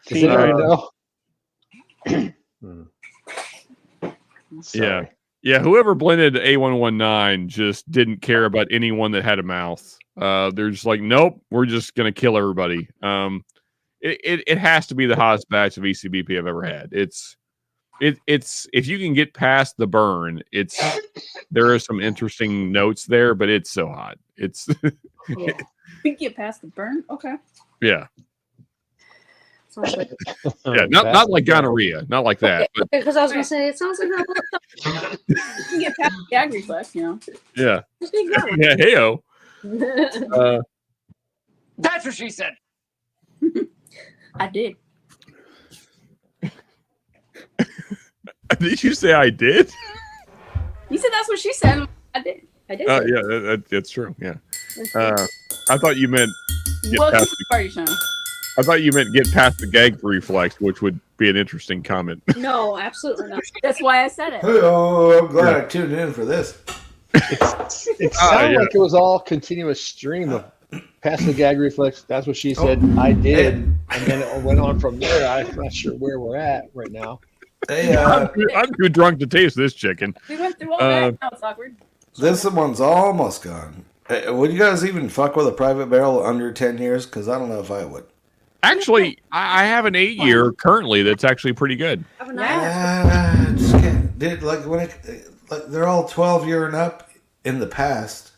Does anybody know? Yeah. Whoever blended A119 just didn't care about anyone that had a mouth. They're just like, nope, we're just gonna kill everybody. It has to be the hottest batch of ECBP I've ever had. It's if you can get past the burn, there are some interesting notes there, but it's so hot. It's Yeah. We get past the burn. Okay. yeah. Sounds like Yeah, not like gonorrhea, not like that. But because I was gonna say it sounds like You can get past the gag reflex, you know. yeah, Just think that way. yeah, heyo. That's what she said. I did. Did you say I did? You said that's what she said. I did. I did. Yeah, that's true. Yeah. I thought you meant Welcome to the party, Sean. I thought you meant get past the gag reflex, which would be an interesting comment. No, absolutely not. That's why I said it. Oh, I'm glad I tuned in for this. It sounded like it was all continuous stream of past the gag reflex. That's what she said. I did, and then it went on from there. I'm not sure where we're at right now. Hey, I'm too drunk to taste this chicken. We went through all that. Now it's awkward. This one's almost gone. Would you guys even fuck with a private barrel under 10 years? Because I don't know if I would. Actually, I have an 8-year currently that's actually pretty good. Just can't. Dude, like when like they're all 12-year and up in the past,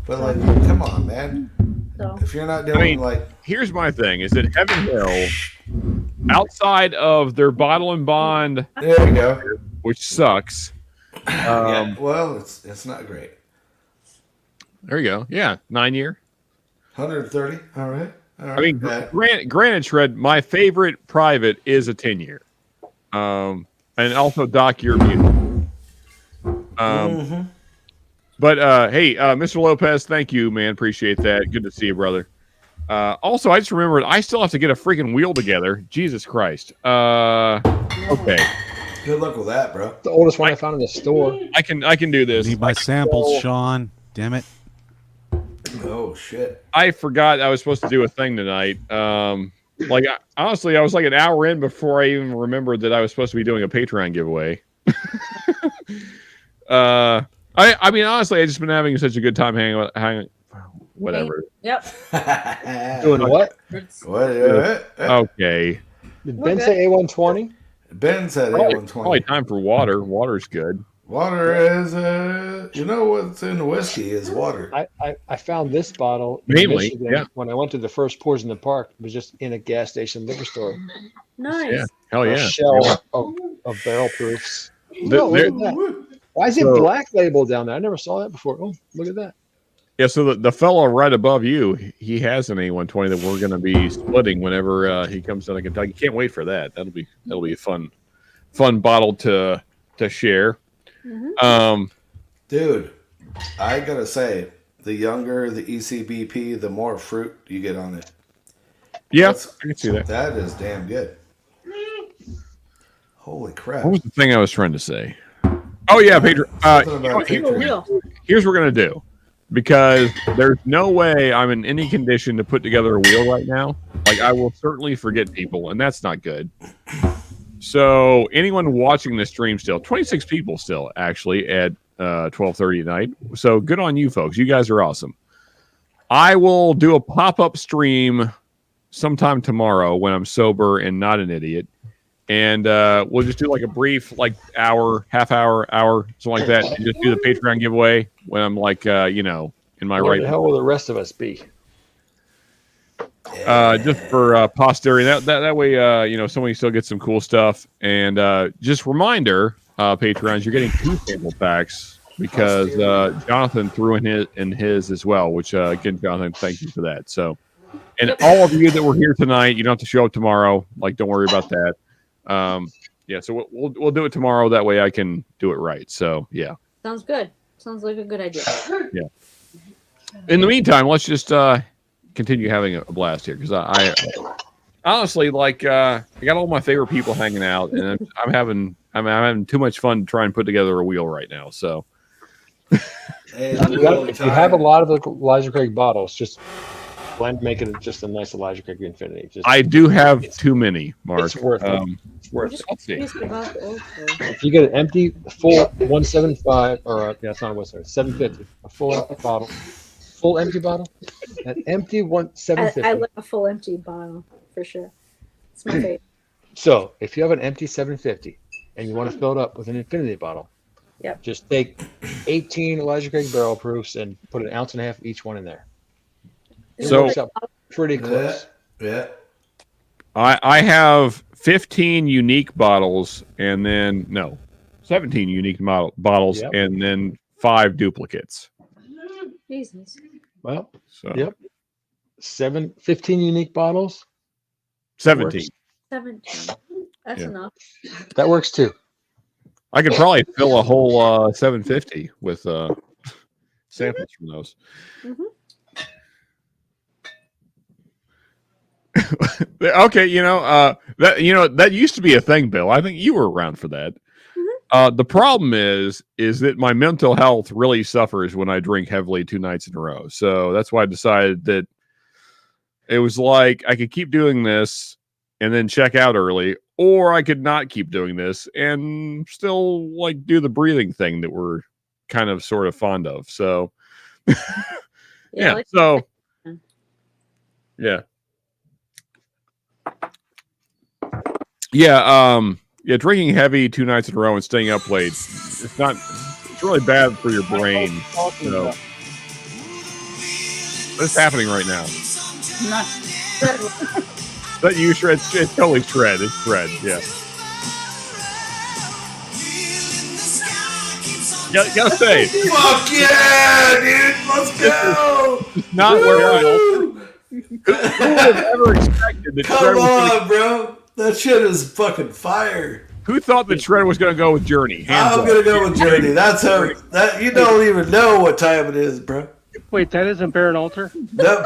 but like, come on, man. If you're not doing here's my thing: is that Heaven Hill, outside of their bottle and bond, there you go, which sucks. Yeah, well, it's not great. There you go. Yeah, 9-year. 130. All right. I mean, granted, Shred, my favorite private is a 10-year. And also Doc, you're muted. But hey, Mr. Lopez, thank you, man. Appreciate that. Good to see you, brother. Also, I just remembered I still have to get a freaking wheel together. Jesus Christ. Okay. Good luck with that, bro. The oldest one I found in the store. I can do this. Need my samples, Sean. Damn it. Oh shit! I forgot I was supposed to do a thing tonight. Honestly, I was like an hour in before I even remembered that I was supposed to be doing a Patreon giveaway. I mean, honestly, I've just been having such a good time hanging. Whatever. Yep. Doing what? Okay. Did Ben say A120? Ben said A120. Probably time for water. Water's good. Water is, you know what's in whiskey is water. I found this bottle mainly Michigan, when I went to the first Pours in the Park. It was just in a gas station liquor store. Nice. Yeah. Hell yeah. A shell of barrel proofs. Look at that. Why is it black label down there? I never saw that before. Oh, look at that. Yeah, so the fellow right above you, he has an A120 that we're going to be splitting whenever he comes down to Kentucky. Can't wait for that. That'll be a fun bottle to share. Mm-hmm. Dude, I gotta say, the younger the ECBP, the more fruit you get on it. Yeah, I can see that. That is damn good. Holy crap! What was the thing I was trying to say? Oh yeah, Patreon. Here's what we're gonna do, because there's no way I'm in any condition to put together a wheel right now. Like, I will certainly forget people, and that's not good. So anyone watching this stream still, 26 people still actually at 12:30 at night. So good on you folks. You guys are awesome. I will do a pop-up stream sometime tomorrow when I'm sober and not an idiot. And we'll just do like a brief, like half hour, something like that, and just do the Patreon giveaway when I'm like, in my Where right. the hell will the rest of us be? Just for posterity. That way, somebody still gets some cool stuff. And just reminder, Patreons, you're getting 2 sample packs because Jonathan threw in his as well. Which again, Jonathan, thank you for that. So, and all of you that were here tonight, you don't have to show up tomorrow. Like, don't worry about that. So we'll do it tomorrow. That way I can do it right. So yeah. Sounds good. Sounds like a good idea. Yeah. In the meantime, let's just continue having a blast here, because I honestly I got all my favorite people hanging out, and I'm having too much fun to try and put together a wheel right now. So If you have a lot of the Elijah Craig bottles, just make it just a nice Elijah Craig Infinity. I do have too many, Mark. It's worth it. It's worth it. Let's see. If you get an empty full 175, or it's not a 175, 750, a full empty bottle, an empty 750. I like a full empty bottle for sure. It's my favorite. So if you have an empty 750 and you want to fill it up with an infinity bottle, just take 18 Elijah Craig barrel proofs and put 1.5 ounces of each one in there. It works out pretty close. Yeah. I have 15 unique bottles, and then 17 unique bottles, and then 5 duplicates. Jesus. Well, so 15 unique bottles. 17. 17. That's enough. That works too. I could probably fill a whole 750 with samples from those. Mm-hmm. Okay, that used to be a thing, Bill. I think you were around for that. Mm-hmm. The problem is that my mental health really suffers when I drink heavily 2 nights in a row. So that's why I decided that it was like I could keep doing this and then check out early, or I could not keep doing this and still like do the breathing thing that we're kind of sort of fond of. So yeah. Drinking heavy 2 nights in a row and staying up late, it's really bad for your brain. So what's happening right now? But you shred, it's totally shred. It's shred, yeah. You gotta say, fuck yeah, dude, let's go. It's not where who would have ever expected that Come Shred was on, bro. That shit is fucking fire. Who thought that Shred was going to go with Journey? I'm going to go with Journey. That's how. You don't even know what time it is, bro. Wait, that isn't Baron Alter? No,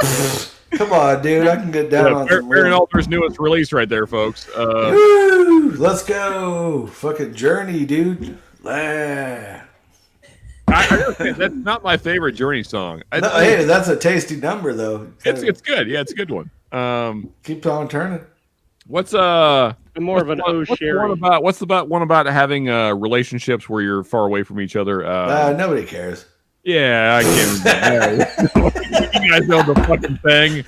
come on, dude. I can get down on some. Baron Alter's newest release right there, folks. Woo, let's go. Fucking Journey, dude. I understand. That's not my favorite Journey song. Hey, that's a tasty number, though. It's good. Yeah, it's a good one. Keep on turning. What's more of an Sherry? What's the one about having relationships where you're far away from each other? Nobody cares. Yeah, I can't remember. You guys know the fucking thing.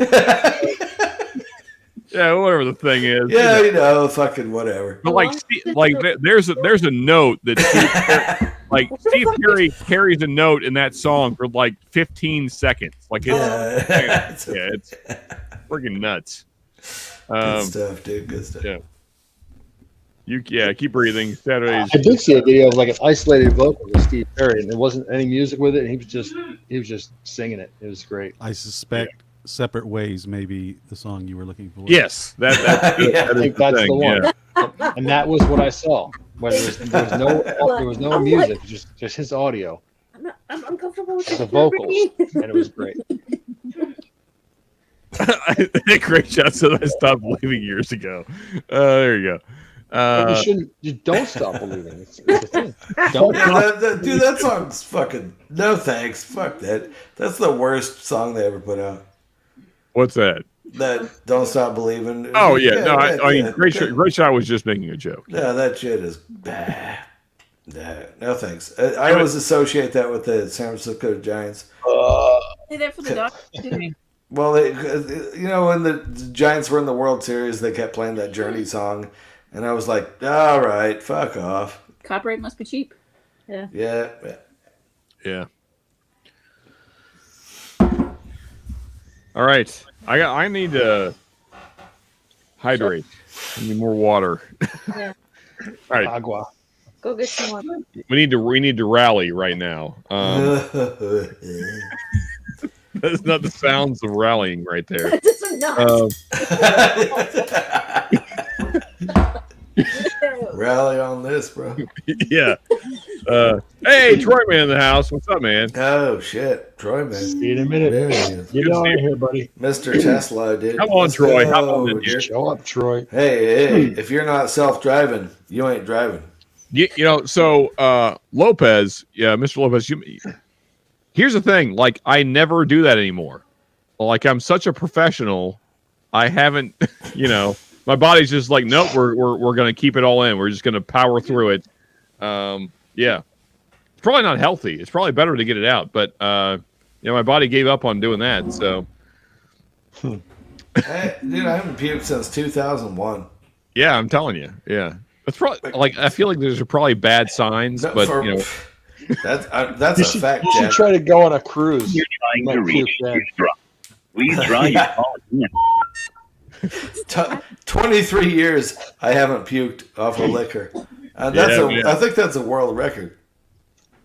Yeah, whatever the thing is. Yeah, fucking whatever. But there's a note that Steve Perry carries a note in that song for like 15 seconds. Like it's it's freaking nuts. Good stuff, dude. Good stuff. Yeah. Keep breathing. Saturdays. I did see a video of like an isolated vocal with Steve Perry, and there wasn't any music with it. And he was just singing it. It was great. I suspect "Separate Ways" may be the song you were looking for. Yes, I think that's the one. Yeah. And that was what I saw. Where there was no music, just his audio. I'm uncomfortable with the vocals, and it was great. Great shot. So I stopped believing years ago. There you go. But you shouldn't. You don't stop believing. It's a thing. Don't. Dude, that song's fucking no thanks. Fuck that. That's the worst song they ever put out. What's that? That Don't Stop Believing. Oh yeah, no, I mean, Great Shot was just making a joke. Yeah, that shit is bad. No thanks. I always associate that with the San Francisco Giants. Say that for the dog. Well, when the Giants were in the World Series, they kept playing that Journey song, and I was like, all right, fuck off. Copyright must be cheap. Yeah. Yeah. All right, I need to hydrate. I need more water. Yeah. All right. Agua. Go get some water. We need to rally right now. That's not the sounds of rallying right there. This is not. Rally on this, bro. Yeah. Hey, Troy Man in the house. What's up, man? Oh shit, Troy Man. See you in a minute. There he is. Get on here, buddy. Mr. Tesla, dude. Come on, Troy. Hop on in here. Show up, Troy. Hey, if you're not self-driving, you ain't driving. So Lopez, Mr. Lopez, here's the thing. Like, I never do that anymore. Like, I'm such a professional. I haven't, my body's just like, nope, we're going to keep it all in. We're just going to power through it. Yeah. It's probably not healthy. It's probably better to get it out. But, my body gave up on doing that. So. Dude, I haven't puked since 2001. Yeah, I'm telling you. Yeah. That's probably, like, I feel like there's probably bad signs, but, That's a fact, You should Jack. try to go on a cruise. You're You trying to might puke reach then. We try your calling. 23 years I haven't puked off of liquor. I think that's a world record.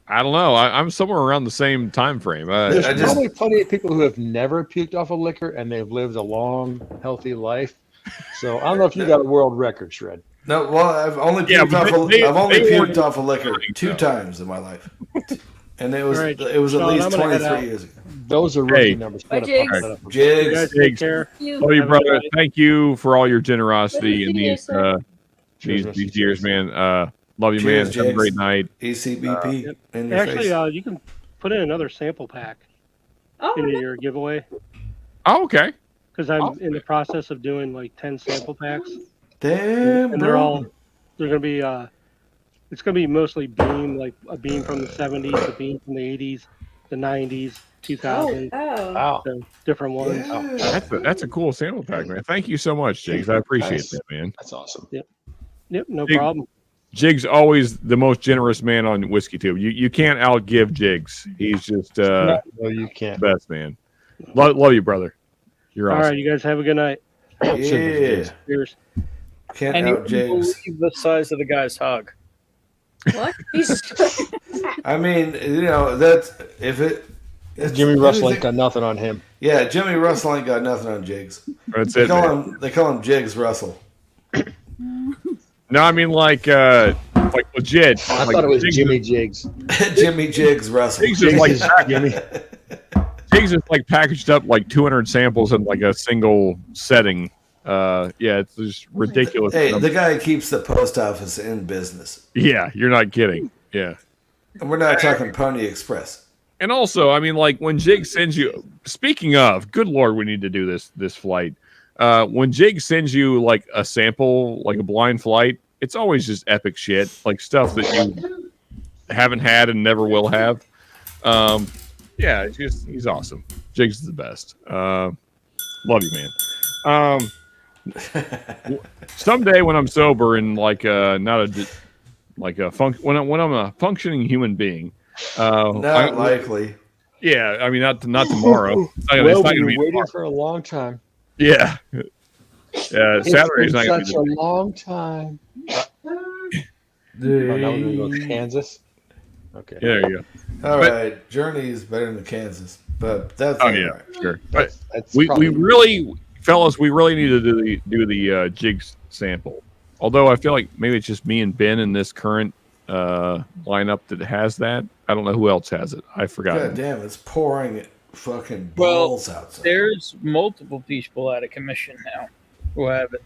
I don't know. I'm somewhere around the same time frame. There's probably plenty of people who have never puked off of liquor and they've lived a long, healthy life. So I don't know if you got a world record, Shred. No, well, I've only puked off of liquor 2 times in my life, and it was Right, at least Sean, I'm gonna head 23 out. years ago. Those are rookie numbers. Bye, Jigs. Jigs. You guys take care. Oh, you Have a brother. good night. Thank you for all your generosity in Cheers, these years, man. Love you, Cheers, man. Have a Jigs. great night. ECBP in your Actually, face. you can put in another sample pack Oh, into your giveaway Oh, okay. because I'm in the process of doing like 10 sample packs, Damn, and they're gonna be it's gonna be mostly Beam, like a Beam from the 70s, a Beam from the 80s, the 90s, 2000s. oh. Wow. So different ones. Yeah. That's a cool sample pack, man. Thank you so much, Jigs. I appreciate Nice. that, man. That's awesome. Yep, no Big- problem. Jigs always the most generous man on Whiskey Tube. You can't outgive Jigs. He's just No, you the can't. best, man. Love you, brother. You're All awesome. right, you guys have a good night. Yeah. Cheers. Can't And you out wouldn't Jigs. believe the size of the guy's hog. What? I mean, that's if it. it's Jimmy Russell ain't anything- got nothing on him. Yeah, Jimmy Russell ain't got nothing on Jigs. That's They it, call man. him. They call him Jigs Russell. No, I mean like legit. I Like, thought it was Jigs Jimmy Jigs. Jimmy Jigs Russell. Jigs is like Jimmy. Jigs is like packaged up like 200 samples in like a single setting. Yeah, it's just ridiculous. Hey, the guy keeps the post office in business. Yeah, you're not kidding. Yeah. And we're not talking Pony Express. And also, I mean, like when Jig sends you. Speaking of, good Lord, we need to do this flight. When Jig sends you like a sample, like a blind flight, it's always just epic shit, like stuff that you haven't had and never will have. Yeah, he's awesome. Jig's the best. Love you, man. Someday when I'm sober and like when I'm a functioning human being, Not likely. Yeah, I mean not tomorrow. It's not Well, gonna we've be been waiting tomorrow. for a long time. Yeah. It's Saturday's been not gonna such be a long time. Oh, now we're gonna go to Kansas. Okay. Yeah, there you go. All But- right, Journey is better than Kansas, but that's Oh all yeah, right. sure. But That's we probably- really, fellas, we really need to do the Jigs sample. Although I feel like maybe it's just me and Ben in this current lineup that has that. I don't know who else has it. I forgot. God damn, it's pouring fucking Well, balls outside. there's multiple people out of commission now who have it.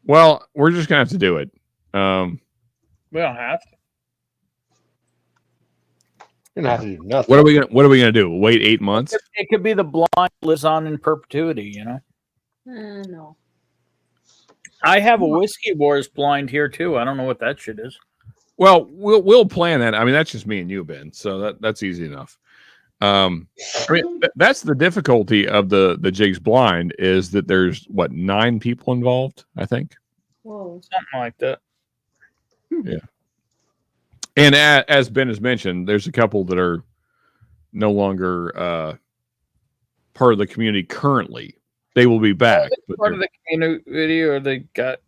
Well, we're just gonna have to do it. We don't have to. You're gonna have to do nothing. What are we gonna do? Wait 8 months? It could be the blind lives on in perpetuity. You know. No. I have a Whiskey Wars blind here too. I don't know what that shit is. Well, we'll plan that. I mean, that's just me and you, Ben. So that's easy enough. I mean, that's the difficulty of the Jigs blind is that there's 9 people involved. I think. Whoa. Something like that. Yeah. And as Ben has mentioned, there's a couple that are no longer part of the community currently. They will be back. But Part of the community, or they got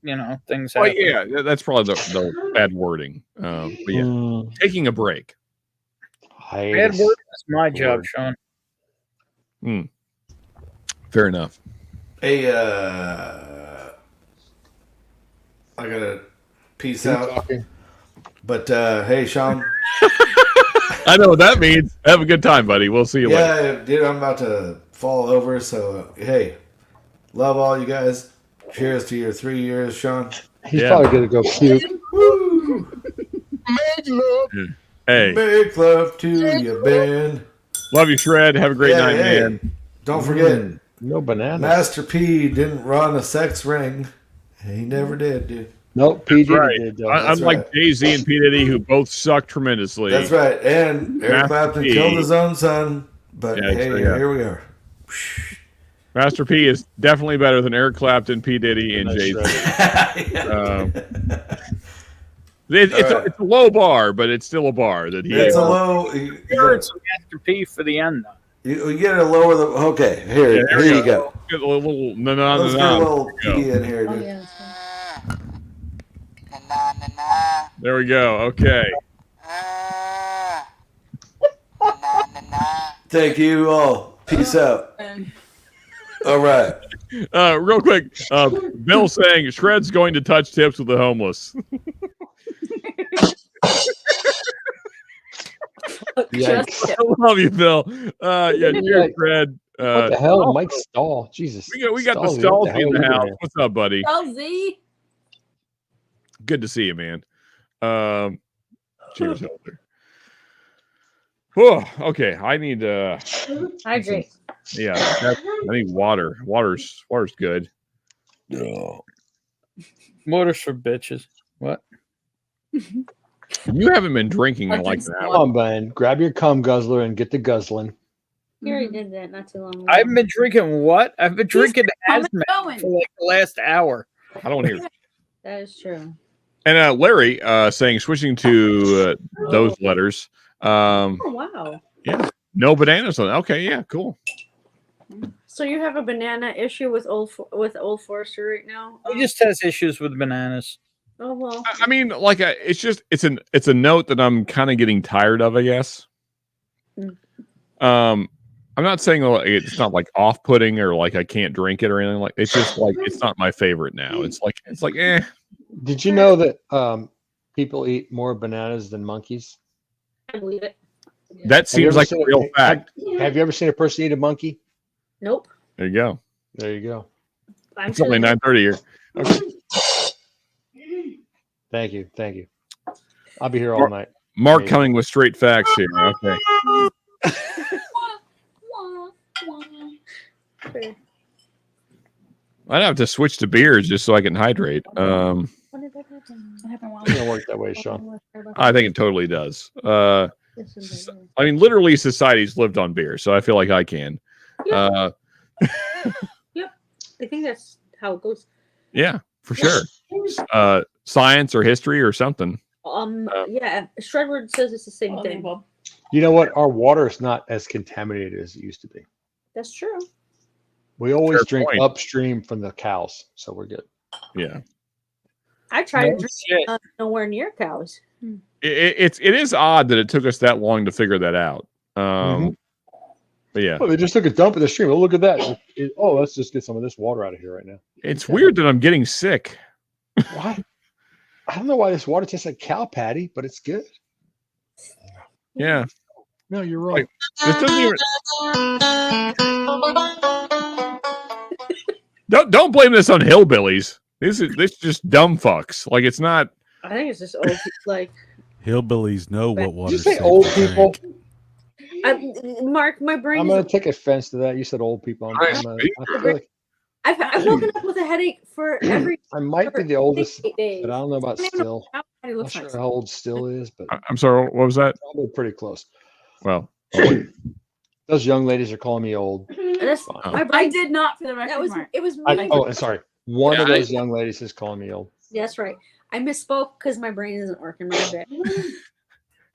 things. Well, happening. yeah, that's probably the bad wording. But yeah, taking a break. Bad wording is my job, Sean. Fair enough. Hey, I gotta peace out. But hey, Sean. I know what that means. Have a good time, buddy. We'll see you later. Yeah, dude, I'm about to fall over. So hey, love all you guys. Cheers to your 3 years, Sean. He's probably gonna go puke. Make love. Hey. Make love to you, Ben. Love you, Shred. Have a great night, man. Don't forget, no bananas. Master P didn't run a sex ring. He never did, dude. Nope, P. Diddy Right. did. Though. Unlike Jay-Z and P. Diddy, who both suck tremendously. That's right. And Eric Clapton P. killed his own son. But Yeah, hey, so, yeah. here we are. Master P is definitely better than Eric Clapton, P. Diddy, and Jay-Z. It's a low bar, but it's still a bar that he. It's a low. It's Master P for the end, though. You get a lower. Okay, here you go. Get a little Let's get a little P in here, dude. There we go. Okay. Thank you all. Peace out. All right. Real quick, Bill saying Shred's going to touch tips with the homeless. Yikes. I love you, Bill. Yeah, cheers, Shred. What the hell, Mike Stahl? Jesus. We got the Stalzy, Stalzy what in the hell are you house. doing? What's up, buddy? Z. Good to see you, man. Cheers, Helder. Whoa, okay. I need Hydrate. yeah, I need water. Water's good. Water's for bitches. What? You haven't been drinking in like an Come hour. on, Ben. Grab your cum guzzler and get the guzzling. You already did that not too long ago. I've been drinking what? I've been drinking coming asthma going. for like the last hour. I don't hear. That is true. And Larry saying switching to those letters. Oh wow. Yeah, no bananas on. Okay, yeah, cool. So you have a banana issue with Old Forester right now? He just has issues with bananas. Oh well. I mean, like, it's a note that I'm kind of getting tired of, I guess. I'm not saying it's not like off-putting or like I can't drink it or anything like. It's just like it's not my favorite now. It's like eh. Did you know that people eat more bananas than monkeys? I believe it. That seems like a real fact. Have you ever seen a person eat a monkey? Nope. There you go. There you go. It's only 9:30 here. Okay. Thank you. Thank you. I'll be here all night. Mark Maybe. coming with straight facts here. Okay. I'd have to switch to beers just so I can hydrate. When did that happen? What happened? It doesn't work that way, Sean. I think it totally does. I mean, literally, society's lived on beer, so I feel like I can. Yep. I think that's how it goes. Yeah, for sure. Science or history or something. Yeah, Shredward says it's the same thing. You know what? Our water is not as contaminated as it used to be. That's true. We always Fair drink point. upstream from the cows, so we're good. Yeah. I tried No to shit. drink nowhere near cows. It is odd that it took us that long to figure that out. But yeah, Oh, they just took a dump in the stream. Oh, look at that. Let's just get some of this water out of here right now. it's weird that I'm getting sick. Why? I don't know why this water tastes like cow patty, but it's good. Yeah. No, you're wrong. Like, this doesn't even. Don't blame this on hillbillies. This is just dumb fucks. Like it's not. I think it's just old people, like Hillbillies know what Did water. you say old people? Mark. My brain. I'm is gonna take offense to that. You said old people. I feel like I've woken up with a headache for every. I might be the oldest, 8 days. but I don't know about I don't even know Still. how it I'm not looks sure like. how old Still is, but I'm sorry. What was that? probably pretty close. Well, those young ladies are calling me old. That's, my brain, I did not, for the record. that was Mark. it was me. I'm sorry. One of those young ladies is calling me old. Yeah, that's right. I misspoke because my brain isn't working right bad.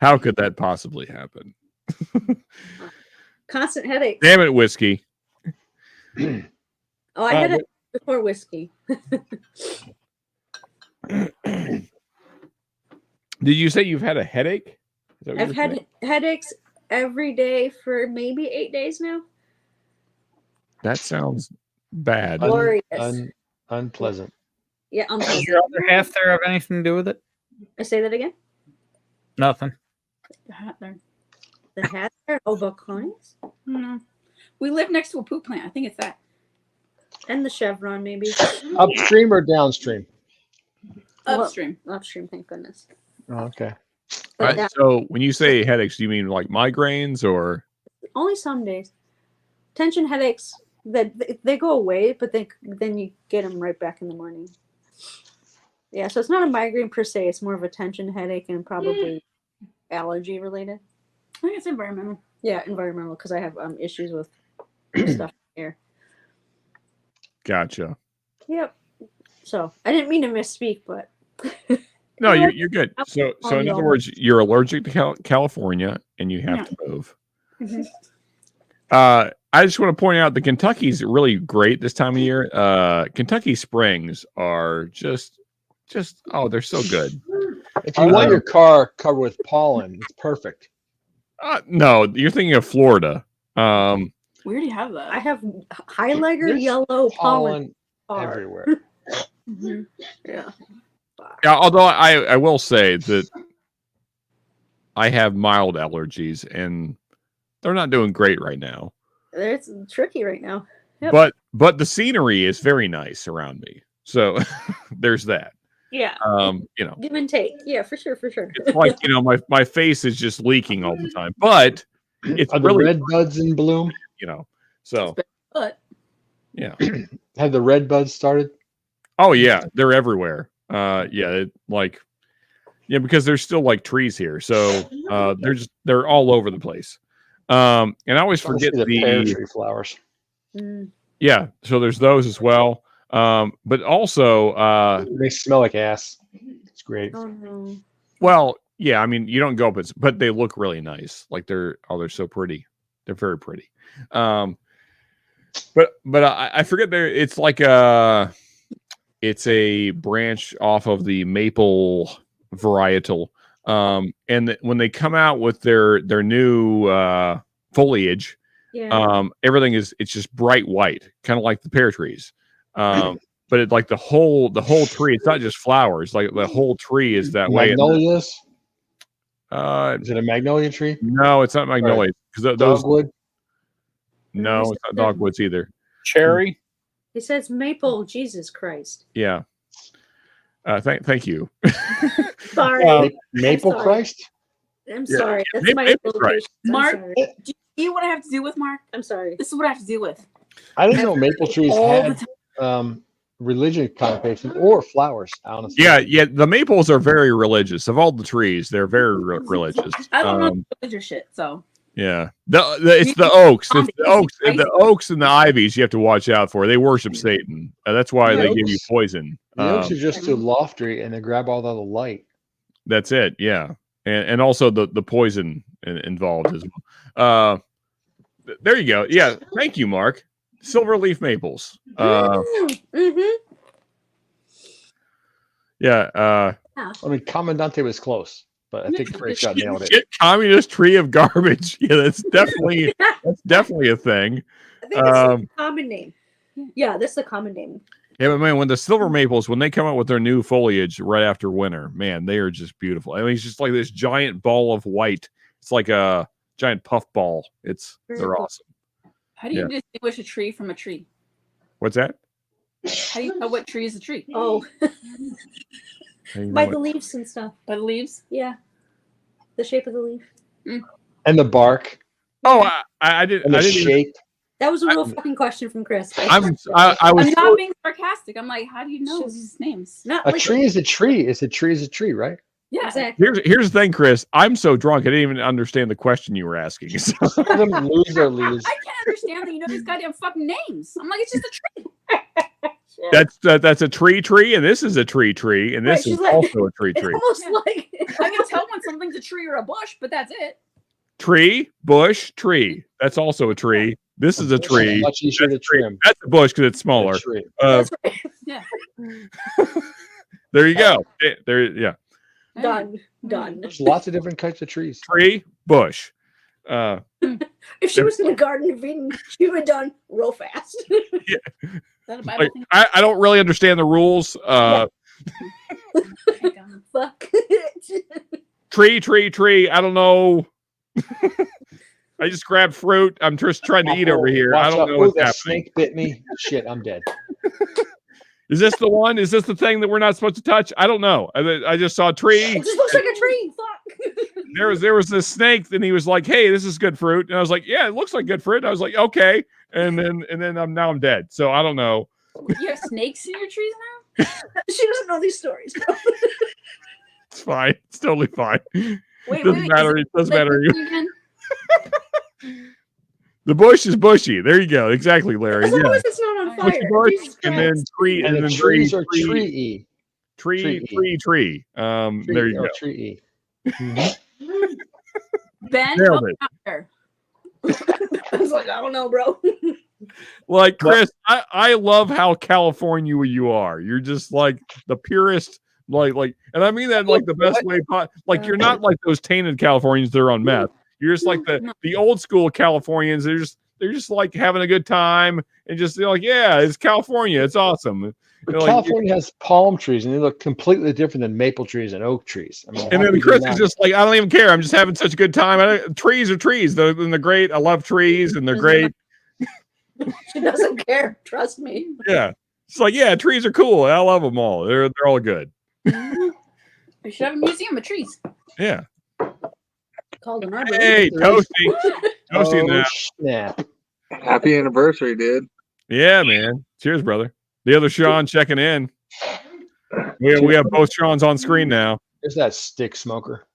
how could that possibly happen? Constant headaches. Damn it, whiskey. Oh, I had it before whiskey. Did you say you've had a headache? Is that what I've you're had saying? headaches every day for maybe 8 days now. That sounds bad. Glorious. Unpleasant. Yeah, Does your other half there have anything to do with it? I say that again. Nothing. The hat there. The hat there. Oh, balconies. No. We live next to a poop plant. I think it's that. And the chevron, maybe. Upstream or downstream? Upstream. Well, upstream, thank goodness. Oh, okay. All right, so when you say headaches, do you mean like migraines or? Only some days. Tension headaches, that they go away, but then you get them right back in the morning. Yeah, so it's not a migraine per se. It's more of a tension headache and probably allergy related. I think it's environmental. Yeah, environmental, because I have issues with stuff here. Gotcha. Yep. So I didn't mean to misspeak, but No, you're good. So in other words, you're allergic to California and you have to move. Mhm. I just want to point out that Kentucky's really great this time of year. Kentucky springs are just they're so good. If you want your car covered with pollen, it's perfect. No, you're thinking of Florida. We already have that. I have highlighter There's yellow pollen everywhere. Mhm. Yeah. Yeah, although I will say that I have mild allergies and they're not doing great right now. It's tricky right now. Yep. But the scenery is very nice around me. So there's that. Yeah. You know, Give and take. Yeah, for sure. it's like, you know, my face is just leaking all the time. But it's Are the really red buds in bloom? you know. So But yeah. Have the red buds started? Oh yeah, they're everywhere. Because there's still like trees here. So they're all over the place. And I always forget the pear the tree flowers. yeah, so there's those as well. But also They smell like ass. It's great. Oh no. well, yeah, I mean you don't go but they look really nice. Like they're so pretty. They're very pretty. But I forget it's like it's a branch off of the maple varietal. And when they come out with their new foliage, everything it's just bright white, kind of like the pear trees. But it's like the whole tree, it's not just flowers, like the whole tree is that way. Magnolias? Is it a magnolia tree? No, it's not magnolia. Because those dogwood? No, it's not dogwoods either. Cherry. He says maple. Jesus Christ. Yeah. Thank you. Sorry. Maple I'm sorry. Christ? I'm Yeah. sorry. That's Yeah, my maple Christ. location. I'm Mark, sorry. do you see what I have to deal with, Mark? I'm sorry. This is what I have to deal with. I didn't know maple trees All had religion connotation or flowers, honestly. Yeah. The maples are very religious. Of all the trees, they're very religious. I don't know religious shit, so Yeah, it's the oaks. It's the oaks and the oaks and the ivies you have to watch out for. They worship Satan. That's why they give you poison. The oaks are just too lofty and they grab all the light. That's it. Yeah, and also the poison involved as well. There you go. Yeah, thank you, Mark. Silverleaf maples. Yeah. I mean, Commandante was close, but I think Craig Scott nailed it. Shit, communist tree of garbage. Yeah, that's definitely a thing. I think that's a common name. Yeah, that's the common name. Yeah, but man, when the silver maples, when they come out with their new foliage right after winter, man, they are just beautiful. I mean, it's just like this giant ball of white. It's like a giant puff ball. They're awesome. how do you distinguish a tree from a tree? What's that? How do you know what tree is a tree? Oh, by the leaves and stuff. By the leaves? Yeah, the shape of the leaf. And the bark. Oh, I didn't. And the I didn't. shape. That was a real fucking question from Chris. I was. I'm not being sarcastic. I'm like, how do you know these names? Not A tree is a tree. Is a tree is a tree, right? Yeah, exactly. Here's the thing, Chris. I'm so drunk I didn't even understand the question you were asking. So. Some of them lose their leaves. I can't understand that you know these goddamn fucking names. I'm like, it's just a tree. That's a tree, and this is a tree, and this is also a tree. It's almost like I can tell when something's a tree or a bush, but that's it. Tree, bush, tree. That's also a tree. This is a tree. Much easier to trim. That's a bush because it's smaller. Yeah. There you go. There, yeah. Done. There's lots of different types of trees. Tree, bush. If she was in the Garden of Eden, she would have done real fast. Like, I don't really understand the rules. Fuck. Tree. I don't know. I just grabbed fruit. I'm just trying to eat over here. I don't know what's happening. Snake bit me. Shit, I'm dead. Is this the one? Is this the thing that we're not supposed to touch? I don't know. I just saw a tree. It just looks like a tree. Fuck. There was this snake, and he was like, "Hey, this is good fruit," and I was like, "Yeah, it looks like good fruit." And I was like, "Okay," and then I'm dead. So I don't know. You have snakes in your trees now? She doesn't know these stories, bro. It's fine. It's totally fine. Wait, Doesn't matter. It doesn't matter. Again? The bush is bushy. There you go. Exactly, Larry. As long as it's not on Bushy fire. bush, Jesus and then Christ. tree, And and the then trees are tree. tree. There you go. Tree. Ben, Nailed help it. me out there. I was like, I don't know, bro. Like Chris, I love how California you are. You're just like the purest, like, and I mean that in, like the best way. Like you're not like those tainted Californians that are on meth. You're just like the old school Californians. They're just like having a good time and just like, yeah, it's California. It's awesome. But California has palm trees, and they look completely different than maple trees and oak trees. I mean, And then Chris is just like, I don't even care. I'm just having such a good time. Trees are trees. They're great. I love trees, and they're great. She doesn't care. Trust me. Yeah, it's like, yeah, trees are cool. I love them all. They're all good. We should have a museum of trees. Yeah. Called an arbor. Hey, Toasty. Toasty now. Snap. Happy anniversary, dude. Yeah, man. Cheers, brother. The other Sean checking in. We have both Sean's on screen now. There's that stick smoker.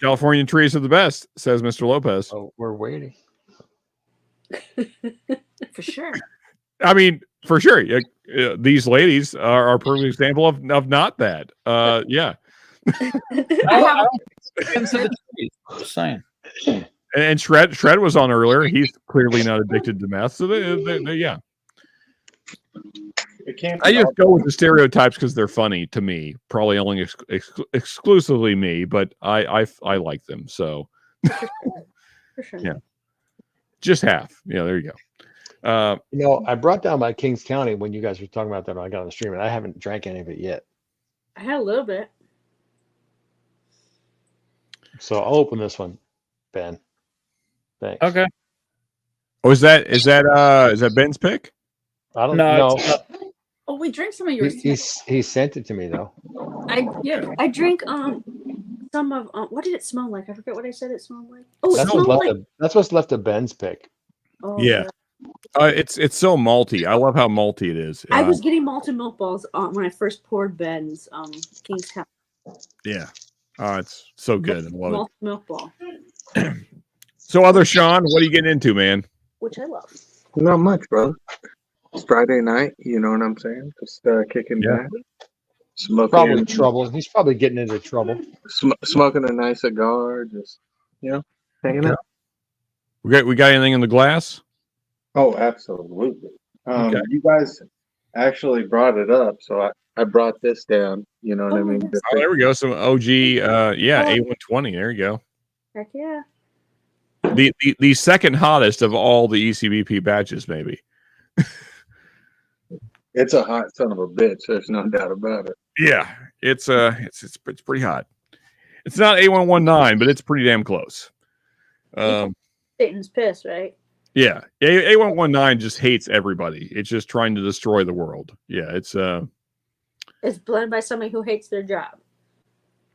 Californian trees are the best, says Mr. Lopez. Oh, we're waiting. For sure. I mean, for sure. These ladies are a perfect example of not that. Yeah. Just saying. And Shred was on earlier. He's clearly not addicted to meth. So yeah. I just go with the stereotypes because they're funny to me. Probably only exclusively me, but I like them. So For sure. yeah, just half. Yeah, there you go. I brought down my Kings County when you guys were talking about that when I got on the stream, and I haven't drank any of it yet. I had a little bit. So I'll open this one, Ben. Thanks. Okay. Oh, is that Ben's pick? I don't No, know. it's Oh, we drank some of yours. He sent it to me though. I drink some of what did it smell like? I forget what I said it smelled like. Oh, it That's smelled what's like. that's what's left of Ben's pick. Oh, Yeah. It's so malty. I love how malty it is. I was getting malted milk balls when I first poured Ben's King's Cup. Yeah. Oh, it's so good. I love Malted milk ball, it. So, other Sean, what are you getting into, man? which I love. Not much, bro. It's Friday night, you know what I'm saying? Just kicking back, smoking. Probably trouble. He's probably getting into trouble. Smoking a nice cigar, just hanging out. We got anything in the glass? Oh, absolutely. Okay. You guys actually brought it up, so I brought this down. You know what I mean? Oh, there we go. Some OG, A120. There you go. Heck yeah. The second hottest of all the ECBP batches, maybe. It's a hot son of a bitch. There's no doubt about it. Yeah, it's pretty hot. It's not A119, but it's pretty damn close. Satan's piss, right? Yeah, A119 just hates everybody. It's just trying to destroy the world. Yeah, it's It's blended by somebody who hates their job.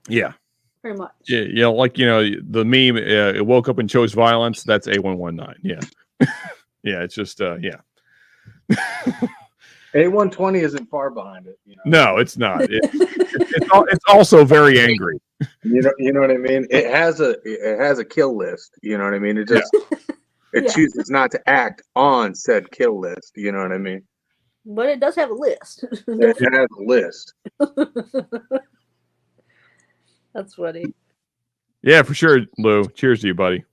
Yeah. Pretty much. Yeah, like the meme. It woke up and chose violence. That's A119. Yeah, yeah. It's just yeah. A120 isn't far behind it. No, it's not. It's also very angry. You know what I mean. It has a kill list. You know what I mean. It just it chooses not to act on said kill list. You know what I mean. But it does have a list. It has a list. That's funny. Yeah, for sure, Lou. Cheers to you, buddy.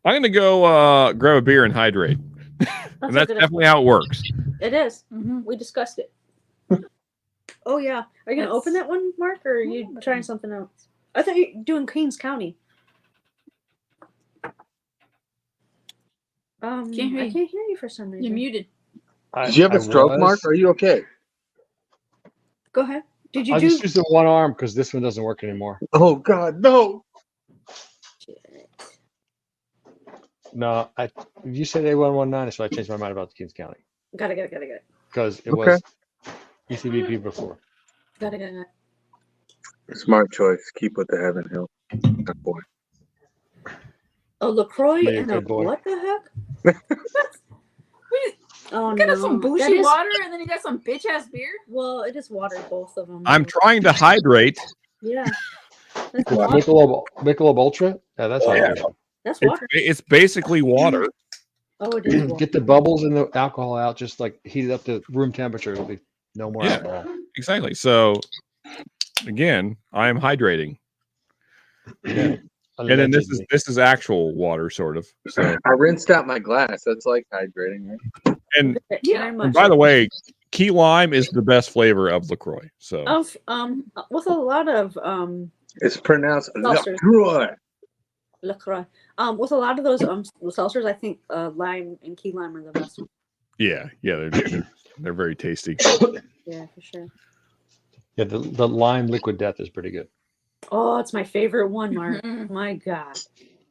I'm gonna go grab a beer and hydrate. And that's definitely how it works. It is. We discussed it. Oh yeah. Are you gonna open that one, Mark, or are you trying something else? I thought you were doing Queens County. I can't hear you for some reason. You're muted. Did you have a stroke, Mark? Are you okay? Go ahead. Did you I do? just used the one arm because this one doesn't work anymore. Oh God, no! No, you said A119, so I changed my mind about the Kings County Got it. because it was ECBP before. Got it. Smart choice. Keep with the Heaven Hill. Good boy. Oh, LaCroix Yeah, and a good boy. what the heck? Oh You got no, some that bougie is- water and then you got some bitch ass beer. Well, it is water, both of them. I'm trying to hydrate. Yeah. That's What, water. Michelob Ultra? Yeah, that's Yeah. all. That's water. It's basically water. Oh, it is water. Get the bubbles and the alcohol out, just like heat it up to room temperature. It'll be no more Yeah. alcohol. Exactly. So again, I am hydrating. Yeah. And then this is actual water, sort of. So I rinsed out my glass. That's like hydrating, right? and, Very and much. by the way, key lime is the best flavor of LaCroix. So Of with a lot of It's pronounced Seltzers. LaCroix. LaCroix. With a lot of those seltzers, I think lime and key lime are the best ones. yeah, they're very tasty. Yeah, for sure. Yeah, the lime liquid death is pretty good. Oh, it's my favorite one, Mark. My God.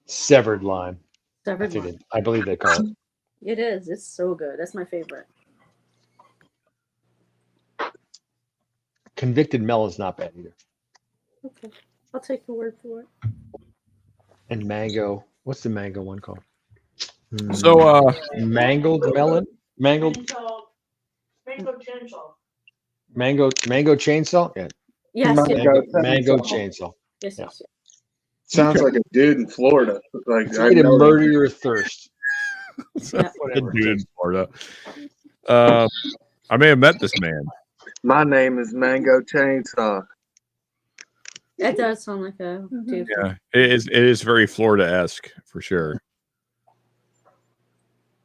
Severed lime. Severed I, lime. I believe they call it. It is. It's so good. That's my favorite. Convicted melon's not bad either. Okay. I'll take your word for it. And mango. What's the mango one called? So mangled melon? Mangled Mango chainsaw. mango chainsaw? Yeah. Yes. Mango chainsaw. Yes, Yeah. yes. Sounds like a dude in Florida. Like It's going to know murder your thirst. Yeah. Good dude in Florida. I may have met this man. My name is Mango Chainsaw. That does sound like a dude. Yeah, it is very Florida-esque for sure.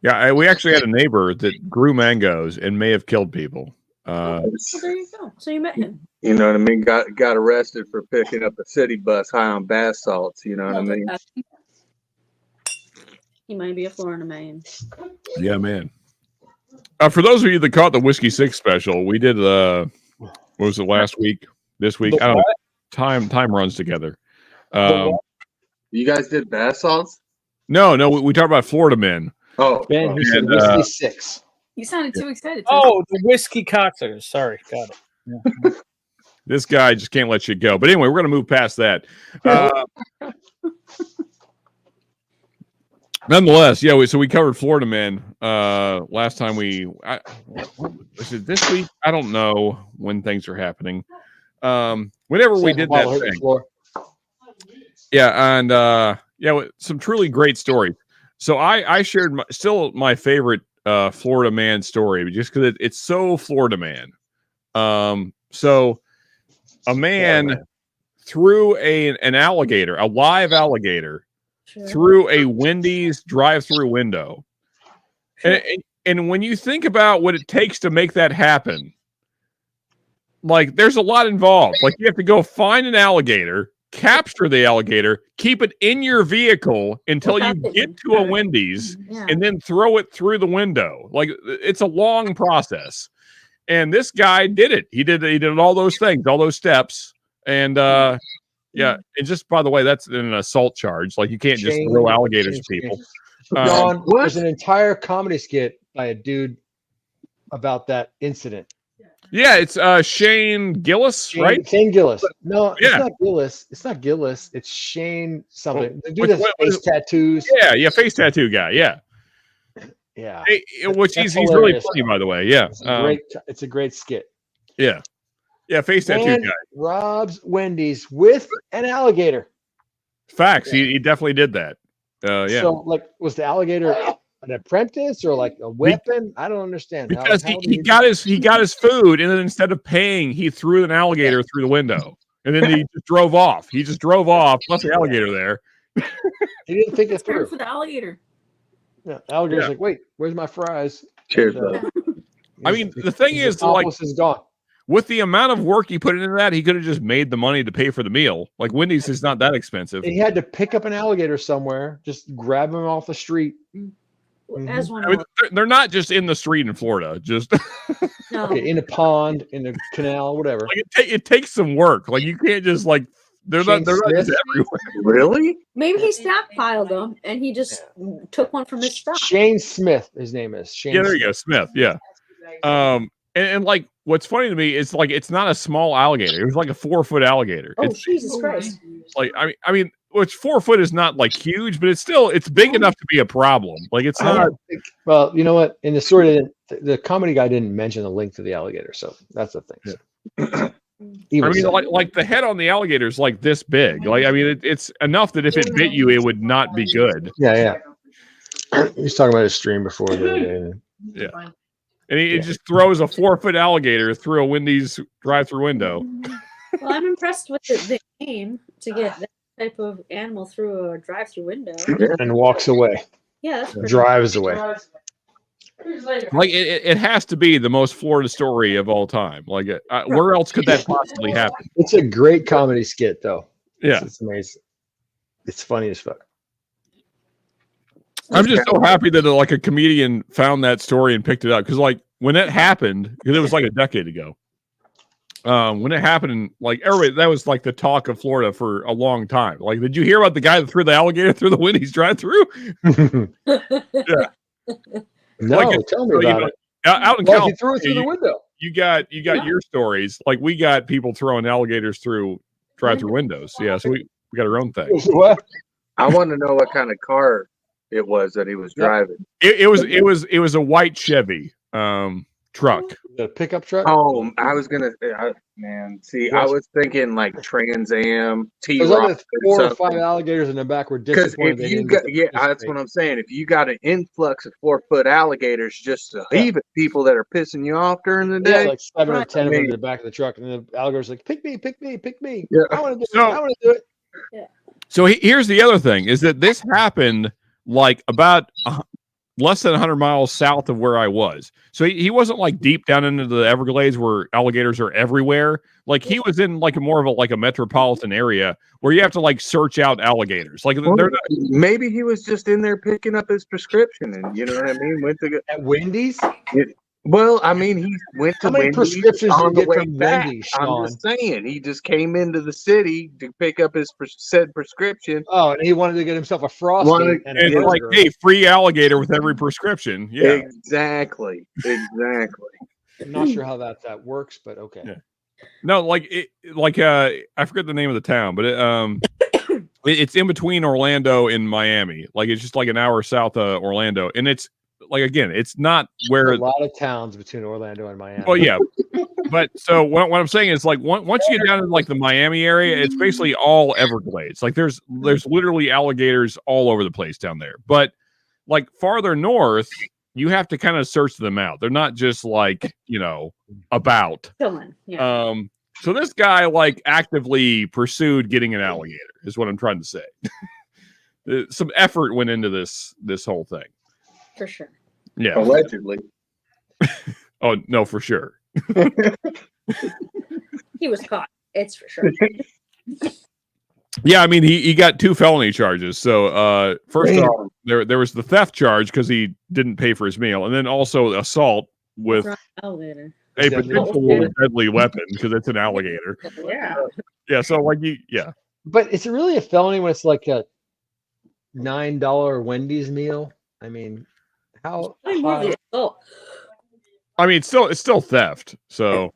Yeah, we actually had a neighbor that grew mangoes and may have killed people. Well, there you go. So you met him. You know what I mean? Got arrested for picking up a city bus high on bath salts. You know what I mean? He might be a Florida man. Yeah, man. For those of you that caught the Whiskey 6 special, we did what was it last week? This week? I don't know. Time runs together. You guys did bath salts? No, we talked about Florida men. Oh, Ben, he said and, whiskey 6. You sounded too excited. Oh, the whiskey cocktails. Sorry, got it. Yeah. This guy just can't let you go. But anyway, we're going to move past that. Nonetheless, yeah. So we covered Florida men last time. Was it this week? I don't know when things are happening. Whenever we did that thing. Yeah, and some truly great stories. So I shared still my favorite Florida man story, just because it's so Florida man. So a man threw an alligator, a live alligator, through a Wendy's drive-through window. And when you think about what it takes to make that happen, like there's a lot involved. Like you have to go find an alligator, capture the alligator, keep it in your vehicle until you get to a Wendy's, and then throw it through the window. Like it's a long process. And this guy did it. He did all those things, all those steps. And yeah, and just by the way, that's an assault charge. Like you can't just throw alligators at people. John, there's an entire comedy skit by a dude about that incident. Yeah, it's Shane Gillis, right? Shane Gillis. No, Yeah. it's not Gillis. It's not Gillis. It's Shane something. The dude Which- has face tattoos. Yeah, face tattoo guy. Yeah. Yeah. Which That's he's really hilarious. funny, by the way. Yeah. It's a great skit. Yeah. Yeah, face tattoo And guy. robs Wendy's with an alligator. Facts. He definitely did that. Yeah. So, like, was the alligator an apprentice or like a weapon? I don't understand. Because he got his food, and then instead of paying, he threw an alligator through the window, and then he just drove off. He just drove off, left the alligator there. He didn't think it through. For the alligator. Yeah, alligator's like, wait, where's my fries? Cheers, And, I mean, the thing his is, like, accomplice is gone. with the amount of work he put into that, he could have just made the money to pay for the meal. Like Wendy's is not that expensive. He had to pick up an alligator somewhere, just grab him off the street. As one I mean, would. they're not just in the street in Florida. Just No. Okay, in a pond, in a canal, whatever. like it takes some work. Like you can't just like they're not just everywhere. Really? Maybe he stockpiled them and he just took one from his stock. Shane Smith, his name is. Shane Yeah, there you go, Smith. Yeah. And like what's funny to me is like it's not a small alligator. It was like a 4-foot alligator. Oh, It's Jesus Christ. like I mean, which 4 foot is not like huge, but it's big enough to be a problem. Like it's I not. don't think- well, you know what? In the story, the comedy guy didn't mention the link to the alligator, so that's the thing. So. I mean, like the head on the alligator is like this big. Like I mean, it's enough that if it bit you, it would not be good. Yeah. He was talking about his stream before the other day. Yeah. And he just throws a 4-foot alligator through a Wendy's drive-through window. Well, I'm impressed with the game to get that type of animal through a drive-through window. And walks away. Yeah, that's pretty Drives away. Like it has to be the most Florida story of all time. Like where else could that possibly happen? It's a great comedy skit, though. Yeah. It's amazing. It's funny as fuck. I'm just so happy that like a comedian found that story and picked it up because like when it happened, because it was like a decade ago. When it happened, like everybody, that was like the talk of Florida for a long time. Like, did you hear about the guy that threw the alligator through the Wendy's drive-through? Yeah. No, Like, tell me so, you about know, it. Out in Well, California, he threw it through the window. You got your stories. Like we got people throwing alligators through drive-through windows. Yeah, so we got our own thing. What? I want to know what kind of car it was that he was driving. It was a white Chevy truck. The pickup truck. Oh, I was gonna, man. See, I was thinking like Trans Am, There's T-Rock, like 4 or 5 alligators in the back. Were because disappointed. if they you didn't got, get to yeah, that's participate. what I'm saying. If you got an influx of 4-foot alligators just to leave it, people that are pissing you off during the Yeah, day, like 7 or 10 of them I in the back of the truck, and the alligator's like, "Pick me, pick me, pick me! Yeah. I want to do So- it! I want to do it!" Yeah. So here's the other thing: is that this happened like about less than 100 miles south of where I was. So he wasn't like deep down into the Everglades where alligators are everywhere. Like he was in like more of a metropolitan area where you have to like search out alligators. Like Well, they're not. maybe he was just in there picking up his prescription, and you know what I mean. Went to get At Wendy's. well, I mean, he went to How many Wendy's prescriptions do on you the get way from back. Wendy's, I'm Sean? just saying, he just came into the city to pick up his said prescription. Oh, and he wanted to get himself a frosty Wanted- and a It's like, burger. hey, free alligator with every prescription. Yeah. Exactly. I'm not sure how that works, but okay. Yeah. No, like I forget the name of the town, but it's in between Orlando and Miami. Like it's just like an hour south of Orlando, and it's like again, it's not where There's a lot of towns between Orlando and Miami. Well, yeah, but so what I'm saying is like once you get down to like the Miami area, it's basically all Everglades. Like there's literally alligators all over the place down there. But like farther north, you have to kind of search them out. They're not just like about. Chilling. Yeah. So this guy like actively pursued getting an alligator is what I'm trying to say. Some effort went into this whole thing. For sure. Yeah. Allegedly. Oh no, for sure. He was caught. It's for sure. Yeah, I mean he got 2 felony charges. So first off, there was the theft charge because he didn't pay for his meal, and then also assault with Alligator. a potential deadly weapon because it's an alligator. Yeah. Yeah, so like But is it really a felony when it's like a $9 Wendy's meal? I mean, how More high? the assault. I mean, it's still theft. So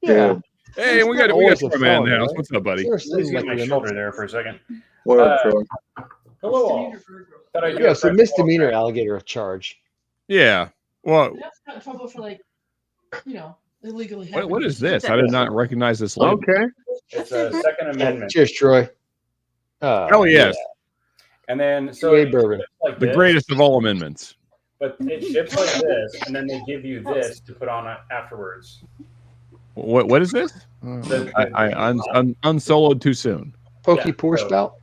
Yeah. hey, It's we not got always Troy a Man in the felony, house. right? What's up, buddy? There's Please some, get like, my shoulder there for a second. What up, Troy? Hello all. Thought I'd do Yeah, a it's a fresh misdemeanor alligator charge. Yeah. Well, That's got in trouble for like, illegally. what is this? I did not recognize this label. Okay. It's a Second Amendment. Cheers, Troy. Oh yes, And then so Yay, bourbon. like the this, greatest of all amendments. but it ships like this, and then they give you this to put on afterwards. What is this? I unsoloed too soon. Pokey pour spout?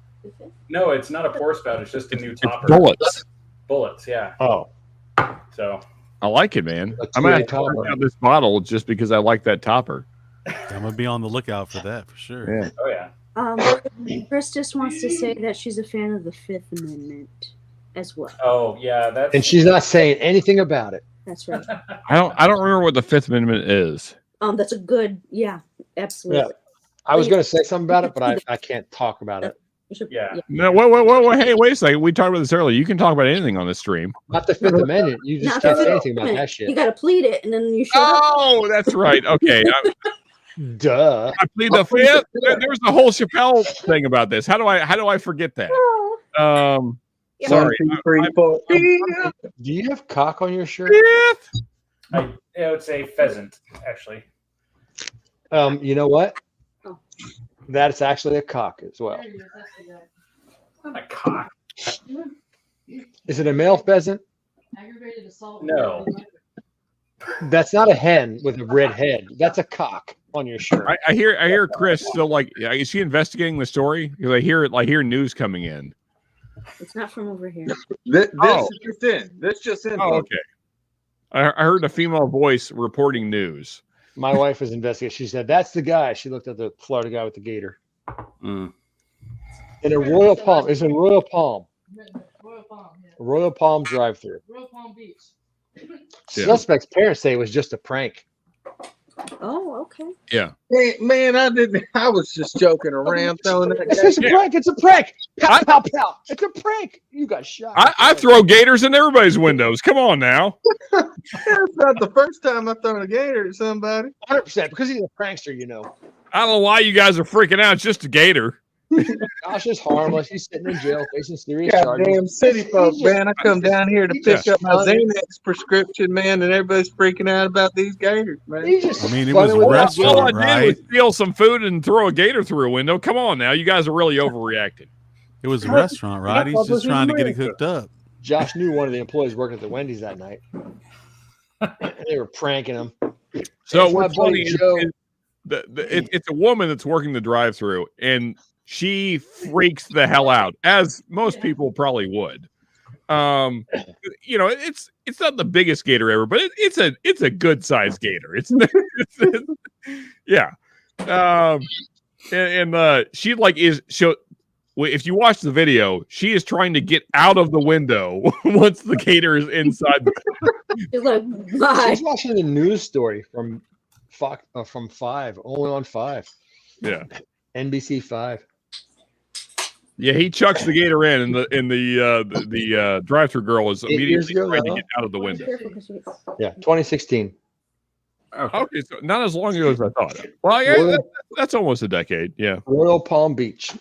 No, it's not a pour spout. It's just a new topper. Bullets. Bullets, yeah. Oh. So I like it, man. A I'm gonna have to topper. check out this bottle just because I like that topper. I'm gonna be on the lookout for that for sure. Yeah. Oh yeah. Chris just wants to say that she's a fan of the Fifth Amendment as well. Oh yeah, that's. And she's not saying anything about it. That's right. I don't remember what the Fifth Amendment is. That's a good. Yeah, absolutely. Yeah. I was going to say something about it, but I can't talk about it. Yeah. No, whoa, hey, wait a second. We talked about this earlier. You can talk about anything on this stream. Not the Fifth Amendment. You just Not can't the say Fifth anything about Amendment. that shit. You got to plead it, and then you shut up. Oh, that's right. Okay. Duh. I plead the Fifth. There's a whole Chappelle thing about this. How do I forget that? Sorry. 1, 2, 3, 4. Do you have cock on your shirt? Fifth. I would say pheasant, actually. You know what? That's actually a cock as well. Not a cock. Is it a male pheasant? Aggravated assault. No. That's not a hen with a red head. That's a cock on your shirt. I hear Chris still like. Is she investigating the story? Because I hear news coming in. It's not from over here. This is just in. This just in. Oh, okay. I heard a female voice reporting news. My wife was investigating. She said, "That's the guy." She looked at the Florida guy with the gator. In a Royal Palm. It's in Royal Palm. Royal Palm. Yeah. Royal Palm drive-through. Royal Palm Beach. Yeah. Suspect's parents say it was just a prank. Oh, okay. Yeah. Hey, man, I was just joking around throwing that. It's just a prank. It's a prank. Pow, pow, pow. It's a prank. You got shot. I throw gators in everybody's windows. Come on now. That's not the first time I've thrown a gator at somebody. 100% because he's a prankster, you know. I don't know why you guys are freaking out. It's just a gator. Josh is harmless. He's sitting in jail facing serious Goddamn charges. city folk, man. I come down here to pick just up my Xanax prescription, man, and everybody's freaking out about these gators, man. Just I mean, it was a restaurant, All I did right? was steal some food and throw a gator through a window. Come on now. You guys are really overreacting. It was a restaurant, right? He's just trying to get it cooked up. Josh knew one of the employees working at the Wendy's that night. They were pranking him. So It's my what's funny buddy is, Joe. it's a woman that's working the drive-through, and she freaks the hell out, as most people probably would. It's not the biggest gator ever, but it's a good sized gator. Yeah. She if you watch the video, she is trying to get out of the window once the gator is inside. She's like, bye. She's watching the news story from Fox, from 5, only on 5. Yeah. NBC 5. Yeah, he chucks the gator in, and the drive-through girl is 8 years immediately ago trying to now? get out of the window. Yeah, 2016 Okay, so not as long ago as I thought. Well, yeah, that's almost a decade. Yeah. Royal Palm Beach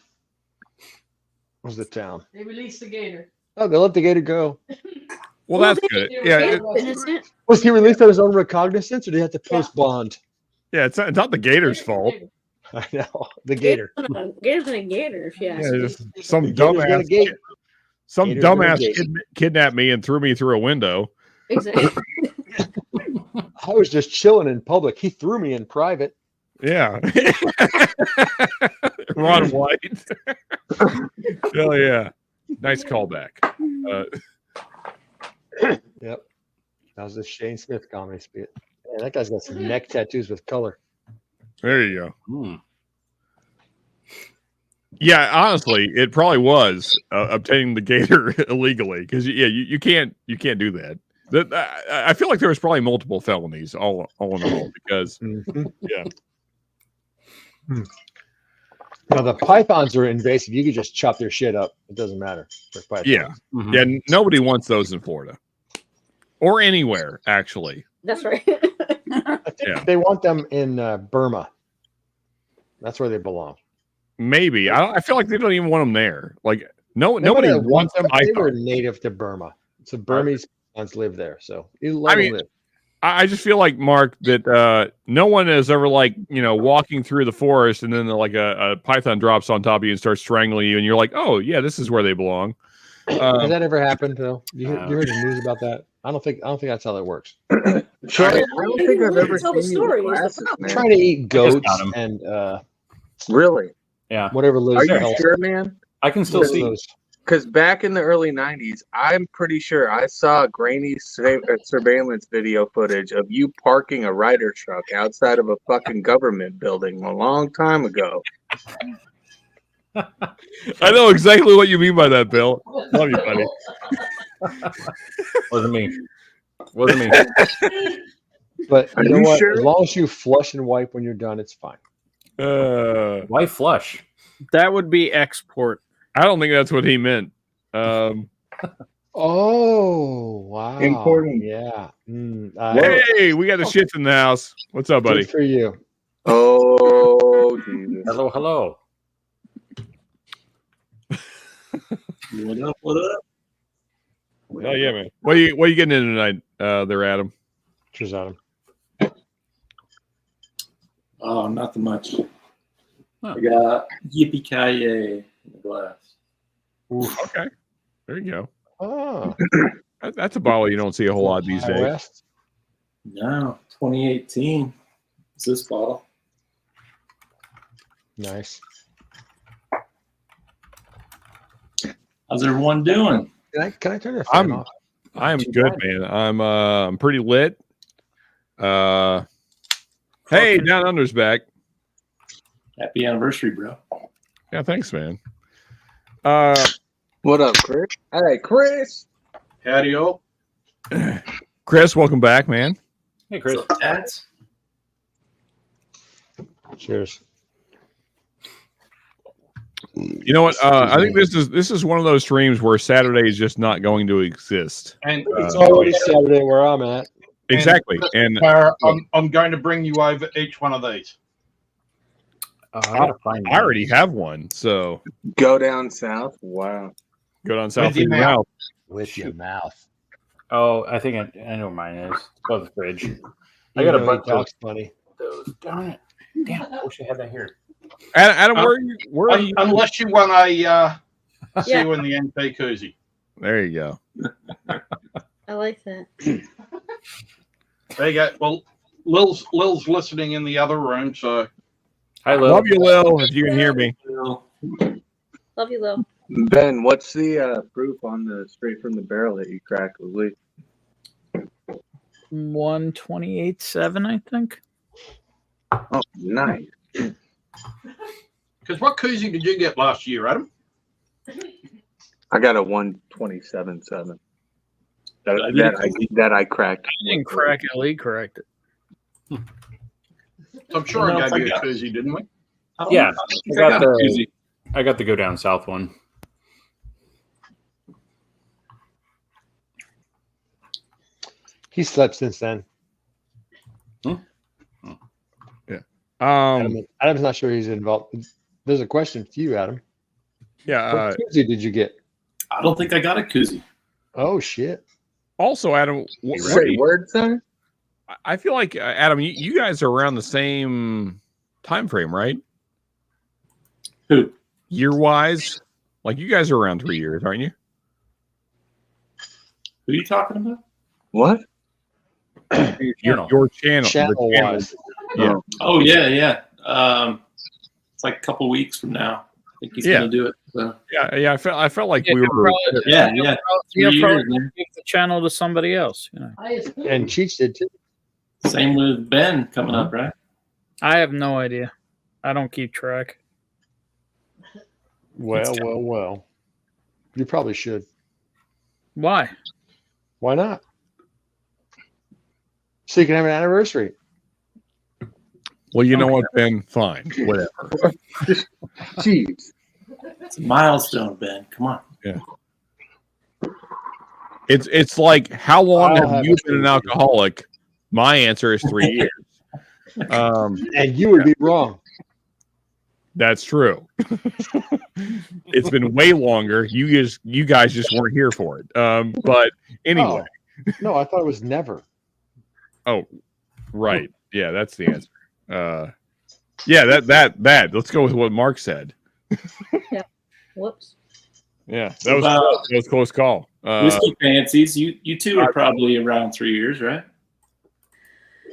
was the town. They released the gator. Oh, they let the gator go. Well, that's good. Yeah. Was he released on his own recognizance, or did he have to post bond? Yeah, it's not the gator's fault. I know the gator. Gator's gonna gator if you ask Yeah, me. just some Gator's gonna gate. Gator's gonna dumbass gate. kidnapped me and threw me through a window. Exactly. I was just chilling in public. He threw me in private. Yeah. Ron White. Hell yeah. Nice callback. Yep. That was the Shane Smith comedy skit. Man, that guy's got some neck tattoos with color. There you go. Yeah, honestly, it probably was obtaining the gator illegally because you can't do that. I feel like there was probably multiple felonies all in all because yeah. Now the pythons are invasive. You could just chop their shit up. It doesn't matter for pythons. Yeah, yeah. Nobody wants those in Florida or anywhere, actually. That's right. I think they want them in Burma. That's where they belong. Maybe I feel like they don't even want them there. Like nobody wants them. They were native to Burma, so Burmese pythons live there. So you let them live. I just feel like, Mark, that no one is ever like, walking through the forest and then like a python drops on top of you and starts strangling you, and you're like, oh yeah, this is where they belong. Has that ever happened though? You heard the news about that? I don't think that's how that works. Charlie, I don't think I've ever tell the seen you story. with glasses, man. Trying to eat goats and really, whatever lives. Are you sure, man? I can still see. Because back in the early 90s, I'm pretty sure I saw grainy surveillance video footage of you parking a Ryder truck outside of a fucking government building a long time ago. I know exactly what you mean by that, Bill. Love you, buddy. Wasn't me. Wasn't me. But Are you know you what? sure? As long as you flush and wipe when you're done, it's fine. Why flush? That would be export. I don't think that's what he meant. Oh wow! Important. Yeah. Hey, we got the shits in the house. What's up, buddy? Good for you. Oh, Jesus. Hello. What up? What up? Oh yeah, man. What are you getting in tonight, there, Adam? Cheers, Adam. Oh, nothing much. I got Yippee Ki-Yay in the glass. Okay, there you go. Oh, that's a bottle you don't see a whole lot these days. West. No, 2018 is this bottle. Nice. How's everyone doing? Can I turn the fan off? I'm good, man. I'm pretty lit. Hey, Down Under's back. Happy anniversary, bro. Yeah, thanks, man. What up, Chris? Hey, Chris. Howdy, all. Chris, welcome back, man. Hey, Chris. What's up, Tats? Cheers. You know what? I think this is one of those streams where Saturday is just not going to exist. And It's always Saturday where I'm at. Exactly. And I'm going to bring you over each one of these. I already have one, so Go down south. Wow. go down south With your through your mouth. mouth. With your mouth. Oh, I think I know where mine is. Above the fridge. I You got a know bunch he of talks funny. those. Darn it. Damn, I wish I had that here. Adam, where are you? Unless you want a see you in the NP koozie. There you go. I like that. There you go. Well, Lil's listening in the other room, so Hi, Lil. Love you, Lil, if you can hear me. Love you, Lil. Ben, what's the proof on the straight from the barrel that you cracked with Lee? 128.7, I think. Oh, nice. because what koozie did you get last year, Adam? I got a 127.7. That I cracked. I didn't crack it. Lee cracked it. I'm sure I gave you a koozie, didn't we? Yeah, I got the go down south one. He slept since then. Yeah. Adam's not sure he's involved. There's a question for you, Adam. Yeah. What koozie did you get? I don't think I got a koozie. Oh shit! Also, Adam, Say word, son. I feel like Adam, you guys are around the same time frame, right? Who? Year wise, like you guys are around 3 years, aren't you? Who are you talking about? What? Your channel. Channel-wise. Yeah. Oh yeah. It's like a couple weeks from now. I think he's gonna do it. So. Yeah. I felt like we He'll were. probably- Yeah. He'll 3 probably years, man. give the channel to somebody else. You know. And Cheech did too. Same with Ben coming up, right? I have no idea. I don't keep track. Well. You probably should. Why? Why not? So you can have an anniversary. Well, you know what, Ben? Fine, whatever. Jeez. It's a milestone, Ben. Come on. Yeah. It's like, how long I'll have have you a been an seat. alcoholic? My answer is 3 years. And you would be wrong. That's true. It's been way longer. You guys just weren't here for it. But anyway. No, I thought it was never. Oh, right. Yeah, that's the answer. Yeah, that. Let's go with what Mark said. Yeah. Whoops. Yeah, that was a close call. Whiskey fancies. You two are probably around 3 years, right?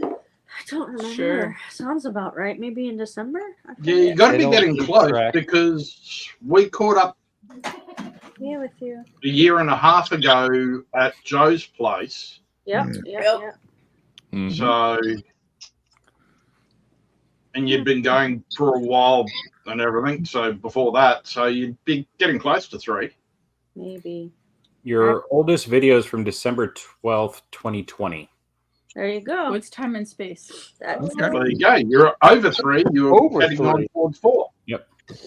I don't remember. Sure. Sounds about right. Maybe in December. Yeah, you got to be getting close because we caught up Yeah, with you. a year and a half ago at Joe's place. Yep. Yep. So, and you'd been going for a while and everything. So before that, so you'd be getting close to 3. Maybe. Your oldest video is from December 12th, 2020. There you go. What's time and space? That's There you go. You're over 3. You're Over heading on 3. towards 4. Yep. It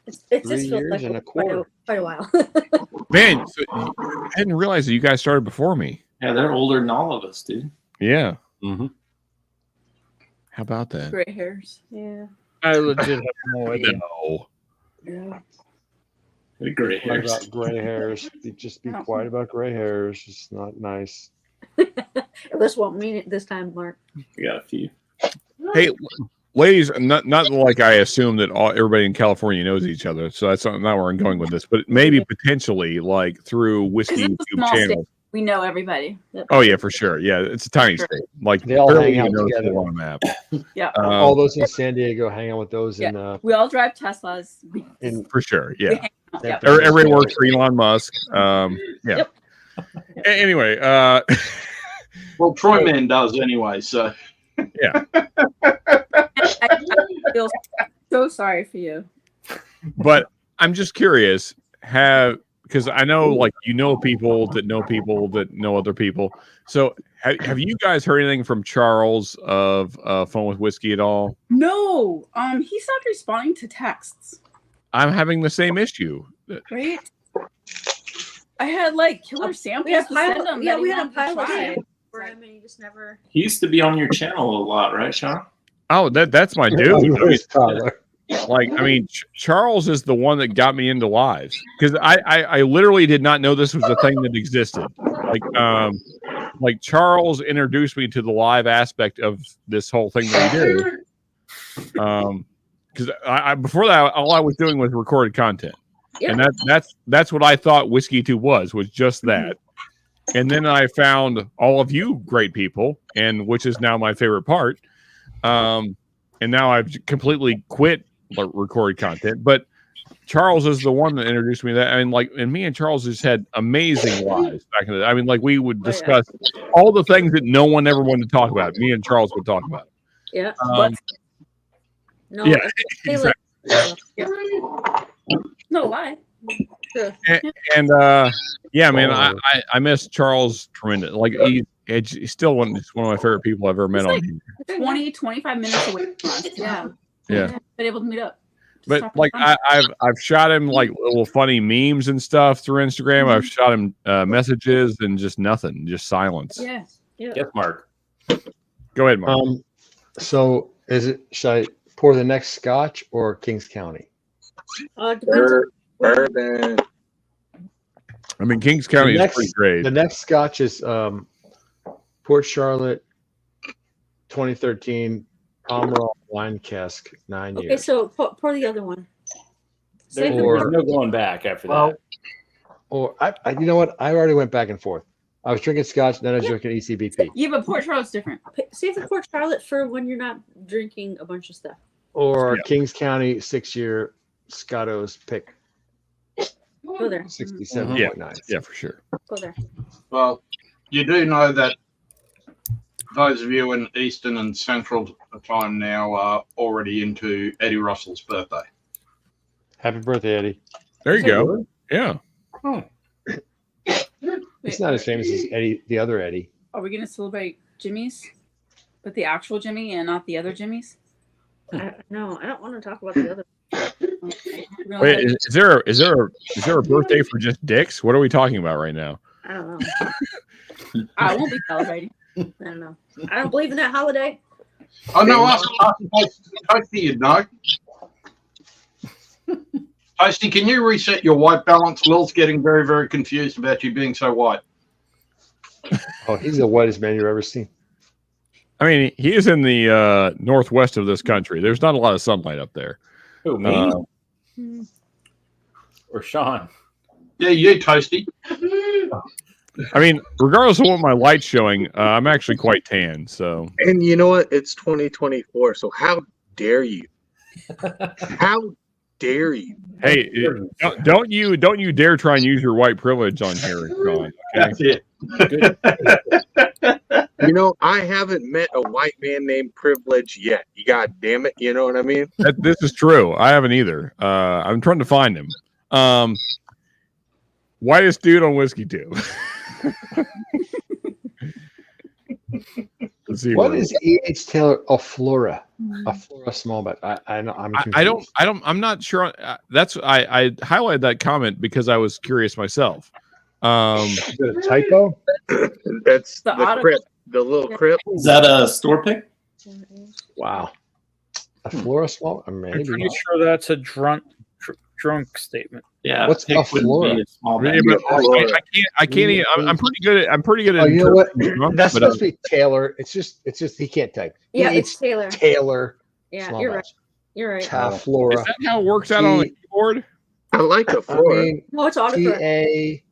3 just feels years like and a quite quarter. a while. Man, so I didn't realize that you guys started before me. Yeah, they're older than all of us, dude. Yeah. Mm-hmm. How about that? Gray hairs. Yeah. I legit have no idea. No. Yeah. Gray Quiet hairs. about gray hairs. Just be quiet about gray hairs. It's not nice. This won't mean it this time, Mark. We got a few. Hey, ladies, not like I assume that everybody in California knows each other, so that's not where I'm going with this. But maybe potentially, like through whiskey Because it's a YouTube small state. channels. We know everybody. Oh yeah, for sure. Yeah, it's a tiny state. Like They all barely hang out even noticeable together. on a map. Yeah. All those in San Diego hang out with those in We all drive Teslas. For sure. Yeah. hang out. Yep. Everybody works for Elon Musk. Yeah. Yep. Anyway, Well, Troy Man does anyway, so. Yeah. I feel so sorry for you. But I'm just curious, because I know, like, you know people that know other people. So have you guys heard anything from Charles of Phone with Whiskey at all? No, he stopped responding to texts. I'm having the same issue. Right? I had like killer samples We had to send him. yeah, that we he had a wanted to pile of try. samples for him, and he just never. He used to be on your channel a lot, right, Sean? Oh, that's my dude. Where's Tyler? Like, I mean, Charles is the one that got me into lives, because I literally did not know this was a thing that existed. Like Charles introduced me to the live aspect of this whole thing that we do. Because I before that, all I was doing was recorded content, and that's what I thought Whiskey 2 was just that. And then I found all of you great people, and which is now my favorite part. And now I've completely quit recorded content, but Charles is the one that introduced me to that. I mean, and me and Charles just had amazing lives back in the day. I mean, like, we would discuss all the things that no one ever wanted to talk about. Me and Charles would talk about. Yeah. No. Yeah. No lie. And yeah, man, I miss Charles tremendous. Like, he's still one of my favorite people I've ever met on here. 20, 25 minutes away from us. Yeah. Yeah. Been able to meet up. But like, I've shot him like little funny memes and stuff through Instagram. I've shot him messages and just nothing, just silence. Yeah. Yes, Mark. Go ahead, Mark. So should I pour the next scotch or Kings County? Bourbon. I mean, Kings County is pretty great. The next scotch is Port Charlotte 2013 Pomerol wine cask, 9 years. Okay, so pour the other one. There's no going back after that. Or you know what? I already went back and forth. I was drinking scotch, then I was drinking ECBP. Yeah, but Port Charlotte's different. Save the Port Charlotte for when you're not drinking a bunch of stuff. Or Kings County 6-year Scotto's pick. Go there. 67.9. Yeah, for sure. Go there. Well, you do know that those of you in Eastern and Central time now are already into Eddie Russell's birthday. Happy birthday, Eddie. There you go. Yeah. It's not as famous as Eddie, the other Eddie. Are we going to celebrate Jimmy's But the actual Jimmy and not the other Jimmys? No, I don't want to talk about the other. Wait, is there a birthday for just dicks? What are we talking about right now? I don't know. I won't be celebrating. I don't know. I don't believe in that holiday. Oh no, Toasty, you know. Toasty, can you reset your white balance? Will's getting very, very confused about you being so white. Oh, he's the whitest man you've ever seen. I mean, he is in the northwest of this country. There's not a lot of sunlight up there. Who, me? Or Sean? Yeah, you, Toasty. I mean, regardless of what my light's showing, I'm actually quite tan. So, And you know what? It's 2024. So how dare you? How dare you? hey, don't you dare try and use your white privilege on here, Sean. Okay? You know, I haven't met a white man named Privilege yet. You God damn it. You know what I mean? This is true. I haven't either. I'm trying to find him. Whitest dude on Whiskey Tube. Let's see. What is E.H. Taylor a Flora? A Flora Smallback. I know. I'm not sure. That's I highlighted that comment because I was curious myself. Is it a typo? That's the crypt, the little crypt. Is that a store pick? Wow. A Flora Small? Maybe. I'm pretty sure that's a drunk statement. Yeah. What's a Flora? I can't even. I'm pretty good at. I'm pretty good at. Oh, you know what? Drunk, That's but supposed to be Taylor. It's just he can't type. Yeah, it's Taylor. Taylor. Yeah, Small you're batch. right. You're right. Flora. Is that how it works out on the keyboard? I like a Flora. No, it's autocorrect. T-A.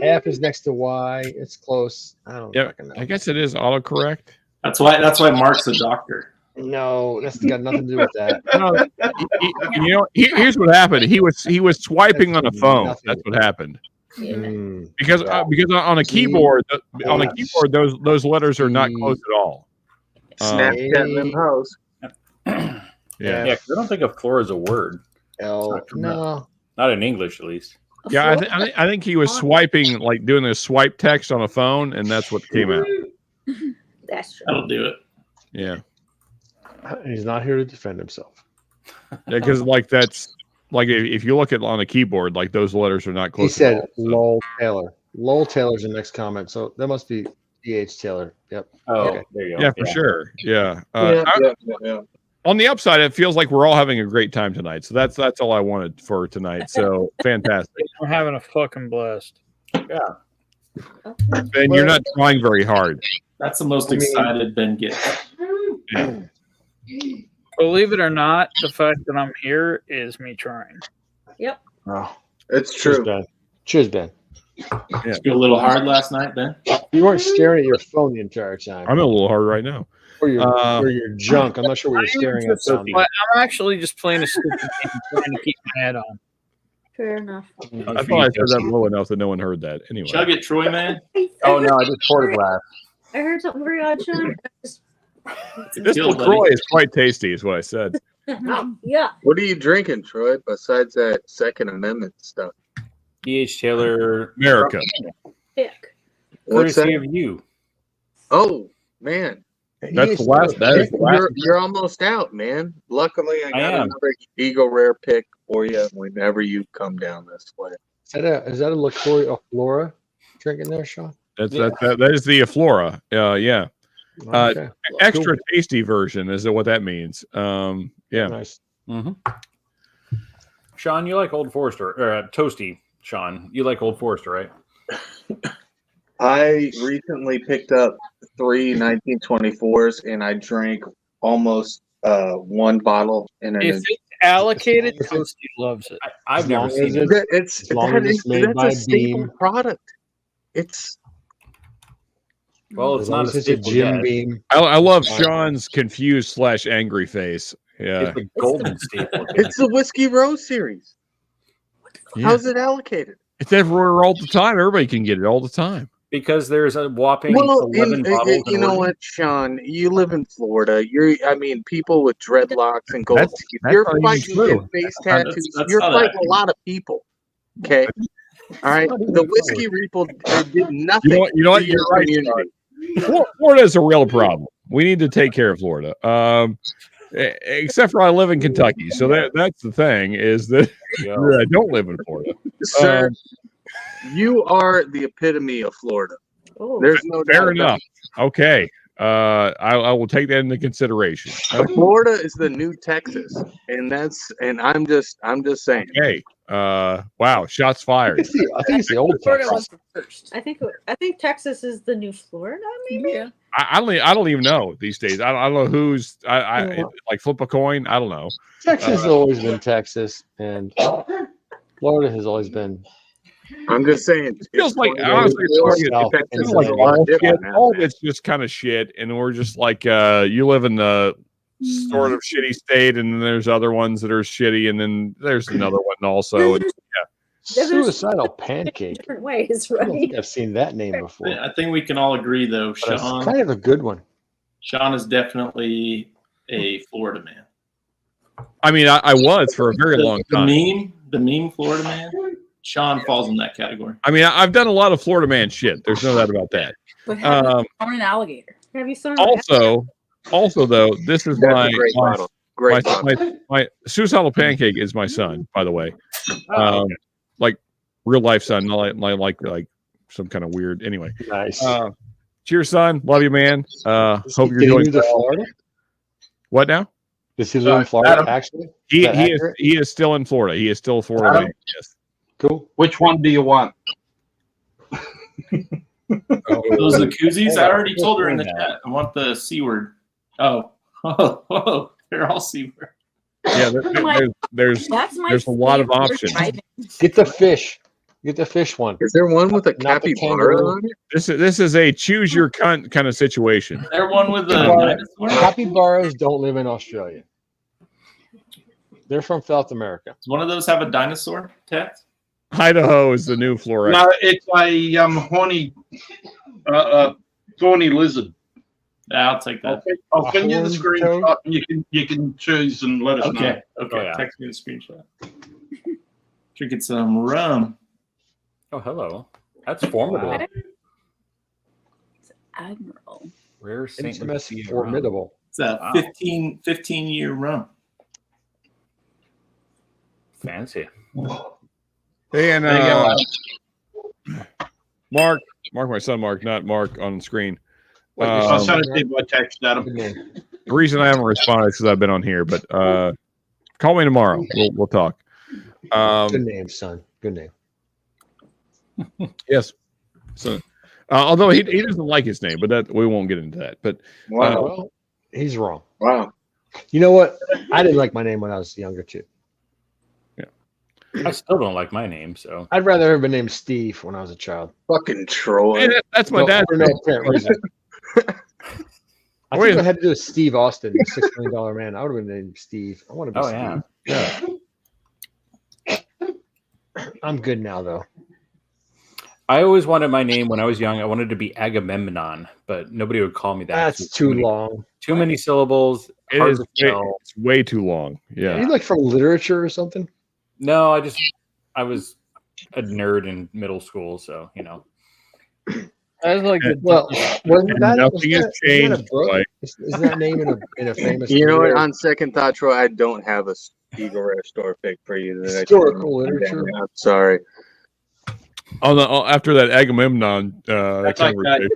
F is next to Y. It's close. I don't fucking know. I guess it is autocorrect. That's why Mark's a doctor. No, that's got nothing to do with that. You know, here's what happened. He was swiping on a phone. Nothing. That's what happened. Mm. Because on a keyboard, those letters are not close at all. Snapchat them hoes. Yeah, because I don't think a floor is a word. No, not in English at least. Yeah, I think he was swiping, like doing a swipe text on a phone, and that's what came out. That's true. That'll do it. Yeah, he's not here to defend himself. Yeah, because like that's like if you look at on a keyboard, like those letters are not He close. said at all, so. Lowell Taylor. Lowell Taylor's the next comment, so that must be E.H. Taylor. Yep. Oh, okay. there you go. Yeah, for sure. Yeah. Yeah. On the upside, it feels like we're all having a great time tonight. So that's all I wanted for tonight. So fantastic. We're having a fucking blast. Yeah. Ben, you're not trying very hard. That's the most excited Ben gets. Yeah. Believe it or not, the fact that I'm here is me trying. Yep. Oh, it's true. Cheers, Ben. Yeah. You a little hard last night, Ben? You weren't staring at your phone the entire time. I'm a little hard right now. Or your junk. I'm not sure what you're staring at. I'm actually just playing a stupid game, trying to keep my head on. Fair enough. I thought I said that low enough that no one heard that. Anyway. Chug it, Troy, man. Oh no, I just poured a glass. I heard something very odd, Sean. This LaCroix is quite tasty, is what I said. Yeah. What are you drinking, Troy, besides that Second Amendment stuff? E.H. Taylor, America. Pick. What's courtesy that? of you. Oh, man. That's the last. That is the last. You're almost out, man. Luckily, I got another Eagle Rare pick for you whenever you come down this way. Is that a LaCroix or Flora drinking there, Sean? That is the Aflora. Yeah. Okay. Extra tasty version is what that means. Yeah. Nice. Mm-hmm. Sean, you like Old Forester or Toasty? Sean, you like Old Forester, right? I recently picked up 3 1924s and I drank almost one bottle. In If it's allocated, Toasty loves it. I've never seen it. It's as long as it's made that's by a staple Beam. product. It's Well, it's As long not as a it's a staple Jim yet. Beam. I love Sean's confused / angry face. Yeah. It's a golden staple. it's the Whiskey Rose series. Yeah. How's it allocated? It's everywhere all the time. Everybody can get it all the time. Because there's a whopping Well, 11 bottles. you know what, Sean? You live in Florida. People with dreadlocks and gold That's- teeth. that's You're not even fighting true. and face tattoos. That's You're not fighting accurate. a lot of people. Okay. All right. The whiskey people did nothing. You know what? for You're your right, community. Florida is a real problem. We need to take care of Florida. Except for I live in Kentucky, so that's the thing is that I don't live in Florida. Sir, you are the epitome of Florida. There's no doubt Fair about enough. Okay. I will take that into consideration. Florida is the new Texas, and I'm just saying. Okay. Wow. Shots fired. I think it's the old Florida Texas. was the first. I think Texas is the new Florida, maybe. Yeah. I don't even know these days. I don't know who's. Like flip a coin. I don't know. Texas has always been Texas, and Florida has always been. I'm just saying. It feels like honestly, all of it's just kind of shit, and we're just like you live in the sort of shitty state, and then there's other ones that are shitty, and then there's another one also. And, Suicidal Pancake. Different ways, I don't right? think I've seen that name before. I think we can all agree, though, But it's Sean. kind of a good one. Sean is definitely a Florida man. I mean, I was for a very long time. The meme Florida man. Sean falls in that category. I mean, I've done a lot of Florida man shit. There's no doubt about that. But have you thrown an alligator? Have you thrown Also, though, this is That's my a great bottle. Great bottle. my Suicidal Pancake is my son, by the way. Okay. Like real life son, not like some kind of weird. Anyway, nice. Cheers, son. Love you, man. Hope you're Did he doing move to well. Florida? What now? Does he live in Florida? Actually, He is still in Florida. He is still a Florida man. Yes. Cool. Which one do you want? Those are koozies. I already told her in the chat. I want the C word. Oh, they're all C word. Yeah, there's a lot of options. Get the fish. Get the fish one. Is there one with a Not the capybara kangaroo. on it? This is a choose your cunt kind of situation. They're one with the dinosaur. Capybaras don't live in Australia. They're from South America. Does one of those have a dinosaur, Ted? Idaho is the new Florida. No, it's a thorny lizard. Yeah, I'll take that. I'll send you the screenshot, and you can choose and let us know. Okay. Text me the screenshot. Drinking some rum. Oh, hello. That's formidable. It's Admiral. Rare Saint Infamous, Lucia formidable. It's a 15-year rum. Fancy. Hey, and There you go. Mark, my son, Mark, not Mark on the screen. I'll send it to you by text, Adam. The reason I haven't responded is because I've been on here, but call me tomorrow. We'll talk. Good name, son. Good name. Yes. So, although he doesn't like his name, but that we won't get into that. But Well, he's wrong. Wow. You know what? I didn't like my name when I was younger too. I still don't like my name, so I'd rather have been named Steve when I was a child. Fucking Troy. hey, that's my dad. For no apparent reason. I think I had to do with Steve Austin, the $6 million man. I would have been named Steve. I want to be Steve. Yeah. I'm good now, though. I always wanted my name when I was young. I wanted to be Agamemnon, but nobody would call me that. That's too long. Too many syllables. It's way too long. Yeah. Are you like from literature or something? No, I was a nerd in middle school, so you know. I was like, well, wasn't that name in a famous? You know what? On second thought, Troy, I don't have a Eagle Rare store pick for you. Historical literature. I'm sorry. After that Agamemnon conversation.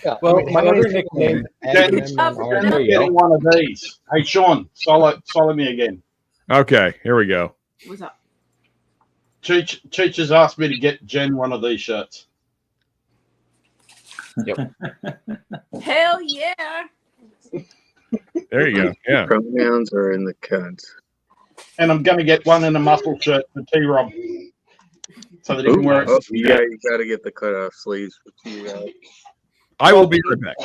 Yeah, well, my other nickname. Getting one of these. Hey, Sean, follow me again. Okay, here we go. What's up? Cheech has asked me to get Jen one of these shirts. Yep. Hell yeah. There you go. Yeah. Pronouns are in the cuts. And I'm going to get one in a muscle shirt for T-Rob. So that he can wear it. Yeah, you got to get the cut-off sleeves for T-Rob. I will be right back.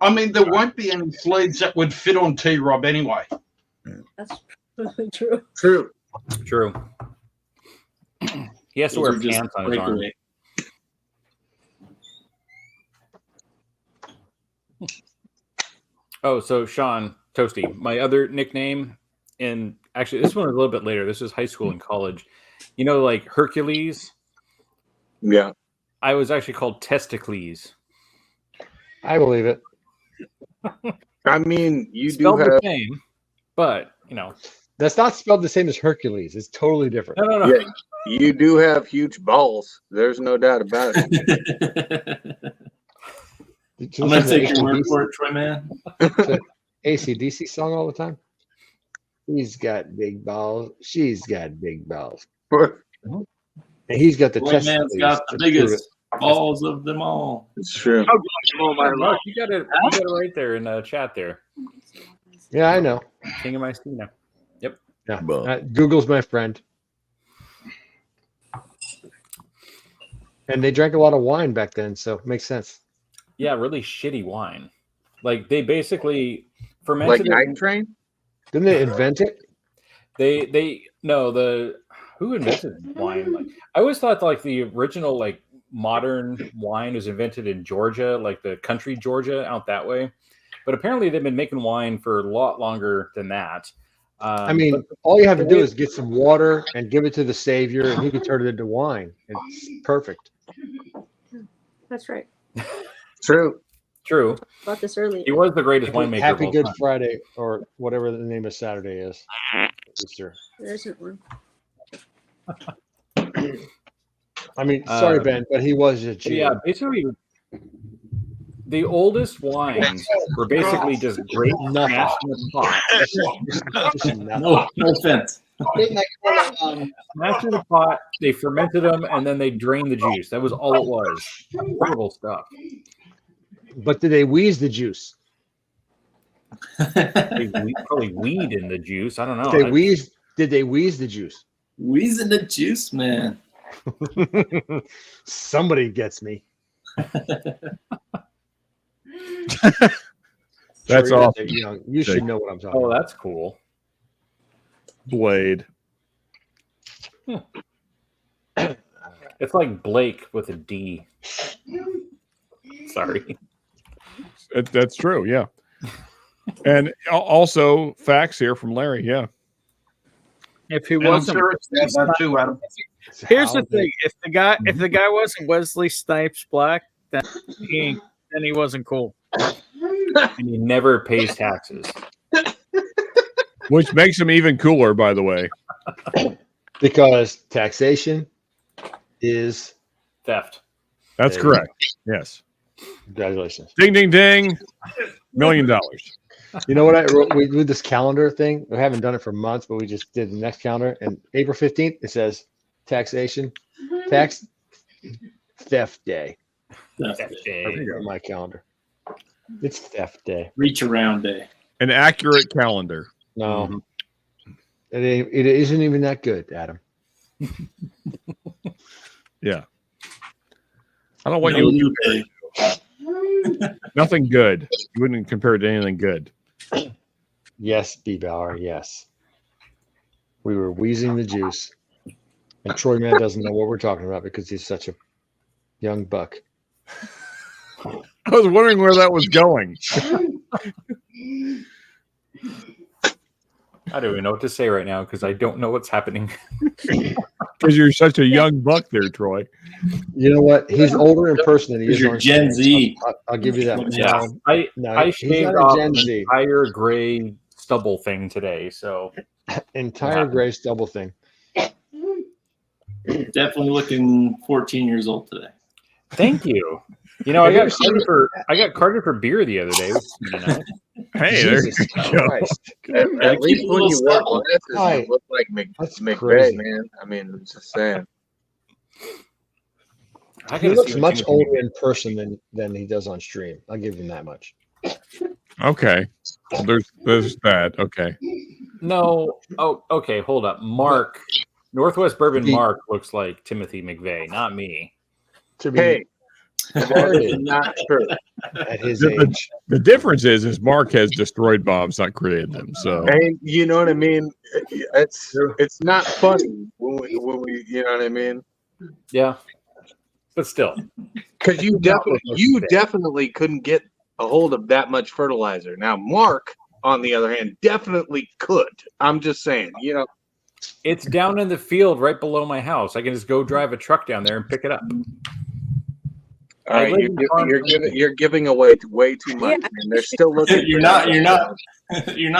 I mean, there won't be any sleeves that would fit on T-Rob anyway. That's really true. True. He has to wear pants on his arm. Oh, so Sean Toasty, my other nickname, and actually this one was a little bit later. This was high school and college. You know, like Hercules? Yeah. I was actually called Testicles. I believe it. I mean, you Spelled do the have. same, but you know. That's not spelled the same as Hercules. It's totally different. No. Yeah, you do have huge balls. There's no doubt about it. I'm gonna take your word for it, Troy Man. AC/DC song all the time. He's got big balls. She's got big balls. And he's got the Troy testicles. Man's got the biggest balls of them all. It's true. Mark, you got it right there in the chat there. Yeah, I know. King of my Stina. Yep. Yeah. Google's my friend. And they drank a lot of wine back then, so it makes sense. Yeah, really shitty wine. Like they basically fermented Like Night Train? Didn't they invent it? Who invented wine? Like I always thought like the original like modern wine was invented in Georgia, like the country Georgia out that way. But apparently they've been making wine for a lot longer than that. I mean, all you have to do is get some water and give it to the savior, and he can turn it into wine. It's perfect. That's right. True. About this early. He was the greatest winemaker. Happy of all Good time. Friday, or whatever the name of Saturday is. Easter. There isn't one. I mean, sorry, Ben, but he was a Jew. Yeah, basically, the oldest wines were basically just grape mashed in the pot. No offense. Mashed in the pot, they fermented them, and then they drained the juice. That was all it was. Horrible stuff. But did they wheeze the juice? They probably weed in the juice. I don't know. Did they wheeze the juice? Wheezing the juice, man. Somebody gets me. That's Sure, awesome. You should know what I'm talking Oh, about. that's cool. Blade. It's like Blake with a D. Sorry. That's true. Yeah. And also facts here from Larry. Yeah. If he And I'm wasn't, sure it's that too, Adam. here's the thing: if the guy wasn't Wesley Snipes Black, then he wasn't cool. And he never pays taxes. Which makes him even cooler, by the way. Because taxation is theft. That's correct. Yes. Congratulations. Ding, ding, ding. $1 million. You know what I wrote? We did this calendar thing. We haven't done it for months, but we just did the next calendar. And April 15th, it says taxation, tax, theft day. Theft day. On my calendar. It's theft day. Reach around day. An accurate calendar. No. It isn't even that good, Adam. Yeah. I don't know what you would compare. Nothing good. You wouldn't compare it to anything good. Yes, B-Bauer, yes. We were wheezing the juice. And Troy Man doesn't know what we're talking about because he's such a young buck. I was wondering where that was going. I don't even know what to say right now because I don't know what's happening. Because you're such a young buck there, Troy. You know what? He's older in person than he is You're on Gen screen. Z. I'll give you that one. Yeah, No, I he's shaved not a off Gen an Z. entire gray stubble thing today, so Entire gray stubble thing. Definitely looking 14 years old today. thank you. You know, I got carded for beer the other day. Which is pretty nice. Hey, there Jesus you go. Christ. At least when you wear glasses, Hi. you look like That's McVeigh, crazy. man. I mean, I'm just saying. I He gotta looks see what much Timothy- older in person than he does on stream. I'll give him that much. Okay. Well, there's that. Okay. No. Oh, okay. Hold up. Mark, Northwest Bourbon Mark looks like Timothy McVeigh, not me. To be Hey, that is not true. at his The, age. the difference is Mark has destroyed bombs, not created them. So And you know what I mean? It's not funny when we you know what I mean? Yeah, but still, Because you definitely couldn't get a hold of that much fertilizer. Now, Mark, on the other hand, definitely could. I'm just saying, you know. it's down in the field right below my house. I can just go drive a truck down there and pick it up. All right, you're giving away way too much, man. They're still looking. You're not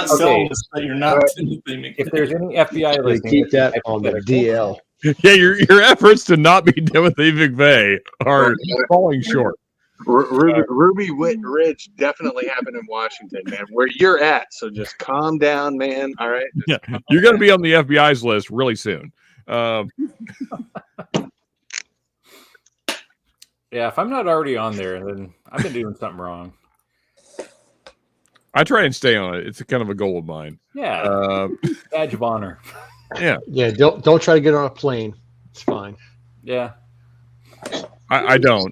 selling this, but you're not. If there's any FBI They listening, keep that on the DL. Yeah, your efforts to not be Timothy McVeigh are falling short. Ruby Ridge definitely happened in Washington, man. Where you're at, so just calm down, man. All right. Yeah, you're going to be on the FBI's list really soon. Yeah, if I'm not already on there, then I've been doing something wrong. I try and stay on it. It's a kind of a goal of mine. Yeah, badge of honor. Yeah, yeah. Don't try to get on a plane. It's fine. Yeah, I don't.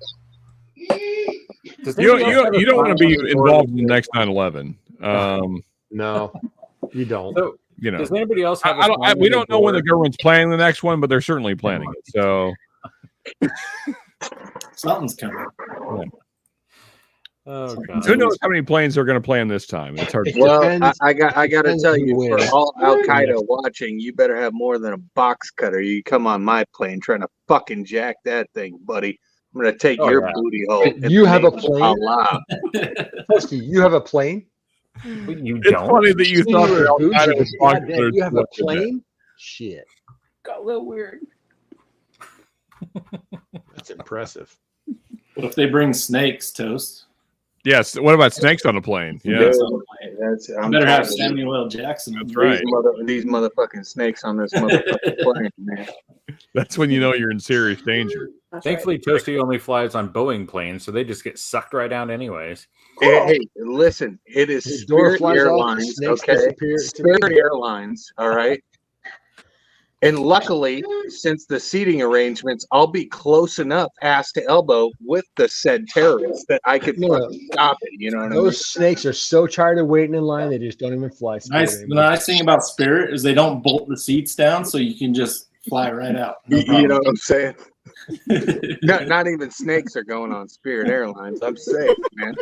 You don't want to be involved in the next 9/11. No, you don't. So, you know, does anybody else have? We don't know when the government's planning the next one, but they're certainly planning it. So something's coming. Yeah. Oh God! Who knows how many planes they're going to plan this time? It's hard. Well, I got to tell you, for all Al Qaeda watching, you better have more than a box cutter. You come on my plane trying to fucking jack that thing, buddy. I'm going to take your booty hole. You have a plane? Toasty, you have a plane? You it's funny that you thought that Al Qaeda was box cutters. You have a plane? Shit. Got a little weird. That's impressive. What if they bring snakes, Toast? Yes. What about snakes on a plane? Yeah. I better have Samuel L. Jackson. That's right. These motherfucking snakes on this motherfucking plane, man. That's when you know you're in serious danger. Thankfully, Toasty only flies on Boeing planes, so they just get sucked right down anyways. Hey, listen, it is Spirit Airlines, okay? Spirit Airlines, all right? And luckily, since the seating arrangements, I'll be close enough ass to elbow with the said terrorists that I could stop it. You know what I mean? Those snakes are so tired of waiting in line, they just don't even fly. The nice thing about Spirit is they don't bolt the seats down, so you can just fly right out. You know what I'm saying? not even snakes are going on Spirit Airlines. I'm safe, man.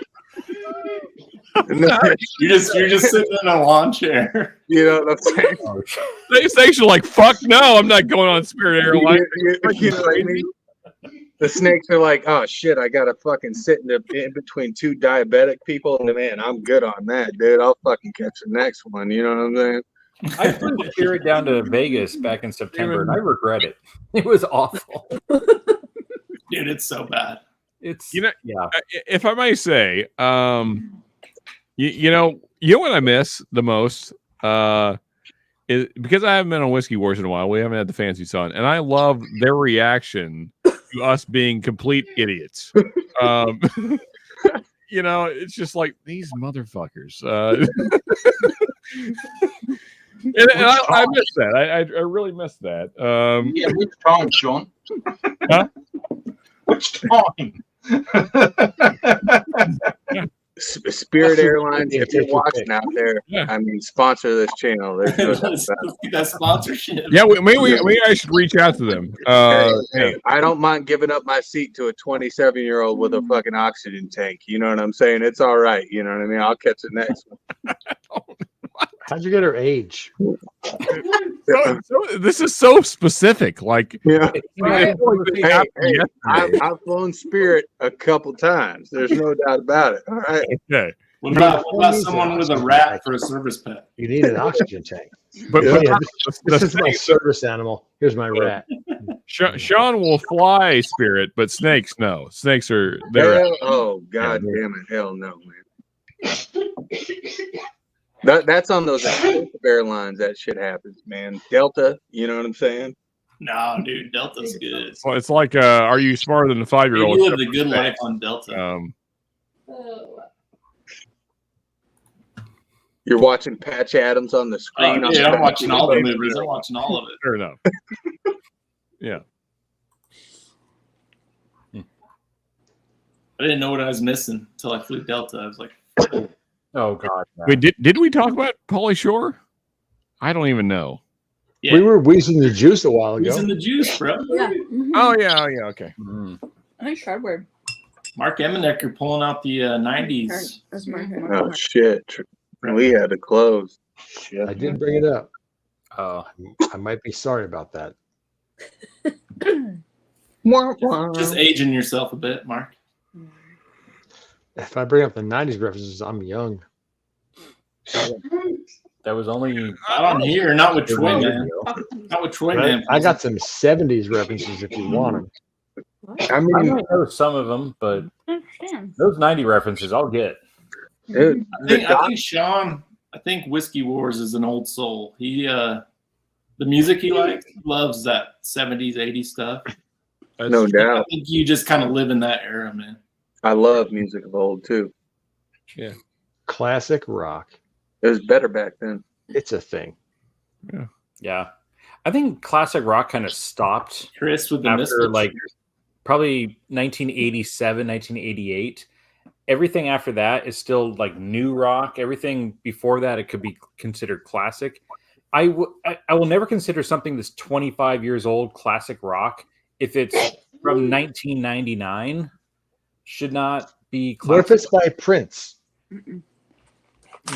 You're just sitting in a lawn chair. You know what I'm saying? Snakes are like, fuck no, I'm not going on Spirit Airlines. You know what I mean? The snakes are like, oh shit, I gotta fucking sit in between two diabetic people, and man, I'm good on that, dude. I'll fucking catch the next one. You know what I'm saying? I flew Spirit down to Vegas back in September, and I regret it. It was awful. Dude, it's so bad. It's yeah. If I may say, you know what I miss the most is because I haven't been on Whiskey Wars in a while. We haven't had the Fancy Sun, and I love their reaction to us being complete idiots. You know, it's just like these motherfuckers. And I miss that. I really miss that. Yeah, which time, Sean? Huh? Which time? Spirit Airlines, if you're watching out there, I mean, sponsor this channel. That sponsorship. Yeah, maybe I should reach out to them. Hey, I don't mind giving up my seat to a 27-year-old with a fucking oxygen tank. You know what I'm saying? It's all right. You know what I mean? I'll catch the next one. How'd you get her age? This is so specific. Like, yeah. I've flown Spirit a couple times. There's no doubt about it. All right. Okay. What about someone with a rat for a service pet? You need an oxygen tank. But this is my service animal. Here's my rat. Sean will fly Spirit, but snakes no. Snakes are there. Oh god damn it! Hell no, man. That's on those expensive airlines. That shit happens, man. Delta, you know what I'm saying? No, dude, Delta's good. Well, it's like, are you smarter than a 5-year-old? You live the good life on Delta. You're watching Patch Adams on the screen. Oh, yeah, I'm watching all the movies. I'm watching all of it. Fair enough. Yeah. I didn't know what I was missing until I flew Delta. I was like, oh god. Wait, did we talk about Pauly Shore? I don't even know. Yeah. We were wheezing the juice a while ago. Wheezing the juice, bro. Yeah. Oh yeah. Okay. Nice Shardward. Mark Emmenecker pulling out the 90s. That's my Oh shit! We had to close. Shit. I did bring it up. Oh, I might be sorry about that. Just aging yourself a bit, Mark. If I bring up the '90s references, I'm young. That was only Not on here, not with Troy, man. Not with Troy, man. I got some '70s references if you want them. I I mean, might know some of them, but those 90 references I'll get. dude, I think Sean. I think Whiskey Wars is an old soul. He the music he likes, he loves that 70s, 80s stuff. no I doubt. think you just kind of live in that era, man. I love music of old too. Yeah. Classic rock. It was better back then. It's a thing. Yeah. I think classic rock kind of stopped Chris with the after Misfits. like probably 1987, 1988. Everything after that is still like new rock. Everything before that, it could be considered classic. I will never consider something that's 25 years old classic rock if it's from 1999. Should not be classic. What if it's by Prince?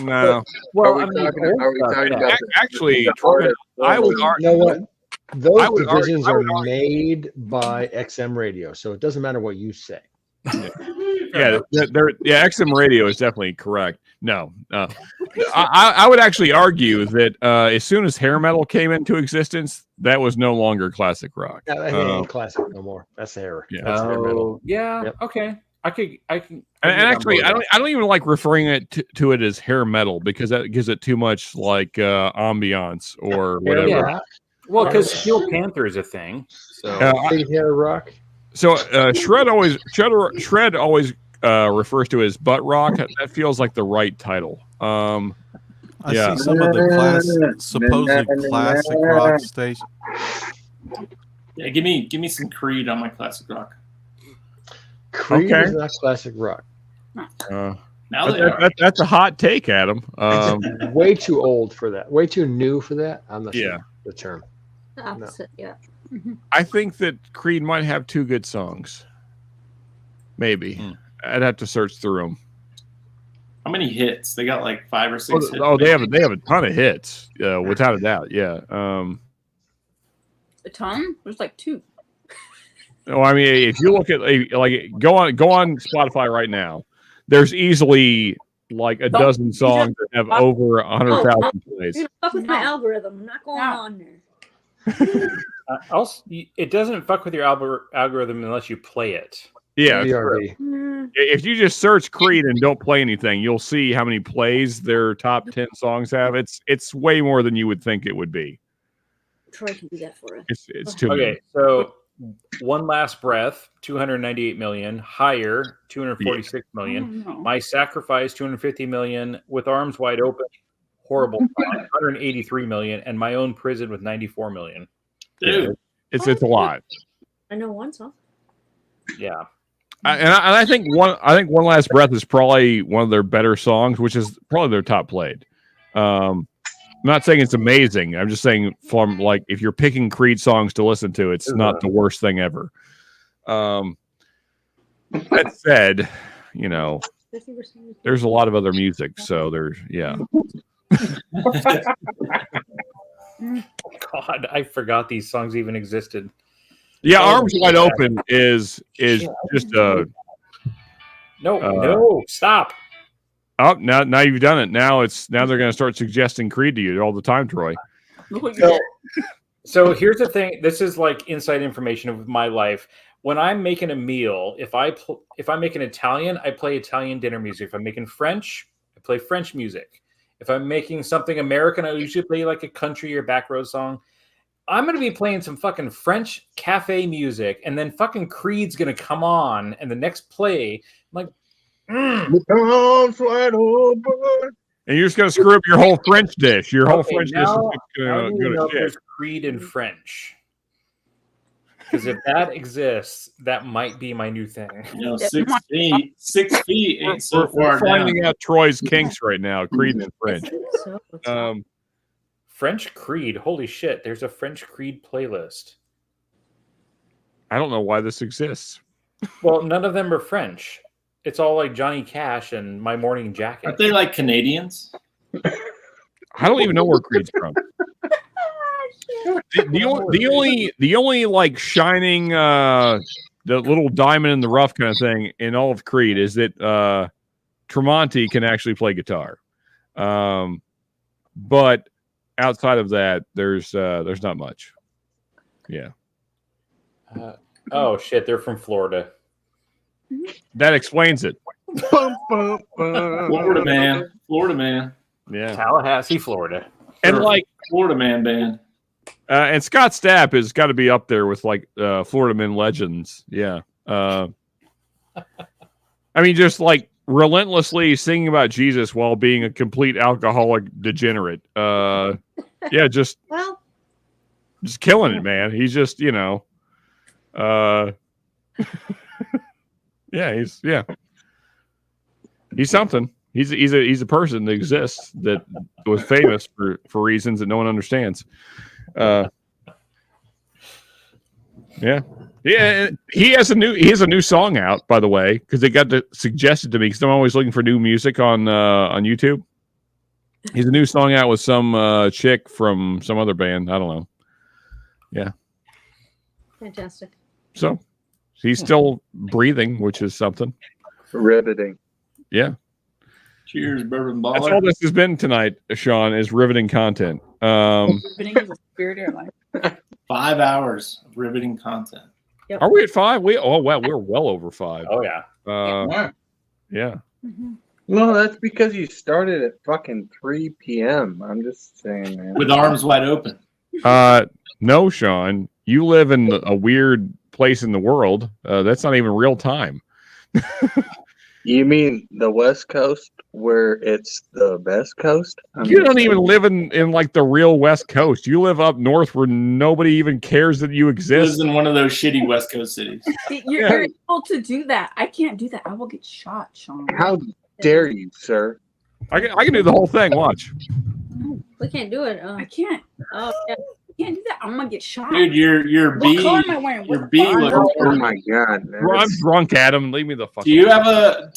No. Well, Are we I mean, talking about actually, the artist? I would argue. You know what? Those I would argue- divisions I are would argue- made by XM Radio, so it doesn't matter what you say. Yeah, XM radio is definitely correct. No, I would actually argue that as soon as hair metal came into existence, that was no longer classic rock. Yeah, that ain't classic no more. That's hair. Yeah. That's hair metal. Yeah. Yep. Okay. I can. And actually, I don't even like referring it to it as hair metal because that gives it too much like ambiance or whatever. Yeah. Well, because Steel Panther is a thing. So Big hair rock. So Shred always refers to it as butt rock. That feels like the right title. I yeah. see some of the supposed classic rock stations. Yeah, give me some Creed on my classic rock. Creed Okay. is not classic rock. Now they are. That's a hot take, Adam. Way too old for that. Way too new for that. I'm not Yeah. sure the term. The opposite, yeah. I think that Creed might have two good songs. Maybe. I'd have to search through them. How many hits? They got like 5 or 6 hits. Oh, they have a ton of hits, without a doubt. Yeah. A ton? There's like 2. Oh, I mean, if you look at go on Spotify right now, there's easily like a dozen songs that have over 100,000 plays. You're gonna fuck with my algorithm. I'm not going on there. also, it doesn't fuck with your algorithm unless you play it. Yeah, it's BRB. true. If you just search Creed and don't play anything, you'll see how many plays their top 10 songs have. It's way more than you would think it would be. Troy can do that for us. It's too Okay, many. so One Last Breath, 298 million. Higher, 246 million. My Sacrifice, 250 million. With Arms Wide Open, horrible, 183 million. And My Own Prison with 94 million. Dude, it's a lot. I know one song. Yeah. I think One Last Breath is probably one of their better songs, which is probably their top played. I'm not saying it's amazing. I'm just saying from like if you're picking Creed songs to listen to, it's not the worst thing ever. That said, there's a lot of other music, so there's God, I forgot these songs even existed. Yeah, Arms Wide Open is just a no, stop. Oh, now you've done it. Now they're going to start suggesting Creed to you all the time, Troy. So here's the thing. This is like inside information of my life. When I'm making a meal, if I'm making Italian, I play Italian dinner music. If I'm making French, I play French music. If I'm making something American, I usually play like a country or back road song. I'm going to be playing some fucking French cafe music, and then fucking Creed's going to come on, and the next play, I'm like, And you're just going to screw up your whole French dish. Your whole French dish is going to go to shit. There's Creed in French. Because if that exists, that might be my new thing. 6 feet. 6 feet ain't so We're far finding down. out Troy's kinks right now. Creed in French. French Creed. Holy shit. There's a French Creed playlist. I don't know why this exists. Well, none of them are French. It's all like Johnny Cash and My Morning Jacket. Aren't they like Canadians? I don't even know where Creed's from. The only like shining the little diamond in the rough kind of thing in all of Creed is that Tremonti can actually play guitar. But outside of that, there's not much. Yeah. Oh shit, they're from Florida. That explains it. Florida man. Florida man. Yeah. Tallahassee, Florida. And They're like Florida man band. and Scott Stapp has got to be up there with like Florida Men legends. Yeah. I mean, just like relentlessly singing about Jesus while being a complete alcoholic degenerate. Yeah, just killing it, man. He's just, yeah, he's something. He's a person that exists that was famous for reasons that no one understands. Yeah. He has a new song out, by the way, because they got suggested to me because I'm always looking for new music on YouTube. He's a new song out with some chick from some other band. I don't know. Yeah. Fantastic. So he's still breathing, which is something. Riveting. Yeah. Cheers, bourbon That's baller. all this has been tonight, Sean, is riveting content. Riveting is a spirit of your life. 5 hours of riveting content. Are we at 5? Wow, we're well over 5. Oh yeah. Yeah. No, that's because you started at fucking 3 p.m. I'm just saying, man. With arms wide open. No, Sean, you live in a weird place in the world. That's not even real time. You mean the West Coast where it's the best coast? You don't even live in like the real West Coast. You live up north where nobody even cares that you exist. Lives in one of those shitty West Coast cities. You're able to do that. I can't do that. I will get shot, Sean. How dare you, sir? I can do the whole thing. Watch. We can't do it. I can't. Oh, yeah. I can't do that. I'm gonna get shot. Dude, your What B, color am I wearing? your What B font? looks. Oh my god, man. Bro, I'm drunk, Adam. Leave me the fuck. Do you have a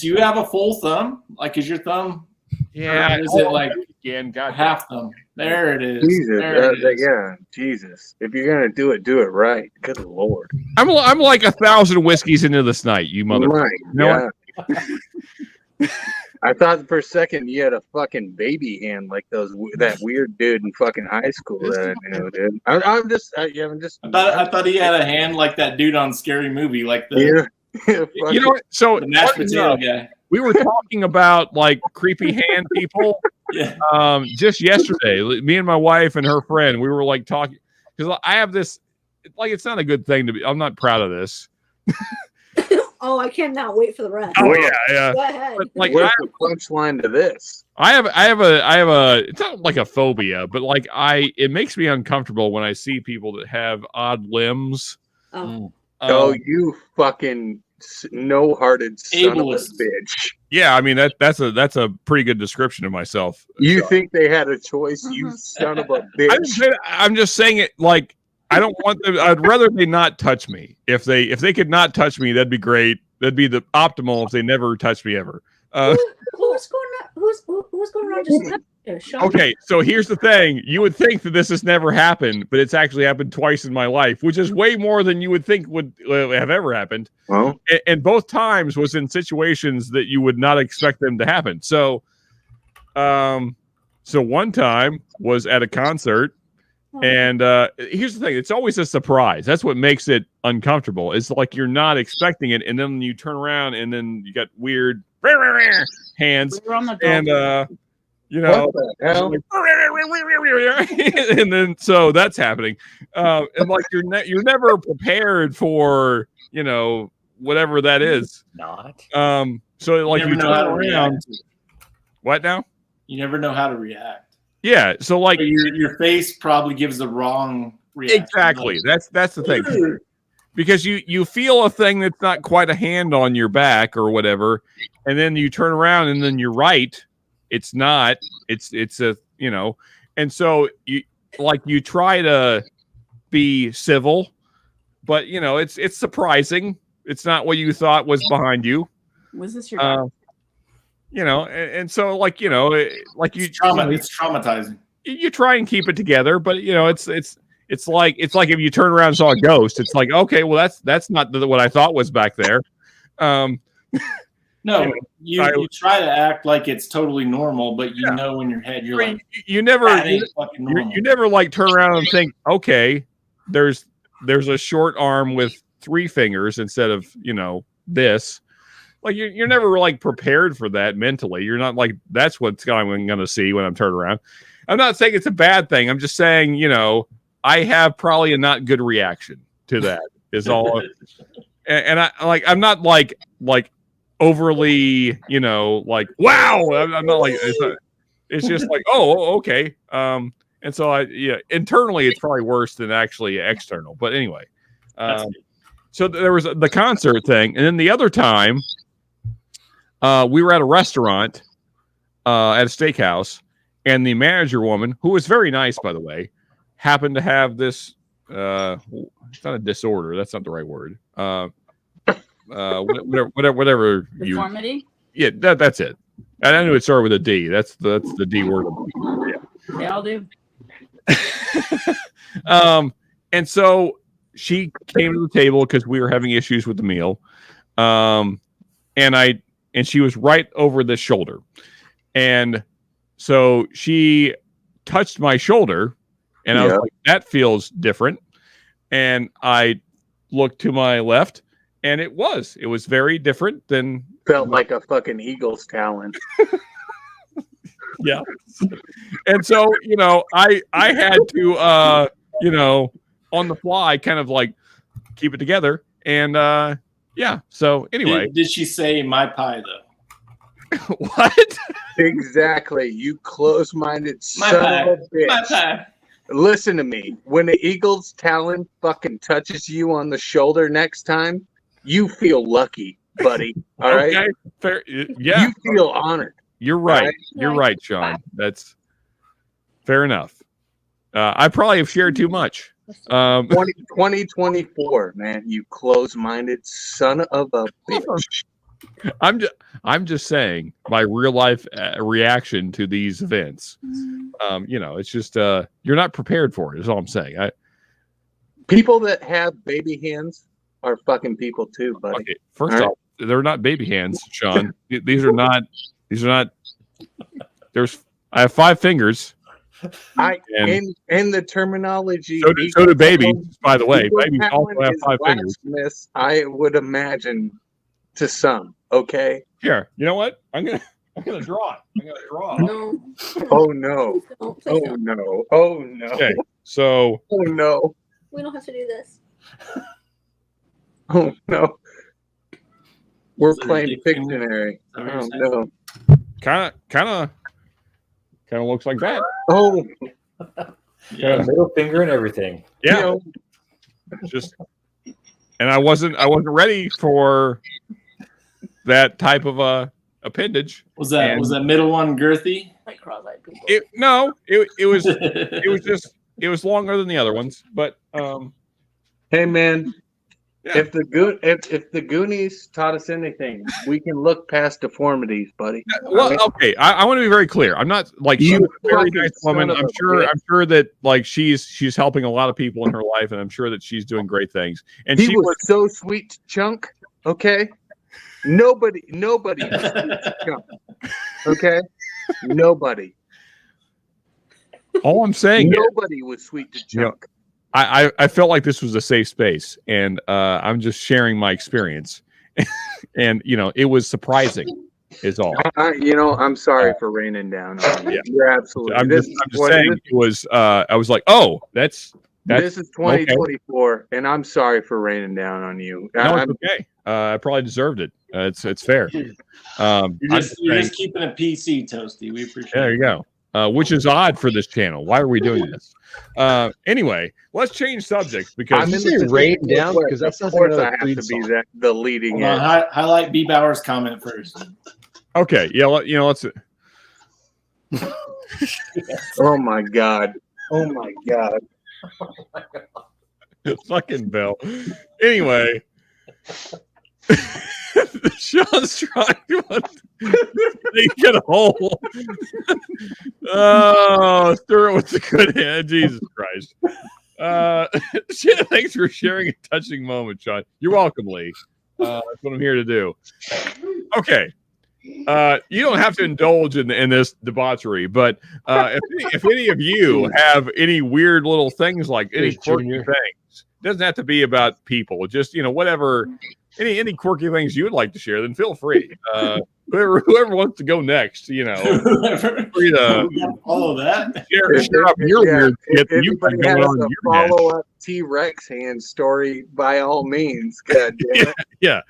full thumb? Like, is your thumb? Yeah. Or is it like again? God, half thumb? There it is. Jesus, There it is. yeah, Jesus. If you're gonna do it right. Good lord. I'm like 1,000 whiskeys into this night, you motherfucker. Right, You know what? yeah. I thought for a second you had a fucking baby hand like that weird dude in fucking high school that I knew, dude. I'm just. I thought he had a hand like that dude on Scary Movie, like the You know what? So the mashed funny potato enough, guy. we were talking about like creepy hand people. Yeah. Just yesterday, me and my wife and her friend, we were like talking because I have this. Like, it's not a good thing to be. I'm not proud of this. Oh, I cannot wait for the rest. Oh yeah. Go ahead. But, like, what's the punchline to this? I have a. It's not like a phobia, but like it makes me uncomfortable when I see people that have odd limbs. Oh. Oh, you fucking no-hearted son of a Ableist. bitch! Yeah, I mean that's a pretty good description of myself. You think they had a choice, you son of a bitch? I'm just saying it like I don't want them. I'd rather they not touch me. If they could not touch me, that'd be great. That'd be the optimal if they never touch me ever. Who's going around just Sean? Okay, so here's the thing. You would think that this has never happened, but it's actually happened twice in my life, which is way more than you would think would have ever happened. Well, and both times was in situations that you would not expect them to happen. So one time was at a concert. And here's the thing. It's always a surprise. That's what makes it uncomfortable. It's like you're not expecting it. And then you turn around and then you got weird hands. And, you know, and then so that's happening. And like you're never prepared for, you know, whatever that is. Not. So like You you never know how to turn around. react. What now? You never know how to react. Yeah. So like your face probably gives the wrong reaction. Exactly. That's the thing. Because you feel a thing that's not quite a hand on your back or whatever, and then you turn around and then you're right. It's not. It's a, you know, and so you try to be civil, but you know it's surprising. It's not what you thought was behind you. Was this your dad? You know, and so like, you know, like it's traumatizing. You try and keep it together, but you know, it's it's like if you turn around and saw a ghost. It's like, okay, well that's not what I thought was back there. No, you try to act like it's totally normal, but you know in your head you're like, you never that ain't fucking normal. you never like turn around and think, okay, there's a short arm with 3 fingers instead of this. Like you're never like prepared for that mentally. You're not like, that's what I'm going to see when I'm turned around. I'm not saying it's a bad thing. I'm just saying, I have probably a not good reaction to that. Is all. And I'm not like overly, like, wow. I'm not like, it's just like, oh, okay. And so internally it's probably worse than actually external. But anyway, so there was the concert thing, and then the other time, we were at a restaurant, at a steakhouse, and the manager woman, who was very nice, by the way, happened to have this. It's not a disorder. That's not the right word. Whatever Deformity? Yeah, that's it. And I knew it started with a D. That's the D word. Yeah. They all do. And so she came to the table because we were having issues with the meal. And she was right over the shoulder. And so she touched my shoulder, and I was like, that feels different. And I looked to my left, and it was very different than. Felt like a fucking eagle's talon. Yeah. And so, I had to, on the fly, kind of like keep it together. And, yeah. So anyway. Did she say my pie though? What? Exactly. You close-minded son of a bitch. My pie. Listen to me. When the eagle's talon fucking touches you on the shoulder next time, you feel lucky, buddy. All right? Okay. Fair. Yeah. You feel honored. You're right. Right? You're right, Sean. That's fair enough. I probably have shared too much. 2024, man. You close-minded son of a bitch. I'm just saying my real life reaction to these events. It's just you're not prepared for it. Is all I'm saying. People that have baby hands are fucking people too, buddy. Okay, first off, they're not baby hands, Sean. These are not. I have 5 fingers. In the terminology. So do babies, by the way. Babies also have 5 fingers. I would imagine to some. Okay. Here, you know what? I'm gonna draw it. I'm gonna draw. No. Oh no. Oh no. Oh no. Okay. So. Oh no. We don't have to do this. Oh no. We're playing Pictionary. Oh no. Kind of looks like that. Oh. Yeah, middle finger and everything. Yeah. Just, and I wasn't ready for that type of appendage. Was that middle one girthy? Like cross-eyed people. It was longer than the other ones, but hey man, yeah. if the Goonies taught us anything, we can look past deformities, buddy. Well, okay, I want to be very clear. I'm not like, she's a very nice woman. I'm sure that like she's helping a lot of people in her life, and I'm sure that she's doing great things. And she was so sweet to Chunk. Okay, nobody was sweet to Chunk. Okay, nobody. All I'm saying, nobody was sweet to Chunk. I felt like this was a safe space, and I'm just sharing my experience. And it was surprising, is all. I'm sorry for raining down on you. Yeah. You're absolutely. I'm just saying it was. I was like, oh, that's this is 2024, okay. And I'm sorry for raining down on you. No, it's okay. I probably deserved it. It's fair. You're just keeping it PC, Toasty. We appreciate it. There you go. Which is odd for this channel. Why are we doing this? Anyway, let's change subjects because I'm in rain down because that sounds like I have to be the leading edge. Highlight B. Bauer's comment first. Okay, yeah, let's. Oh my god! Oh my god! Fucking Bill. Anyway, Sean's trying to get a hole. Oh, stir it with the good hand. Jesus Christ. Thanks for sharing a touching moment, Sean. You're welcome, Lee. That's what I'm here to do. Okay. You don't have to indulge in this debauchery, but if any of you have any weird little things like any quirky things, it doesn't have to be about people. Just whatever, any quirky things you would like to share, then feel free. Whoever wants to go next, free to all of that. Share up your weird shit that you've got Everybody going has on a in your head. follow-up T-Rex hand story by all means. God damn it. Yeah.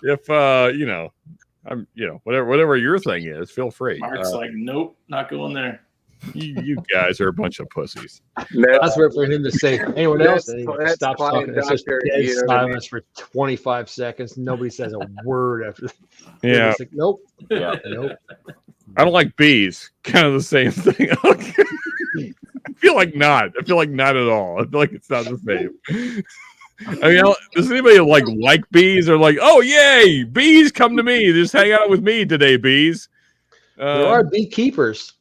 If I'm whatever your thing is, feel free. Mark's like, nope, not going there. You guys are a bunch of pussies. I was waiting for him to say anyone else. And he That's stops client talking. It's just doctor, dead you know what I mean? silence for 25 seconds. Nobody says a word after. Yeah. It's like, nope. Yeah. Nope. I don't like bees. Kind of the same thing. I feel like not. I feel like not at all. I feel like it's not the same. I mean, does anybody like bees or like, oh yay, bees come to me, just hang out with me today, bees? There are beekeepers.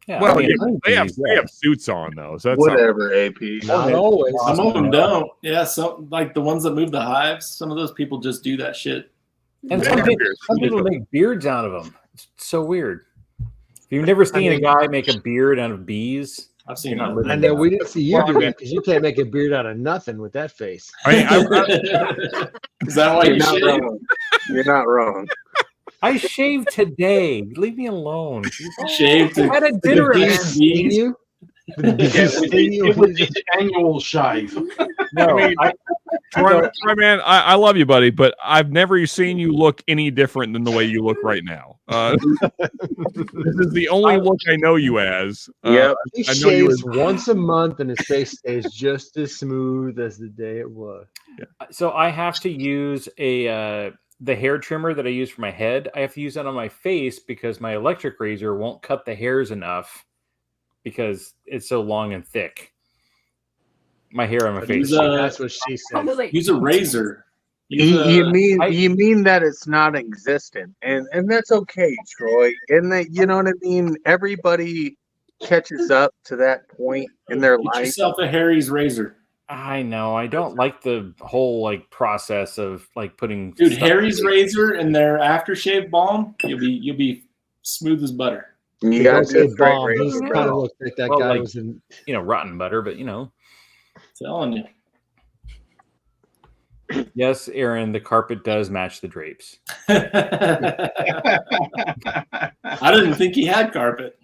Yeah, well, I mean, they have suits on though, so that's Whatever, AP. Not always. Some of them don't. Yeah, some like the ones that move the hives. Some of those people just do that shit. And some people make beards out of them. It's so weird. If you've never seen a guy make a beard out of bees, I've seen it. And then we didn't see you do that because you can't make a beard out of nothing with that face. Is that why you shave? You're not wrong. I shaved today. Leave me alone. Shaved. I had a dinner Did at bees sting you? Did the bees sting you? It was his annual shave. No, Troy, man, I love you, buddy, but I've never seen you look any different than the way you look right now. This is the only look I know you as. Yeah, he I know you shaves as. once a month, and his face stays just as smooth as the day it was. So I have to use the hair trimmer that I use for my head. I have to use that on my face because my electric razor won't cut the hairs enough because it's so long and thick. My hair on my face. That's what she said. Use a razor. You mean that it's not existent, and that's okay, Troy. And that, you know what I mean. Everybody catches up to that point in their Get life. yourself a Harry's razor. I know. I don't like the whole process of putting. Dude, stuff Harry's in it. razor and their aftershave balm, you'll be smooth as butter. You Don't got say to bomb. He kind of looks like that Well, guy was in. rotten butter, but Telling you. Yes, Aaron, the carpet does match the drapes. I didn't think he had carpet.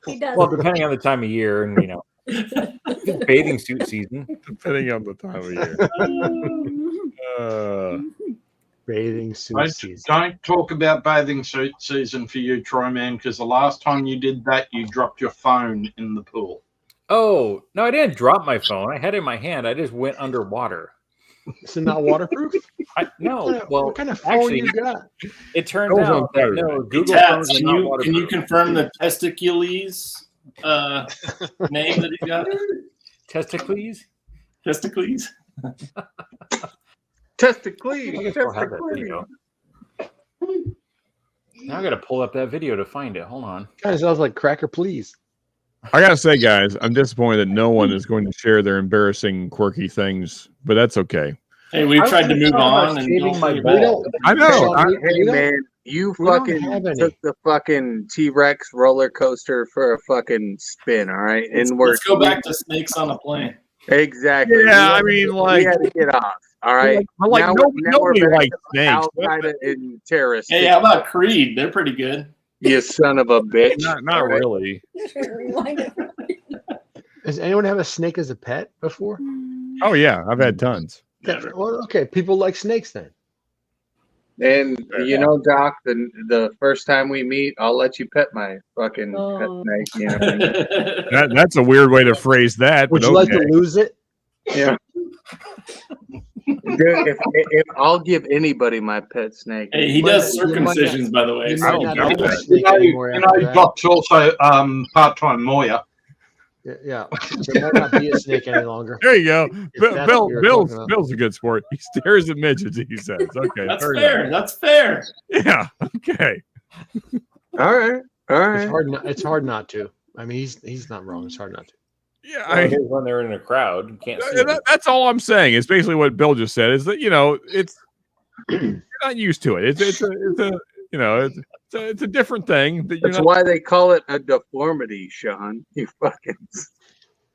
He does. Well, depending on the time of year, and it's bathing suit season. Depending on the time of year. Bathing suit season. Don't talk about bathing suit season for you, Troy, man, because the last time you did that, you dropped your phone in the pool. Oh, no, I didn't drop my phone. I had it in my hand. I just went underwater. Is it not waterproof? No. What kind of phone actually, you got? It turned Goes on out that fire. no, Google Tats, phones are can not you waterproof. confirm the testicules name that he got? Testicles? Testicles? Testicles. I guess I'll have that video. Now I got to pull up that video to find it. Hold on. Kind of sounds like Cracker Please. I gotta say, guys, I'm disappointed that no one is going to share their embarrassing, quirky things, but that's okay. Hey, we've tried to move on and shaving don't my feel balls. bad. I know. Hey man, you we don't fucking have any. took the fucking T-Rex roller coaster for a fucking spin, all right? And we're Let's go back to snakes on a plane. exactly. Yeah, We had to get off. All right. But now nobody we're back likes to snakes. Al-Qaeda and terrorists. Hey, how about Creed? They're pretty good. You son of a bitch. Not All right. really. Does anyone have a snake as a pet before? Oh yeah, I've had tons. Well, okay, people like snakes then. And you know, Doc, the first time we meet, I'll let you pet my fucking pet snake. You know what I mean? That's a weird way to phrase that. Would but you like to okay. lose it? Yeah. Dude, if I'll give anybody my pet snake. Hey, he does circumcisions, by the way. You so- might not have a You snake anymore after that. Doc's also part-time lawyer. Yeah, there might not be a snake any longer. There you go. If that's what you're talking about. Bill's a good sport. He stares at midgets. He says, "Okay, That's fair fair. enough." That's fair. Yeah. Okay. All right. All right. It's hard not to. I mean, he's not wrong. It's hard not to. Yeah, Well, it is when they're in a crowd. You can't see it. that's all I'm saying. It's basically what Bill just said. Is that it's you're not used to it. It's a different thing. That's why they call it a deformity, Sean. You fucking.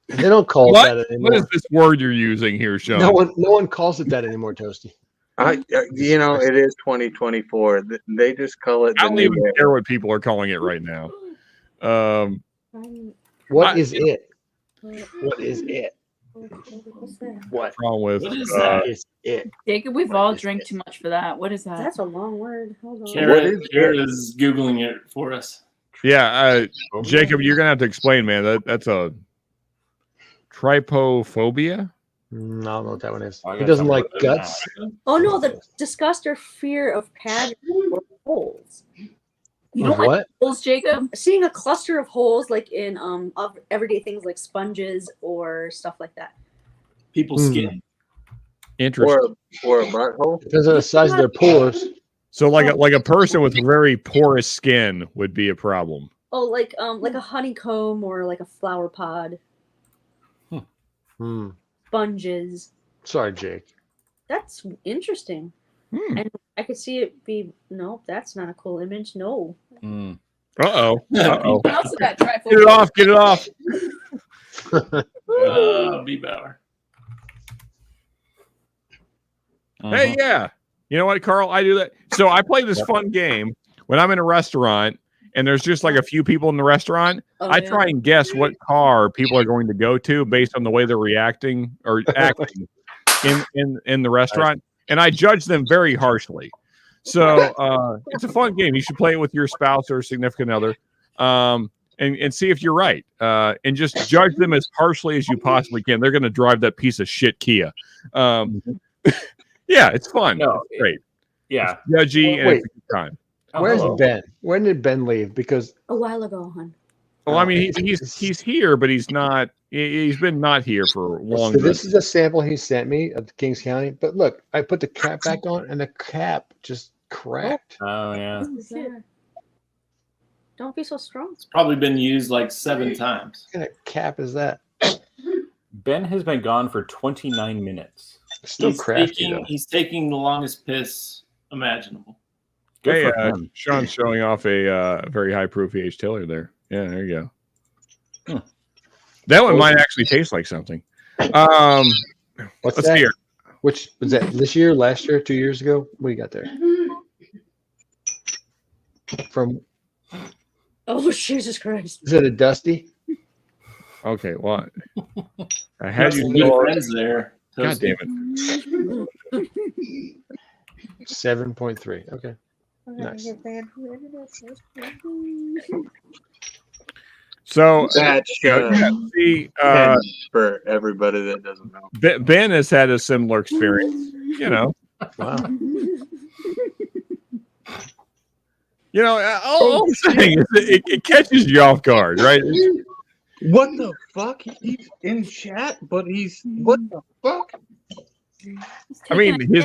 They don't call it that anymore. What is this word you're using here, Sean? No one calls it that anymore, Toasty. It is 2024. They just call it. I don't even care what people are calling it right now. What is it? What is it? What? Wrong with What is that? Is it? Jacob, we've all drank too much for that. What is that? That's a long word. Hold on. Jared is Googling it for us. Yeah, Jacob, you're gonna have to explain, man. That's a trypophobia. I don't know what that one is. He doesn't like guts. Oh no, the disgust or fear of patterns or holes. You don't What? like holes, Jacob? Seeing a cluster of holes, like in of everyday things like sponges or stuff like that. People's skin. Interesting. Or a butthole. Depends on the size of their pores. So like a person with very porous skin would be a problem. Oh, like a honeycomb or like a flower pod. Sponges. Sorry, Jake. That's interesting. And I could see it be no, that's not a cool image. No. Uh-oh. Uh-oh. What else is that trifle? Get it off, get it off. B-Bauer. Hey, yeah. You know what, Carl? I do that. So I play this fun game when I'm in a restaurant and there's just like a few people in the restaurant. I try and guess what car people are going to go to based on the way they're reacting or acting in the restaurant. And I judge them very harshly. So it's a fun game. You should play it with your spouse or significant other and see if you're right. And just judge them as harshly as you possibly can. They're going to drive that piece of shit Kia. Yeah, it's fun. No, it's great. Yeah. It's judgy and Wait. it's a good time. Where's Ben? When did Ben leave? Because A while ago, hon. Well, I mean, he's here, but he's not. He's been not here for long. So this is a sample he sent me of Kings County. But look, I put the cap back on, and the cap just cracked. Oh yeah. Don't be so strong. It's probably been used like 7 times. What kind of cap is that? Ben has been gone for 29 minutes. Still crafty, though. He's taking the longest piss imaginable. Hey, Sean's showing off a very high proof VH Taylor there. Yeah, there you go. That one might actually taste like something. What's let's that? hear. Which was that? This year, last year, 2 years ago? What do you got there? From Oh, Jesus Christ. is it a Dusty? Okay, well, I You had have you some good still. friends there. God damn it! 7.3. Okay. Nice. So That's see, for everybody that doesn't know. Ben has had a similar experience. You know. Wow. All I'm saying is it catches you off guard, right? What the fuck? He's in chat, but he's what the fuck? I mean, his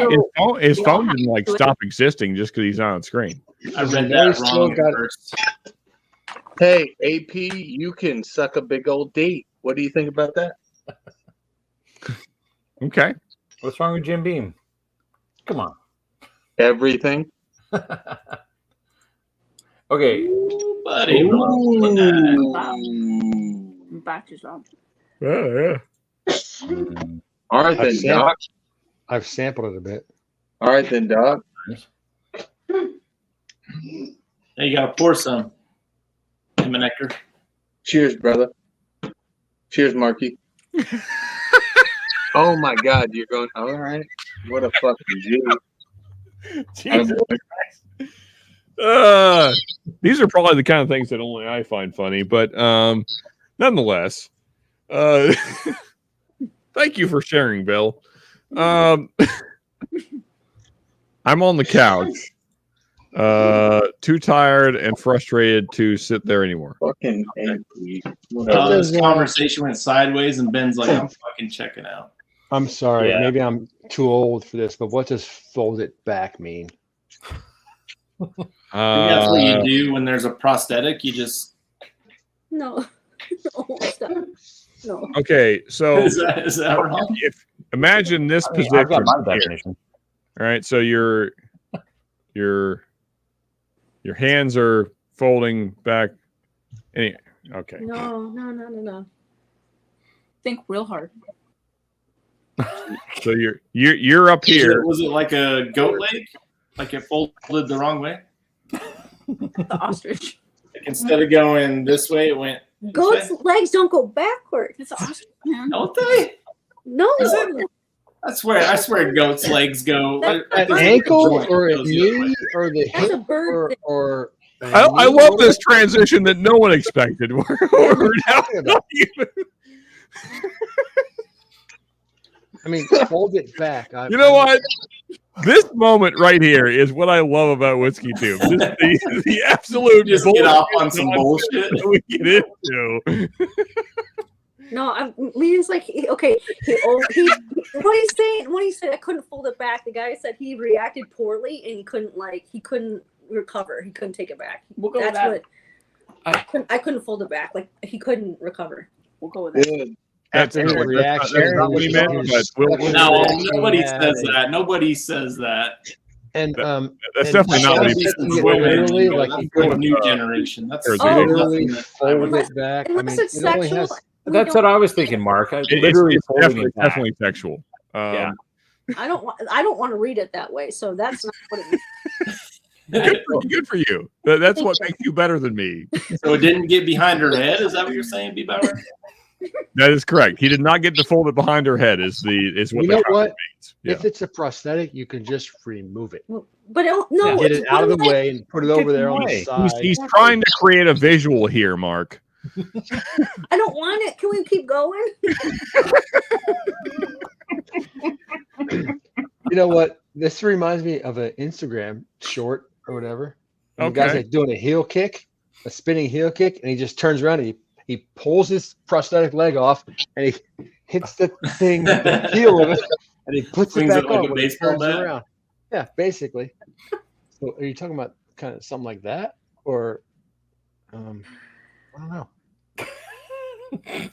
phone didn't like stop existing just because he's not on screen. I read that wrong at first. Hey, AP, you can suck a big old D. What do you think about that? Okay. What's wrong with Jim Beam? Come on. Everything. Okay. Ooh, buddy. Back to zombie. Yeah. All right then, Doc. I've sampled it a bit. All right then, Doc. Hey, you gotta pour some. Him and Hector. Cheers, brother. Cheers, Marky. Oh my God, you're going. All right. What a fucking Jew. Jesus these are probably the kind of things that only I find funny, but nonetheless, thank you for sharing, Bill. I'm on the couch, too tired and frustrated to sit there anymore. Fucking This conversation went sideways, and Ben's like, "I'm fucking checking out." I'm sorry. Yeah. Maybe I'm too old for this, but what does fold it back mean? That's what you do when there's a prosthetic. You just No. No, stop. No. Okay, so Is that wrong? Imagine this position. I've got my here. definition. All right, so your hands are folding back. Okay. No. Think real hard. So you're up here. Was it like a goat leg? Like it folded the wrong way? The ostrich. Like instead of going this way, it went. Goats' legs don't go backwards. It's an ostrich, man. Don't they? No. I swear goats' legs go. At ankle or at knee or the That's a hip bird or I love this transition that no one expected. We're now not even. I mean, fold it back. You know what? This moment right here is what I love about Whiskey Tube. Just the absolute Just get off on some bullshit that we get into. No, I mean it's like okay. What he's saying when he said I couldn't fold it back, the guy said he reacted poorly and he couldn't recover. He couldn't take it back. We'll go That's with that. what I couldn't fold it back. Like he couldn't recover. We'll go with that. That's not what he meant, but no, nobody says that. Nobody says that. And that's definitely not what he meant. Literally, like you a new generation. That's literally fold it back. I mean, it's it only sexual. has. That's what I was thinking, Mark. It's definitely sexual. Yeah. I don't want to read it that way. So that's not what it means. Good for you. That's what makes you better than me. So it didn't get behind her head. Is that what you're saying, B. Bauer? That is correct. He did not get to fold it behind her head. Is what You know what? means. Yeah. If it's a prosthetic, you can just remove it. But no, Get it out of the way and put it over there on the side. He's trying to create a visual here, Mark. I don't want it. Can we keep going? You know what? This reminds me of an Instagram short or whatever. And the guy's like doing a heel kick, a spinning heel kick, and he just turns around and he pulls his prosthetic leg off and he hits the thing with the heel of it and he puts it back on when he turns around. Yeah, basically. So are you talking about kind of something like that? Or I don't know.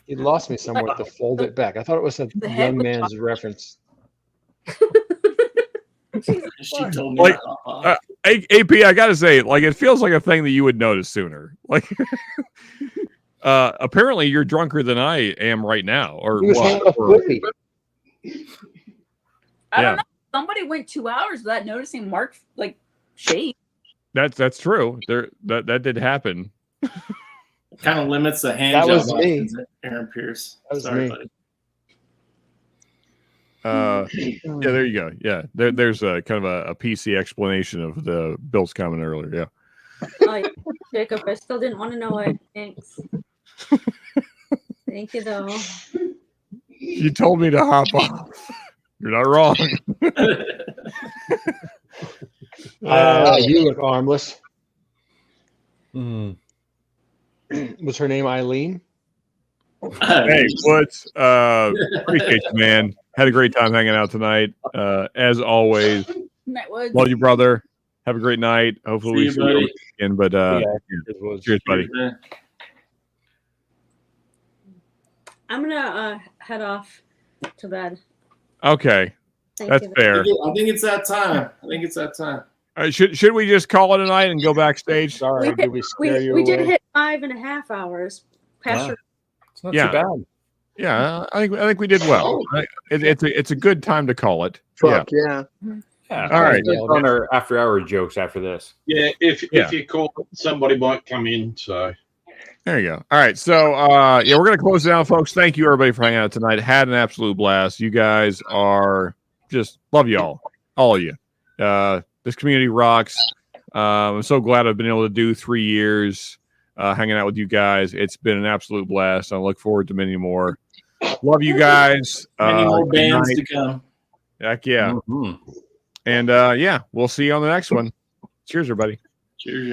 He lost me somewhere with the fold it back. I thought it was a young man's reference. She told me. Like, AP, I gotta say, like, it feels like a thing that you would notice sooner. Like, apparently, you're drunker than I am right now. Or I don't know. Somebody went 2 hours without noticing Mark like shave. That's true. That did happen. Kind of limits the hand That job was me. options, Aaron Pierce. That was Sorry, me. buddy. Yeah, there you go. Yeah, there's a kind of a PC explanation of the Bill's comment earlier. Yeah. Oh, Jacob, I still didn't want to know it. Thanks. Thank you, though. You told me to hop off. You're not wrong. You look armless. Was her name Eileen? Hey, Woods. Appreciate you, man. Had a great time hanging out tonight. As always, love you, brother. Have a great night. Hopefully, we see you again. But cheers, buddy. I'm gonna head off to bed. Okay, that's fair. I think it's that time. All right, should we just call it a night and go backstage? Sorry, We did hit 5.5 hours. Pastor. It's not too bad. Yeah, I think we did well. It's a good time to call it. Fuck yeah. Yeah. All right. On our after-hour jokes after this. Yeah, if you call, somebody might come in. So there you go. All right, so we're gonna close it down, folks. Thank you everybody for hanging out tonight. Had an absolute blast. You guys are just love you all of you. This community rocks. I'm so glad I've been able to do 3 years hanging out with you guys. It's been an absolute blast. I look forward to many more. Love you guys. Many more bands to come. Heck yeah. And we'll see you on the next one. Cheers, everybody. Cheers.